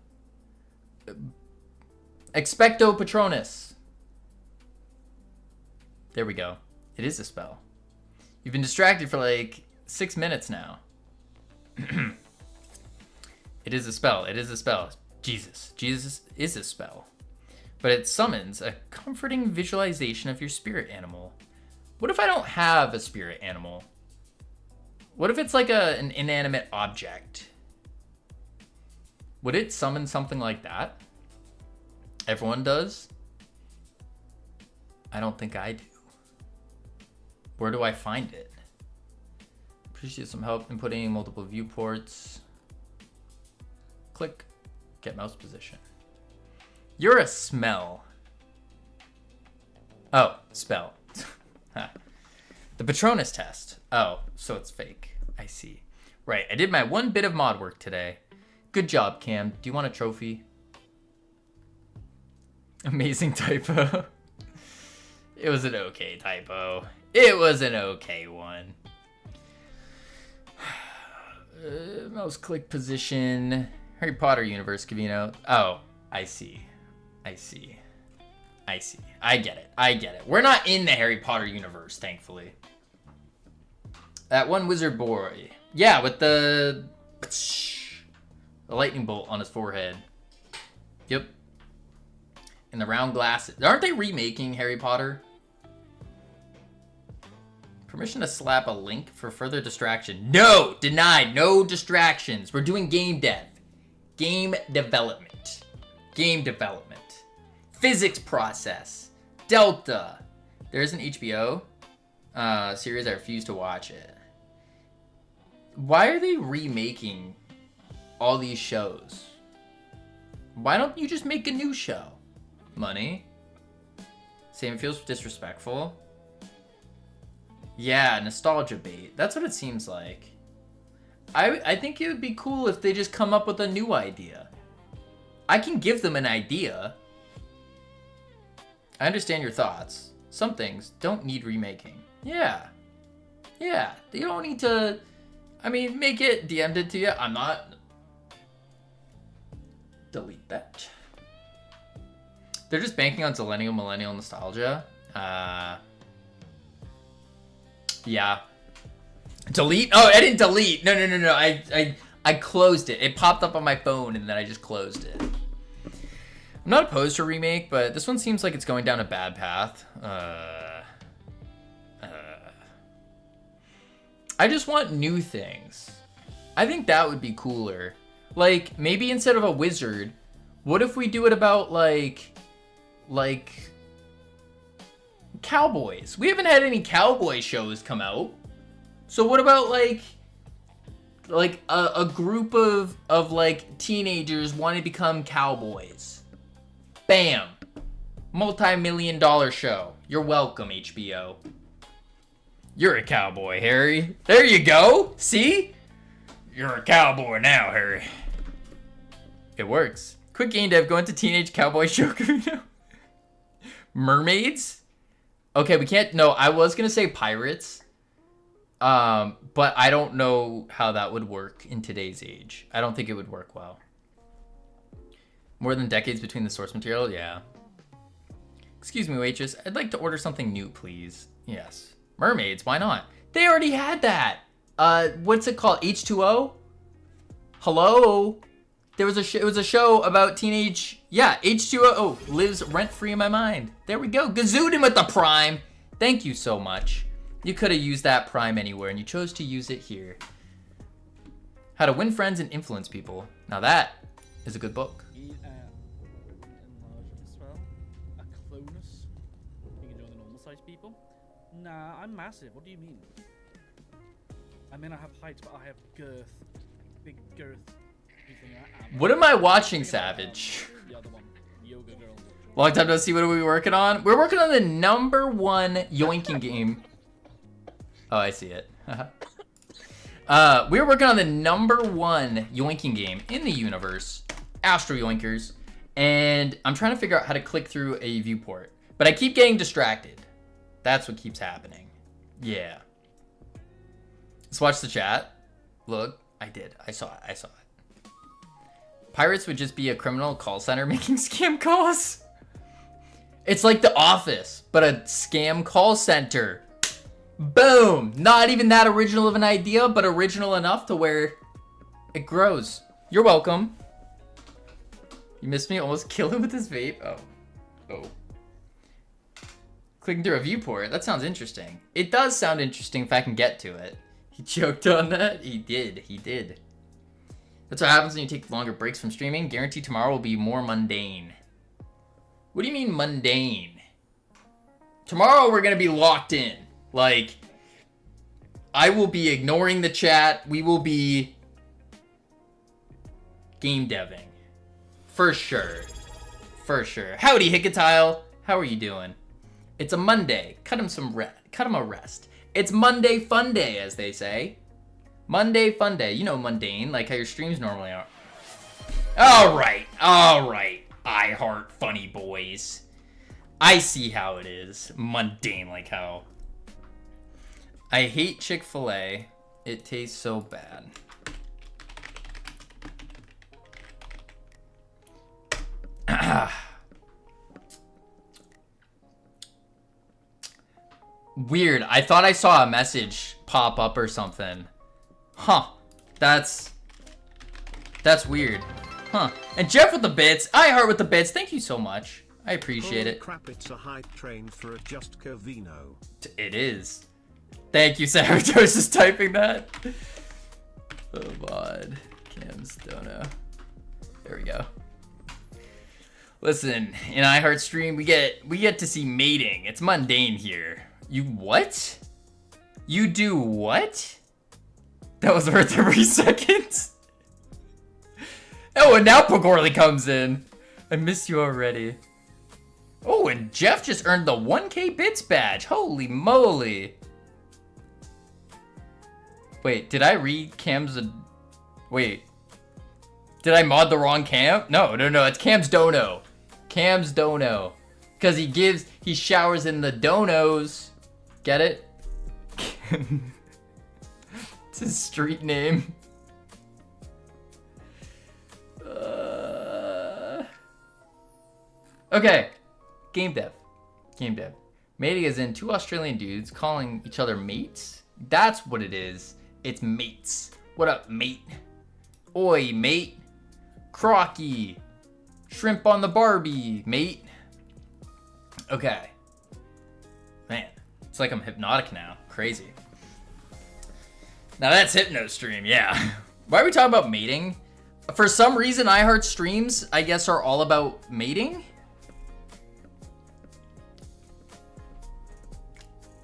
Expecto Patronus. There we go. It is a spell. You've been distracted for like 6 minutes now. It is a spell. It is a spell. Jesus. Jesus is a spell. But it summons a comforting visualization of your spirit animal. What if I don't have a spirit animal? What if it's like an inanimate object? Would it summon something like that? Everyone does? I don't think I do. Where do I find it? Appreciate some help inputting multiple viewports. Click. Get mouse position. You're a smell. Oh, spell. The Patronus test. Oh, so it's fake. I see. Right, I did my one bit of mod work today. Good job, Cam. Do you want a trophy? Amazing typo. It was an okay typo. It was an okay one. Mouse click position. Harry Potter universe, Cavino. Oh, I see. I see. I see. I get it. I get it. We're not in the Harry Potter universe, thankfully. That one wizard boy. Yeah, with the lightning bolt on his forehead. Yep. And the round glasses. Aren't they remaking Harry Potter? Permission to slap a link for further distraction. No! Denied. No distractions. We're doing game dev. Game development. Game development. Physics process. Delta. There's an HBO series. I refuse to watch it. Why are they remaking all these shows? Why don't you just make a new show? Money. Same, it feels disrespectful. Yeah, nostalgia bait. That's what it seems like. I think it would be cool if they just come up with a new idea. I can give them an idea. I understand your thoughts. Some things don't need remaking. Yeah. Yeah, they don't need to... I mean, make it, DM'd it to you. I'm not... Delete that. They're just banking on millennial nostalgia. Yeah. Delete? Oh, I didn't delete. No. I closed it. It popped up on my phone and then I just closed it. I'm not opposed to a remake, but this one seems like it's going down a bad path. I just want new things. I think that would be cooler. Like, maybe instead of a wizard, what if we do it about, like cowboys? We haven't had any cowboy shows come out. So what about, like a group of like, teenagers want to become cowboys? Bam! Multi-million-dollar show. You're welcome, HBO. You're a cowboy, Harry. There you go. See? You're a cowboy now, Harry. It works. Quick game dev, go into teenage cowboy show. Mermaids? Okay, we can't... No, I was going to say pirates. But I don't know how that would work in today's age. I don't think it would work well. More than decades between the source material? Yeah. Excuse me, waitress. I'd like to order something new, please. Yes. Mermaids, why not? They already had that. What's it called? H2O? Hello? There was it was a show about teenage... Yeah, H2O lives rent-free in my mind. There we go. Gazoodin with the Prime. Thank you so much. You could have used that Prime anywhere, and you chose to use it here. How to Win Friends and Influence People. Now that is a good book. People? Nah, I'm massive. What do you mean? I mean, I have height, but I have girth. Big girth. What am I watching, Savage? The other one, Yoga Girl. Long time no see. What are we working on? We're working on the #1 Yoinking game. Oh, I see it. We're working on the #1 Yoinking game in the universe, Astro Yoinkers, and I'm trying to figure out how to click through a viewport, but I keep getting distracted. That's what keeps happening. Yeah. Let's watch the chat. Look, I did. I saw it. Pirates would just be a criminal call center making scam calls. It's like The Office, but a scam call center. Boom. Not even that original of an idea, but original enough to where it grows. You're welcome. You missed me? Almost kill him with his vape? Oh. Oh. Clicking through a viewport. That sounds interesting. It does sound interesting if I can get to it. He choked on that? He did. He did. That's what happens when you take longer breaks from streaming. Guaranteed tomorrow will be more mundane. What do you mean mundane? Tomorrow we're going to be locked in. Like, I will be ignoring the chat. We will be game deving. For sure. For sure. Howdy, Hickatile. How are you doing? It's a Monday. Cut him a rest. It's Monday fun day, as they say. Monday fun day. You know, mundane, like how your streams normally are. Alright. I heart funny boys. I see how it is. Mundane, like how. I hate Chick-fil-A. It tastes so bad. Weird. I thought I saw a message pop up or something. Huh. That's weird. Huh. And Jeff with the bits. I heart with the bits. Thank you so much. I appreciate it. Crap, it's a hype train for a Just Covino. It is. Thank you, Savage. I was just typing that. Oh, God. Cam's Dono. There we go. Listen, in iHeart Stream, we get to see mating. It's mundane here. You what? You do what? That was worth every second. Oh, and now Pogorly comes in. I miss you already. Oh, and Jeff just earned the 1K bits badge. Holy moly. Wait, did I read Cam's... Wait. Did I mod the wrong Cam? No, it's Cam's Dono. Cam's Dono. Because he showers in the donos. Get it? It's his street name. Okay. Game dev. Mating is in two Australian dudes calling each other mates. That's what it is. It's mates. What up, mate? Oi, mate. Crocky. Shrimp on the Barbie, mate. Okay. Man, it's like I'm hypnotic now. Crazy. Now that's Hypno Stream, yeah. Why are we talking about mating? For some reason, iHeart streams, I guess, are all about mating.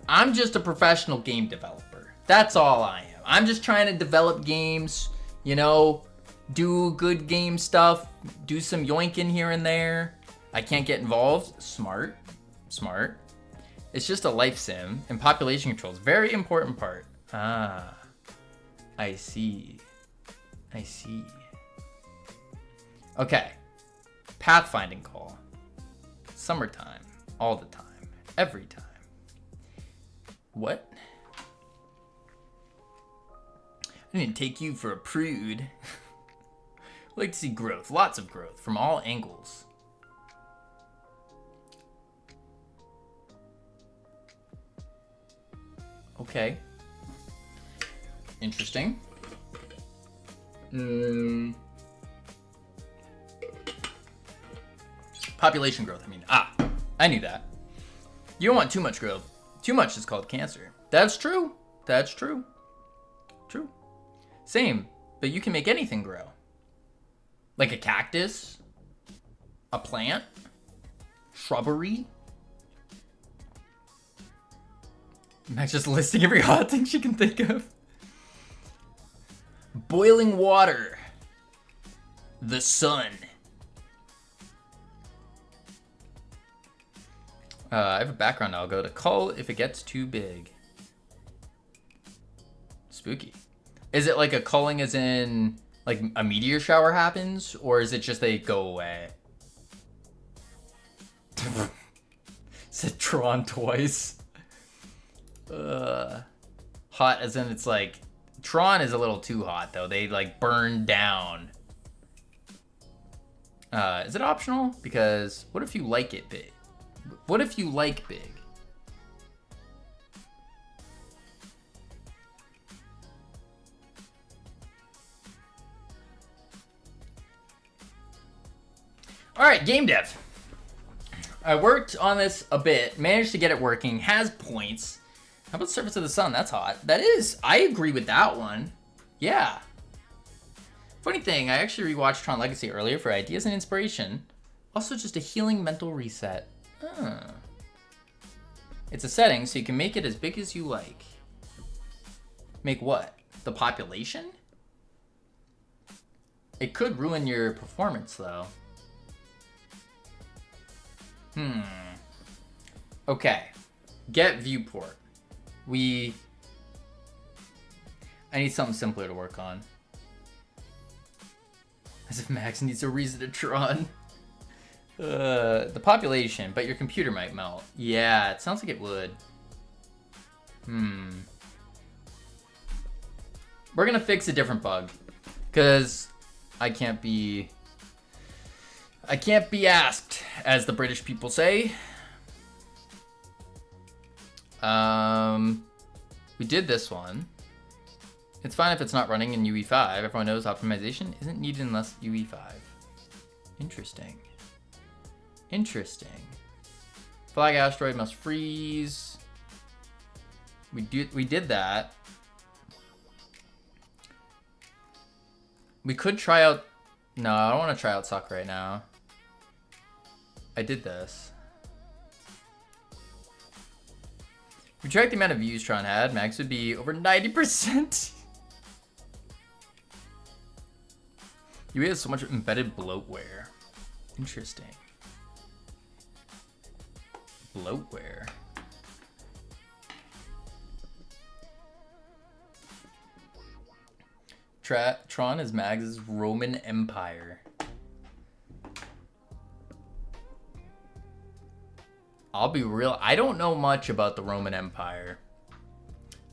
I'm just a professional game developer. That's all I am. I'm just trying to develop games, you know, do good game stuff, do some yoinking here and there. I can't get involved. Smart. It's just a life sim, and population control is a very important part. Ah, I see. Okay. Pathfinding call. Summertime. All the time. Every time. What? I didn't take you for a prude. I'd like to see growth. Lots of growth from all angles. Okay. Interesting. Population growth, I mean. I knew that. You don't want too much growth. Too much is called cancer. That's true. True. Same, but you can make anything grow. Like a cactus, a plant, shrubbery. Max just listing every hot thing she can think of. Boiling water. The sun. I have a background I'll go to cull if it gets too big. Spooky. Is it like a culling as in like a meteor shower happens, or is it just they go away? Said Tron twice. Hot as in it's like Tron is a little too hot though. They like burn down. Is it optional? Because what if you like it big? What if you like big? All right, game dev. I worked on this a bit, managed to get it working, has points. How about Surface of the Sun? That's hot. That is, I agree with that one. Yeah. Funny thing, I actually rewatched Tron Legacy earlier for ideas and inspiration. Also just a healing mental reset. It's a setting, so you can make it as big as you like. Make what? The population? It could ruin your performance, though. Okay. Get viewport. I need something simpler to work on. As if Max needs a reason to Tron. The population, but your computer might melt. Yeah, it sounds like it would. We're gonna fix a different bug. Because I can't be asked, as the British people say. We did this one. It's fine if it's not running in UE5. Everyone knows optimization isn't needed unless UE5. Interesting. Flag asteroid must freeze. We did that. We could try out... No, I don't want to try out Suck right now. I did this. If we track the amount of views Tron had, Max would be over 90%. You have so much embedded bloatware. Interesting. Bloatware. Tron is Mags's Roman Empire. I'll be real, I don't know much about the Roman Empire.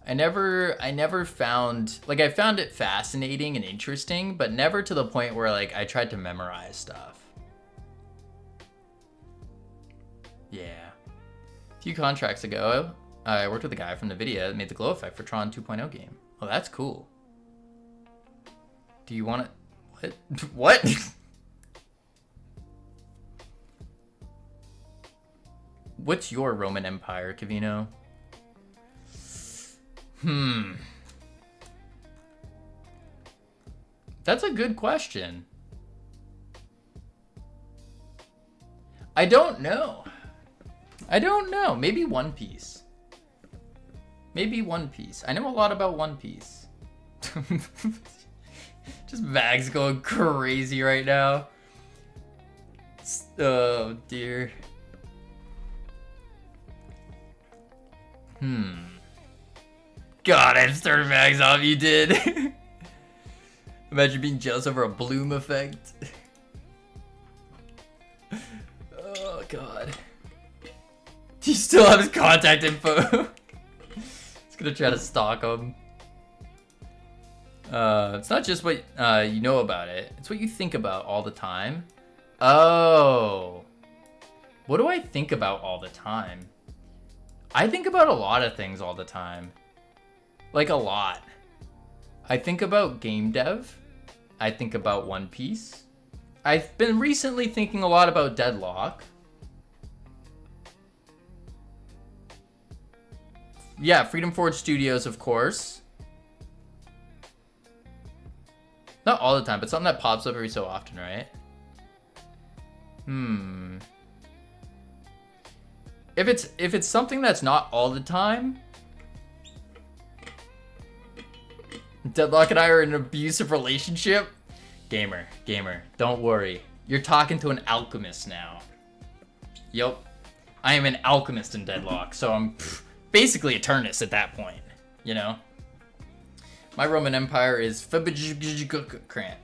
I never found, like, I found it fascinating and interesting, but never to the point where, like, I tried to memorize stuff. Yeah. A few contracts ago, I worked with a guy from NVIDIA that made the glow effect for Tron 2.0 game. Oh, that's cool. Do you want it? What? What? What's your Roman Empire, Kavino? That's a good question. I don't know. Maybe One Piece. I know a lot about One Piece. Just Mags going crazy right now. Oh, dear. God, I started Mags off, you did. Imagine being jealous over a bloom effect. Oh, God. Do you still have his contact info? It's gonna try to stalk him. It's not just what you know about it. It's what you think about all the time. Oh. What do I think about all the time? I think about a lot of things all the time. Like, a lot. I think about game dev. I think about One Piece. I've been recently thinking a lot about Deadlock. Yeah, Freedom Forge Studios, of course. Not all the time, but something that pops up every so often, right? If it's something that's not all the time, Deadlock and I are in an abusive relationship. Gamer, don't worry. You're talking to an alchemist now. Yup. I am an alchemist in Deadlock, so I'm basically Eternus at that point, you know? My Roman Empire is Fabijkrant.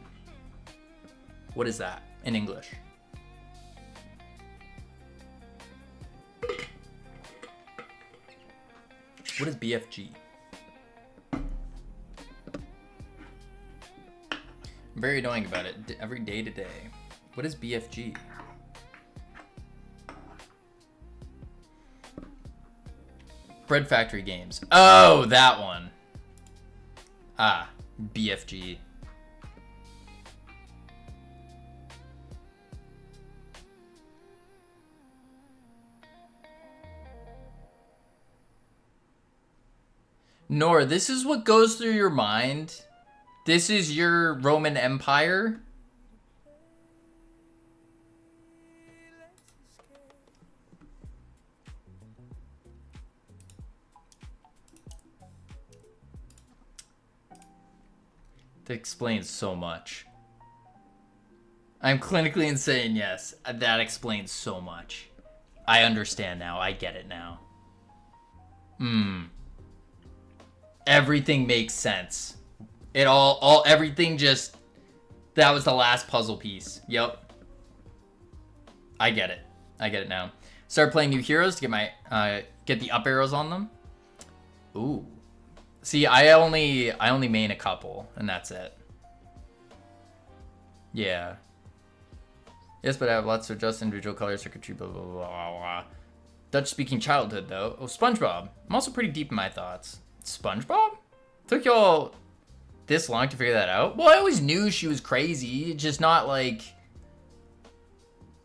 What is that in English? What is BFG? I'm very annoying about it every day to day. What is BFG? Bread Factory Games. Oh, that one. Ah, BFG. Nor, this is what goes through your mind. This is your Roman Empire. That explains so much. I'm clinically insane, yes. That explains so much. I understand now. I get it now. Everything makes sense. It everything just... That was the last puzzle piece. Yep. I get it. I get it now. Start playing new heroes to get my, get the up arrows on them. Ooh. See, I only main a couple, and that's it. Yeah. Yes, but I have lots of just individual color circuitry, blah, blah, blah, blah, blah. Dutch-speaking childhood, though. Oh, SpongeBob. I'm also pretty deep in my thoughts. SpongeBob? Took y'all this long to figure that out? Well, I always knew she was crazy, just not like...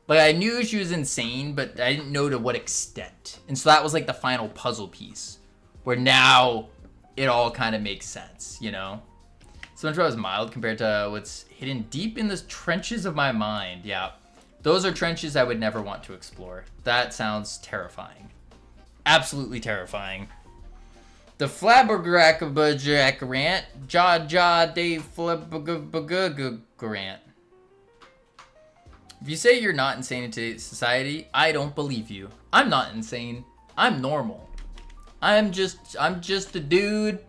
Like, I knew she was insane, but I didn't know to what extent. And so that was like the final puzzle piece, where now it all kind of makes sense, you know? SpongeBob is mild compared to what's hidden deep in the trenches of my mind. Yeah, those are trenches I would never want to explore. That sounds terrifying. Absolutely terrifying. The Flabbergrant, Jaw de Flabbergrant. If you say you're not insane in today's society, I don't believe you. I'm not insane. I'm normal. I'm just a dude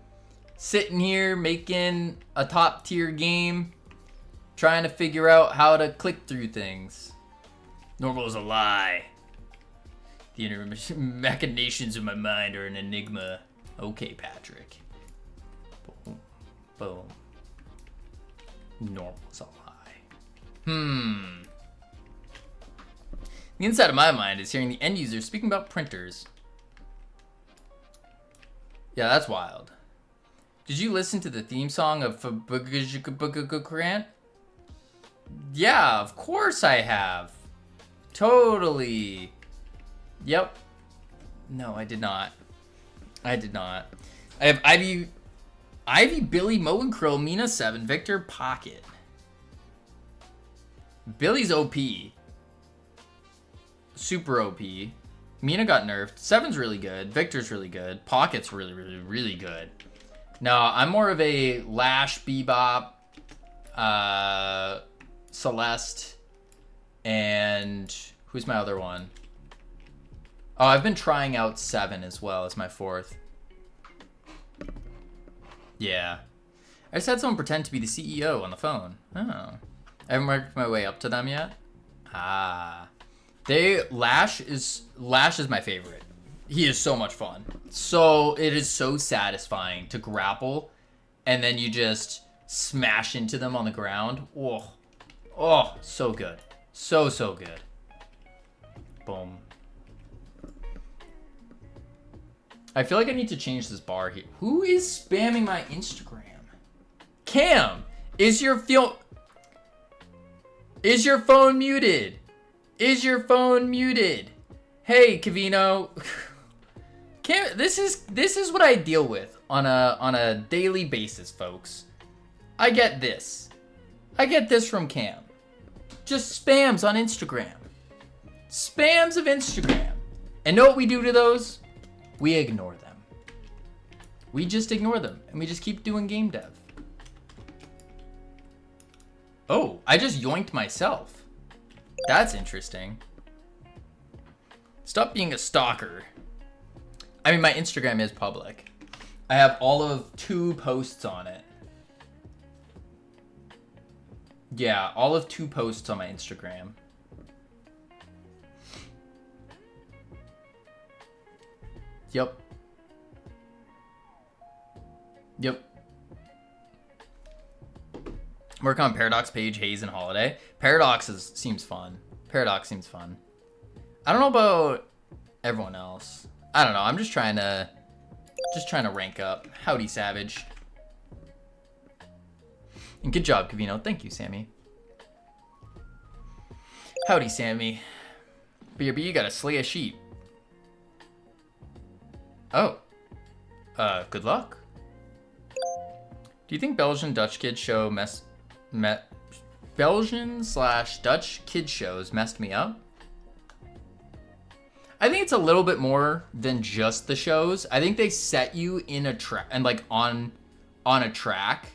sitting here making a top tier game, trying to figure out how to click through things. Normal is a lie. The inner machinations of my mind are an enigma. Okay, Patrick. Boom. Boom. Normal is a lie. The inside of my mind is hearing the end user speaking about printers. Yeah, that's wild. Did you listen to the theme song of Grant? Yeah, of course I have. Totally. Yep. No, I did not. I did not. I have Ivy, Billy, Mo and Krill, Mina 7, Victor, Pocket. Billy's OP. Super OP. Mina got nerfed. 7's really good. Victor's really good. Pocket's really, really, really good. No, I'm more of a Lash, Bebop, Celeste, and who's my other one? Oh, I've been trying out 7 as well as my 4th. Yeah. I just had someone pretend to be the CEO on the phone. Oh. I haven't worked my way up to them yet. Ah. Lash is my favorite. He is so much fun. So it is so satisfying to grapple and then you just smash into them on the ground. Oh. Oh, so good. So good. Boom. I feel like I need to change this bar here. Who is spamming my Instagram? Cam, is your phone muted? Is your phone muted? Hey, Kavino. Cam, this is what I deal with on a daily basis, folks. I get this. I get this from Cam. Just spams on Instagram. Spams of Instagram. And know what we do to those? We ignore them. We just ignore them, and we just keep doing game dev. Oh, I just yoinked myself. That's interesting. Stop being a stalker. I mean, my Instagram is public. I have all of 2 posts on it. Yeah, all of 2 posts on my Instagram. Yep. Work on Paradox, Page, Haze, and Holiday. Paradox seems fun. Paradox seems fun. I don't know about everyone else. I don't know. I'm just trying to rank up. Howdy, Savage. And good job, Cavino. Thank you, Sammy. Howdy, Sammy. BRB, you gotta slay a sheep. Oh. Good luck. Do you think Belgian Dutch kids show Belgian/Dutch kids shows messed me up? I think it's a little bit more than just the shows. I think they set you in a track and like on a track.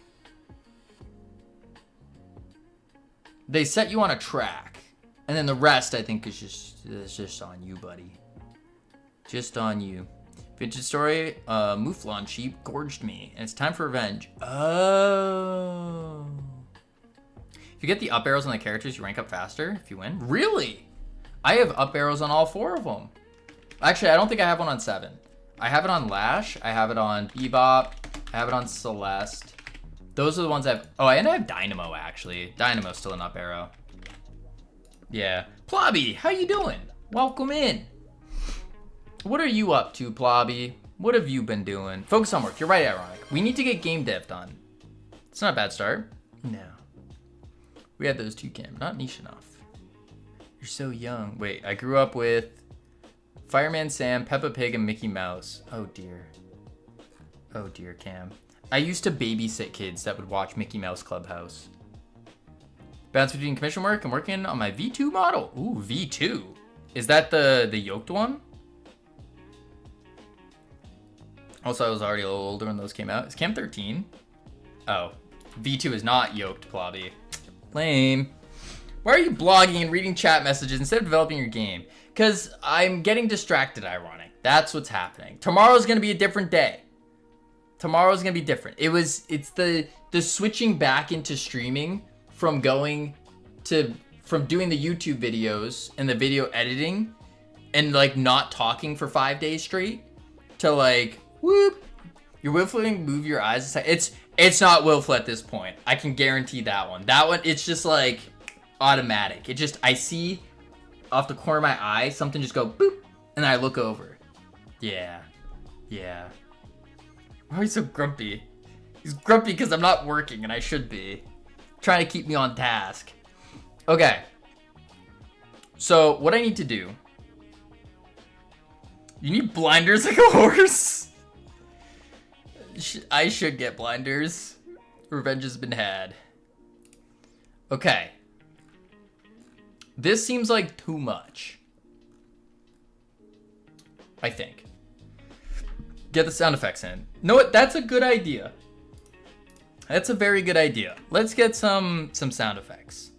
They set you on a track, and then the rest I think is just on you, buddy. Just on you. Vintage story, Mouflon sheep gorged me, and it's time for revenge. Oh. If you get the up arrows on the characters, you rank up faster if you win. Really? I have up arrows on all 4 of them. Actually, I don't think I have one on 7. I have it on Lash, I have it on Bebop, I have it on Celeste. Those are the ones I've... Oh, and I have Dynamo, actually. Dynamo's still an up arrow. Yeah. Plobby, how you doing? Welcome in. What are you up to, Plobby? What have you been doing? Focus on work. You're right, Ironic. We need to get game dev done. It's not a bad start. No. We had those 2 cam. Not niche enough. You're so young. Wait, I grew up with Fireman Sam, Peppa Pig, and Mickey Mouse. Oh, dear. Oh, dear, Cam. I used to babysit kids that would watch Mickey Mouse Clubhouse. Bounce between commission work. I'm working on my V2 model. Ooh, V2. Is that the yoked one? Also, I was already a little older when those came out. Is Cam 13? Oh. V2 is not yoked, Plobby. Lame. Why are you blogging and reading chat messages instead of developing your game? Because I'm getting distracted, Ironic. That's what's happening. Tomorrow's going to be a different day. Tomorrow's going to be different. It's the switching back into streaming from doing the YouTube videos and the video editing and like not talking for 5 days straight to like, whoop, you're willfully move your eyes aside. It's not willful at this point. I can guarantee that one. That one, it's just like automatic. I see off the corner of my eye, something just go boop, and I look over. Yeah. Yeah. Why are you so grumpy? He's grumpy because I'm not working and I should be. Trying to keep me on task. Okay. So, what I need to do... You need blinders like a horse? I should get blinders. Revenge has been had. Okay. This seems like too much. I think. Get the sound effects in. Know what? That's a good idea. That's a very good idea. Let's get some sound effects.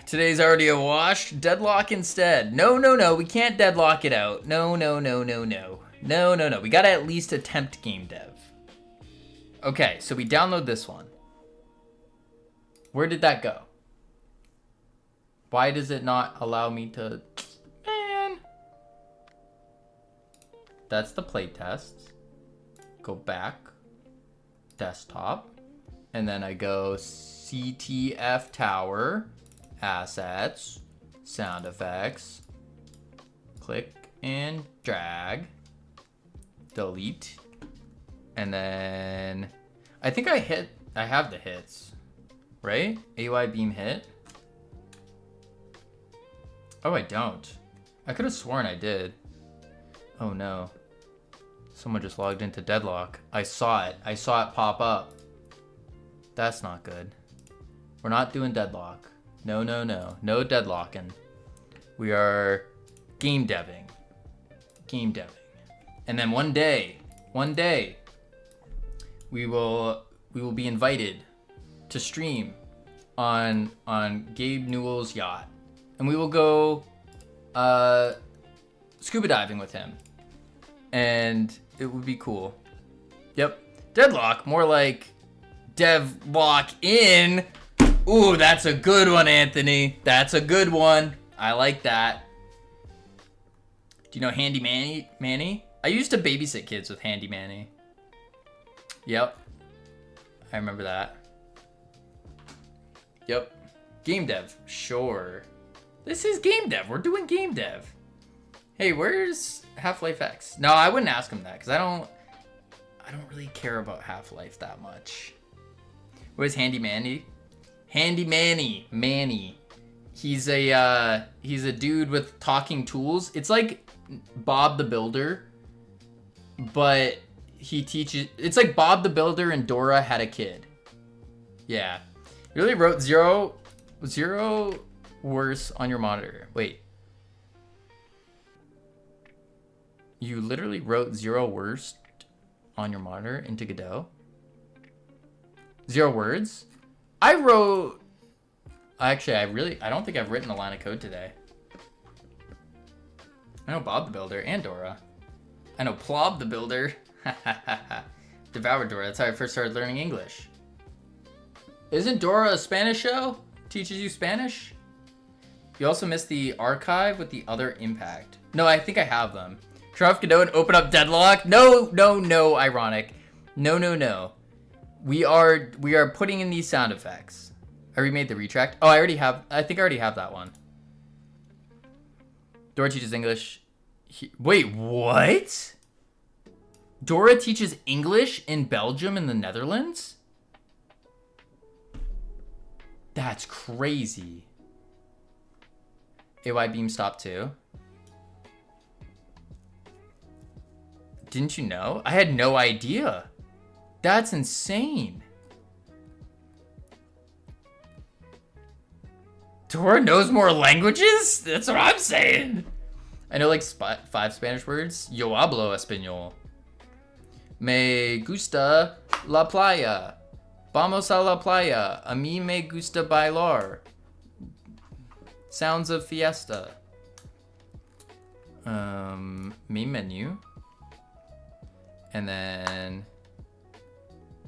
Today's already a wash. Deadlock instead. No. We can't deadlock it out. No. No. We gotta at least attempt game dev. Okay, so we download this one. Where did that go? Why does it not allow me to... Man. That's the playtest. Go back. Desktop. And then I go CTF Tower. Assets. Sound effects. Click and drag. Delete. And then... I think I have the hits. Right? AY beam hit. Oh, I don't. I could have sworn I did. Oh no. Someone just logged into Deadlock. I saw it. I saw it pop up. That's not good. We're not doing Deadlock. No. No deadlocking. We are game deving. Game deving. And then one day, we will be invited to stream on Gabe Newell's yacht. And we will go scuba diving with him. And it would be cool. Yep. Deadlock, more like Devlock in. Ooh, that's a good one, Anthony. That's a good one. I like that. Do you know Handy Manny? I used to babysit kids with Handy Manny. Yep. I remember that. Yep. Game dev. Sure. This is game dev. We're doing game dev. Hey, where's Half-Life X? No, I wouldn't ask him that because I don't really care about Half-Life that much. Where's Handy Manny? Handy Manny. He's a dude with talking tools. It's like Bob the Builder, but he teaches. It's like Bob the Builder and Dora had a kid. Yeah. You really wrote zero worse on your monitor. Wait. You literally wrote 0 worst on your monitor into Godot? 0 words? I wrote... Actually, I don't think I've written a line of code today. I know Bob the Builder and Dora. I know Plob the Builder. Devoured Dora. That's how I first started learning English. Isn't Dora a Spanish show? Teaches you Spanish? You also missed the archive with the other impact. No, I think I have them. Turn off Godot and open up Deadlock. No, ironic. No. We are putting in these sound effects. I remade the retract. Oh, I think I already have that one. Dora teaches English. Wait, what? Dora teaches English in Belgium and the Netherlands? That's crazy. AY Beam Stop 2. Didn't you know? I had no idea. That's insane. Dora knows more languages? That's what I'm saying. I know like 5 Spanish words. Yo hablo español. Me gusta la playa. Vamos a la playa. A mí me gusta bailar. Sounds of fiesta. Me menu. And then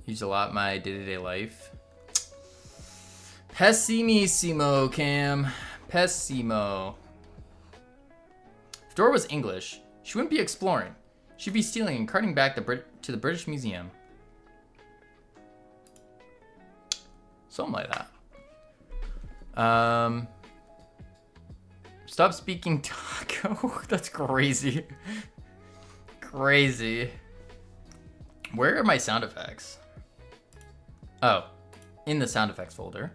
use a lot my day-to-day life. Pessimissimo, Cam. Pessimo. If Dora was English, she wouldn't be exploring. She'd be stealing and carting back to the British Museum. Something like that. Stop speaking taco. That's crazy. Crazy. Where are my sound effects? Oh, in the sound effects folder.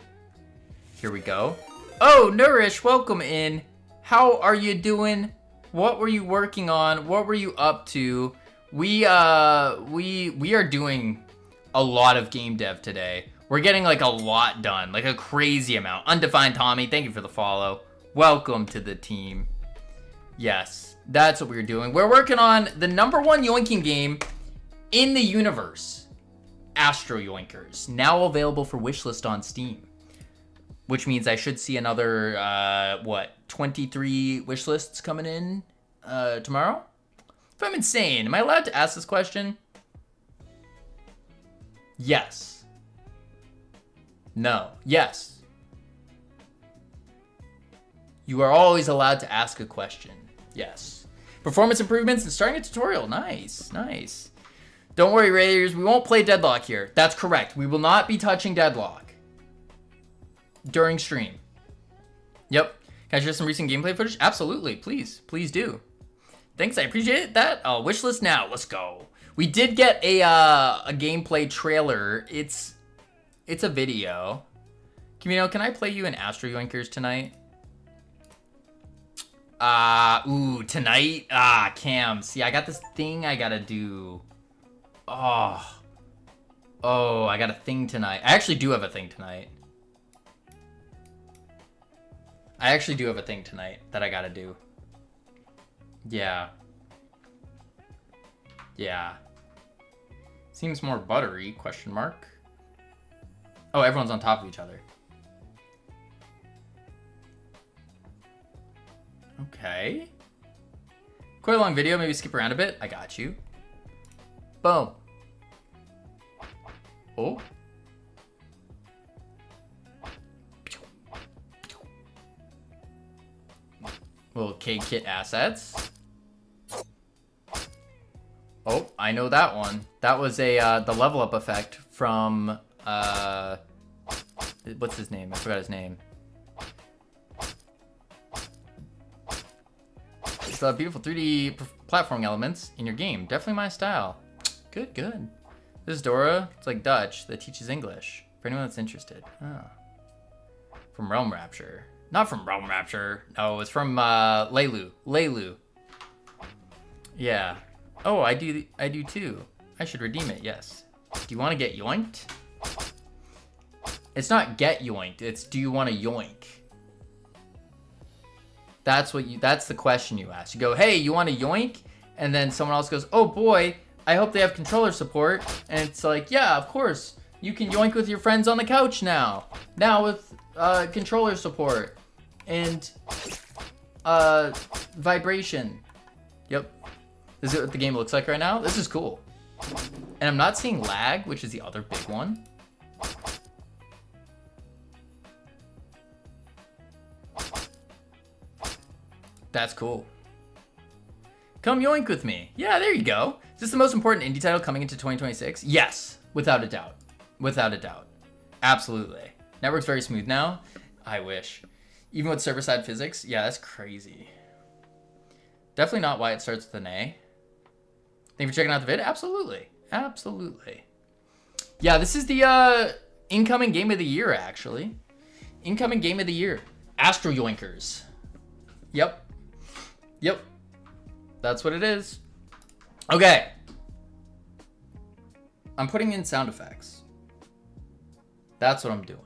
Here we go. Oh, Nourish, welcome in. How are you doing? What were you working on? What were you up to? We are doing a lot of game dev today. We're getting like a lot done, like a crazy amount. Undefined Tommy, thank you for the follow. Welcome to the team. Yes, that's what we're doing. We're working on the #1 Yoinking game in the universe, Astro Yoinkers, now available for wishlist on Steam. Which means I should see another, 23 wishlists coming in tomorrow? If I'm insane, am I allowed to ask this question? Yes. No. Yes. You are always allowed to ask a question. Yes. Performance improvements and starting a tutorial. Nice. Nice. Don't worry, Raiders. We won't play Deadlock here. That's correct. We will not be touching Deadlock during stream. Yep. Can I share some recent gameplay footage? Absolutely. Please. Please do. Thanks. I appreciate that. I'll wishlist now. Let's go. We did get a gameplay trailer. It's a video. Camino, can I play you in Astro Yoinkers tonight? Tonight? Cam. See, I got this thing I gotta do. Oh, I got a thing tonight. I actually do have a thing tonight. That I gotta do. Yeah. Seems more buttery, question mark. Oh, everyone's on top of each other. Okay. Quite a long video, maybe skip around a bit. I got you. Boom. Oh. Little K-Kit assets. Oh, I know that one. That was the level up effect from what's his name? I forgot his name. It's beautiful 3D platforming elements in your game. Definitely my style. Good. This is Dora. It's like Dutch that teaches English. For anyone that's interested. Oh. From Realm Rapture. Not from Realm Rapture. No, it's from Lelu. Yeah. Oh, I do too. I should redeem it, yes. Do you want to get yoinked? It's not get yoinked, it's do you want to yoink? That's the question you ask. You go, hey, you want to yoink? And then someone else goes, oh boy, I hope they have controller support. And it's like, yeah, of course. You can yoink with your friends on the couch now. Now with controller support. And vibration. Yep. This is what the game looks like right now. This is cool. And I'm not seeing lag, which is the other big one. That's cool. Come yoink with me. Yeah, there you go. Is this the most important indie title coming into 2026? Yes, without a doubt. Without a doubt. Absolutely. Network's very smooth now. I wish. Even with server-side physics? Yeah, that's crazy. Definitely not why it starts with an A. Thank you for checking out the vid. Absolutely. Absolutely. Yeah, this is the incoming game of the year, actually. Incoming game of the year. Astro Yoinkers. Yep. Yep. That's what it is. Okay. I'm putting in sound effects. That's what I'm doing.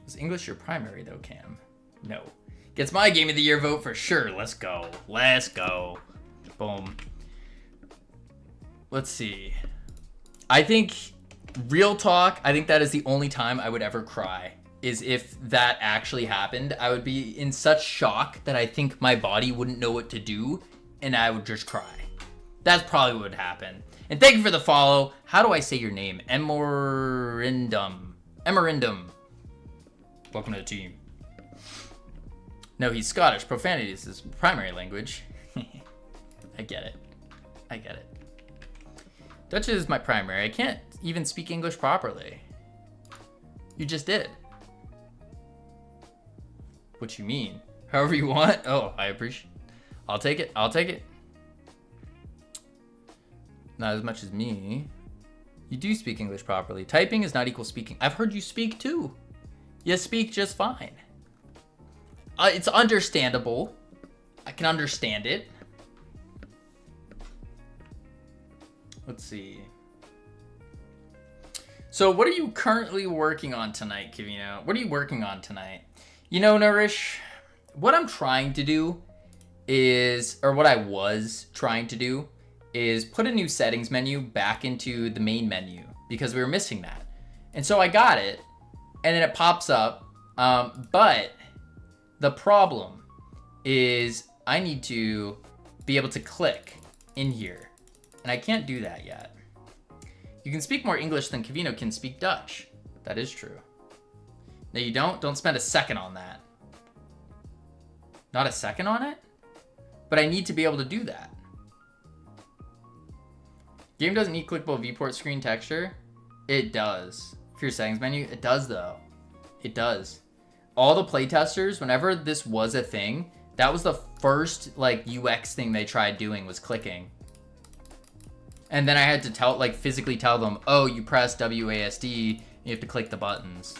Is English your primary, though, Cam? No. Gets my game of the year vote for sure. Let's go. Let's go. Boom. Let's see. I think, real talk, I think that is the only time I would ever cry. Is if that actually happened. I would be in such shock that I think my body wouldn't know what to do, and I would just cry. That's probably what would happen. And thank you for the follow. How do I say your name? Emerindum. Emerindum. Welcome to the team. No, he's Scottish. Profanity is his primary language. I get it. I get it. Dutch is my primary. I can't even speak English properly. You just did. What you mean? However you want. Oh, I appreciate. I'll take it. I'll take it. Not as much as me. You do speak English properly. Typing is not equal speaking. I've heard you speak too. You speak just fine. It's understandable. I can understand it. Let's see. So what are you currently working on tonight, Kivino? What are you working on tonight? You know, Nourish, what I'm trying to do is, or what I was trying to do, is put a new settings menu back into the main menu because we were missing that. And so I got it, and then it pops up, but the problem is I need to be able to click in here, and I can't do that yet. You can speak more English than Kivino can speak Dutch. That is true. No, you don't? Don't spend a second on that. Not a second on it? But I need to be able to do that. Game doesn't need clickable viewport screen texture. It does. For your settings menu, it does though. It does. All the playtesters, whenever this was a thing, that was the first like UX thing they tried doing was clicking. And then I had to tell, like physically tell them, oh, you press WASD, you have to click the buttons.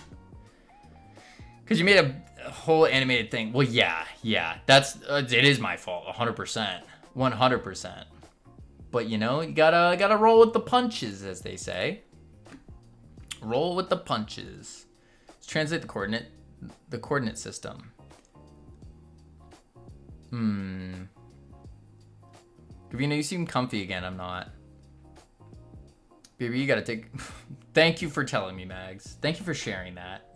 Because you made a whole animated thing. Well, yeah. That's, it is my fault, 100%. 100%. But you know, you gotta roll with the punches, as they say. Roll with the punches. Let's translate the coordinate system. Kavina, you seem comfy again. I'm not. Baby, you gotta take... Thank you for telling me, Mags. Thank you for sharing that.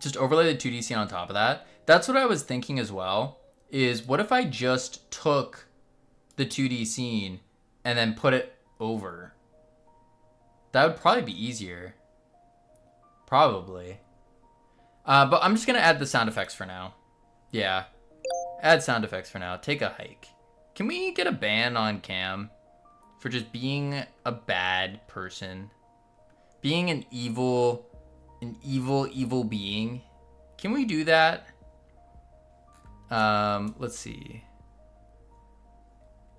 Just overlay the 2D scene on top of that. That's what I was thinking as well, is what if I just took the 2D scene and then put it over? That would probably be easier. Probably. But I'm just gonna add the sound effects for now. Yeah. Add sound effects for now. Take a hike. Can we get a ban on Cam for just being a bad person? Being an evil being? Can we do that? Let's see.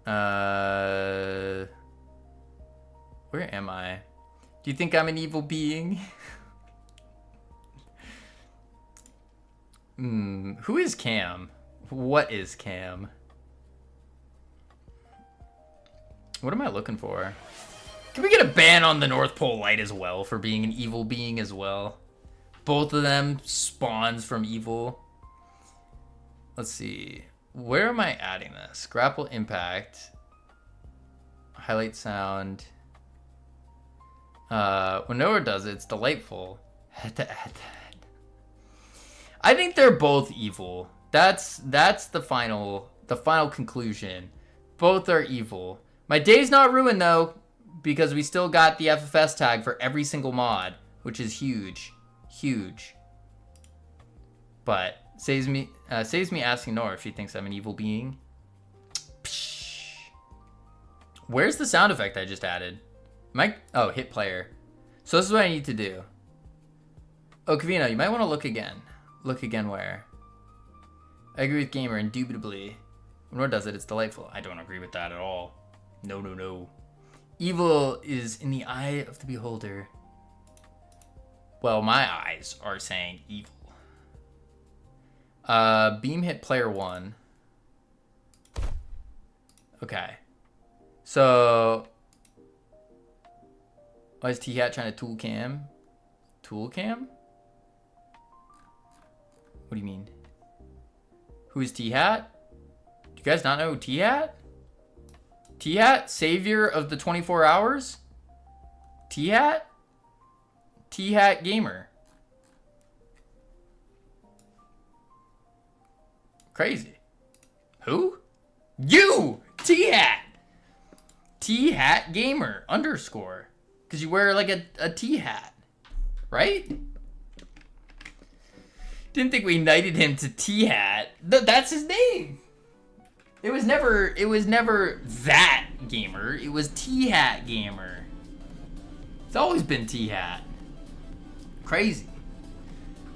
Where am I? Do you think I'm an evil being? Who is Cam? What is Cam? What am I looking for? Can we get a ban on the North Pole Light as well for being an evil being as well? Both of them spawns from evil. Let's see. Where am I adding this? Grapple impact. Highlight sound. When Noah does it, it's delightful. Had to add that. I think they're both evil. That's the final conclusion. Both are evil. My day's not ruined though, because we still got the FFS tag for every single mod, which is huge. Huge. But saves me asking Nora if she thinks I'm an evil being. Psh. Where's the sound effect I just added? Oh, hit player. So this is what I need to do. Oh, Kavino, you might want to look again. Look again where? I agree with Gamer, indubitably. When Nora does it, it's delightful. I don't agree with that at all. No, no, no. Evil is in the eye of the beholder. Well, my eyes are saying evil. Beam hit player 1. Okay. So... why is T-Hat trying to tool cam? Tool cam? What do you mean? Who is T-Hat? Do you guys not know T-Hat? T-Hat? Savior of the 24 hours? T-Hat? T-Hat Gamer. Crazy. Who? You! T-Hat! T-Hat Gamer underscore. Because you wear like a T-hat. Right? Didn't think we knighted him to T-Hat. That's his name. It was never that Gamer. It was T-Hat Gamer. It's always been T-Hat. Crazy.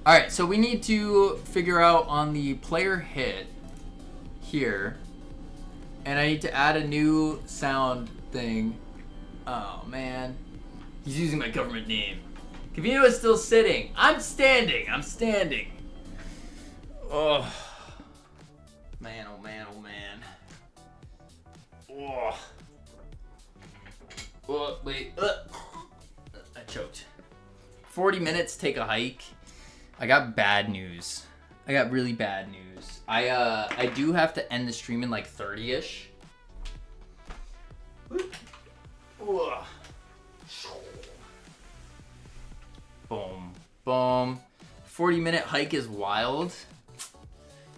Alright, so we need to figure out on the player hit here. And I need to add a new sound thing. Oh, man. He's using my government name. Cavino is still sitting. I'm standing. I'm standing. Oh. Man, oh man, oh man. Oh. Oh, wait. I choked. 40 minutes, take a hike. I got bad news. I got really bad news. I do have to end the stream in like 30-ish. Boom, boom. 40-minute hike is wild.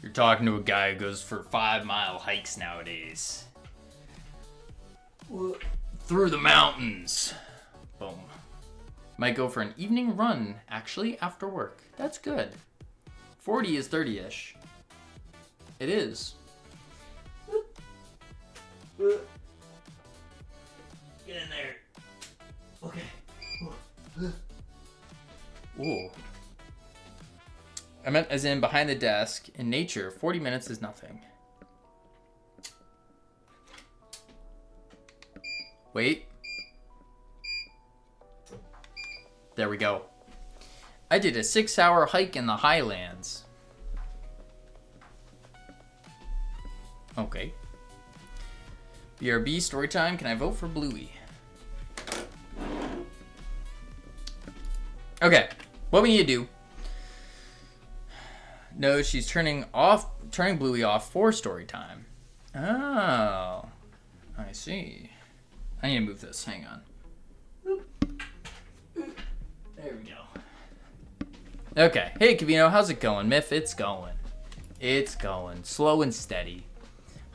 You're talking to a guy who goes for 5-mile hikes nowadays. Through the mountains. Boom. Might go for an evening run, actually, after work. That's good. 40 is 30-ish. It is. Get in there. Okay. Ooh. I meant as in behind the desk. In nature, 40 minutes is nothing. Wait. There we go. I did a 6-hour hike in the highlands. Okay. BRB story time. Can I vote for Bluey? Okay. What we need to do. No, she's turning Bluey off for story time. Oh. I see. I need to move this. Hang on. There we go. Okay. Hey, Kavino, how's it going? Myth, it's going. It's going. Slow and steady.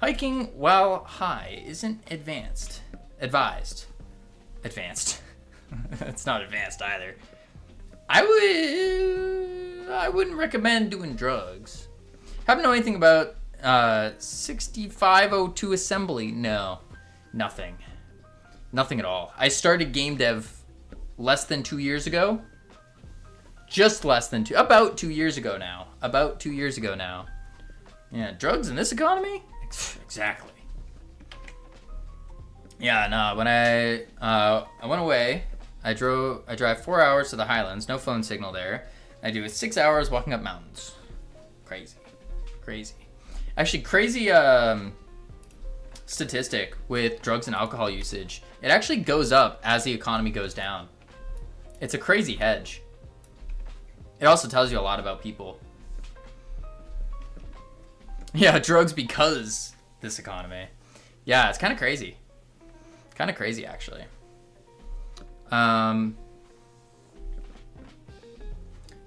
Hiking while high isn't advised. Advanced. It's not advanced either. I wouldn't recommend doing drugs. Haven't know anything about 6502 assembly? No. Nothing. Nothing at all. I started game dev less than 2 years ago. Just less than about 2 years ago now. About 2 years ago now. Yeah, drugs in this economy? Exactly. Yeah, no, when I went away, I drive 4 hours to the Highlands, no phone signal there. I do 6 hours walking up mountains. Crazy. Crazy. Actually, crazy statistic with drugs and alcohol usage. It actually goes up as the economy goes down. It's a crazy hedge. It also tells you a lot about people. Yeah, drugs because this economy. Yeah, it's kind of crazy. Kind of crazy, actually.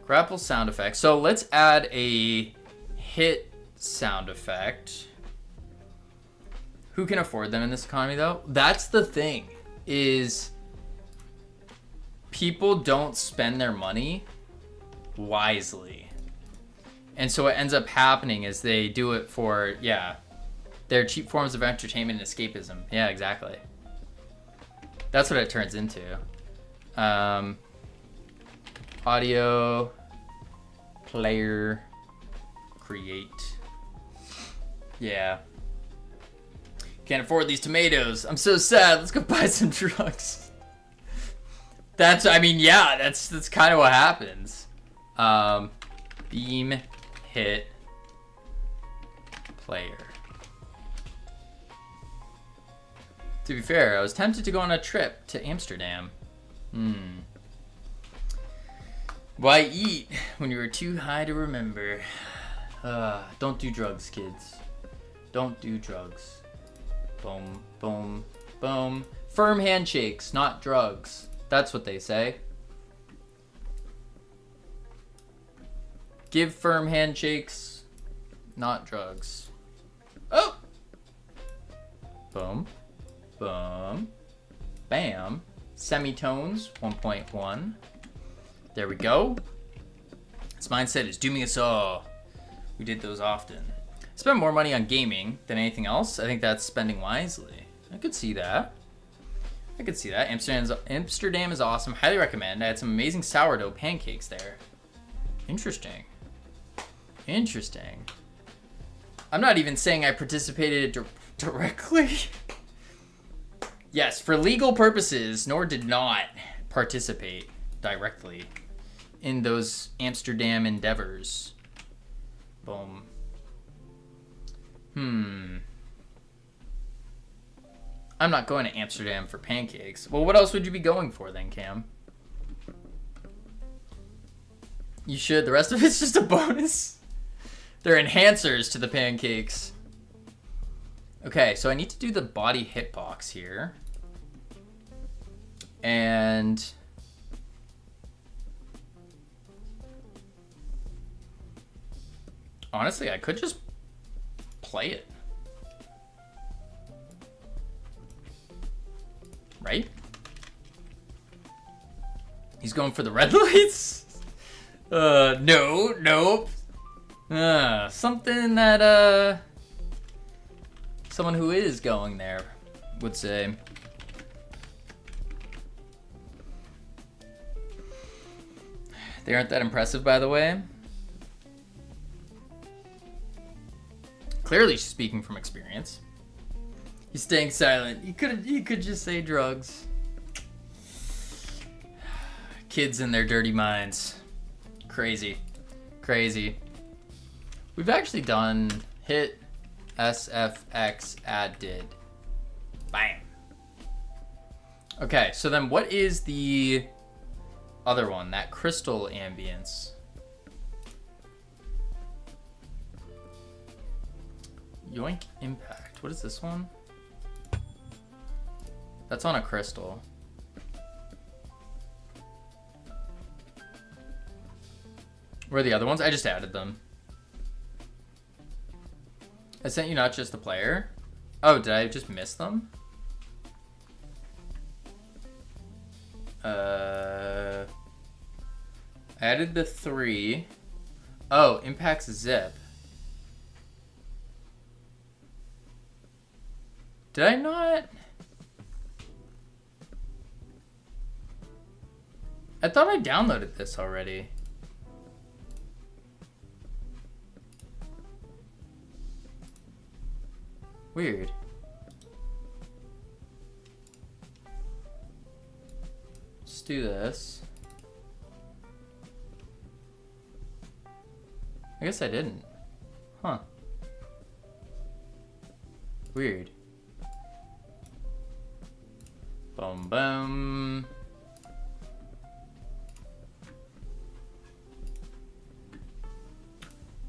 Grapple sound effect. So let's add a hit sound effect. Who can afford them in this economy, though? That's the thing, is people don't spend their money wisely. And so what ends up happening is they do it for, yeah, their cheap forms of entertainment and escapism. Yeah, exactly. That's what it turns into. Audio, player, create. Yeah. Can't afford these tomatoes. I'm so sad. Let's go buy some drugs. That's, I mean, yeah, that's kind of what happens. Beam, hit, player. To be fair, I was tempted to go on a trip to Amsterdam. Why eat when you were too high to remember? Don't do drugs, kids. Don't do drugs. Boom, boom, boom. Firm handshakes, not drugs. That's what they say. Give firm handshakes, not drugs. Oh! Boom, boom, bam. Semitones, 1.1. There we go. This mindset is dooming us all. We did those often. Spend more money on gaming than anything else. I think that's spending wisely. I could see that. I could see that. Amsterdam is awesome. Highly recommend. I had some amazing sourdough pancakes there. Interesting. Interesting. I'm not even saying I participated directly. Yes, for legal purposes, nor did not participate directly in those Amsterdam endeavors. Boom. I'm not going to Amsterdam for pancakes. Well, what else would you be going for then, Cam? You should. The rest of it's just a bonus. They're enhancers to the pancakes. Okay, so I need to do the body hitbox here. And honestly, I could just play it. Right? He's going for the red lights? No, nope. Something that, someone who is going there would say. They aren't that impressive, by the way. Clearly speaking from experience. He's staying silent. You could just say drugs. Kids and their dirty minds. Crazy. Crazy. We've actually done hit SFX add did. Bam. Okay, so then what is the other one? That crystal ambience. Yoink impact. What is this one? That's on a crystal. Where are the other ones? I just added them. I sent you not just the player. Oh, did I just miss them? I added the 3. Oh, impacts zip. Did I not? I thought I downloaded this already. Weird. Let's do this. I guess I didn't. Huh. Weird. Boom, boom.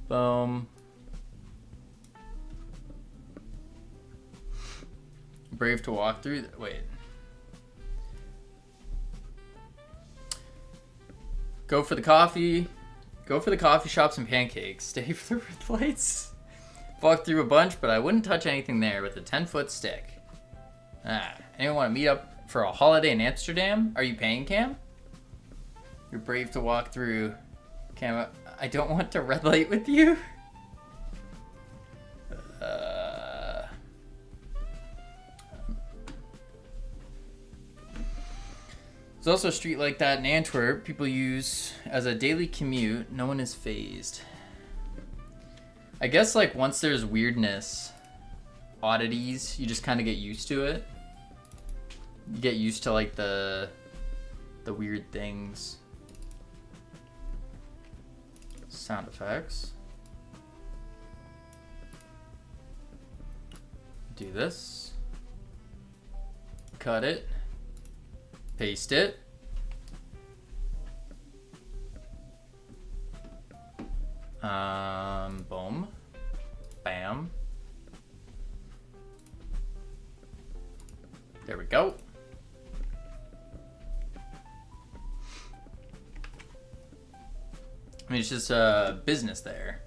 Boom. Brave to walk through. Wait. Go for the coffee. Go for the coffee shops and pancakes. Stay for the red lights. Walk through a bunch, but I wouldn't touch anything there with a 10-foot stick. Anyone want to meet up for a holiday in Amsterdam? Are you paying, Cam? You're brave to walk through. Cam, I don't want to red light with you. There's also a street like that in Antwerp people use as a daily commute. No one is phased. I guess like once there's weirdness, oddities, you just kind of get used to it. You get used to like the weird things. Sound effects. Do this. Cut it. Paste it. Boom. Bam. There we go. I mean, it's just business there.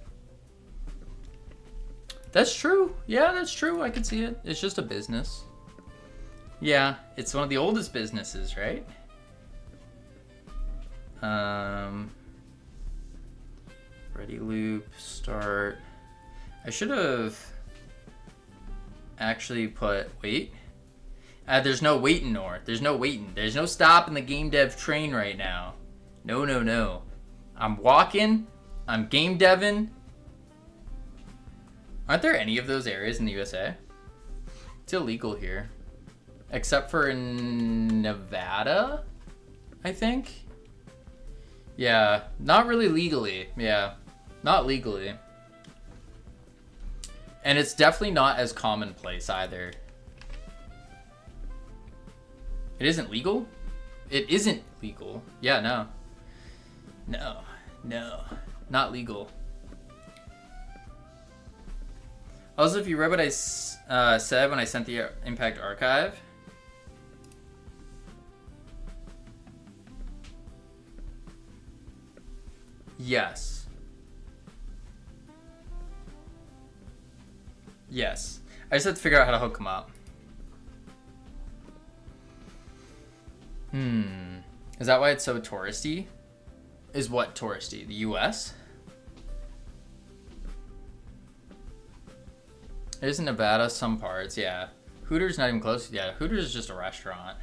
That's true. Yeah, that's true. I can see it. It's just a business. Yeah, it's one of the oldest businesses, right? Ready loop, start. I should have actually put, wait. There's no waiting, North. There's no waiting. There's no stop in the game dev train right now. No, no, no. I'm walking. I'm game deving. Aren't there any of those areas in the USA? It's illegal here. Except for in Nevada, I think. Yeah, not really legally. Yeah, not legally. And it's definitely not as commonplace either. It isn't legal? It isn't legal. Yeah, no. No, no, not legal. Also, if you read what I said when I sent the Impact Archive, yes. Yes. I just have to figure out how to hook them up. Is that why it's so touristy? Is what touristy? The US? It is in Nevada, some parts, yeah. Hooters not even close. Yeah, Hooters is just a restaurant.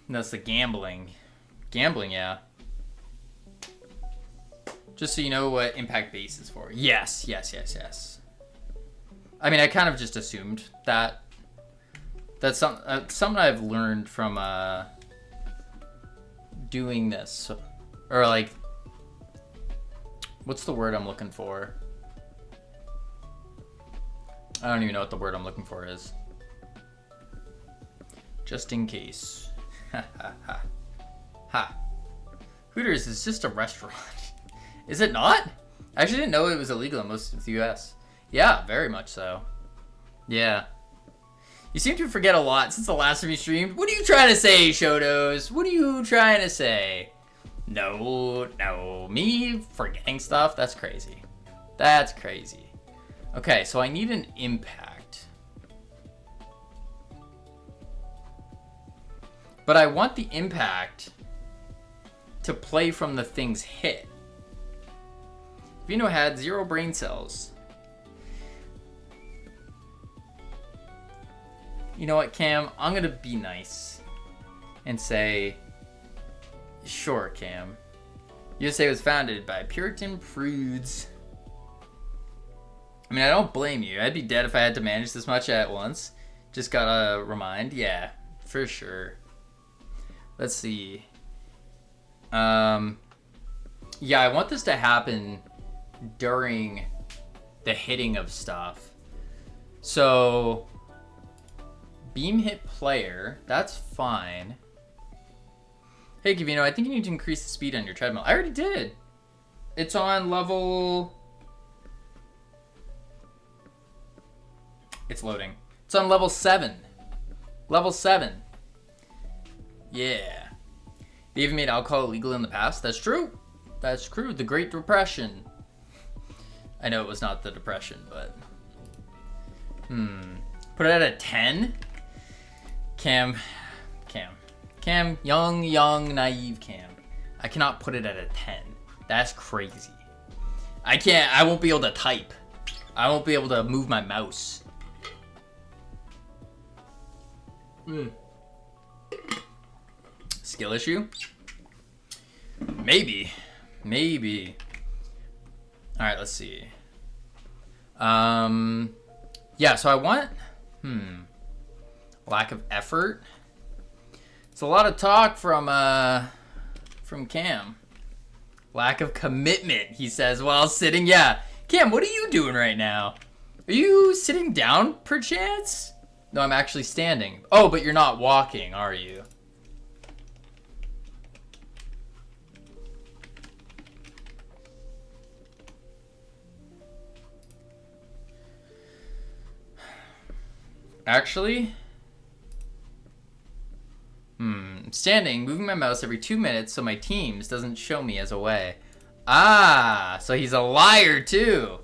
And that's the gambling. Gambling, yeah. Just so you know what Impact Base is for. Yes, yes, yes, yes. I mean, I kind of just assumed that. That's something I've learned from doing this. Or like, what's the word I'm looking for? I don't even know what the word I'm looking for is. Just in case. Ha ha ha. Ha. Hooters is just a restaurant. Is it not? I actually didn't know it was illegal in most of the US. Yeah, very much so. Yeah. You seem to forget a lot since the last time you streamed. What are you trying to say, Shotos? What are you trying to say? No, no. Me forgetting stuff? That's crazy. That's crazy. Okay, so I need an impact. But I want the impact to play from the thing's hit. Vino had 0 brain cells. You know what, Cam? I'm gonna be nice and say, sure, Cam. USA was founded by Puritan prudes. I mean, I don't blame you. I'd be dead if I had to manage this much at once. Just gotta remind. Yeah, for sure. Let's see. Yeah, I want this to happen during the hitting of stuff. So beam hit player, that's fine. Hey Gavino, I think you need to increase the speed on your treadmill. I already did. It's on level... It's loading. It's on level 7. Level 7. Yeah. They even made alcohol illegal in the past. That's true. That's true. The Great Depression. I know it was not the Depression, but... Put it at a 10? Cam, young, naive Cam. I cannot put it at a 10. That's crazy. I won't be able to type. I won't be able to move my mouse. Skill issue? Maybe. Alright, let's see. Yeah, so I want... Lack of effort. It's a lot of talk from Cam. Lack of commitment, he says, while sitting. Yeah. Cam, what are you doing right now? Are you sitting down, perchance? No, I'm actually standing. Oh, but you're not walking, are you? Actually... I'm standing, moving my mouse every 2 minutes so my Teams doesn't show me as away. Ah, so he's a liar too.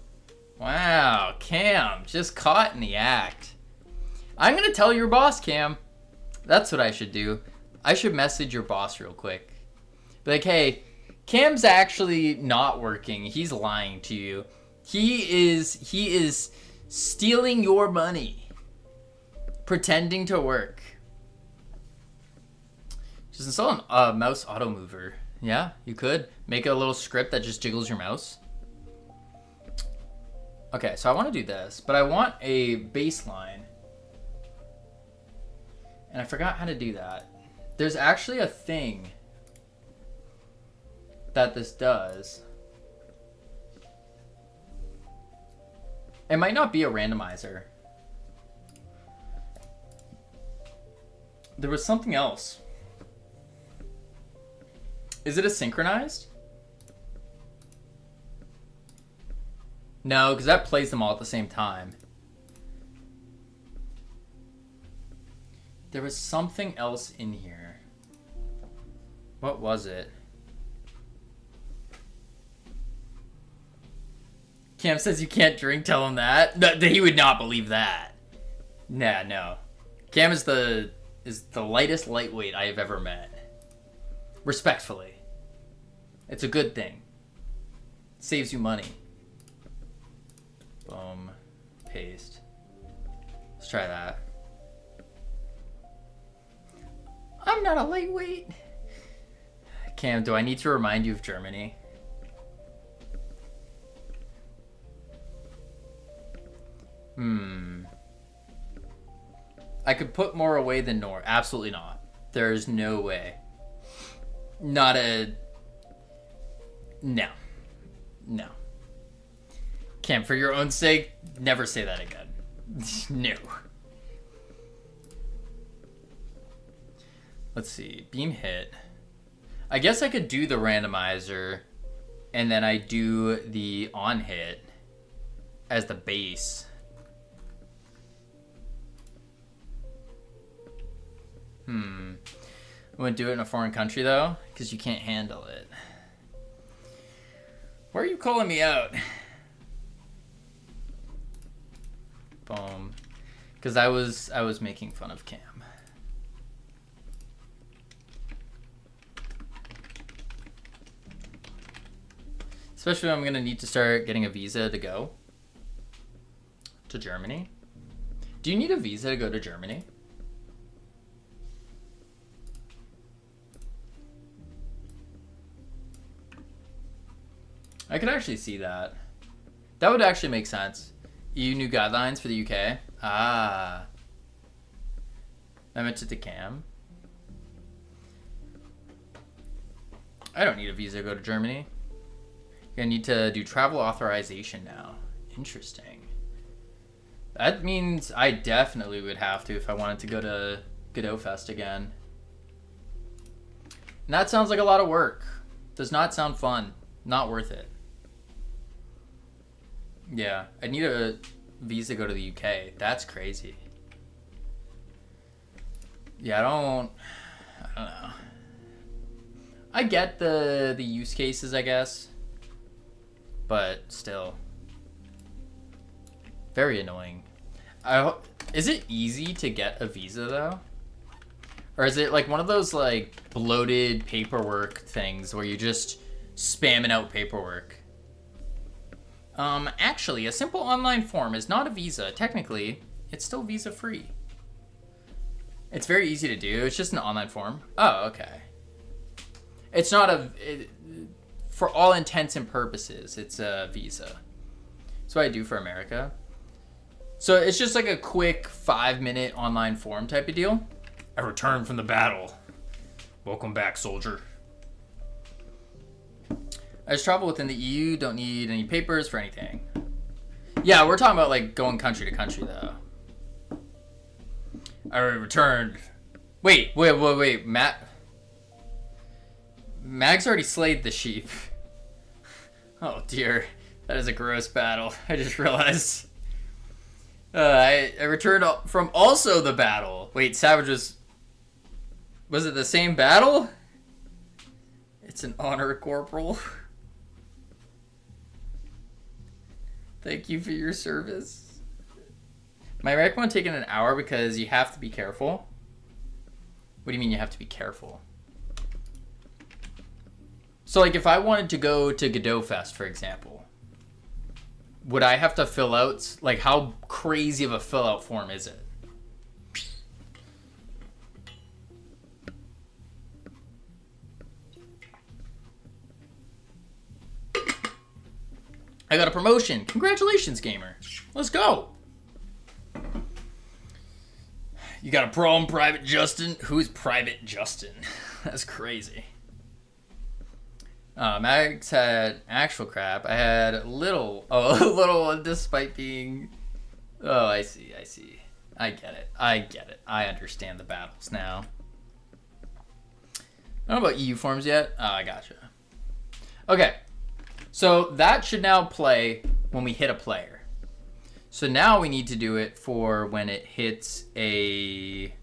Wow, Cam, just caught in the act. I'm gonna tell your boss, Cam. That's what I should do. I should message your boss real quick. Be like, hey, Cam's actually not working. He's lying to you. He is stealing your money. Pretending to work. Just install a mouse auto mover. Yeah, you could. Make a little script that just jiggles your mouse. Okay, so I want to do this, but I want a baseline. And I forgot how to do that. There's actually a thing that this does. It might not be a randomizer. There was something else. Is it a synchronized? No, because that plays them all at the same time. There was something else in here. What was it? Cam says you can't drink, tell him that. No, he would not believe that. Nah, no. Cam is the lightest lightweight I have ever met. Respectfully. It's a good thing. Saves you money. Boom. Paste. Let's try that. I'm not a lightweight. Cam, do I need to remind you of Germany? I could put more away than Nor. Absolutely not. There's no way. Not a... No. No. Cam, for your own sake, never say that again. No. Let's see. Beam hit. I guess I could do the randomizer, and then I do the on hit as the base. I wouldn't do it in a foreign country, though, because you can't handle it. Why are you calling me out? Boom. Because I was making fun of Cam. Especially when I'm going to need to start getting a visa to go to Germany. Do you need a visa to go to Germany? I could actually see that. That would actually make sense. EU new guidelines for the UK. Ah. I meant it to Cam. I don't need a visa to go to Germany. I need to do travel authorization now. Interesting. That means I definitely would have to if I wanted to go to Godot Fest again. And that sounds like a lot of work. Does not sound fun. Not worth it. Yeah, I need a visa to go to the UK. That's crazy. Yeah, I don't know. I get the use cases, I guess. But still. Very annoying. Is it easy to get a visa though? Or is it like one of those like bloated paperwork things where you're just spamming out paperwork? Actually, a simple online form is not a visa. Technically, it's still visa free. It's very easy to do. It's just an online form. Oh, okay. It's not for all intents and purposes, it's a visa. That's what I do for America. So it's just like a quick 5-minute online form type of deal. I returned from the battle. Welcome back, soldier. I just travel within the EU, don't need any papers for anything. Yeah, we're talking about like going country to country though. I returned. Wait. Mag's already slayed the sheep. Oh dear. That is a gross battle. I just realized. I returned from also the battle. Wait, Savage was it the same battle? It's an honor, Corporal. Thank you for your service. My rec won't take an hour because you have to be careful. What do you mean you have to be careful? So like if I wanted to go to Godot Fest, for example, would I have to fill out, like how crazy of a fill out form is it? I got a promotion. Congratulations, gamer. Let's go. You got a problem, Private Justin? Who's Private Justin? That's crazy. Max had actual crap. I had a little one despite being... Oh, I see. I get it. I understand the battles now. I don't know about EU forms yet. Oh, I gotcha. Okay. So that should now play when we hit a player. So now we need to do it for when it hits a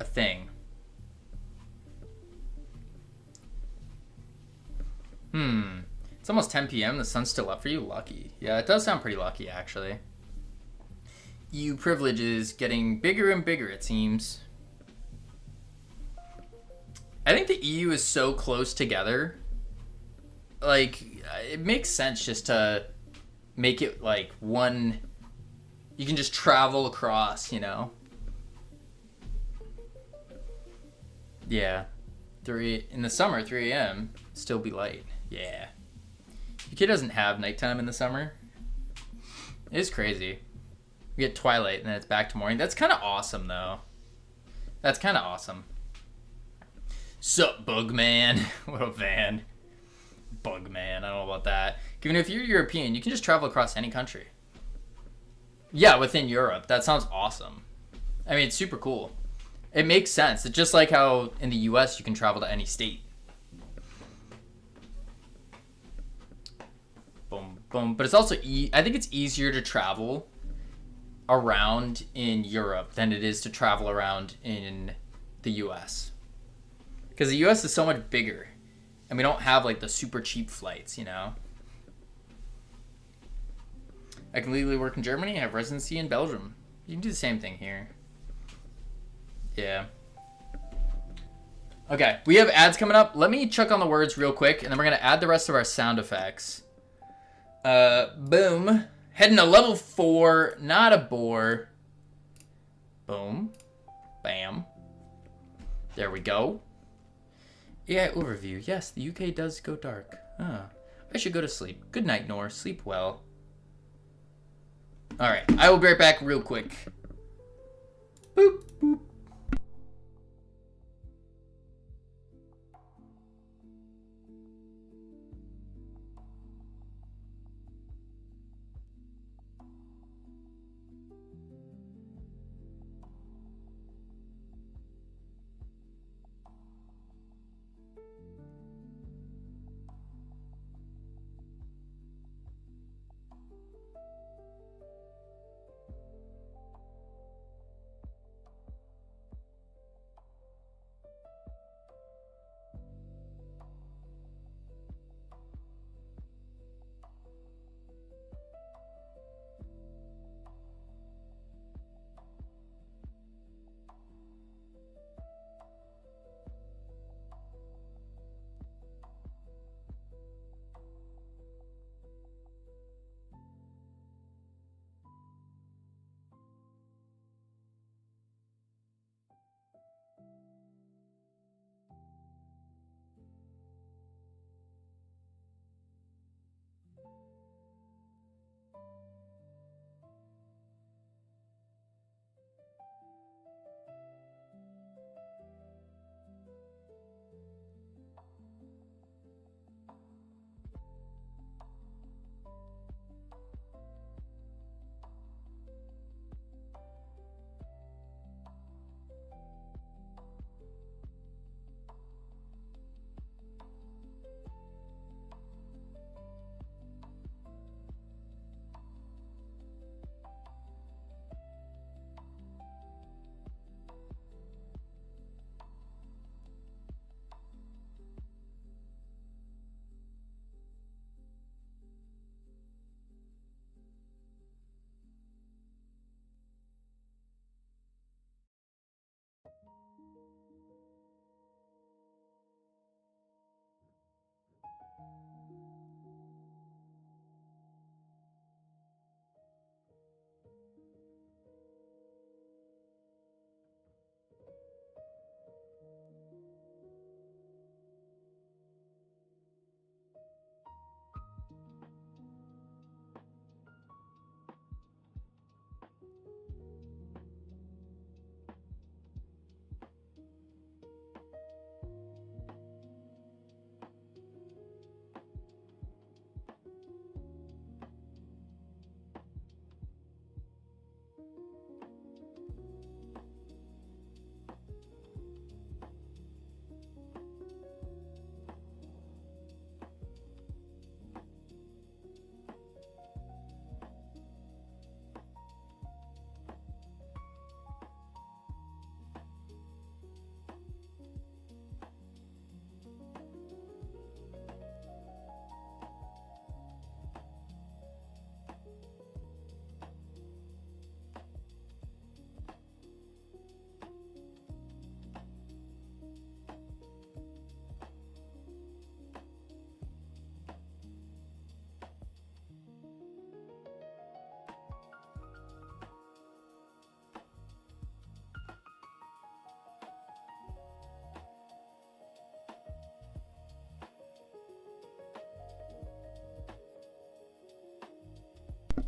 thing. It's almost 10 p.m. The sun's still up for you. Lucky. Yeah, it does sound pretty lucky, actually. EU privilege is getting bigger and bigger, it seems. I think the EU is so close together. Like, it makes sense just to make it like one. You can just travel across, you know? Yeah. In the summer, 3 a.m. still be light. Yeah. UK doesn't have nighttime in the summer. It is crazy. We get twilight and then it's back to morning. That's kind of awesome, though. That's kind of awesome. Sup, Bugman? What a van. Bugman, I don't know about that. Given if you're European, you can just travel across any country. Yeah, within Europe. That sounds awesome. I mean, it's super cool. It makes sense. It's just like how in the US you can travel to any state. Boom, boom. But it's also, I think it's easier to travel around in Europe than it is to travel around in the US. Because the US is so much bigger. And we don't have like the super cheap flights, you know? I can legally work in Germany. I have residency in Belgium. You can do the same thing here. Yeah. Okay, we have ads coming up. Let me check on the words real quick, and then we're going to add the rest of our sound effects. Boom. Heading to level 4. Not a bore. Boom. Bam. There we go. AI overview. Yes, the UK does go dark. I should go to sleep. Good night, Nor. Sleep well. Alright, I will be right back real quick. Boop, boop.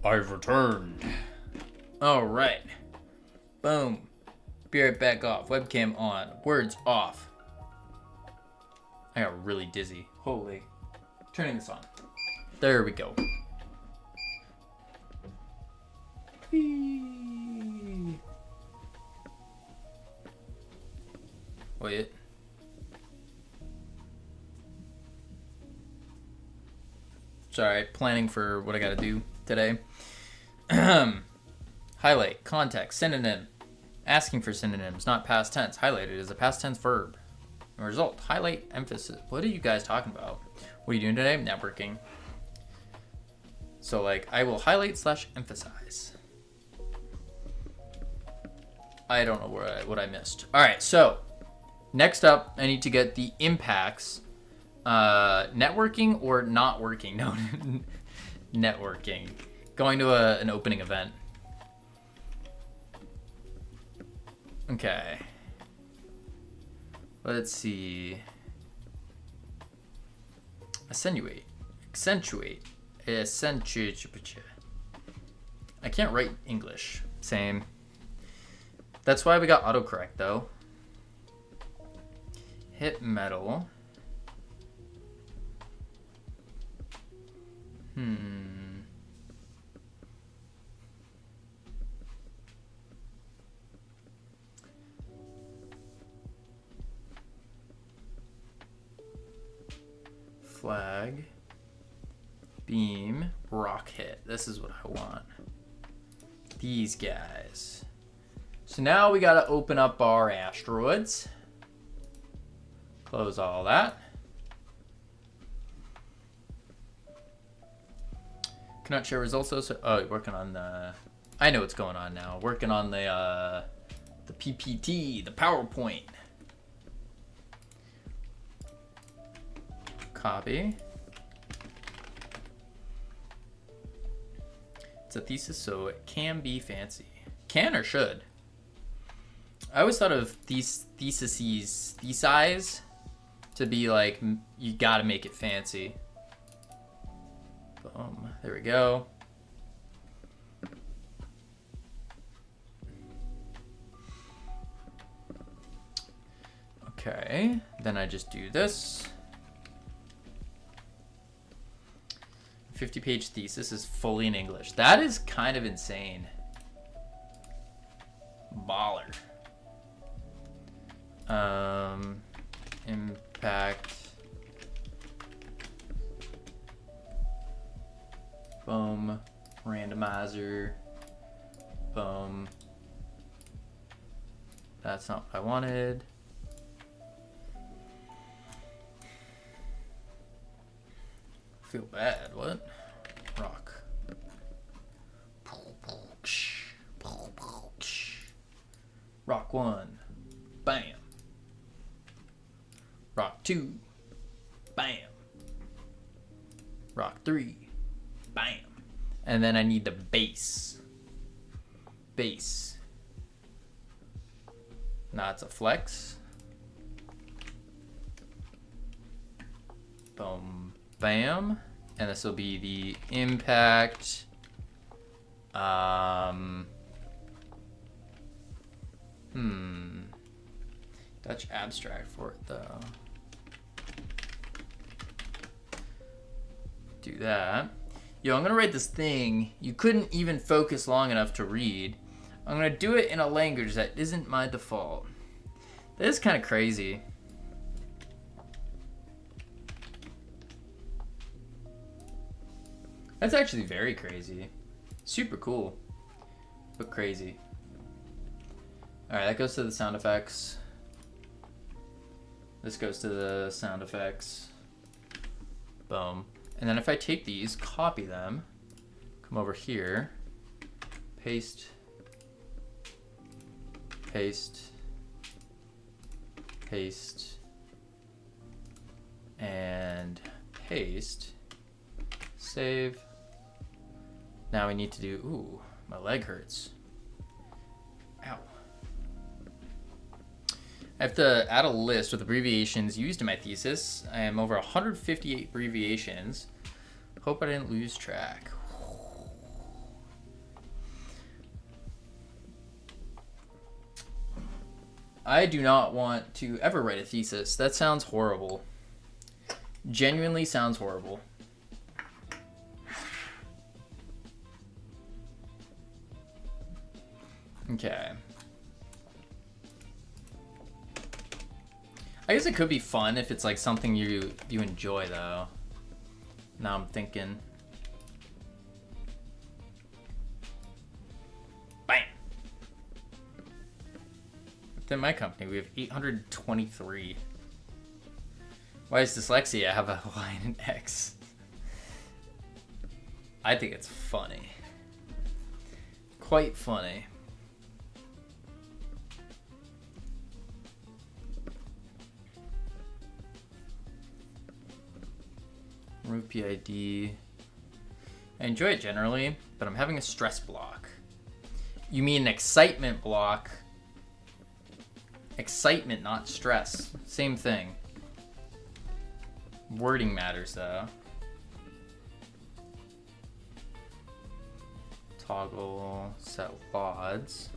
I've returned. All right. Boom. Be right back off. Webcam on. Words off. I got really dizzy. Holy. Turning this on. There we go. Whee. Wait. Sorry, planning for what I gotta do today. Highlight, context, synonym. Asking for synonyms, not past tense. Highlighted is a past tense verb. Result, highlight, emphasis. What are you guys talking about? What are you doing today? Networking. So like, I will highlight / emphasize. I don't know what I missed. All right, so next up, I need to get the impacts. Networking or not working? No, networking. Going to an opening event. Okay. Let's see. Accentuate. I can't write English. Same. That's why we got autocorrect though. Hit metal. Flag. Beam. Rock hit. This is what I want. These guys. So now we gotta open up our asteroids. Close all that. Cannot share results though. So, oh, working on the. I know what's going on now. Working on the PPT, the PowerPoint. Copy. It's a thesis, so it can be fancy. Can or should? I always thought of these theses to be like you gotta make it fancy. Boom. There we go. Okay. Then I just do this. 50-page thesis is fully in English. That is kind of insane. Baller. Impact. Boom. Randomizer. Boom. That's not what I wanted. Feel bad. What? Rock. Rock 1. Bam. Rock 2. Bam. Rock 3. Bam. And then I need the bass. Bass. Now it's a flex. Boom. Bam. And this will be the impact. Dutch abstract for it though. Do that. Yo, I'm gonna write this thing you couldn't even focus long enough to read. I'm gonna do it in a language that isn't my default. That is kind of crazy. That's actually very crazy. Super cool, but crazy. All right, that goes to the sound effects. This goes to the sound effects. Boom. And then if I take these, copy them, come over here, paste, paste, paste, and paste, save. Now we need to do, ooh, my leg hurts. Ow. I have to add a list with abbreviations used in my thesis. I am over 158 abbreviations. Hope I didn't lose track. I do not want to ever write a thesis. That sounds horrible. Genuinely sounds horrible. Okay. I guess it could be fun if it's like something you enjoy though. Now I'm thinking. Bam. Within my company, we have 823. Why does dyslexia have a Y and an X? I think it's funny. Quite funny. Remove PID. I enjoy it generally, but I'm having a stress block. You mean an excitement block? Excitement, not stress. Same thing. Wording matters though. Toggle set WODs.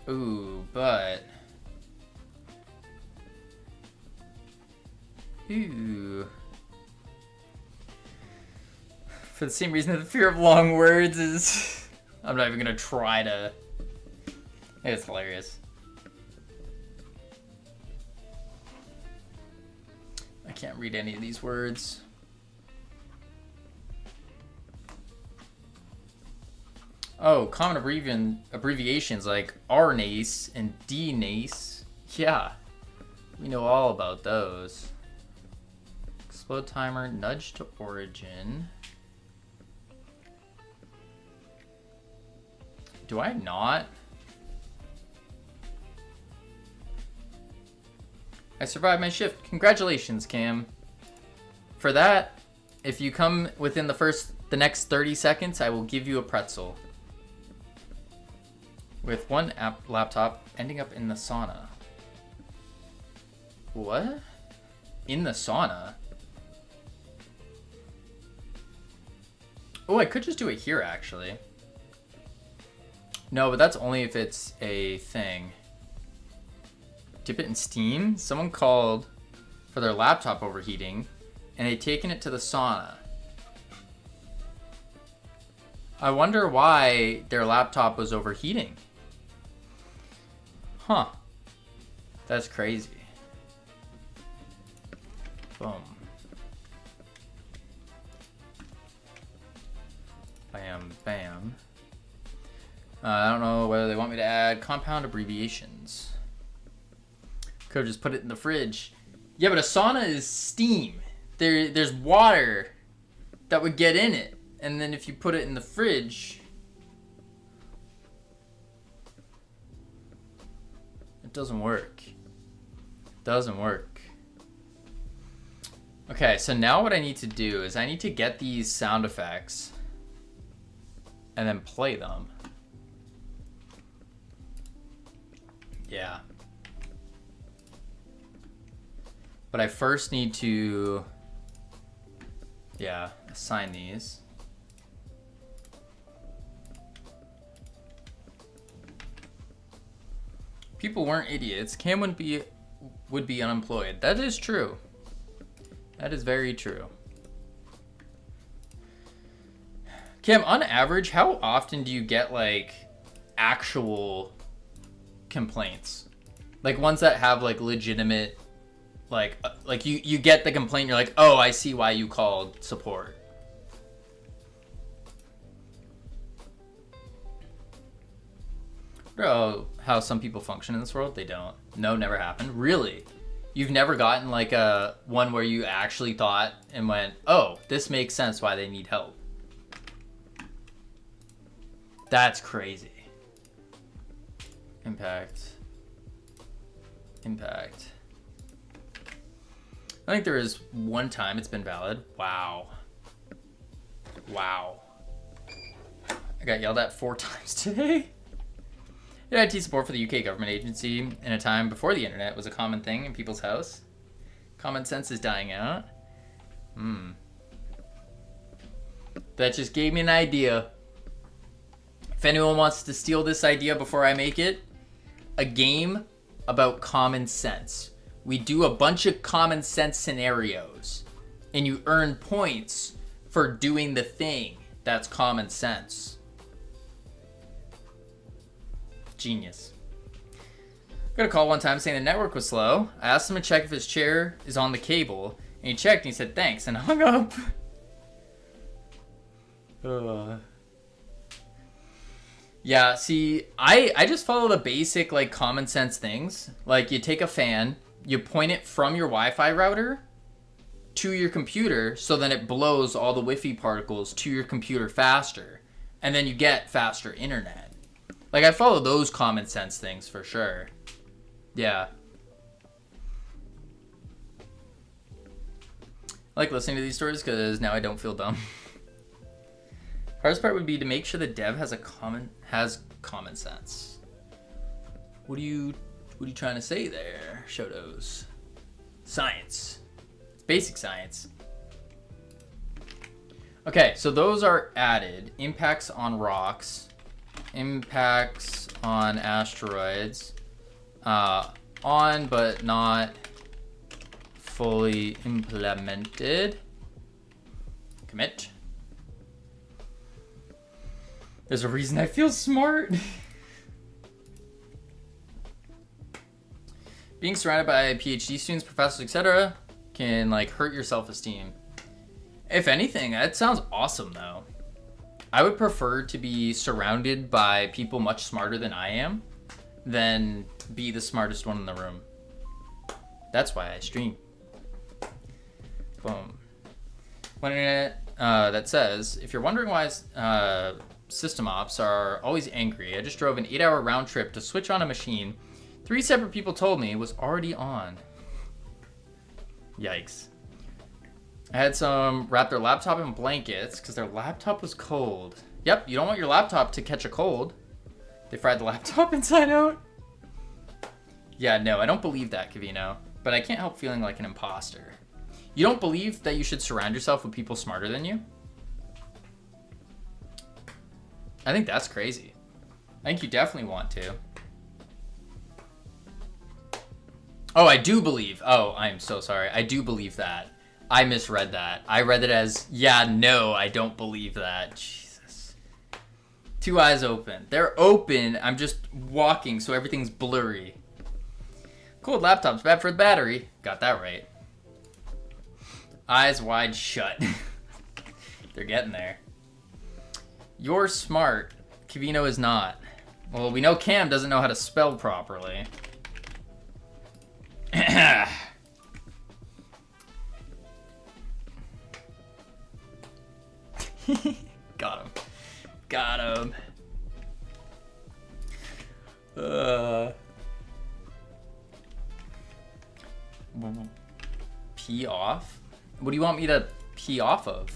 Ooh, but... Ooh. For the same reason that the fear of long words is... I'm not even gonna try to... It's hilarious. I can't read any of these words. Oh, common abbreviations like RNACE and DNACE. Yeah, we know all about those. Explode timer, nudge to origin. Do I not? I survived my shift. Congratulations, Cam. For that, if you come within the next 30 seconds, I will give you a pretzel. With one laptop ending up in the sauna. What? In the sauna? Oh, I could just do it here, actually. No, but that's only if it's a thing. Dip it in steam? Someone called for their laptop overheating, and they'd taken it to the sauna. I wonder why their laptop was overheating. Huh. That's crazy. Boom. Bam, bam. I don't know whether they want me to add compound abbreviations. Could have just put it in the fridge. Yeah, but a sauna is steam. There's water that would get in it. And then if you put it in the fridge... It doesn't work. Doesn't work. Okay, so now what I need to do is I need to get these sound effects and then play them. Yeah. But I first need to, yeah, assign these. People weren't idiots. Cam would be unemployed. That is true. That is very true. Cam, on average, how often do you get like actual complaints? Like ones that have like legitimate, like you get the complaint, you're like, oh, I see why you called support. Oh, how some people function in this world? They don't. No, never happened. Really? You've never gotten like a one where you actually thought and went, oh, this makes sense why they need help. That's crazy. Impact. Impact. I think there is one time it's been valid. Wow. Wow. I got yelled at 4 times today. IT support for the UK government agency in a time before the internet was a common thing in people's house. Common sense is dying out. That just gave me an idea. If anyone wants to steal this idea before I make it, a game about common sense. We do a bunch of common sense scenarios, and you earn points for doing the thing that's common sense. Genius. Got a call one time saying the network was slow. I asked him to check if his chair is on the cable, and he checked and he said thanks and hung up. Yeah, see, I just follow the basic, like, common sense things. Like, you take a fan, you point it from your Wi-Fi router to your computer, so then it blows all the Wi-Fi particles to your computer faster, and then you get faster internet. Like, I follow those common sense things for sure. Yeah. I like listening to these stories because now I don't feel dumb. Hardest part would be to make sure the dev has common sense. What are you trying to say there, Shotos? Science. It's basic science. Okay, so those are added. Impacts on rocks. Impacts on asteroids. On but not fully implemented. Commit. There's a reason I feel smart. Being surrounded by PhD students, professors, etc. can like hurt your self-esteem. If anything, that sounds awesome though. I would prefer to be surrounded by people much smarter than I am than be the smartest one in the room. That's why I stream. Boom. One internet that says, if you're wondering why system ops are always angry, I just drove an 8-hour round trip to switch on a machine 3 separate people told me was already on. Yikes. I had some wrap their laptop in blankets because their laptop was cold. Yep, you don't want your laptop to catch a cold. They fried the laptop inside out. Yeah, no, I don't believe that, Kavino. But I can't help feeling like an imposter. You don't believe that you should surround yourself with people smarter than you? I think that's crazy. I think you definitely want to. Oh, I do believe. Oh, I'm so sorry. I do believe that. I misread that. I read it as, yeah, no, I don't believe that. Jesus. 2 eyes open. They're open. I'm just walking, so everything's blurry. Cold laptop's bad for the battery. Got that right. Eyes wide shut. They're getting there. You're smart. Kavino is not. Well, we know Cam doesn't know how to spell properly. Got him. Got him. Pee off? What do you want me to pee off of?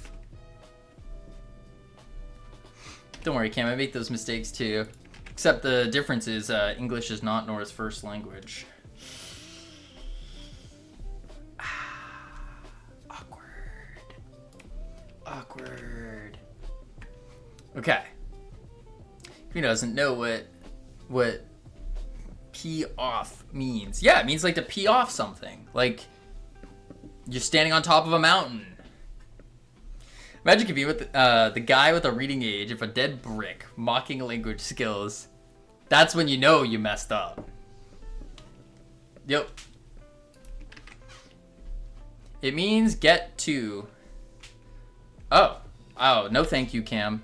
Don't worry, Cam, I make those mistakes too. Except the difference is English is not Nora's first language. Awkward. Okay. Who doesn't know what pee off means? Yeah, it means like to pee off something. Like you're standing on top of a mountain. Imagine if you with the guy with a reading age of a dead brick mocking language skills. That's when you know you messed up. Yep. It means get to. Oh, no thank you, Cam.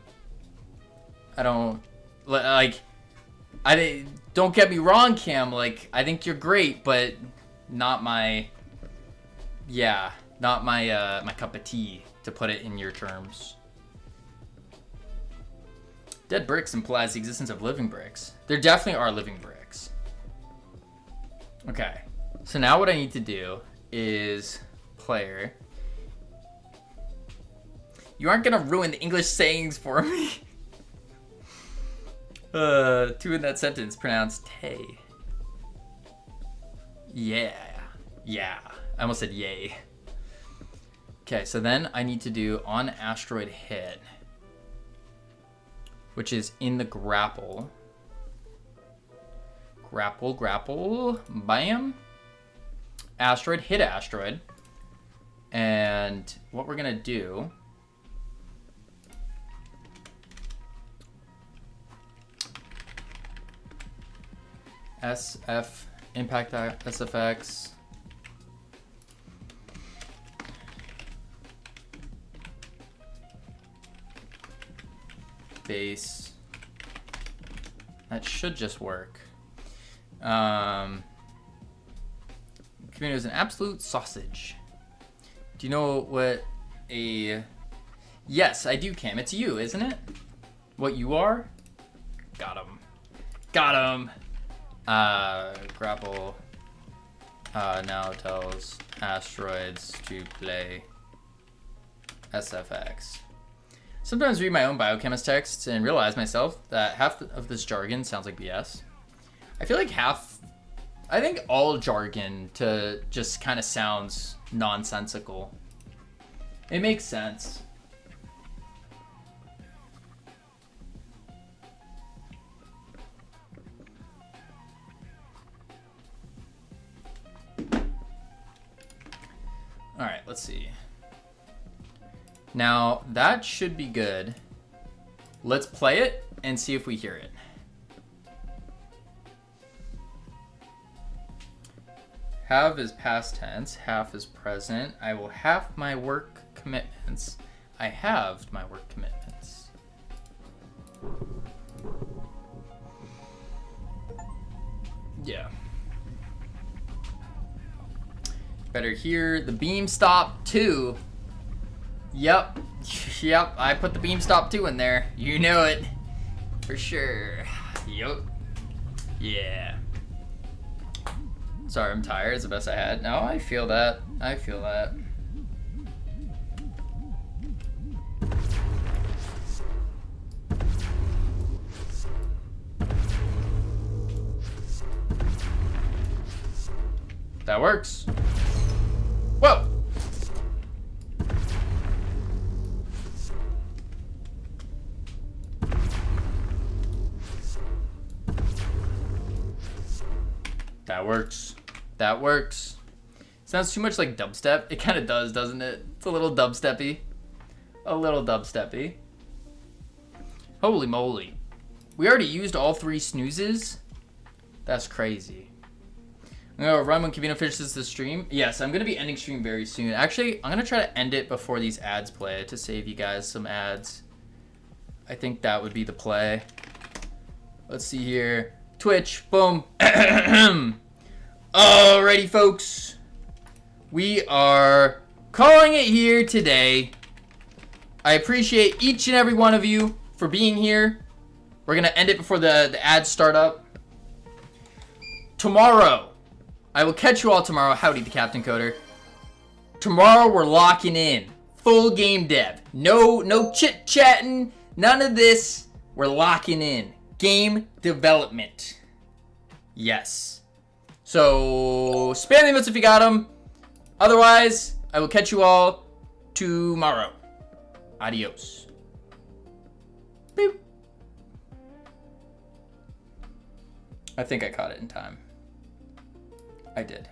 I don't, like, don't get me wrong, Cam, like, I think you're great, but not my, yeah, not my, my cup of tea, to put it in your terms. Dead bricks implies the existence of living bricks. There definitely are living bricks. Okay, so now what I need to do is player. You aren't gonna ruin the English sayings for me. Two in that sentence pronounced tay. Yeah. Yeah. I almost said yay. Okay, so then I need to do on asteroid hit, which is in the grapple. Grapple, grapple. Bam. Asteroid, hit asteroid. And what we're going to do... SF, impact SFX. Base. That should just work. Camino is an absolute sausage. Do you know what a... Yes, I do, Cam. It's you, isn't it? What you are? Got him. Got him. Grapple now tells asteroids to play SFX. Sometimes read my own biochemist texts and realize myself that half of this jargon sounds like BS. I feel like I think all jargon to just kind of sounds nonsensical. It makes sense. All right, let's see. Now, that should be good. Let's play it and see if we hear it. Have is past tense, half is present. I will have my work commitments. I have my work commitments. Yeah. Better hear the beam stop too. Yep. Yep, I put the beam stop 2 in there. You know it. For sure. Yup. Yeah. Sorry, I'm tired. It's the best I had. No, I feel that. I feel that. That works. Whoa! That works. That works. Sounds too much like dubstep. It kind of does, doesn't it? It's a little dubsteppy. A little dubsteppy. Holy moly. We already used all 3 snoozes? That's crazy. I'm gonna run when Kavino finishes the stream. Yes, I'm gonna be ending stream very soon. Actually, I'm gonna try to end it before these ads play to save you guys some ads. I think that would be the play. Let's see here. Twitch, boom. Alrighty, folks. We are calling it here today. I appreciate each and every one of you for being here. We're gonna end it before the ads start up. Tomorrow, I will catch you all tomorrow. Howdy, the Captain Coder. Tomorrow, we're locking in. Full game dev. No chit-chatting. None of this. We're locking in. Game development. Yes. So, spam the emotes if you got them. Otherwise, I will catch you all tomorrow. Adios. Boop. I think I caught it in time. I did.